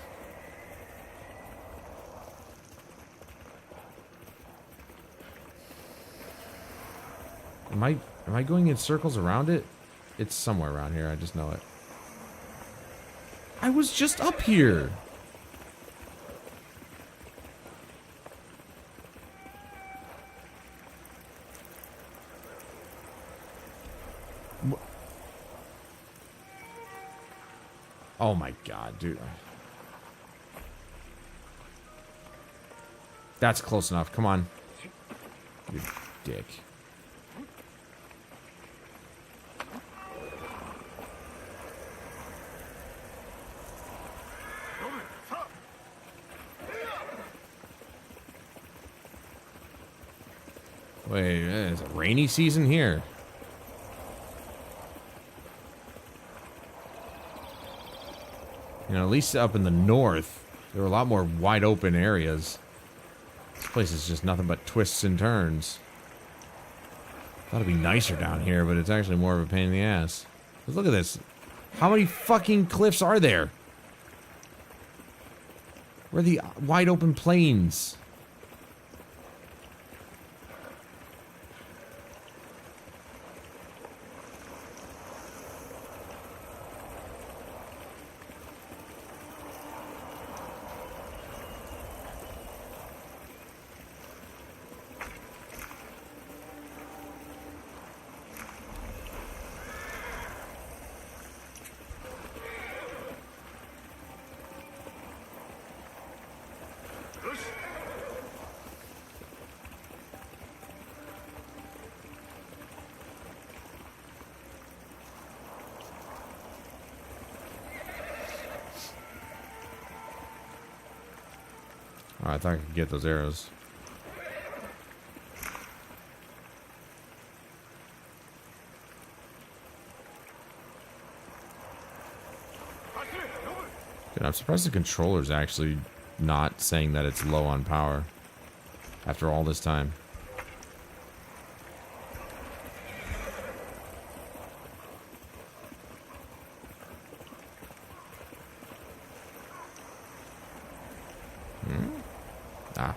Am I going in circles around it? It's somewhere around here, I just know it. I was just up here! Oh my god, dude. That's close enough. Come on. You dick. Wait, it's a rainy season here. You know, at least up in the north, there were a lot more wide open areas. This place is just nothing but twists and turns. Thought it'd be nicer down here, but it's actually more of a pain in the ass. But look at this. How many fucking cliffs are there? Where are the wide open plains? Oh, I thought I could get those arrows. Dude, I'm surprised the controller's actually not saying that it's low on power after all this time. Ah.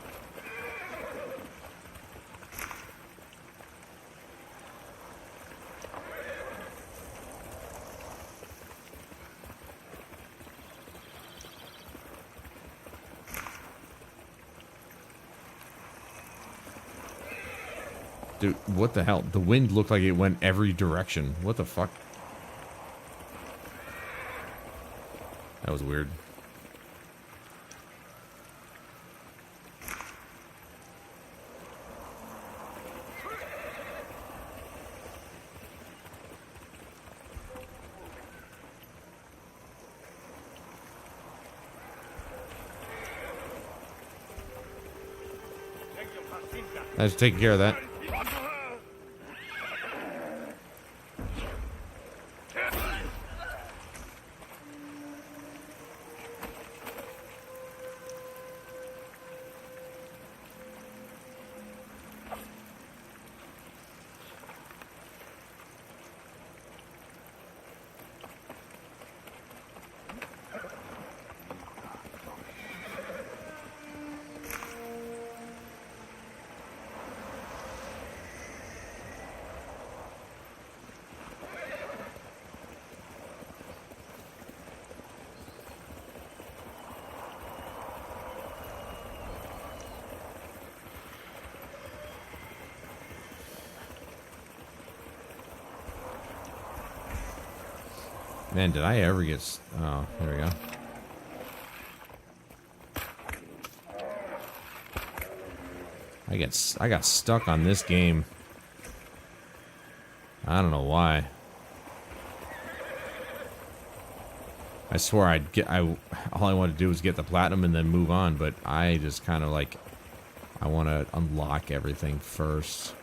Dude, what the hell? The wind looked like it went every direction. What the fuck? That was weird. I was taking care of that. Man, did I ever get... Oh, there we go. I got stuck on this game. I don't know why. I swore I'd get... all I wanted to do was get the platinum and then move on, but I just kind of like... I want to unlock everything first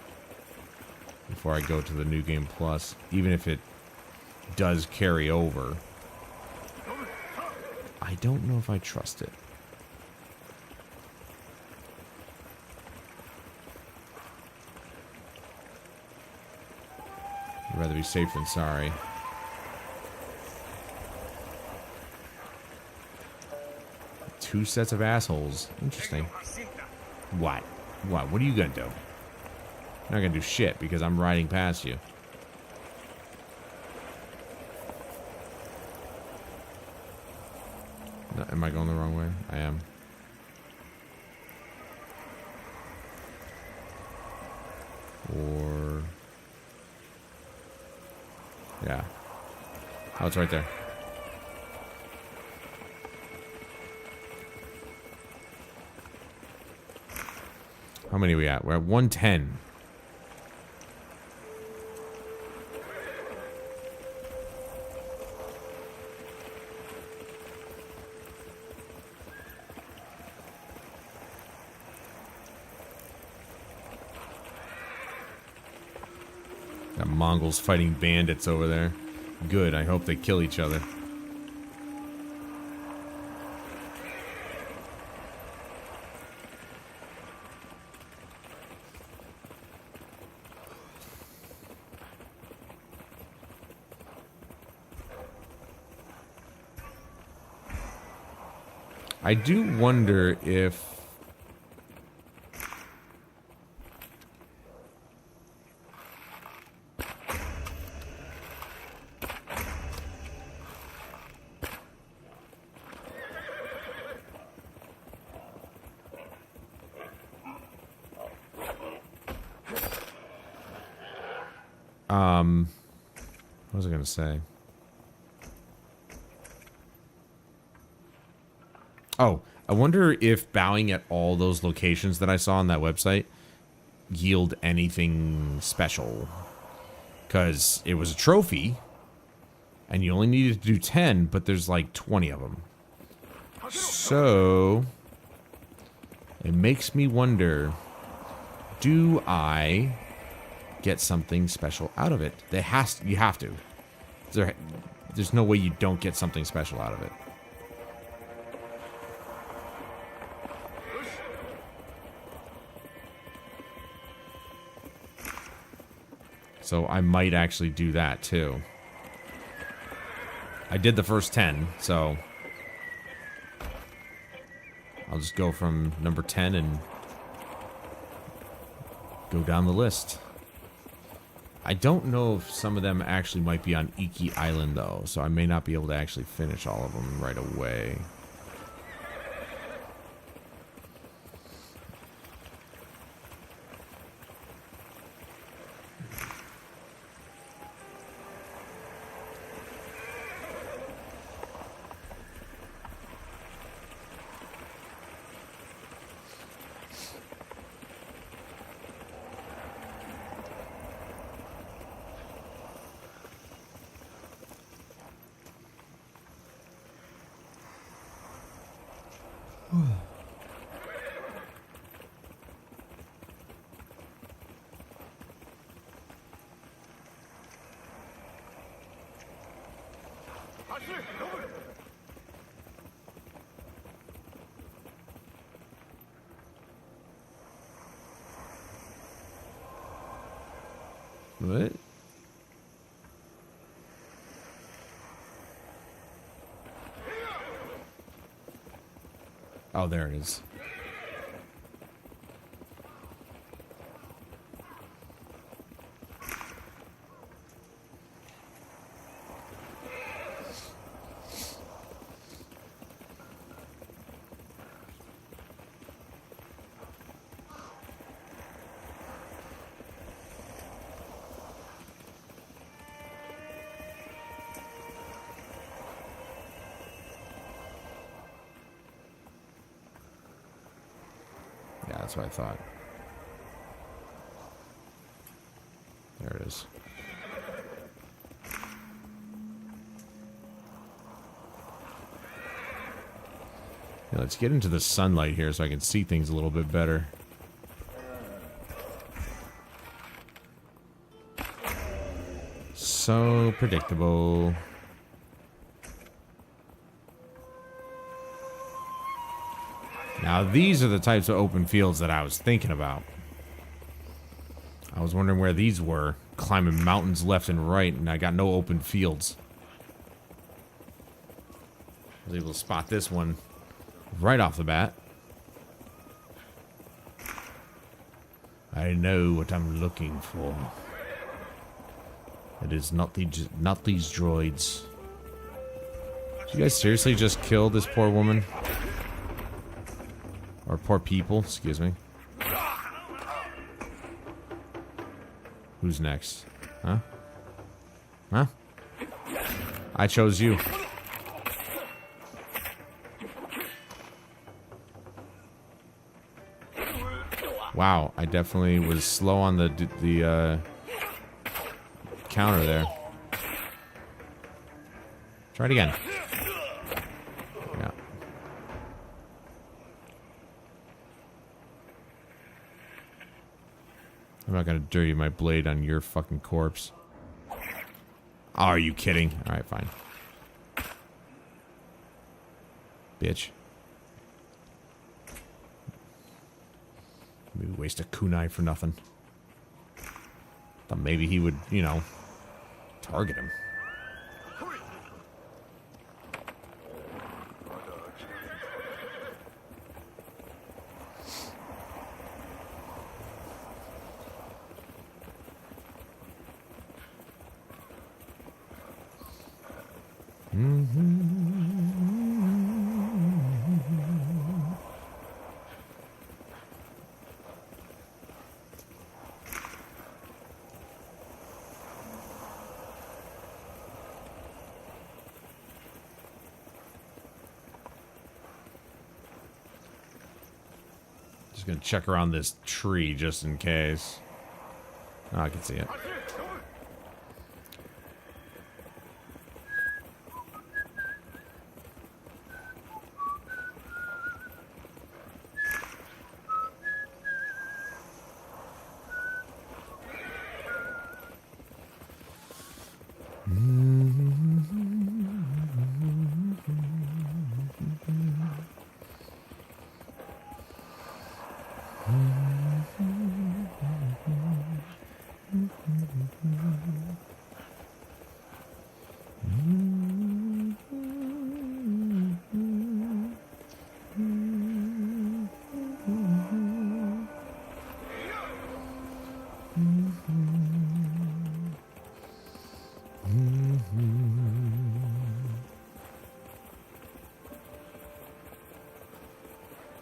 before I go to the New Game Plus, even if it does carry over. I don't know if I trust it. I'd rather be safe than sorry. 2 sets of assholes. Interesting. What? What? What are you gonna do? I'm not gonna do shit because I'm riding past you. No, am I going the wrong way? I am. Or... yeah. Oh, it's right there. How many are we at? We're at 110. Got Mongols fighting bandits over there. Good, I hope they kill each other. I do wonder if... what was I going to say? Oh, I wonder if bowing at all those locations that I saw on that website yield anything special. Because it was a trophy, and you only needed to do 10, but there's like 20 of them. So, it makes me wonder, do I get something special out of it? You have to. There's no way you don't get something special out of it. So I might actually do that too. I did the first 10, so I'll just go from number 10 and go down the list. I don't know if some of them actually might be on Iki Island though, so I may not be able to actually finish all of them right away. What? Oh, there it is. Yeah, that's what I thought. There it is. Yeah, let's get into the sunlight here so I can see things a little bit better. So predictable. Now, these are the types of open fields that I was thinking about. I was wondering where these were. Climbing mountains left and right, and I got no open fields. I was able to spot this one Right off the bat. I know what I'm looking for. It is not these droids. Did you guys seriously just kill this poor woman? Or poor people, excuse me. Who's next? Huh? Huh? I chose you. Wow, I definitely was slow on the counter there. Try it again. Yeah. I'm not gonna dirty my blade on your fucking corpse. Oh, are you kidding? Alright, fine. Bitch. Maybe waste a kunai for nothing. Thought maybe he would, you know, target him. Just gonna check around this tree just in case. Oh, I can see it.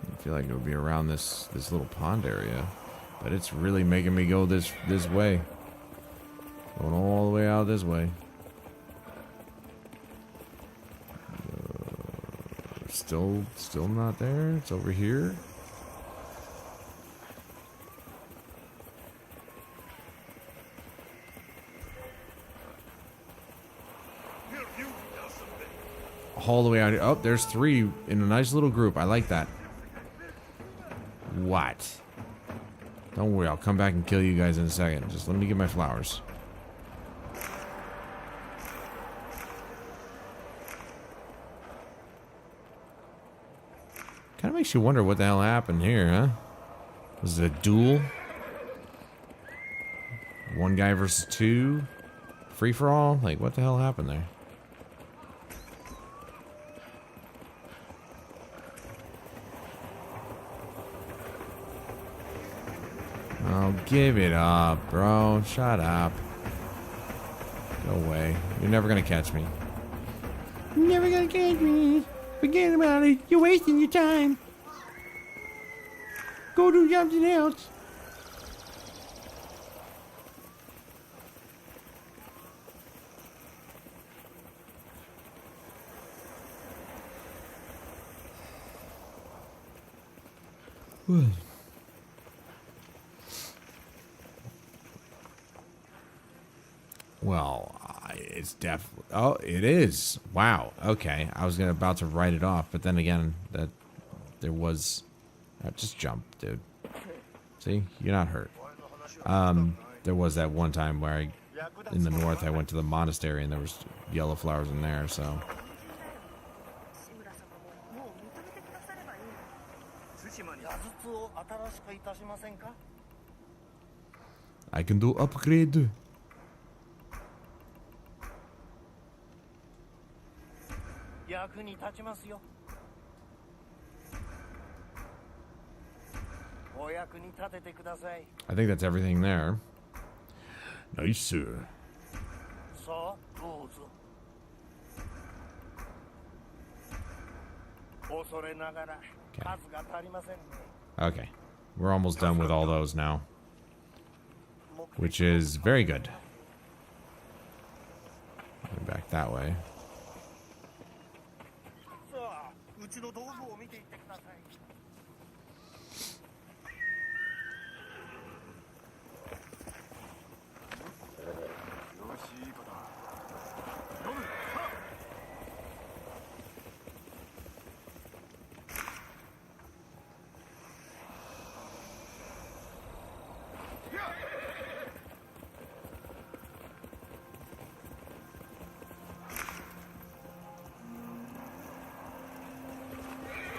I feel like it would be around this little pond area, but it's really making me go this way, going all the way out this way. Still not there. It's over here. All the way out here. Oh, there's three in a nice little group. I like that. What? Don't worry, I'll come back and kill you guys in a second. Just let me get my flowers. Kind of makes you wonder what the hell happened here, huh? Was it a duel? One guy versus two? Free for all? Like, what the hell happened there? Oh, give it up, bro. Shut up. Go away. You're never gonna catch me. You're never gonna catch me. Forget about it. You're wasting your time. Go do something else. What? Well, it's definitely... Oh, it is. Wow. Okay. I was about to write it off, but then again, that there was... just jump, dude. See? You're not hurt. There was that one time where in the north, I went to the monastery and there was yellow flowers in there, so... I can do upgrade. I think that's everything there. Nice, sir. Okay. We're almost done with all those now. Which is very good. Going back that way.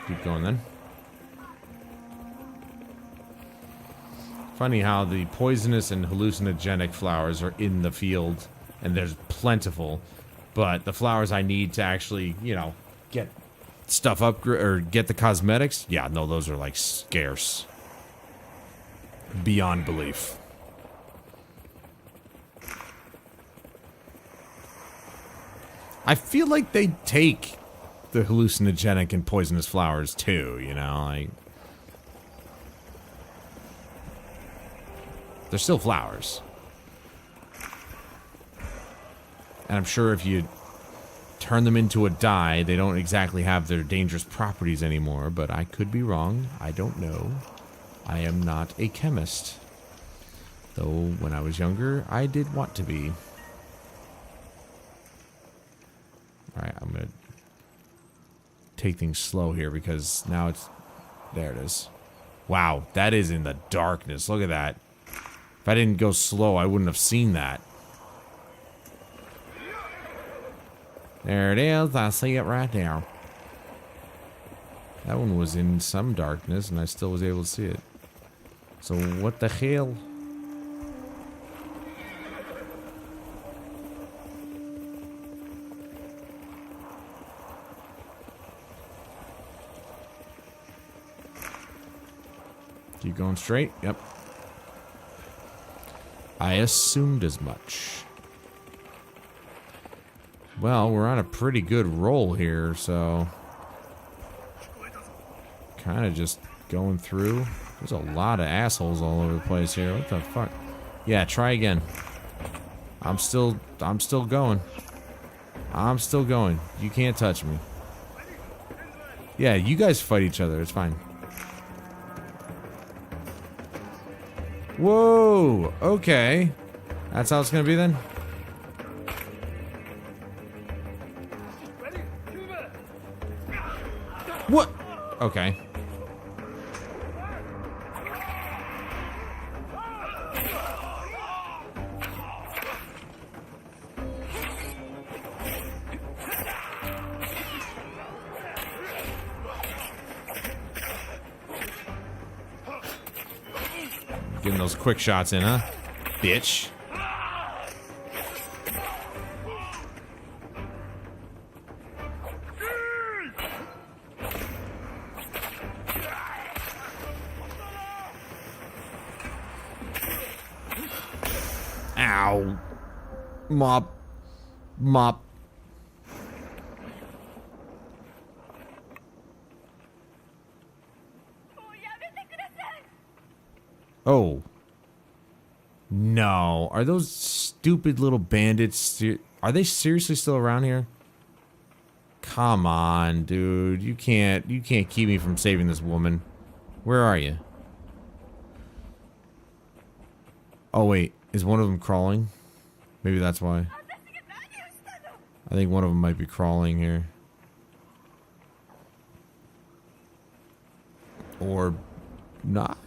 Keep going then. Funny how the poisonous and hallucinogenic flowers are in the field, and there's plentiful, but the flowers I need to actually, you know, get stuff up or get the cosmetics, yeah, no, those are like scarce. Beyond belief. I feel like they take the hallucinogenic and poisonous flowers too, you know, like they're still flowers. And I'm sure if you turn them into a dye, they don't exactly have their dangerous properties anymore, but I could be wrong. I don't know. I am not a chemist. Though when I was younger, I did want to be. Alright, I'm gonna take things slow here because now it's... There it is. Wow, that is in the darkness. Look at that. If I didn't go slow, I wouldn't have seen that. There it is. I see it right there. That one was in some darkness, and I still was able to see it. So what the hell? Keep going straight. Yep. I assumed as much. Well, we're on a pretty good roll here, so... kind of just going through. There's a lot of assholes all over the place here. What the fuck? Yeah, try again. I'm still going. I'm still going. You can't touch me. Yeah, you guys fight each other. It's fine. Whoa! Okay. That's how it's gonna be then? What? Okay. Getting those quick shots in, huh? Bitch. Ow. Mop. Mop. Oh. No. Are those stupid little bandits... Are they seriously still around here? Come on, dude. You can't keep me from saving this woman. Where are you? Oh, wait. Is one of them crawling? Maybe that's why. I think one of them might be crawling here. Or not?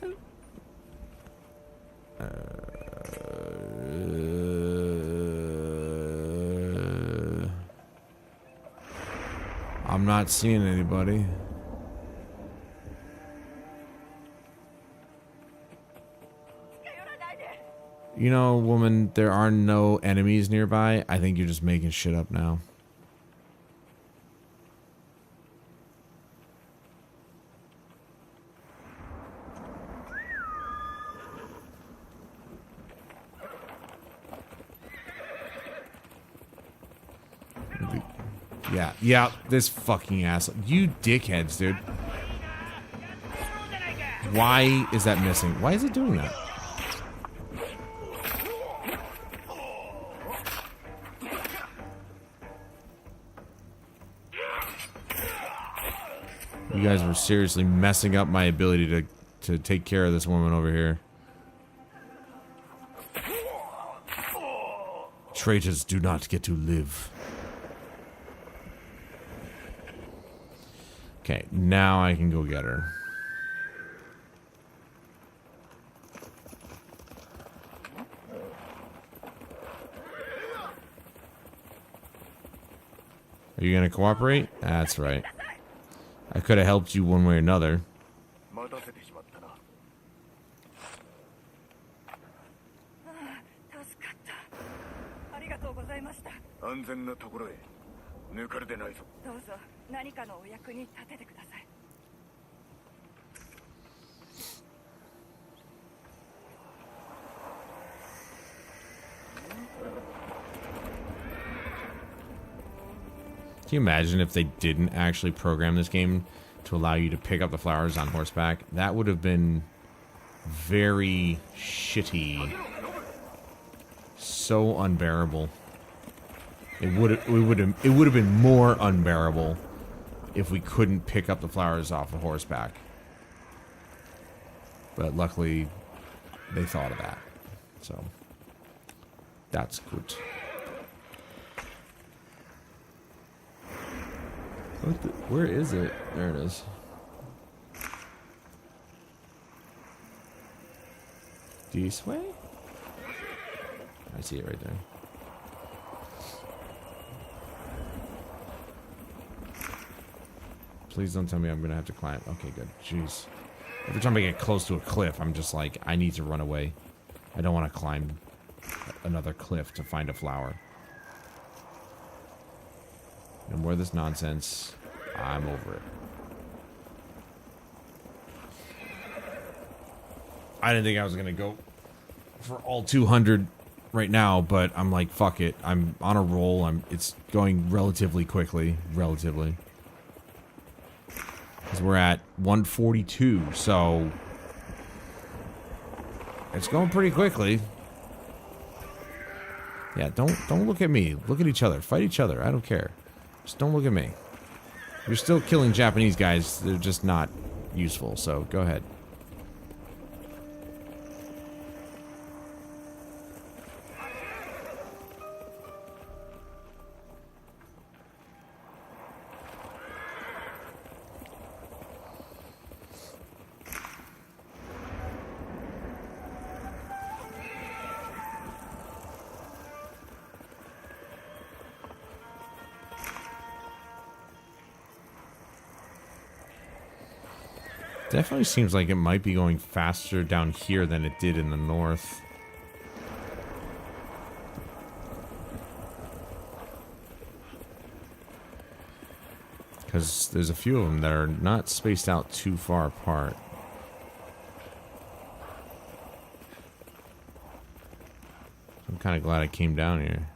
I'm not seeing anybody. You know, woman, there are no enemies nearby. I think you're just making shit up now. Yeah, this fucking asshole. You dickheads, dude. Why is that missing? Why is it doing that? You guys were seriously messing up my ability to take care of this woman over here. Traitors do not get to live. Okay, now I can go get her. Are you gonna cooperate? That's right. I could have helped you one way or another. 安全なところへ抜かれてないぞ。どうぞ何かのお役に立ててください。Can you imagine if they didn't actually program this game to allow you to pick up the flowers on horseback? That would have been very shitty. So unbearable. It would have been more unbearable if we couldn't pick up the flowers off of horseback. But luckily, they thought of that. So, that's good. Where is it? There it is. This way? I see it right there. Please don't tell me I'm gonna have to climb. Okay, good. Jeez. Every time I get close to a cliff, I'm just like, I need to run away. I don't want to climb another cliff to find a flower. No more of this nonsense. I'm over it. I didn't think I was gonna go for all 200 right now, but I'm like, fuck it. I'm on a roll. It's going relatively quickly. Relatively. Because we're at 142, so it's going pretty quickly. Yeah, don't look at me. Look at each other. Fight each other. I don't care. Just don't look at me. You're still killing Japanese guys. They're just not useful, so go ahead. Definitely seems like it might be going faster down here than it did in the north. Because there's a few of them that are not spaced out too far apart. I'm kind of glad I came down here.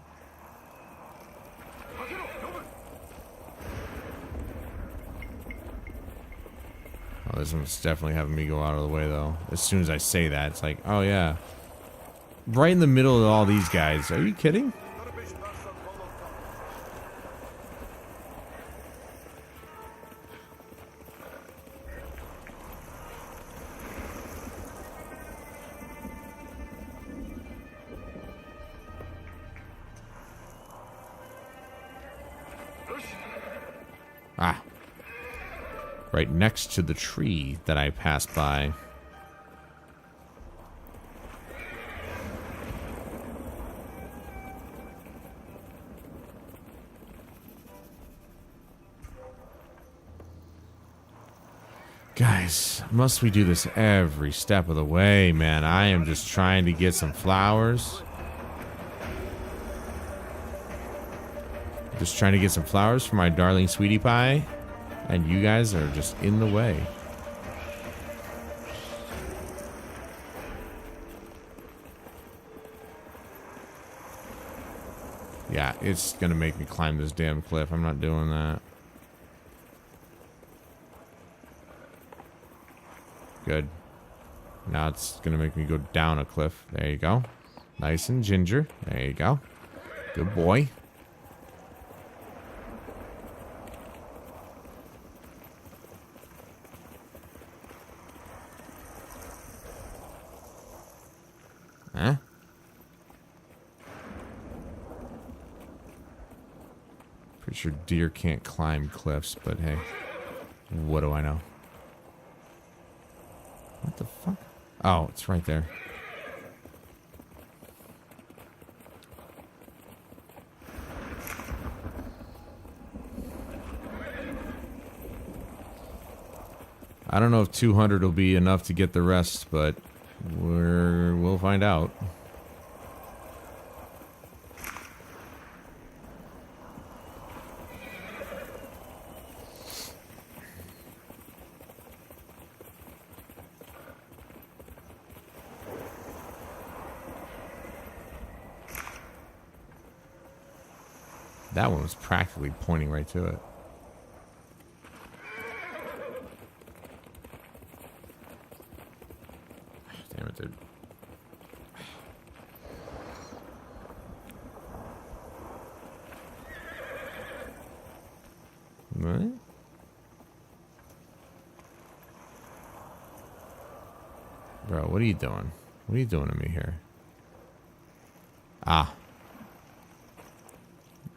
Oh, this one's definitely having me go out of the way, though. As soon as I say that, it's like, oh, yeah. Right in the middle of all these guys. Are you kidding? Ah. Right next to the tree that I passed by. Guys, must we do this every step of the way, man? I am just trying to get some flowers. Just trying to get some flowers for my darling sweetie pie. And you guys are just in the way. Yeah, it's gonna make me climb this damn cliff. I'm not doing that. Good. Now it's gonna make me go down a cliff. There you go. Nice and ginger. There you go. Good boy. Huh? Pretty sure deer can't climb cliffs, but hey, what do I know? What the fuck? Oh, it's right there. I don't know if 200 will be enough to get the rest, but we'll find out. That one was practically pointing right to it. Damn it, dude. What? Bro, what are you doing? What are you doing to me here? Ah.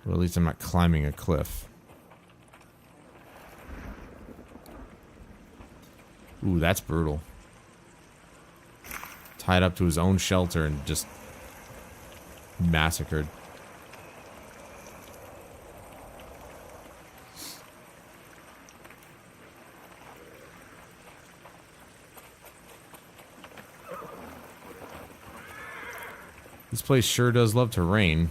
Well, at least I'm not climbing a cliff. Ooh, that's brutal. Tied up to his own shelter and just massacred. This place sure does love to rain.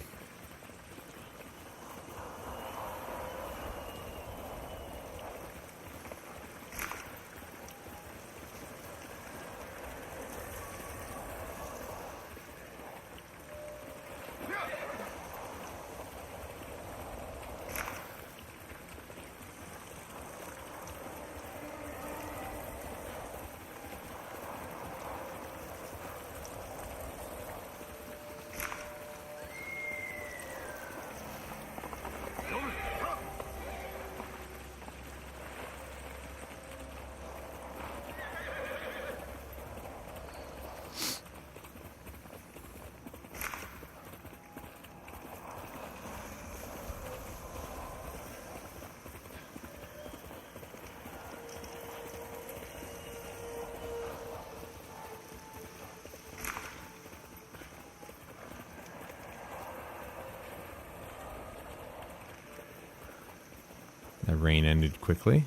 The rain ended quickly.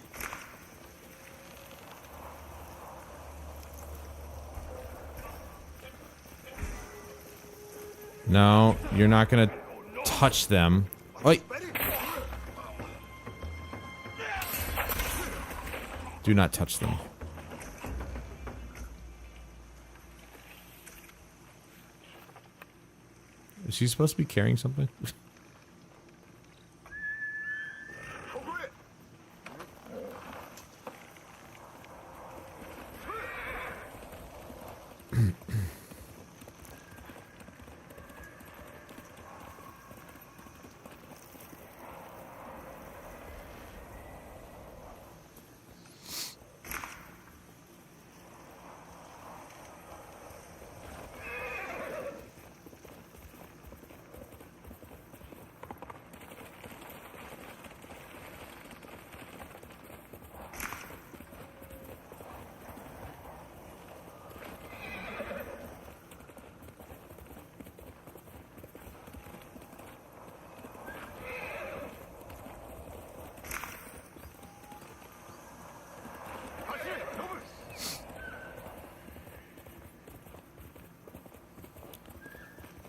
No, you're not gonna touch them. Oi! Do not touch them. Is she supposed to be carrying something?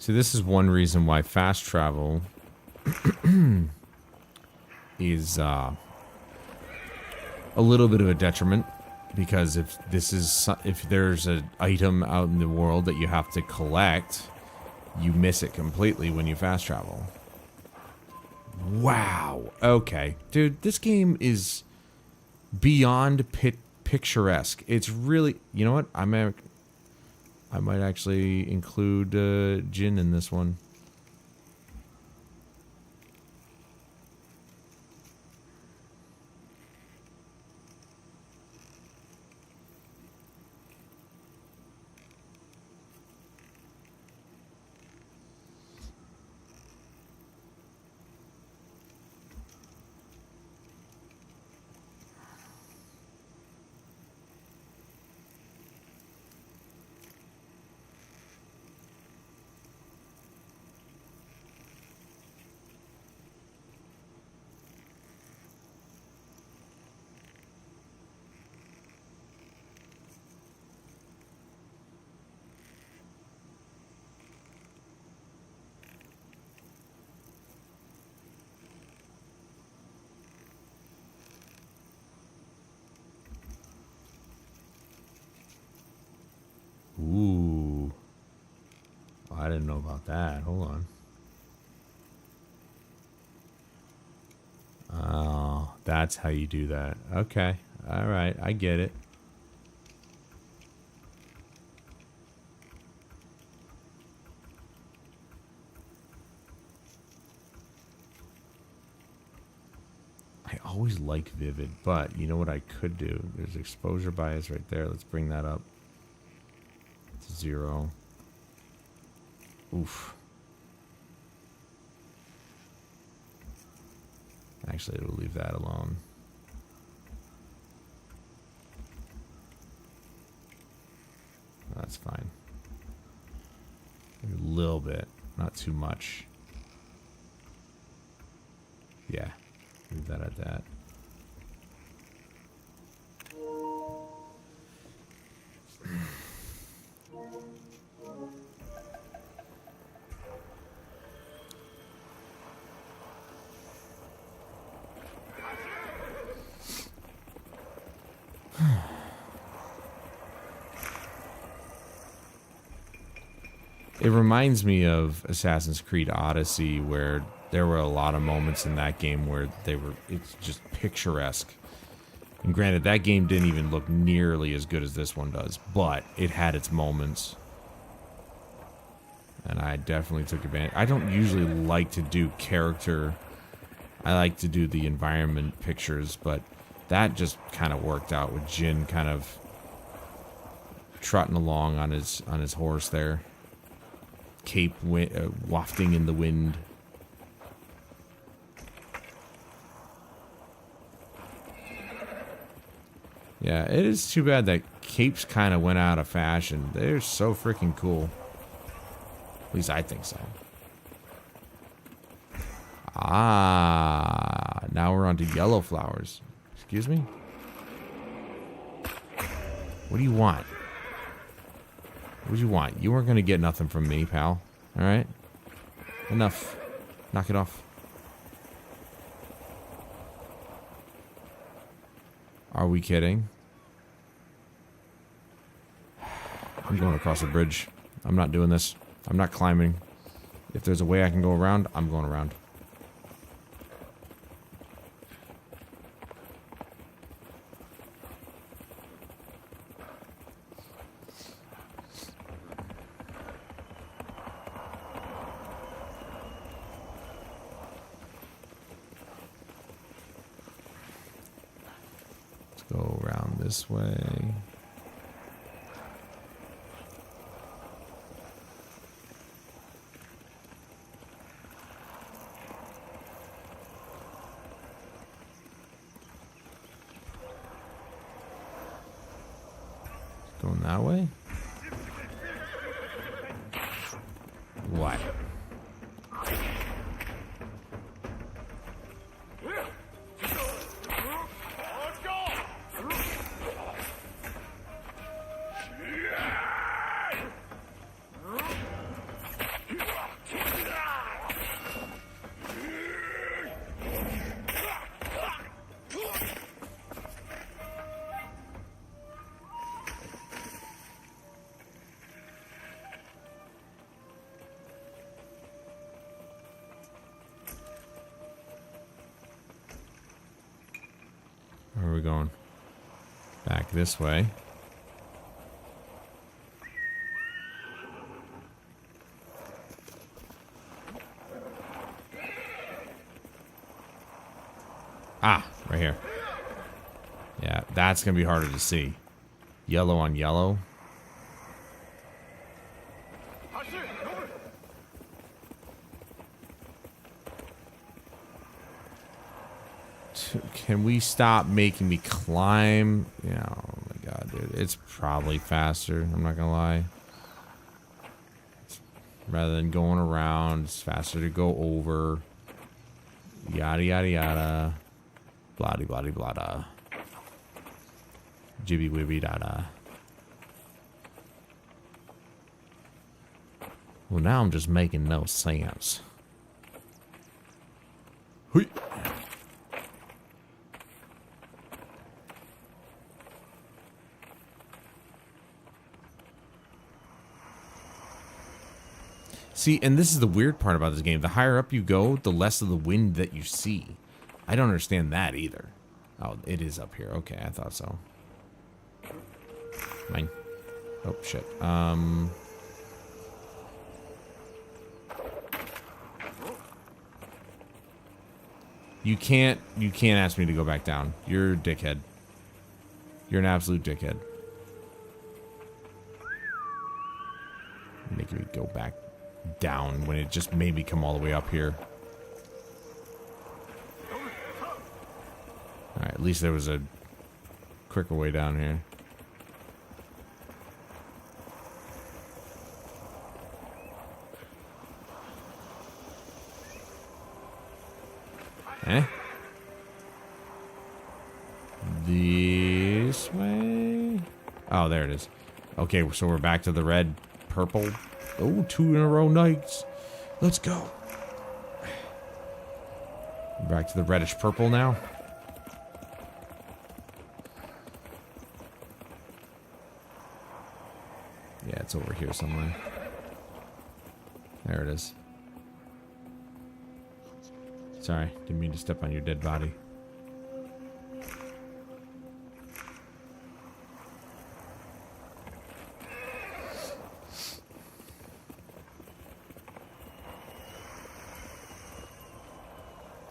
So this is one reason why fast travel is a little bit of a detriment, because if there's an item out in the world that you have to collect, you miss it completely when you fast travel. Wow. Okay. Dude, this game is beyond picturesque. It's really... You know what? I might actually include Jin in this one. Ooh. I didn't know about that. Hold on. Oh, that's how you do that. Okay. All right. I get it. I always like Vivid, but you know what I could do? There's exposure bias right there. Let's bring that up to 0. Oof. Actually, we'll leave that alone. That's fine. A little bit, not too much. Yeah, leave that at that. It reminds me of Assassin's Creed Odyssey, where there were a lot of moments in that game where it's just picturesque. And granted, that game didn't even look nearly as good as this one does, but it had its moments. And I definitely took advantage. I don't usually like to do character. I like to do the environment pictures, but that just kind of worked out with Jin kind of trotting along on his horse there. Cape wafting in the wind. Yeah, it is too bad that capes kind of went out of fashion. They're so freaking cool. At least I think so. Ah, now we're on to yellow flowers. Excuse me? What do you want? What do you want? You weren't going to get nothing from me, pal. Alright? Enough. Knock it off. Are we kidding? I'm going across the bridge. I'm not doing this. I'm not climbing. If there's a way I can go around, I'm going around. Go around this way. Going that way? What? going? Back this way. Ah, right here. Yeah, that's gonna be harder to see. Yellow on yellow. Can we stop making me climb? Yeah, oh my god, dude. It's probably faster, I'm not gonna lie. Rather than going around, it's faster to go over. Yada yada yada. Bloody bloody blada. Jibby wibby dada. Well, now I'm just making no sense. Hui. See, and this is the weird part about this game. The higher up you go, the less of the wind that you see. I don't understand that either. Oh, it is up here. Okay, I thought so. Mine. Oh, shit. You can't ask me to go back down. You're a dickhead. You're an absolute dickhead. Making me go back down when it just made me come all the way up here. Alright, at least there was a quicker way down here. Eh? This way? Oh, there it is. Okay, so we're back to the red, purple. Oh, 2 in a row nights. Let's go. Back to the reddish purple now. Yeah, it's over here somewhere. There it is. Sorry, didn't mean to step on your dead body.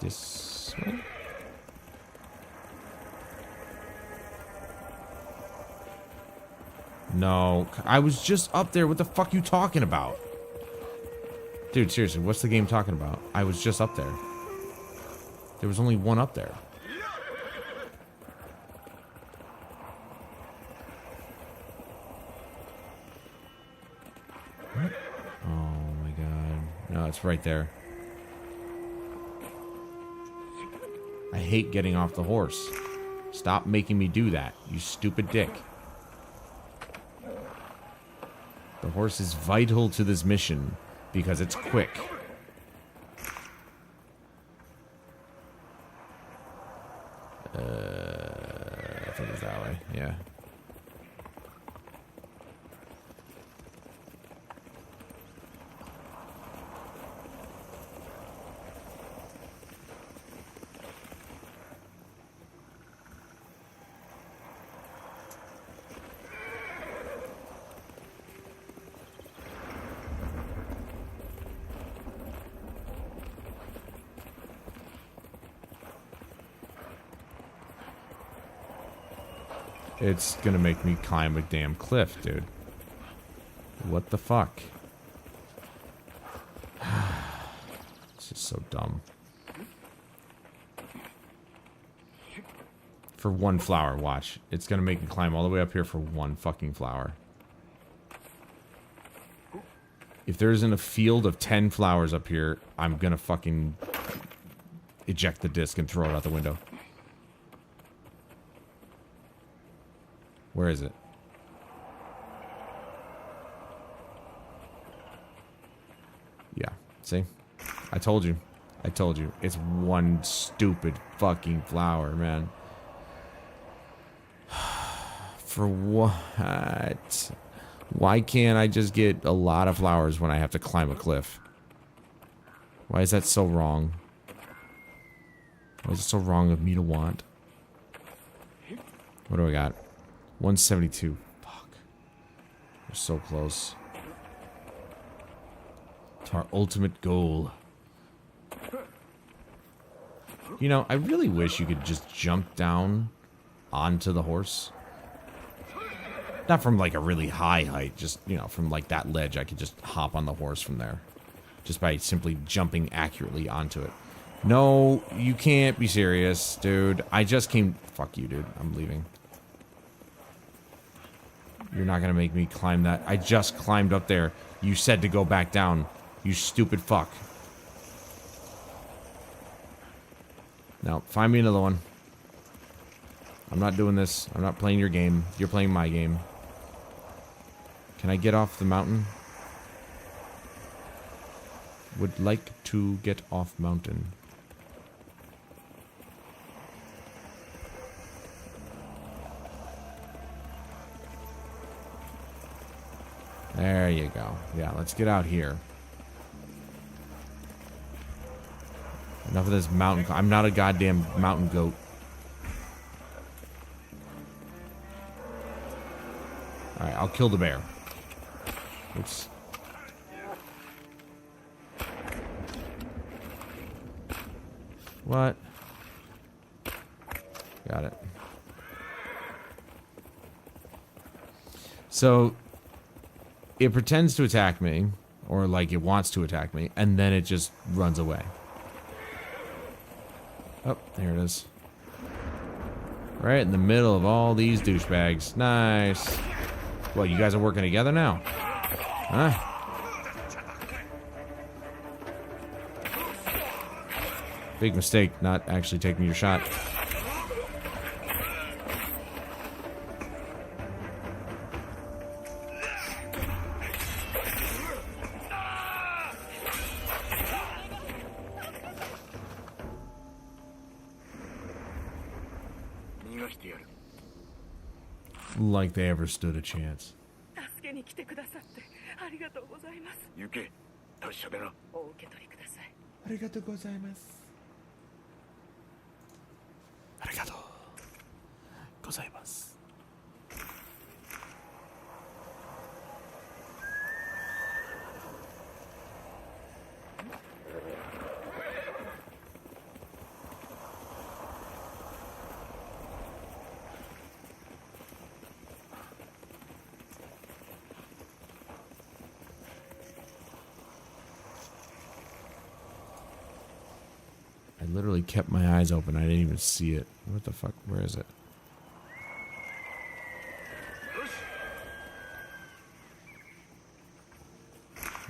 This way? No, I was just up there. What the fuck you talking about? Dude, seriously, what's the game talking about? I was just up there. There was only one up there. What? Oh my god. No, it's right there. I hate getting off the horse. Stop making me do that, you stupid dick. The horse is vital to this mission because it's quick. I think it's that way, yeah. It's gonna make me climb a damn cliff, dude. What the fuck? This is so dumb. For one flower, watch. It's gonna make me climb all the way up here for one fucking flower. If there isn't a field of 10 flowers up here, I'm gonna fucking eject the disc and throw it out the window. Where is it? Yeah, see? I told you. I told you. It's one stupid fucking flower, man. For what? Why can't I just get a lot of flowers when I have to climb a cliff? Why is that so wrong? Why is it so wrong of me to want? What do I got? 172. Fuck. We're so close. To our ultimate goal. You know, I really wish you could just jump down onto the horse. Not from like a really high height, just, you know, from like that ledge. I could just hop on the horse from there. Just by simply jumping accurately onto it. No, you can't be serious, dude. I just came... Fuck you, dude. I'm leaving. You're not gonna make me climb that. I just climbed up there. You said to go back down. You stupid fuck. Now, find me another one. I'm not doing this. I'm not playing your game. You're playing my game. Can I get off the mountain? Would like to get off mountain. There you go. Yeah, let's get out here. Enough of this mountain. I'm not a goddamn mountain goat. Alright, I'll kill the bear. Oops. What? Got it. So, it pretends to attack me, or like it wants to attack me, and then it just runs away. Oh, there it is. Right in the middle of all these douchebags. Nice. Well, you guys are working together now? Huh? Big mistake not actually taking your shot. Like they ever stood a chance. 助けに来てくださってありがとうございます。行け、達者でな。お受け取りください。ありがとうございます。ありがとうございます。I literally kept my eyes open. I didn't even see it. What the fuck? Where is it?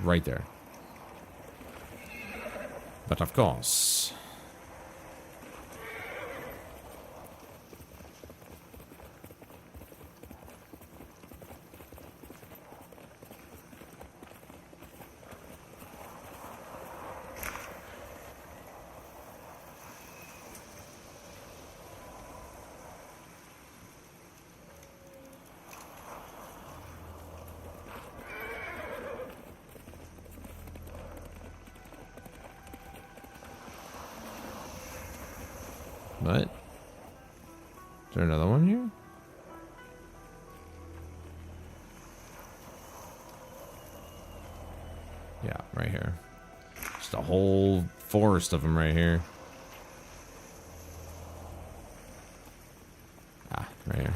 Right there. But of course. What? Is there another one here? Yeah, right here. Just a whole forest of them right here. Ah, right here.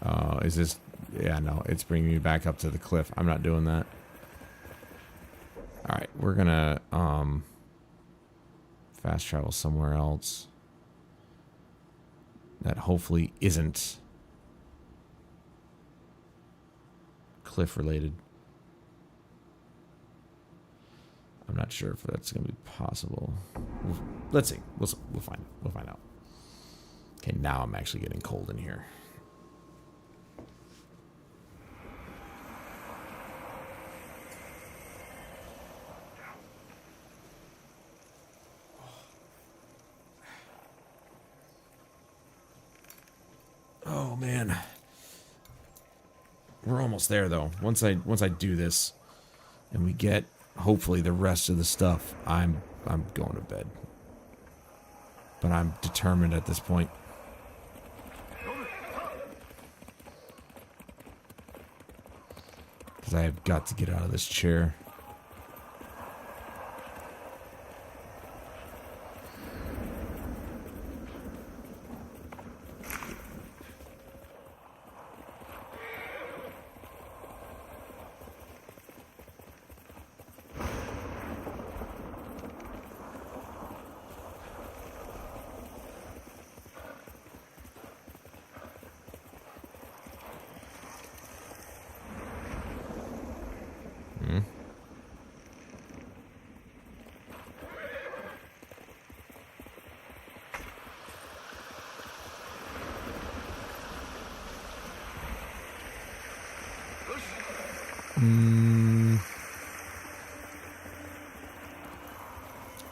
Oh, is this... Yeah, no, it's bringing me back up to the cliff. I'm not doing that. Alright, we're gonna, fast travel somewhere else. That hopefully isn't cliff related. I'm not sure if that's gonna be possible. Let's see. We'll find it. We'll find out. Okay, now I'm actually getting cold in here. Oh man, we're almost there though. Once I do this, and we get hopefully the rest of the stuff, I'm going to bed. But I'm determined at this point. Because I have got to get out of this chair.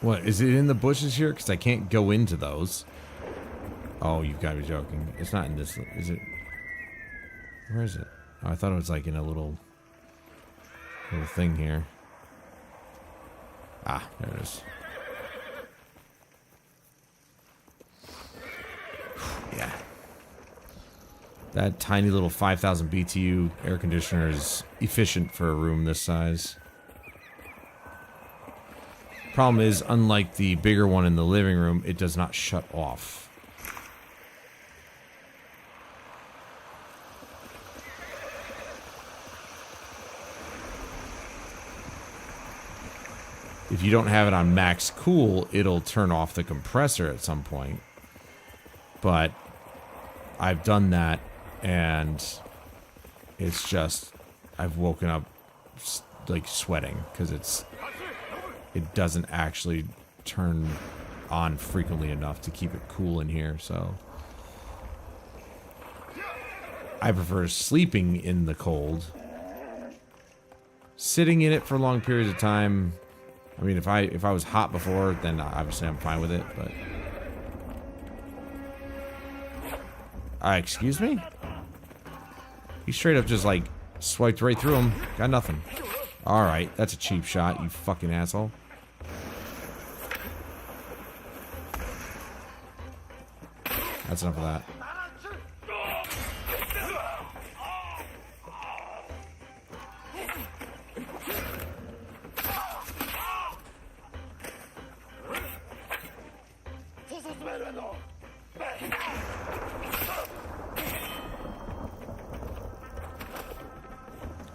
What, is it in the bushes here? Because I can't go into those. Oh, you've got to be joking. It's not in this, is it? Where is it? Oh, I thought it was like in a little thing here. Ah, there it is. Yeah. That tiny little 5,000 BTU air conditioner is efficient for a room this size. Problem is, unlike the bigger one in the living room, it does not shut off. If you don't have it on max cool, it'll turn off the compressor at some point. But I've done that, and it's just, I've woken up like sweating because it doesn't actually turn on frequently enough to keep it cool in here. So I prefer sleeping in the cold. Sitting in it for long periods of time, I mean, if I was hot before, then obviously I'm fine with it, but excuse me? He straight up just like swiped right through him. Got nothing. Alright, that's a cheap shot, you fucking asshole. That's enough of that.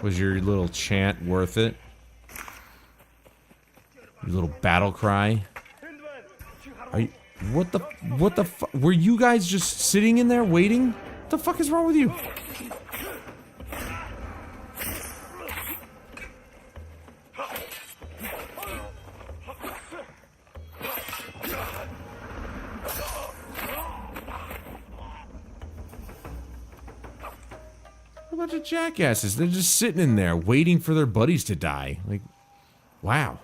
Was your little chant worth it? Your little battle cry? Are you, what the fuck? Were you guys just sitting in there waiting? What the fuck is wrong with you? A bunch of jackasses. They're just sitting in there waiting for their buddies to die. Like, wow.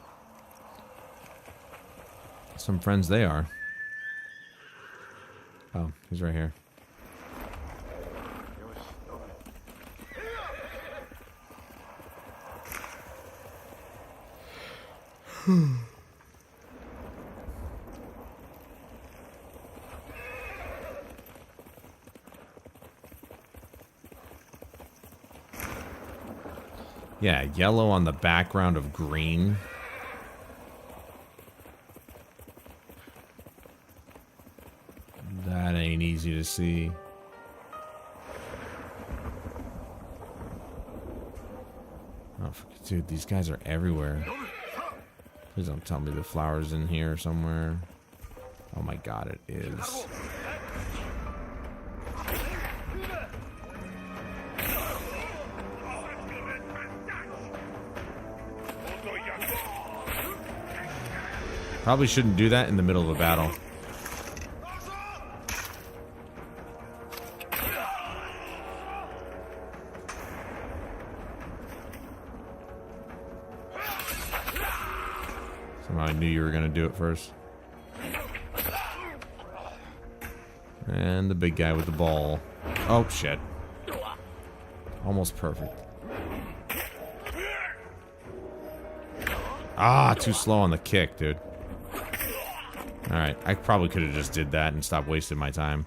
Some friends they are. Oh, he's right here. Yeah, yellow on the background of green. That ain't easy to see. Oh, dude, these guys are everywhere. Please don't tell me the flower's in here somewhere. Oh my god, it is. Probably shouldn't do that in the middle of a battle. Somehow I knew you were going to do it first. And the big guy with the ball. Oh, shit. Almost perfect. Ah, too slow on the kick, dude. Alright, I probably could have just did that and stopped wasting my time.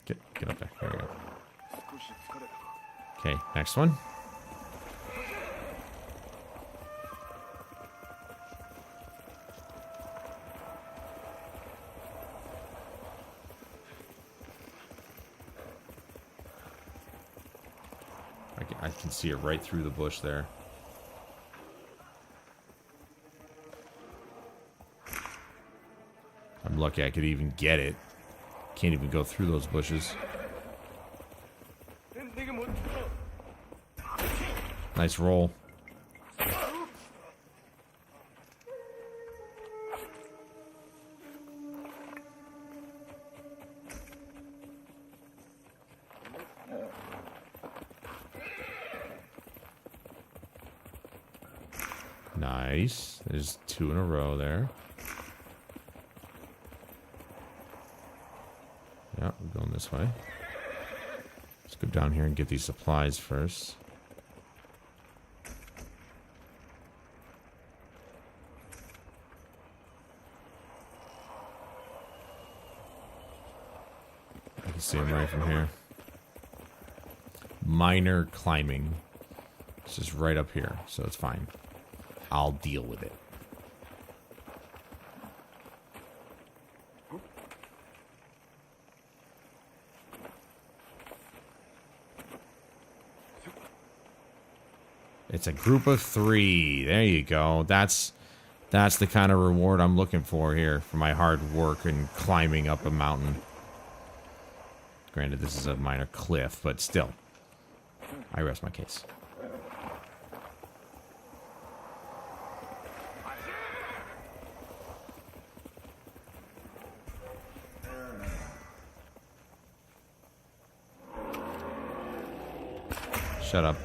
Get up there. There we go. Okay, next one. I can see it right through the bush there. I'm lucky I could even get it. Can't even go through those bushes. Nice roll. Nice. There's 2 in a row there. Yeah, we're going this way. Let's go down here and get these supplies first. I can see him right from here. Minor climbing. It's just right up here, so it's fine. I'll deal with it. It's a group of 3. There you go. That's the kind of reward I'm looking for here for my hard work and climbing up a mountain. Granted, this is a minor cliff, but still. I rest my case. Shut up.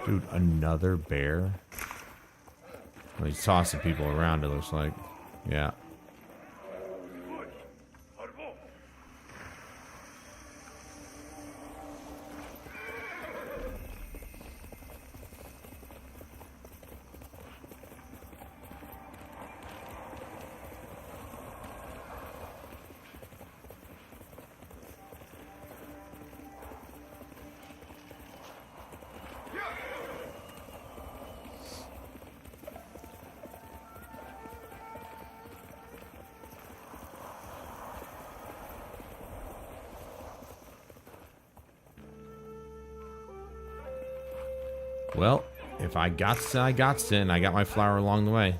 Dude, another bear? Well, he's tossing people around, it looks like. Yeah. Well, if I got to, I got to, and I got my flower along the way.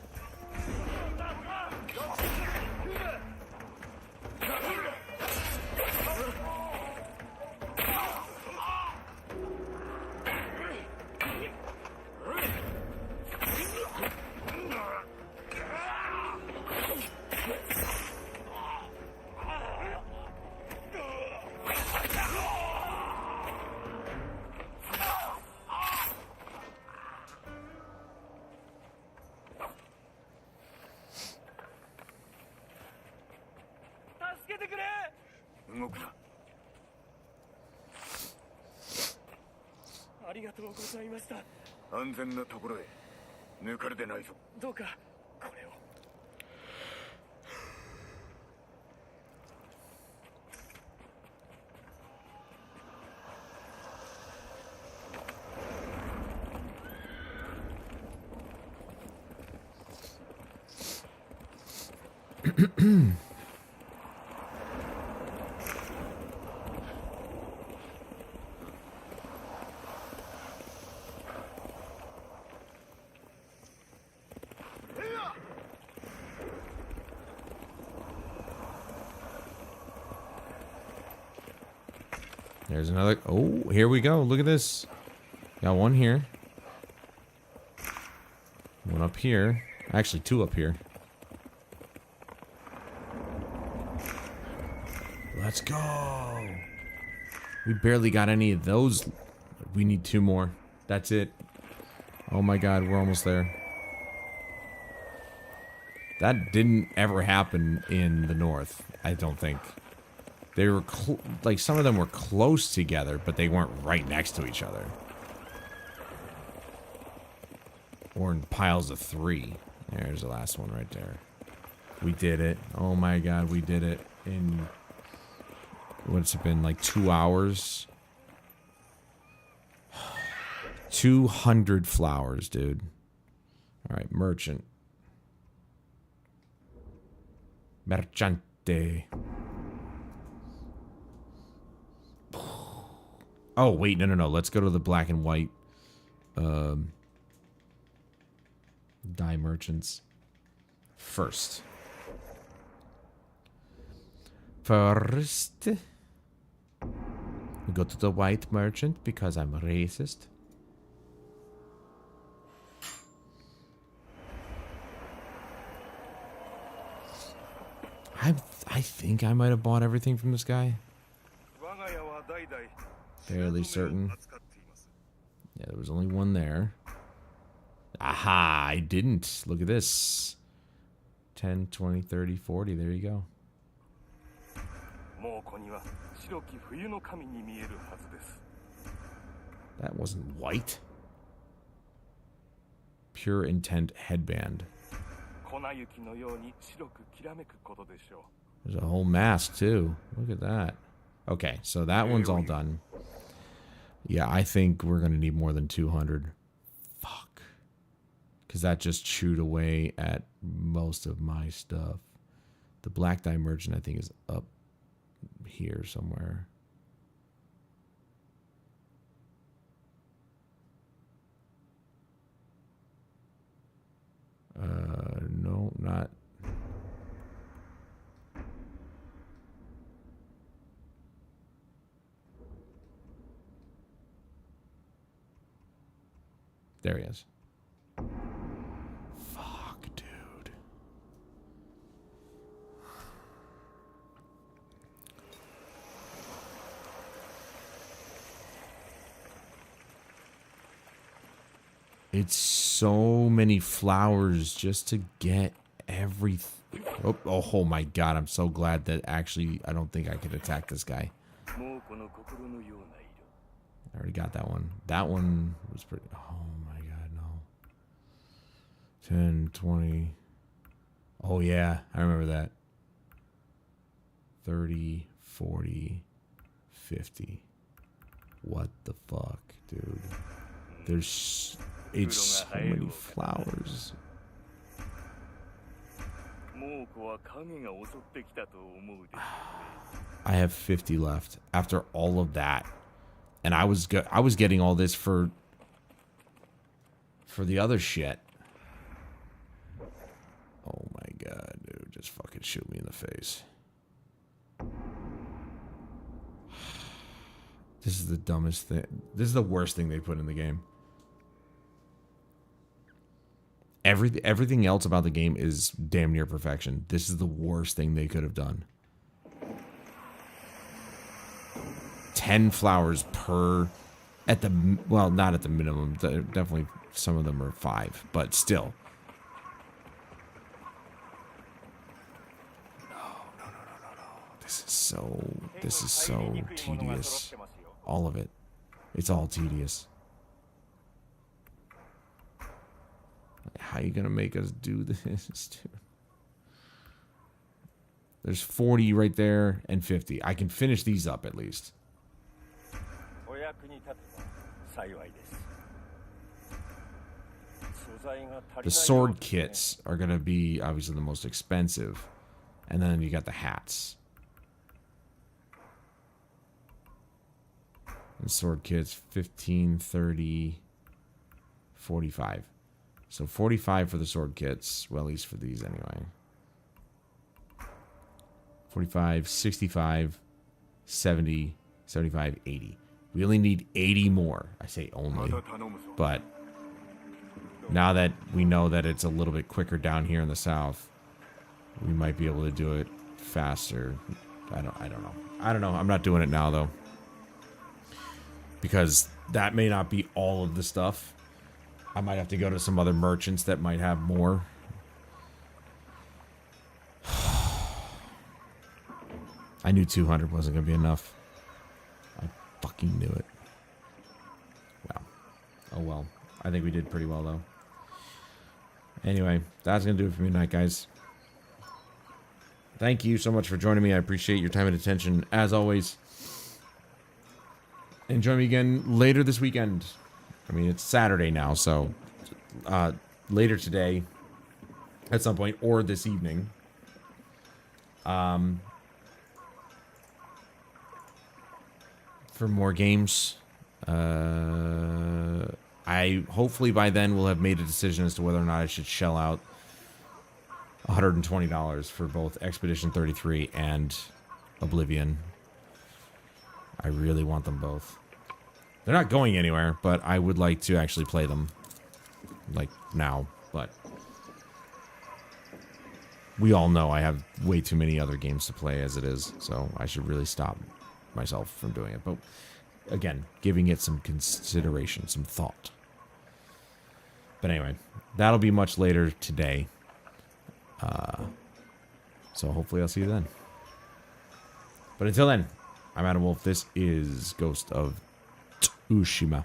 There's another. Oh, here we go. Look at this. Got one here. One up here. Actually, two up here. Let's go. We barely got any of those. We need two more. That's it. Oh my god, we're almost there. That didn't ever happen in the north, I don't think. They were, like, some of them were close together, but they weren't right next to each other. Or in piles of 3. There's the last one right there. We did it. Oh my god, we did it. In, what's it been, like 2 hours? 200 flowers, dude. Alright, merchant. Merchante. Oh, wait, no. Let's go to the black and white dye merchants first. We go to the white merchant because I'm racist. I think I might have bought everything from this guy. Fairly certain. Yeah, there was only one there. Aha, I didn't. Look at this. 10, 20, 30, 40. There you go. That wasn't white. Pure Intent headband. There's a whole mask, too. Look at that. Okay, so that one's all done. Yeah, I think we're going to need more than 200. Fuck. Because that just chewed away at most of my stuff. The black dye merchant, I think, is up here somewhere. No, not... There he is. Fuck, dude. It's so many flowers just to get everything. Oh my god, I'm so glad that actually I don't think I could attack this guy. I already got that one. That one was pretty... Oh my god, no. 10, 20... Oh yeah, I remember that. 30, 40, 50. What the fuck, dude? There's... It's so many flowers. I have 50 left after all of that. And I was getting all this for the other shit. Oh my god, dude, just fucking shoot me in the face. This is the dumbest thing. This is the worst thing they put in the game. Everything else about the game is damn near perfection. This is the worst thing they could have done. 10 flowers per, at the, well, not at the minimum. Definitely some of them are 5, but still. No. This is so tedious. All of it. It's all tedious. How are you gonna make us do this, dude? There's 40 right there and 50. I can finish these up at least. The sword kits are gonna be obviously the most expensive. And then you got the hats. And sword kits, 15, 30, 45. So 45 for the sword kits. Well, at least for these anyway. 45, 65, 70, 75, 80. We only need 80 more. I say only. But now that we know that it's a little bit quicker down here in the south, we might be able to do it faster. I don't know. I don't know. I'm not doing it now, though. Because that may not be all of the stuff. I might have to go to some other merchants that might have more. I knew 200 wasn't going to be enough. I fucking knew it. Wow. Oh well. I think we did pretty well, though. Anyway, that's going to do it for me tonight, guys. Thank you so much for joining me. I appreciate your time and attention, as always. And join me again later this weekend. I mean, it's Saturday now, so later today at some point, or this evening. For more games. I hopefully by then will have made a decision as to whether or not I should shell out $120 for both Expedition 33 and Oblivion. I really want them both. They're not going anywhere, but I would like to actually play them. Like, now, but we all know I have way too many other games to play as it is, so I should really stop myself from doing it. But again, giving it some consideration, some thought. But anyway, that'll be much later today. So hopefully I'll see you then. But until then, I'm Adam Wolf. This is Ghost of Tsushima.